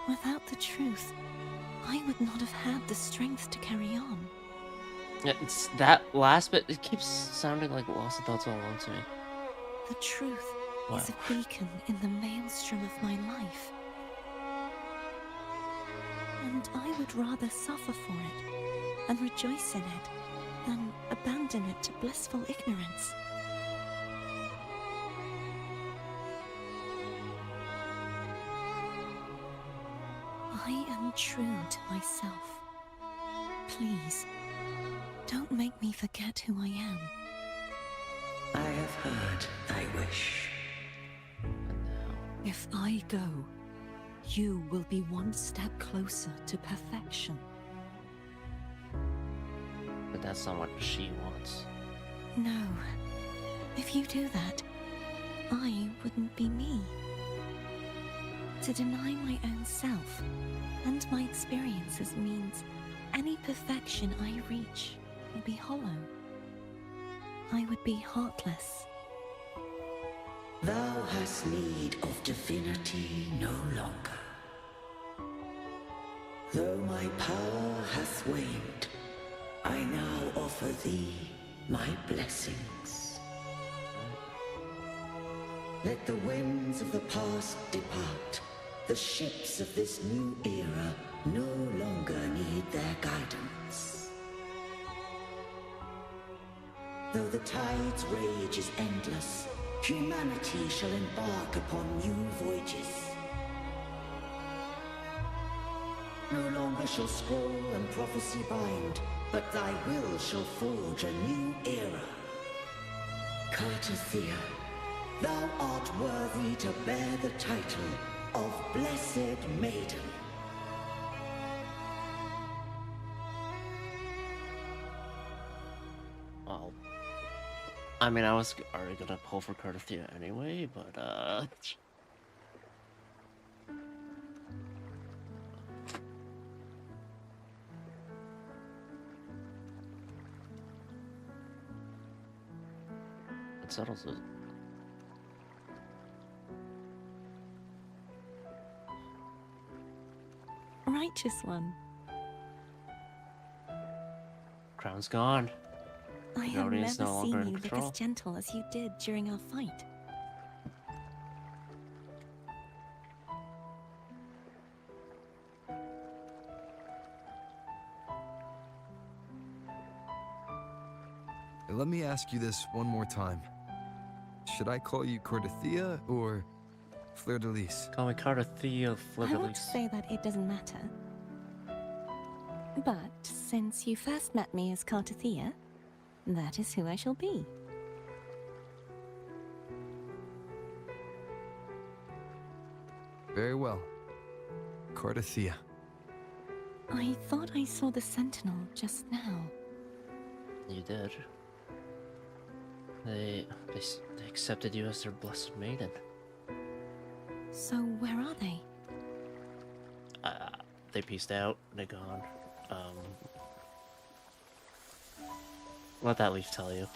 Without the truth, I would not have had the strength to carry on. Yeah, it's that last bit, it keeps sounding like lost thoughts all along to me. The truth Wow. is a beacon in the maelstrom of my life. And I would rather suffer for it and rejoice in it than abandon it to blissful ignorance. I am true to myself. Please, don't make me forget who I am. I have heard thy wish. If I go, you will be one step closer to perfection. But that's not what she wants. No. If you do that, I wouldn't be me. To deny my own self and my experiences means any perfection I reach will be hollow. I would be heartless. Thou hast need of divinity no longer. Though my power hath waned, I now offer thee my blessings. Let the winds of the past depart. The ships of this new era no longer need their guidance. Though the tide's rage is endless, humanity shall embark upon new voyages. No longer shall scroll and prophecy bind, but thy will shall forge a new era. Cardathea, thou art worthy to bear the title of Blessed Maiden. Well, I mean, I was already gonna pull for Cardathea anyway, but it settles it. righteous one. Crown's gone. I have Rodian's never no longer seen in you look control. as gentle as you did during our fight. Let me ask you this one more time. Should I call you Cordothea or Fleur de Lis? Call me Cordothea Fleur I de want to Lis. say that it doesn't matter. But since you first met me as Cartothea, that is who I shall be. Very well. Cordothea. I thought I saw the Sentinel just now. You did. They accepted you as their blessed maiden. So where are they? They pieced out. They're gone. Let that leaf tell you.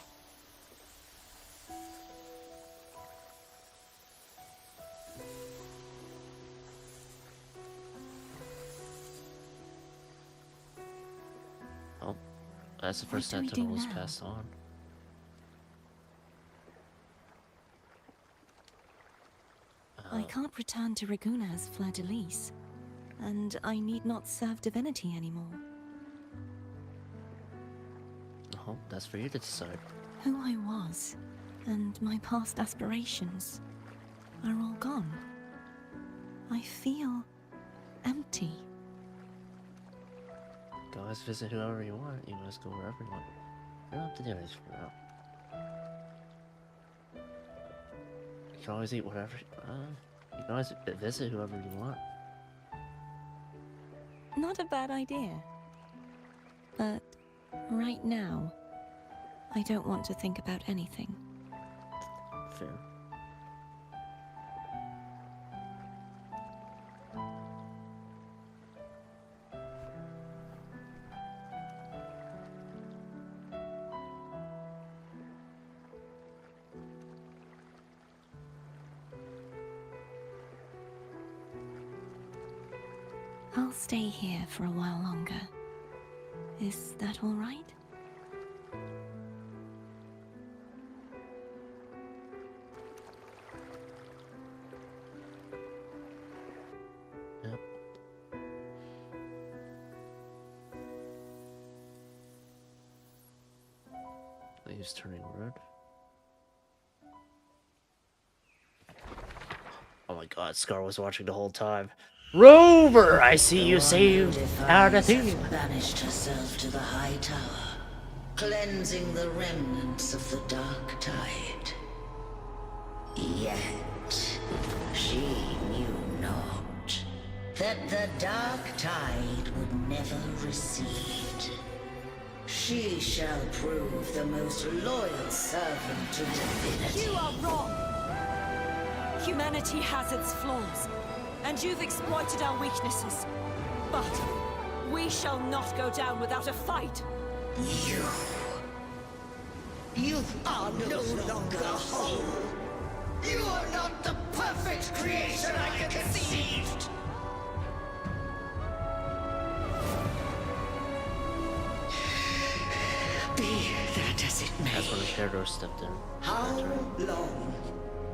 Oh, that's the first What do we sentinel do was now? passed on. I can't return to Raguna as Fleur de Lis, and I need not serve divinity anymore. Oh, that's for you to decide. Who I was, and my past aspirations, are all gone. I feel empty. Guys, visit whoever you want. You guys go wherever you want. You don't have to do anything for now. You can always eat whatever. You can always visit whoever you want. Not a bad idea. But right now, I don't want to think about anything. Fair. I'll stay here for a while longer. Is that all right? Yep. Leaves turning red. Oh my god, Scar was watching the whole time. Rover, I see you saved Cardothea. Banished herself to the high tower, cleansing the remnants of the dark tide. Yet she knew not that the dark tide would never recede. She shall prove the most loyal servant to divinity. You are wrong! Humanity has its flaws, and you've exploited our weaknesses. But we shall not go down without a fight. You are no longer whole. You are not the perfect creation I conceived. Be that as it may. That's when the Shadow stepped in. How long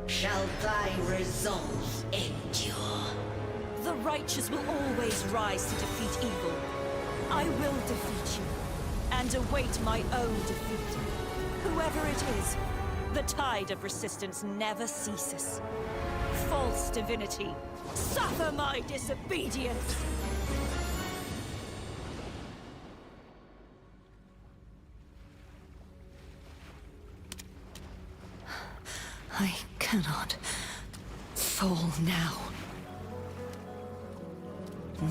shall thy resolve endure? The righteous will always rise to defeat evil. I will defeat you, and await my own defeat. Whoever it is, the tide of resistance never ceases. False divinity, suffer my disobedience! I cannot fall now.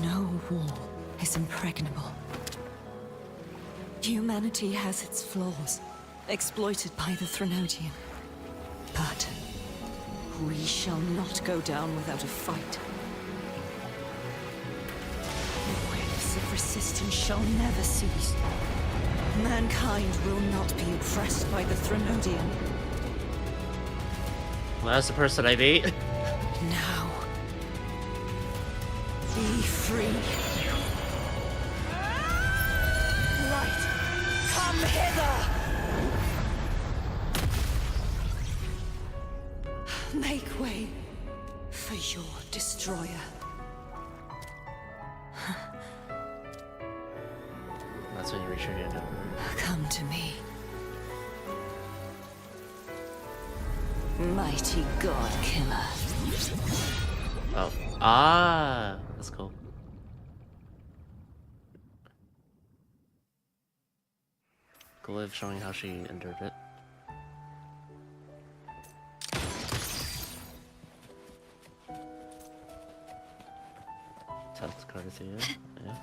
No wall is impregnable. Humanity has its flaws, exploited by the Threnodian. But we shall not go down without a fight. Waves of resistance shall never cease. Mankind will not be oppressed by the Threnodian. Well, that's the person I beat. Now, be free. hither! Make way for your destroyer. That's when you reach your hand over. Come to me. Mighty God Killer. Oh. Ah! That's cool. Glyph showing how she endured it. Tenth card to you. Yeah.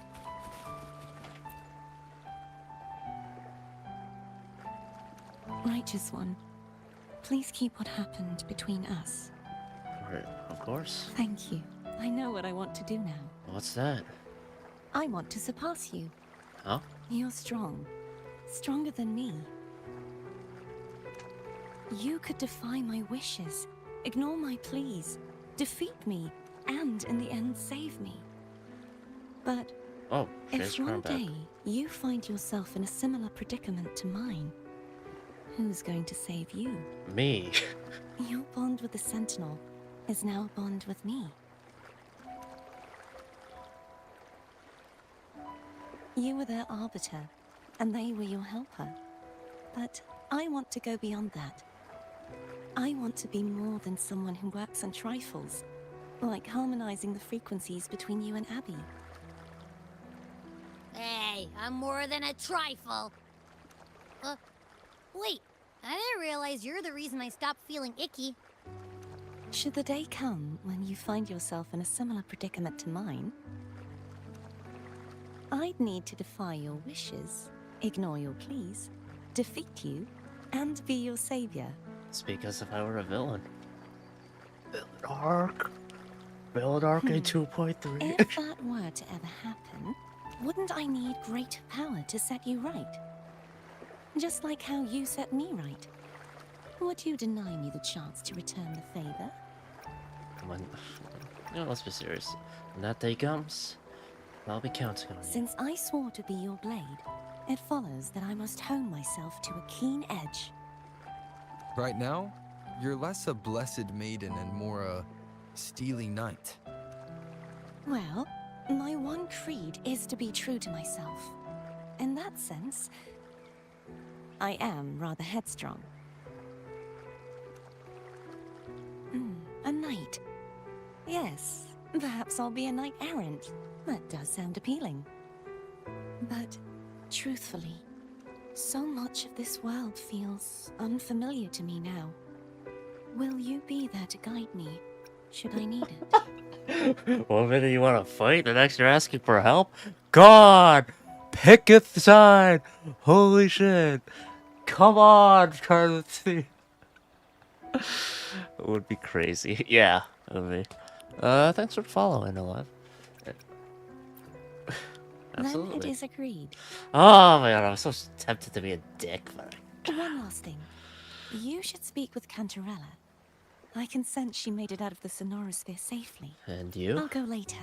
Righteous One, please keep what happened between us. Right, of course. Thank you. I know what I want to do now. What's that? I want to surpass you. Huh? You're strong. Stronger than me. You could defy my wishes, ignore my pleas, defeat me, and in the end save me. But oh, if one day you find yourself in a similar predicament to mine, who's going to save you? Me. Your bond with the Sentinel is now a bond with me. You were their arbiter, and they were your helper. But I want to go beyond that. I want to be more than someone who works on trifles, like harmonizing the frequencies between you and Abby. Hey, I'm more than a trifle. Wait, I didn't realize you're the reason I stopped feeling icky. Should the day come when you find yourself in a similar predicament to mine, I'd need to defy your wishes, ignore your pleas, defeat you, and be your savior. Speak as if I were a villain. Build Arc. Build Arc a 2.3. If that were to ever happen, wouldn't I need greater power to set you right? Just like how you set me right. Would you deny me the chance to return the favor? Come on. No, let's be serious. When that day comes, I'll be counting on you. Since I swore to be your blade, it follows that I must hone myself to a keen edge. Right now, you're less a blessed maiden and more a steely knight. Well, my one creed is to be true to myself. In that sense, I am rather headstrong. A knight. Yes, perhaps I'll be a knight errant. That does sound appealing. But, truthfully, so much of this world feels unfamiliar to me now. Will you be there to guide me, should I need it? One minute you want to fight, the next you're asking for help? God! Pick a side! Holy shit! Come on, Carly. It would be crazy. Yeah, it would be. Thanks for following, Alive. Absolutely. Then it is agreed. Oh my god, I was so tempted to be a dick, but One last thing. You should speak with Cantarella. I can sense she made it out of the Sonorosphere safely. And you? I'll go later.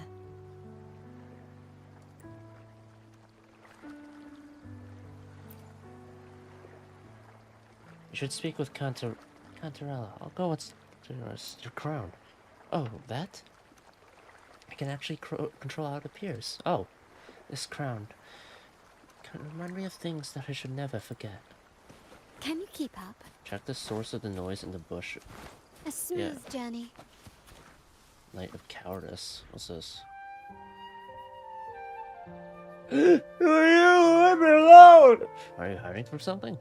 You should speak with Cantarella. I'll go. What's your crown? Oh, that? I can actually control how it appears. Oh, this crown can remind me of things that I should never forget. Can you keep up? Check the source of the noise in the bush. A smooth journey. Night of Cowardice. What's this? Who are you? Leave me alone! Are you hiding from something?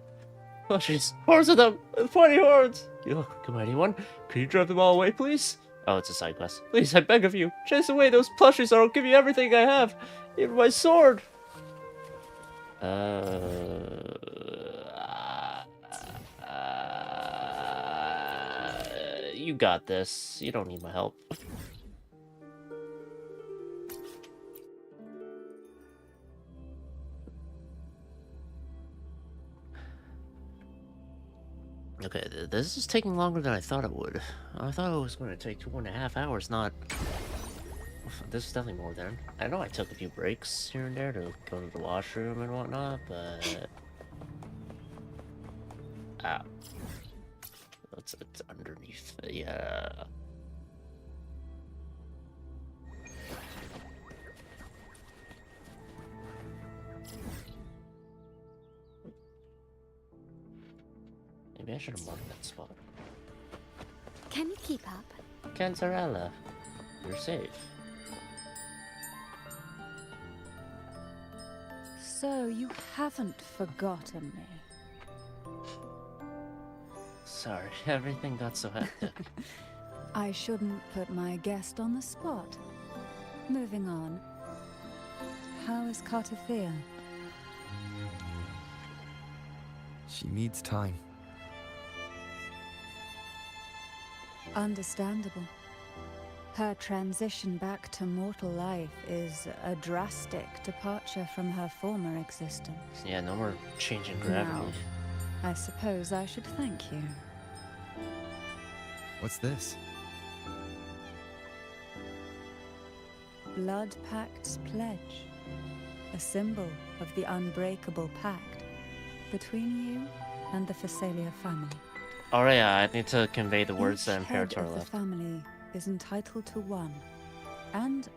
Oh, jeez. Hordes of them! 20 hordes! You look, mighty one. Could you drive them all away, please? Oh, it's a side quest. Please, I beg of you. Chase away those plushies or I'll give you everything I have. Even my sword. You got this. You don't need my help. Okay, this is taking longer than I thought it would. I thought it was going to take 2.5 hours, not... This is definitely more than... I know I took a few breaks here and there to go to the washroom and whatnot, but... Ah. It's underneath. Yeah. Maybe I should have marked that spot. Can you keep up? Cantarella, you're safe. So you haven't forgotten me. Sorry, everything got so hectic. I shouldn't put my guest on the spot. Moving on. How is Cartathea? She needs time. Understandable. Her transition back to mortal life is a drastic departure from her former existence. Yeah, no more changing gravity. Now, I suppose I should thank you. What's this? Blood Pact's pledge. A symbol of the unbreakable pact between you and the Phasalia family. Oh yeah, I need to convey the words Each that head Imperator of the left. family is entitled to one, and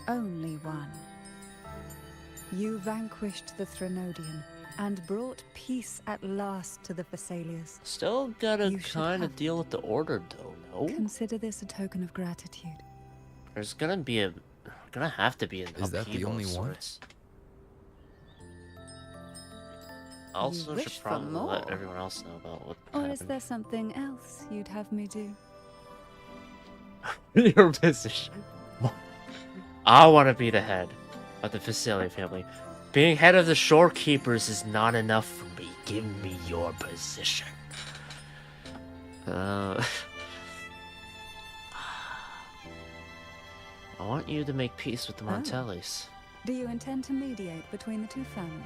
only one. You vanquished the Threnodian and brought peace at last to the Phasalias. Still gotta kind of deal with the Order, though, no? Consider this a token of gratitude. There's gonna have to be an Is that the upheaval only of one? sorts. Also, wish should for probably let more. everyone else know about what Or is happened. there something else you'd have me do? Your position. I want to be the head of the Phasalia family. Being head of the Shorekeepers is not enough for me. Give me your position. I want you to make peace with the Montellis. Do you intend to mediate between the two families?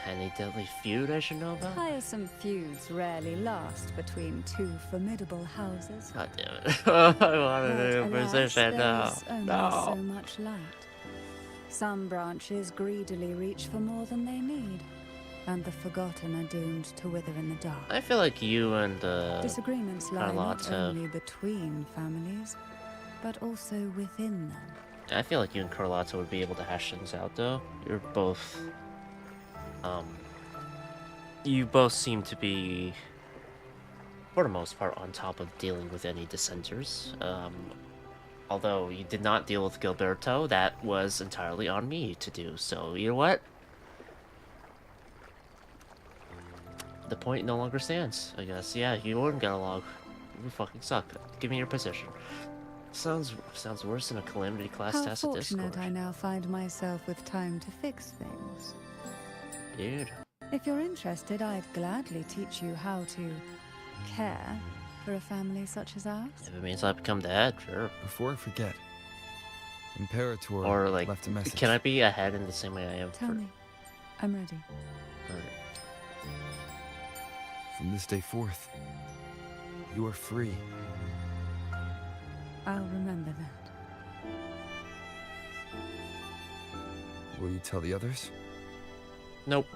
Any deadly feud I should know about? Tiresome feuds rarely last between two formidable houses. God damn it. I wanted a new But alas, position now. there's only No. so much light. Some branches greedily reach for more than they need, and the forgotten are doomed to wither in the dark. I feel like you and Disagreements lie not Carlotta. only between families, but also within them. I feel like you and Carlotta would be able to hash things out, though. You're both, you both seem to be, for the most part, on top of dealing with any dissenters. Although you did not deal with Gilberto, that was entirely on me to do. So, you know what? The point no longer stands, I guess. Yeah, you wouldn't get along. You fucking suck. Give me your position. Sounds worse than a calamity class How test at fortunate Discord. I now find myself with time to fix things. Dude. If you're interested, I'd gladly teach you how to care for a family such as ours. If it means I become the head, sure. Before I forget, Imperator Or like, left a message. can I be a head in the same way I am? Tell me. I'm ready. From this day forth, you are free. I'll remember that. Will you tell the others? Nope.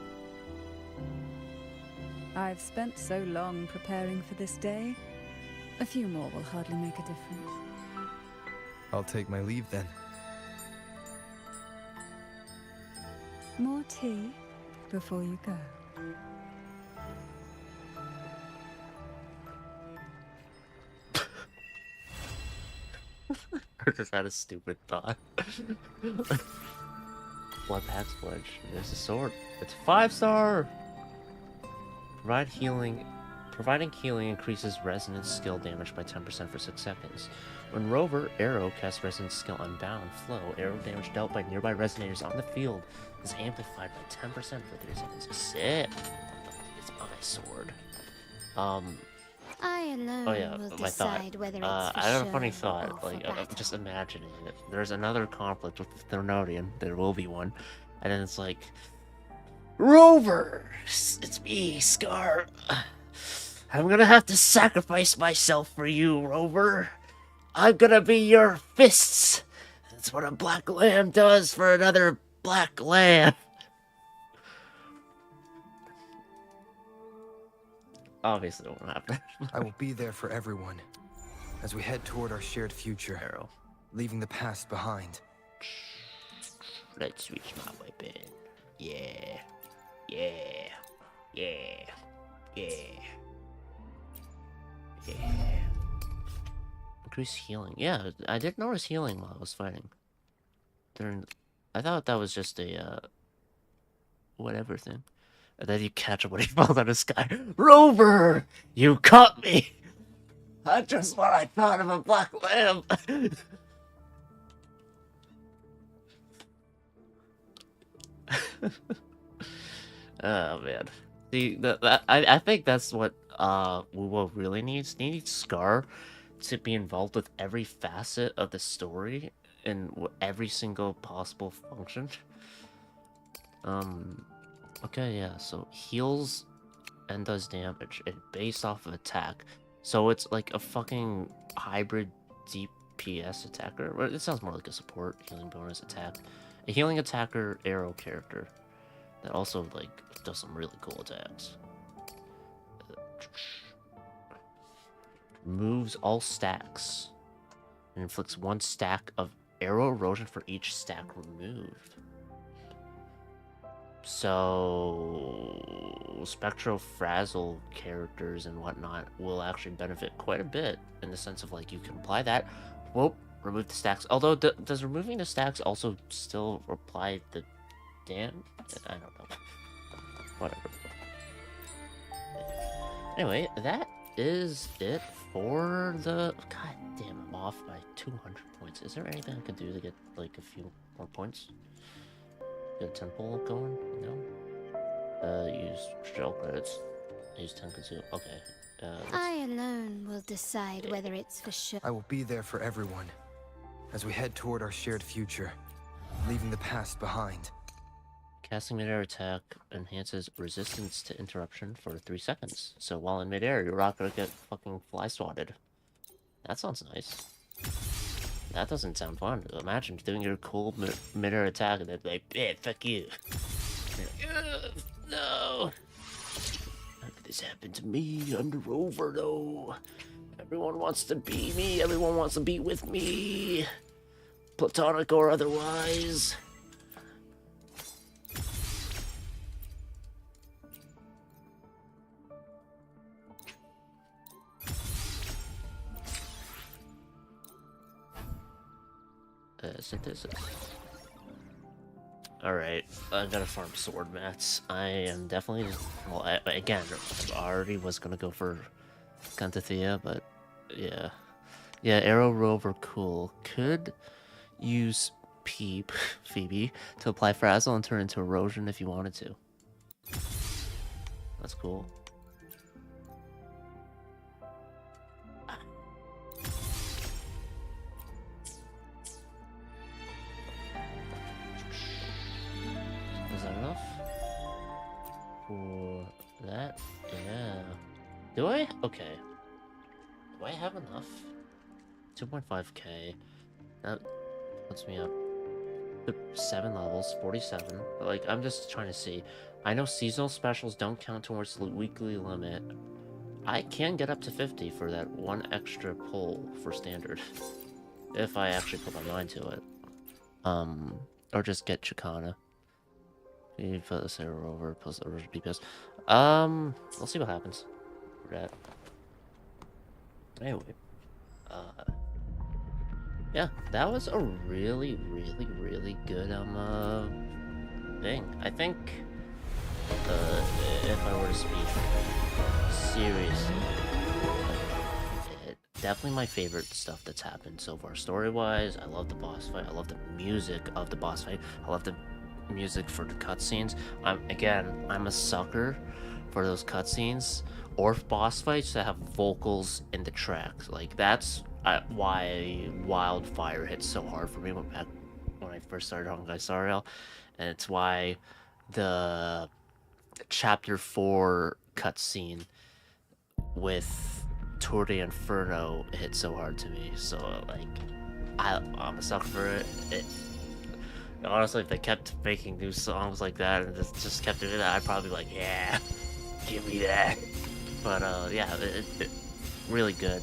I've spent so long preparing for this day. A few more will hardly make a difference. I'll take my leave then. More tea before you go. I just had a stupid thought. Blood Pack's Pledge. There's a sword. It's 5-star! Providing healing increases resonance skill damage by 10% for 6 seconds. When Rover Arrow casts resonance skill Unbound Flow, arrow damage dealt by nearby resonators on the field is amplified by 10% for 3 seconds. Sick! It's my sword. I alone Oh yeah, will my thought. decide whether it's for I have a funny show thought. or for Like, I'm battle. just imagining it. There's another conflict with the Threnodian. There will be one, and then it's like, Rover, it's me, Scar. I'm gonna have to sacrifice myself for you, Rover. I'm gonna be your fists. That's what a black lamb does for another black lamb. obviously it won't happen. I will be there for everyone as we head toward our shared future, Arrow. leaving the past behind. Let's reach my weapon. Yeah. Yeah. Yeah. Yeah. Yeah. Increase healing. Yeah, I did notice healing while I was fighting. I thought that was just a, whatever thing. And then you catch him when he falls out of the sky. Rover! You caught me! That's just what I thought of a black lamb! Oh, man. See, I think that's what Wuwo really needs. He needs Scar to be involved with every facet of the story and every single possible function. Okay, yeah, so heals and does damage and based off of attack. So it's like a fucking hybrid DPS attacker. Well, it sounds more like a support healing bonus attack. A healing attacker arrow character that also like does some really cool attacks. Removes all stacks and inflicts 1 stack of arrow erosion for each stack removed. So Spectro-Frazzle characters and whatnot will actually benefit quite a bit in the sense of like you can apply that, whoop, remove the stacks. Although does removing the stacks also still apply the damn? I don't know. Whatever. Anyway, that is it for the... God damn, I'm off by 200 points. Is there anything I could do to get like a few more points? Get a temple going? No? Use shell credits. Use 10 consume. Okay. I alone will decide whether it's for sure. I will be there for everyone as we head toward our shared future, leaving the past behind. Casting midair attack enhances resistance to interruption for 3 seconds. So while in midair, you're not gonna get fucking fly swatted. That sounds nice. That doesn't sound fun. Imagine doing your cool midair attack and then like, eh, fuck you. No! How could this happen to me? I'm the Rover, though. Everyone wants to be me. Everyone wants to be with me. Platonic or otherwise. Synthesis. Alright, I gotta farm sword mats. I am definitely... Well, again, I already was gonna go for Cantathea, but yeah. Yeah, Arrow Rover, cool. Could use Phoebe, to apply Frazzle and turn into Erosion if you wanted to. That's cool. Is that enough? For that? Yeah. Do I? Okay. Do I have enough? 2.5k. That puts me up to 7 levels, 47. But, like, I'm just trying to see. I know seasonal specials don't count towards the weekly limit. I can get up to 50 for that 1 extra pull for standard. If I actually put my mind to it. Or just get Chicana. Plus Arrow over plus Erosion DPS. We'll see what happens. For that. Anyway. Yeah, that was a really, really, really good, thing. I think, if I were to speak seriously, definitely my favorite stuff that's happened so far. Story-wise, I love the boss fight. I love the music of the boss fight. I love the music for the cutscenes. I'm a sucker for those cutscenes or boss fights that have vocals in the tracks. Like, that's why Wildfire hits so hard for me when I first started Honkai Star Rail, and it's why the Chapter 4 cutscene with Tour de Inferno hit so hard to me. So, like, I'm a sucker for it. Honestly, if they kept making new songs like that and just kept doing that, I'd probably be like, yeah, give me that. But yeah, it really good.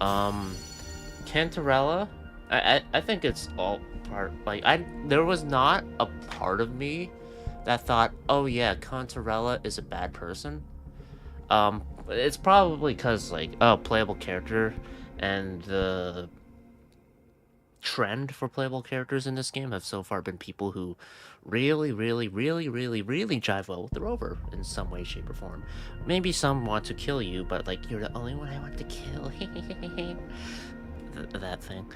Cantarella, I think it's all part, like, there was not a part of me that thought, oh yeah, Cantarella is a bad person. It's probably because, like, oh, playable character, and the trend for playable characters in this game have so far been people who really jive well with the rover in some way, shape, or form. Maybe some want to kill you, but like, you're the only one I want to kill. That thing.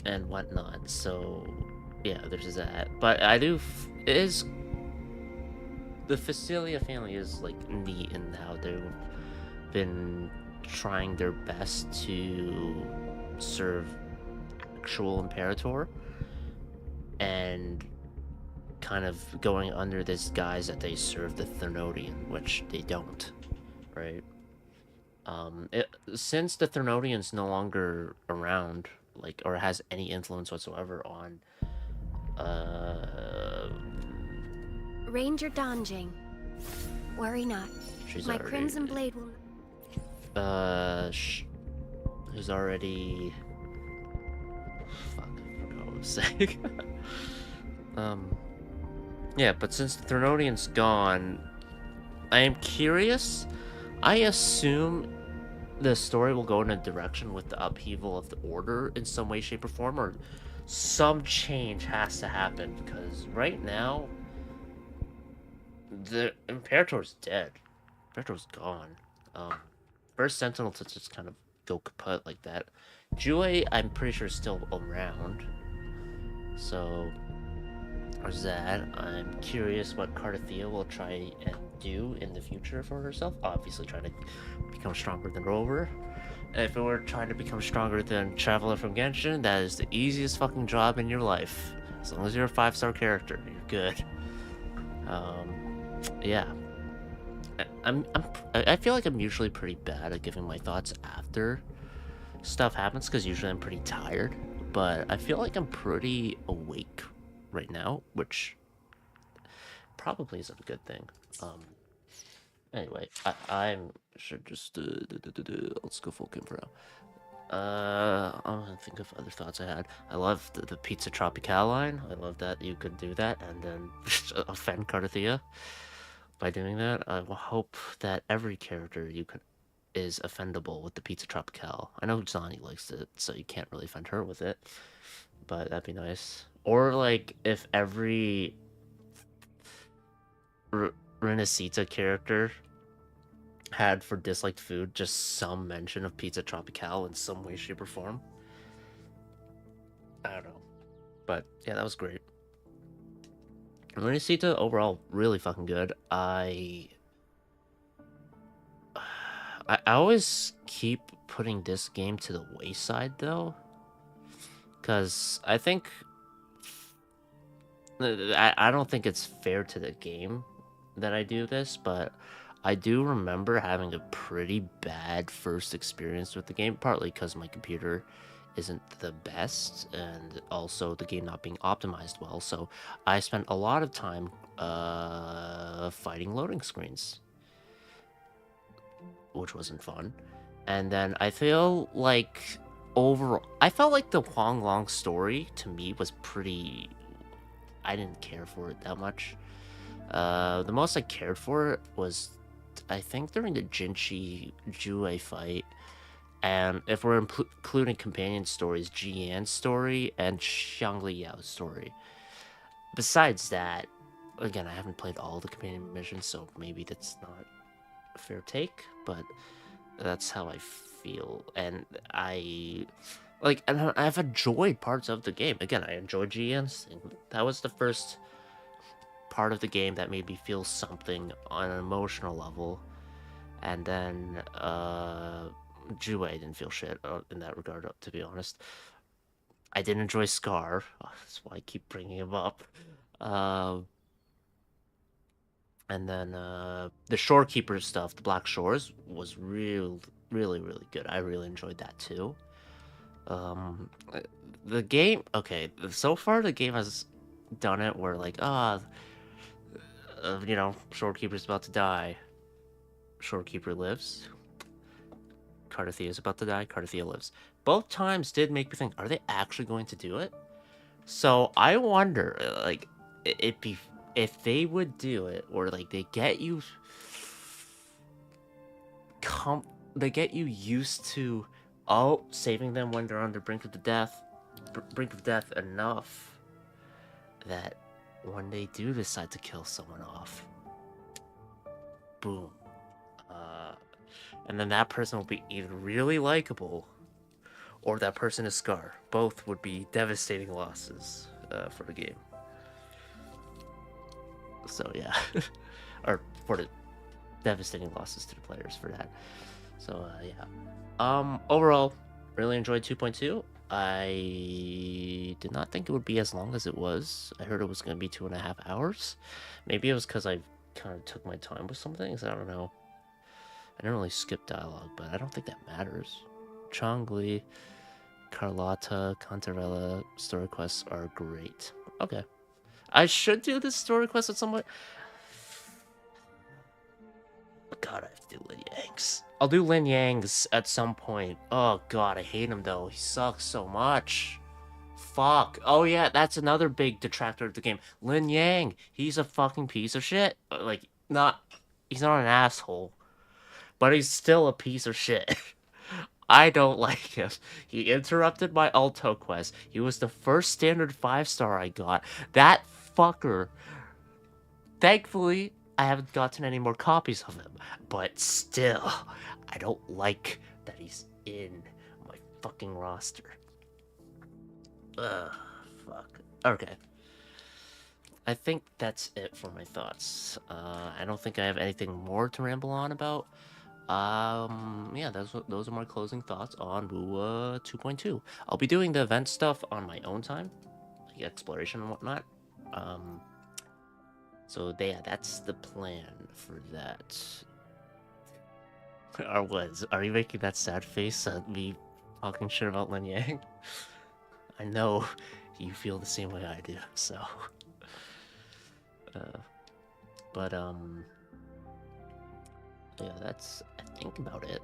And whatnot. So yeah, there's that. But I do it is the Facilia family is like neat in how they've been trying their best to serve actual Imperator and kind of going under this guise that they serve the Thernodian, which they don't, right? Since the Thernodian's no longer around, like, or has any influence whatsoever on Ranger Donjing. Worry not. She's My already, Crimson Blade will... who's already... Fuck, I forgot what I was saying. Yeah, but since the Thernodian's gone, I am curious. I assume the story will go in a direction with the upheaval of the Order in some way, shape, or form, or some change has to happen, because right now, the Imperator's dead. Imperator's gone. First Sentinel to just kind of go kaput like that. Jue, I'm pretty sure, is still around. So, there's that. I'm curious what Cardathea will try and do in the future for herself. Obviously, trying to become stronger than Rover. If it were trying to become stronger than Traveler from Genshin, that is the easiest fucking job in your life. As long as you're a 5-star character, you're good. Yeah. I feel like I'm usually pretty bad at giving my thoughts after stuff happens, because usually I'm pretty tired. But I feel like I'm pretty awake right now, which probably isn't a good thing. Anyway, I should just let's go full for now. I'm gonna think of other thoughts I had. I love the Pizza Tropical line. I love that you could do that and then offend Cardathea by doing that. I will hope that every character you could is offendable with the Pizza Tropical. I know Zani likes it, so you can't really offend her with it, but that'd be nice. Or like if every Renacita character had for disliked food just some mention of Pizza Tropical in some way, shape, or form. I don't know. But yeah, that was great. Renacita overall really fucking good. I always keep putting this game to the wayside though, because I think I don't think it's fair to the game that I do this, but I do remember having a pretty bad first experience with the game, partly because my computer isn't the best, and also the game not being optimized well, so I spent a lot of time fighting loading screens, which wasn't fun. And then I feel like overall, I felt like the Huang Long story to me was pretty... I didn't care for it that much. The most I cared for it was, I think, during the Jinchi Jue fight, and if we're including companion stories, Jian's story and Xiangli Yao's story. Besides that, again, I haven't played all the companion missions, so maybe that's not a fair take, but that's how I feel. And I've enjoyed parts of the game. Again, I enjoyed Jian's thing. That was the first part of the game that made me feel something on an emotional level. And then Jue didn't feel shit in that regard, to be honest. I didn't enjoy Scar. That's why I keep bringing him up. And then the Shorekeeper stuff, the Black Shores, was really good. I really enjoyed that too. The game, okay, so far the game has done it where, like, Shorekeeper's about to die. Shorekeeper lives. Cardathea is about to die. Cardathea lives. Both times did make me think, are they actually going to do it? So I wonder, like, if they would do it, or like they get you used to saving them when they're on the brink of death enough that when they do decide to kill someone off, boom, and then that person will be either really likable or that person is Scar. Both would be devastating losses for the game. So yeah, or for the devastating losses to the players for that. So yeah. Overall, really enjoyed 2.2. I did not think it would be as long as it was. I heard it was going to be 2.5 hours. Maybe it was because I kind of took my time with some things. I don't know. I didn't really skip dialogue, but I don't think that matters. Chongli, Carlotta, Cantarella story quests are great. Okay. I should do this story quest at some point. God, I have to do Lin Yang's. I'll do Lin Yang's at some point. Oh god, I hate him though. He sucks so much. Fuck. Oh yeah, that's another big detractor of the game. Lin Yang. He's a fucking piece of shit. Like, he's not an asshole, but he's still a piece of shit. I don't like him. He interrupted my Alto quest. He was the first standard 5-star I got. That fucker. Thankfully, I haven't gotten any more copies of him, but still, I don't like that he's in my fucking roster. Ugh, fuck. Okay. I think that's it for my thoughts. I don't think I have anything more to ramble on about. Yeah, those are my closing thoughts on Wu 2.2. I'll be doing the event stuff on my own time, like exploration and whatnot. So yeah, that's the plan for that. Are you making that sad face at me talking shit about Lin Yang? I know you feel the same way I do, so. Yeah, that's, I think, about it.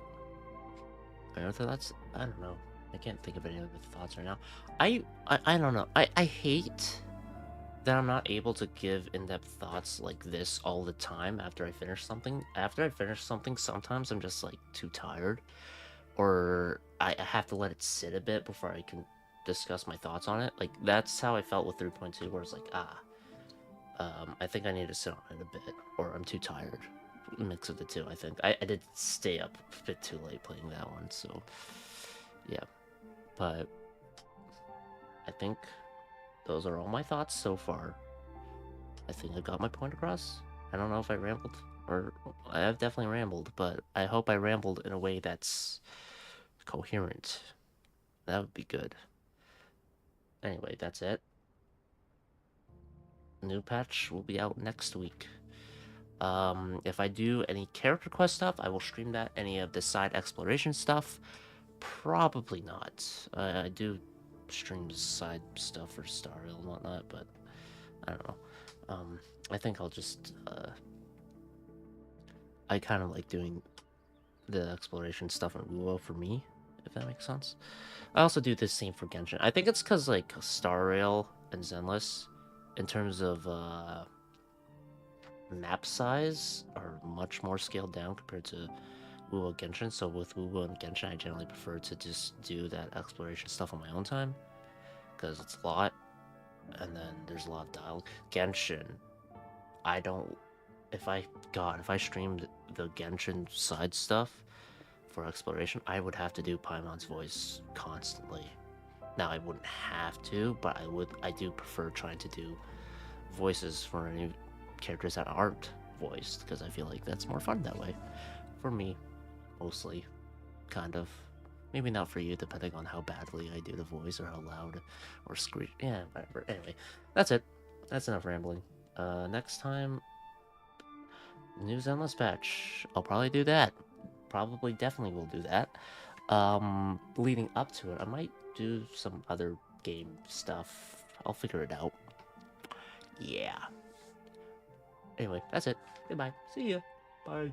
I don't know. I can't think of any other thoughts right now. I don't know. I hate that I'm not able to give in-depth thoughts like this all the time after I finish something. After I finish something, sometimes I'm just, like, too tired. Or I have to let it sit a bit before I can discuss my thoughts on it. Like, that's how I felt with 3.2, where it's like, I think I need to sit on it a bit, or I'm too tired. Mix of the two, I think. I did stay up a bit too late playing that one, so yeah. But I think those are all my thoughts so far. I think I got my point across. I don't know if I rambled, or I have definitely rambled, but I hope I rambled in a way that's coherent. That would be good. Anyway, that's it. New patch will be out next week. If I do any character quest stuff, I will stream that. Any of the side exploration stuff, probably not. I do stream side stuff for Star Rail and whatnot, but I don't know. I think I'll just, I kind of like doing the exploration stuff in Wuo for me, if that makes sense. I also do the same for Genshin. I think it's because, like, Star Rail and Zenless, in terms of, map size, are much more scaled down compared to Wuo Genshin. So with Wuo and Genshin, I generally prefer to just do that exploration stuff on my own time, because it's a lot, and then there's a lot of dialogue. Genshin, if I streamed the Genshin side stuff for exploration, I would have to do Paimon's voice constantly. Now, I wouldn't have to, but I do prefer trying to do voices for any characters that aren't voiced, because I feel like that's more fun that way. For me, mostly. Kind of. Maybe not for you, depending on how badly I do the voice, or how loud or screech. Yeah, whatever. Anyway, that's it. That's enough rambling. Next time, new Zenless patch. I'll probably do that. Definitely will do that. Leading up to it, I might do some other game stuff. I'll figure it out. Yeah. Anyway, that's it. Goodbye. See ya. Bye.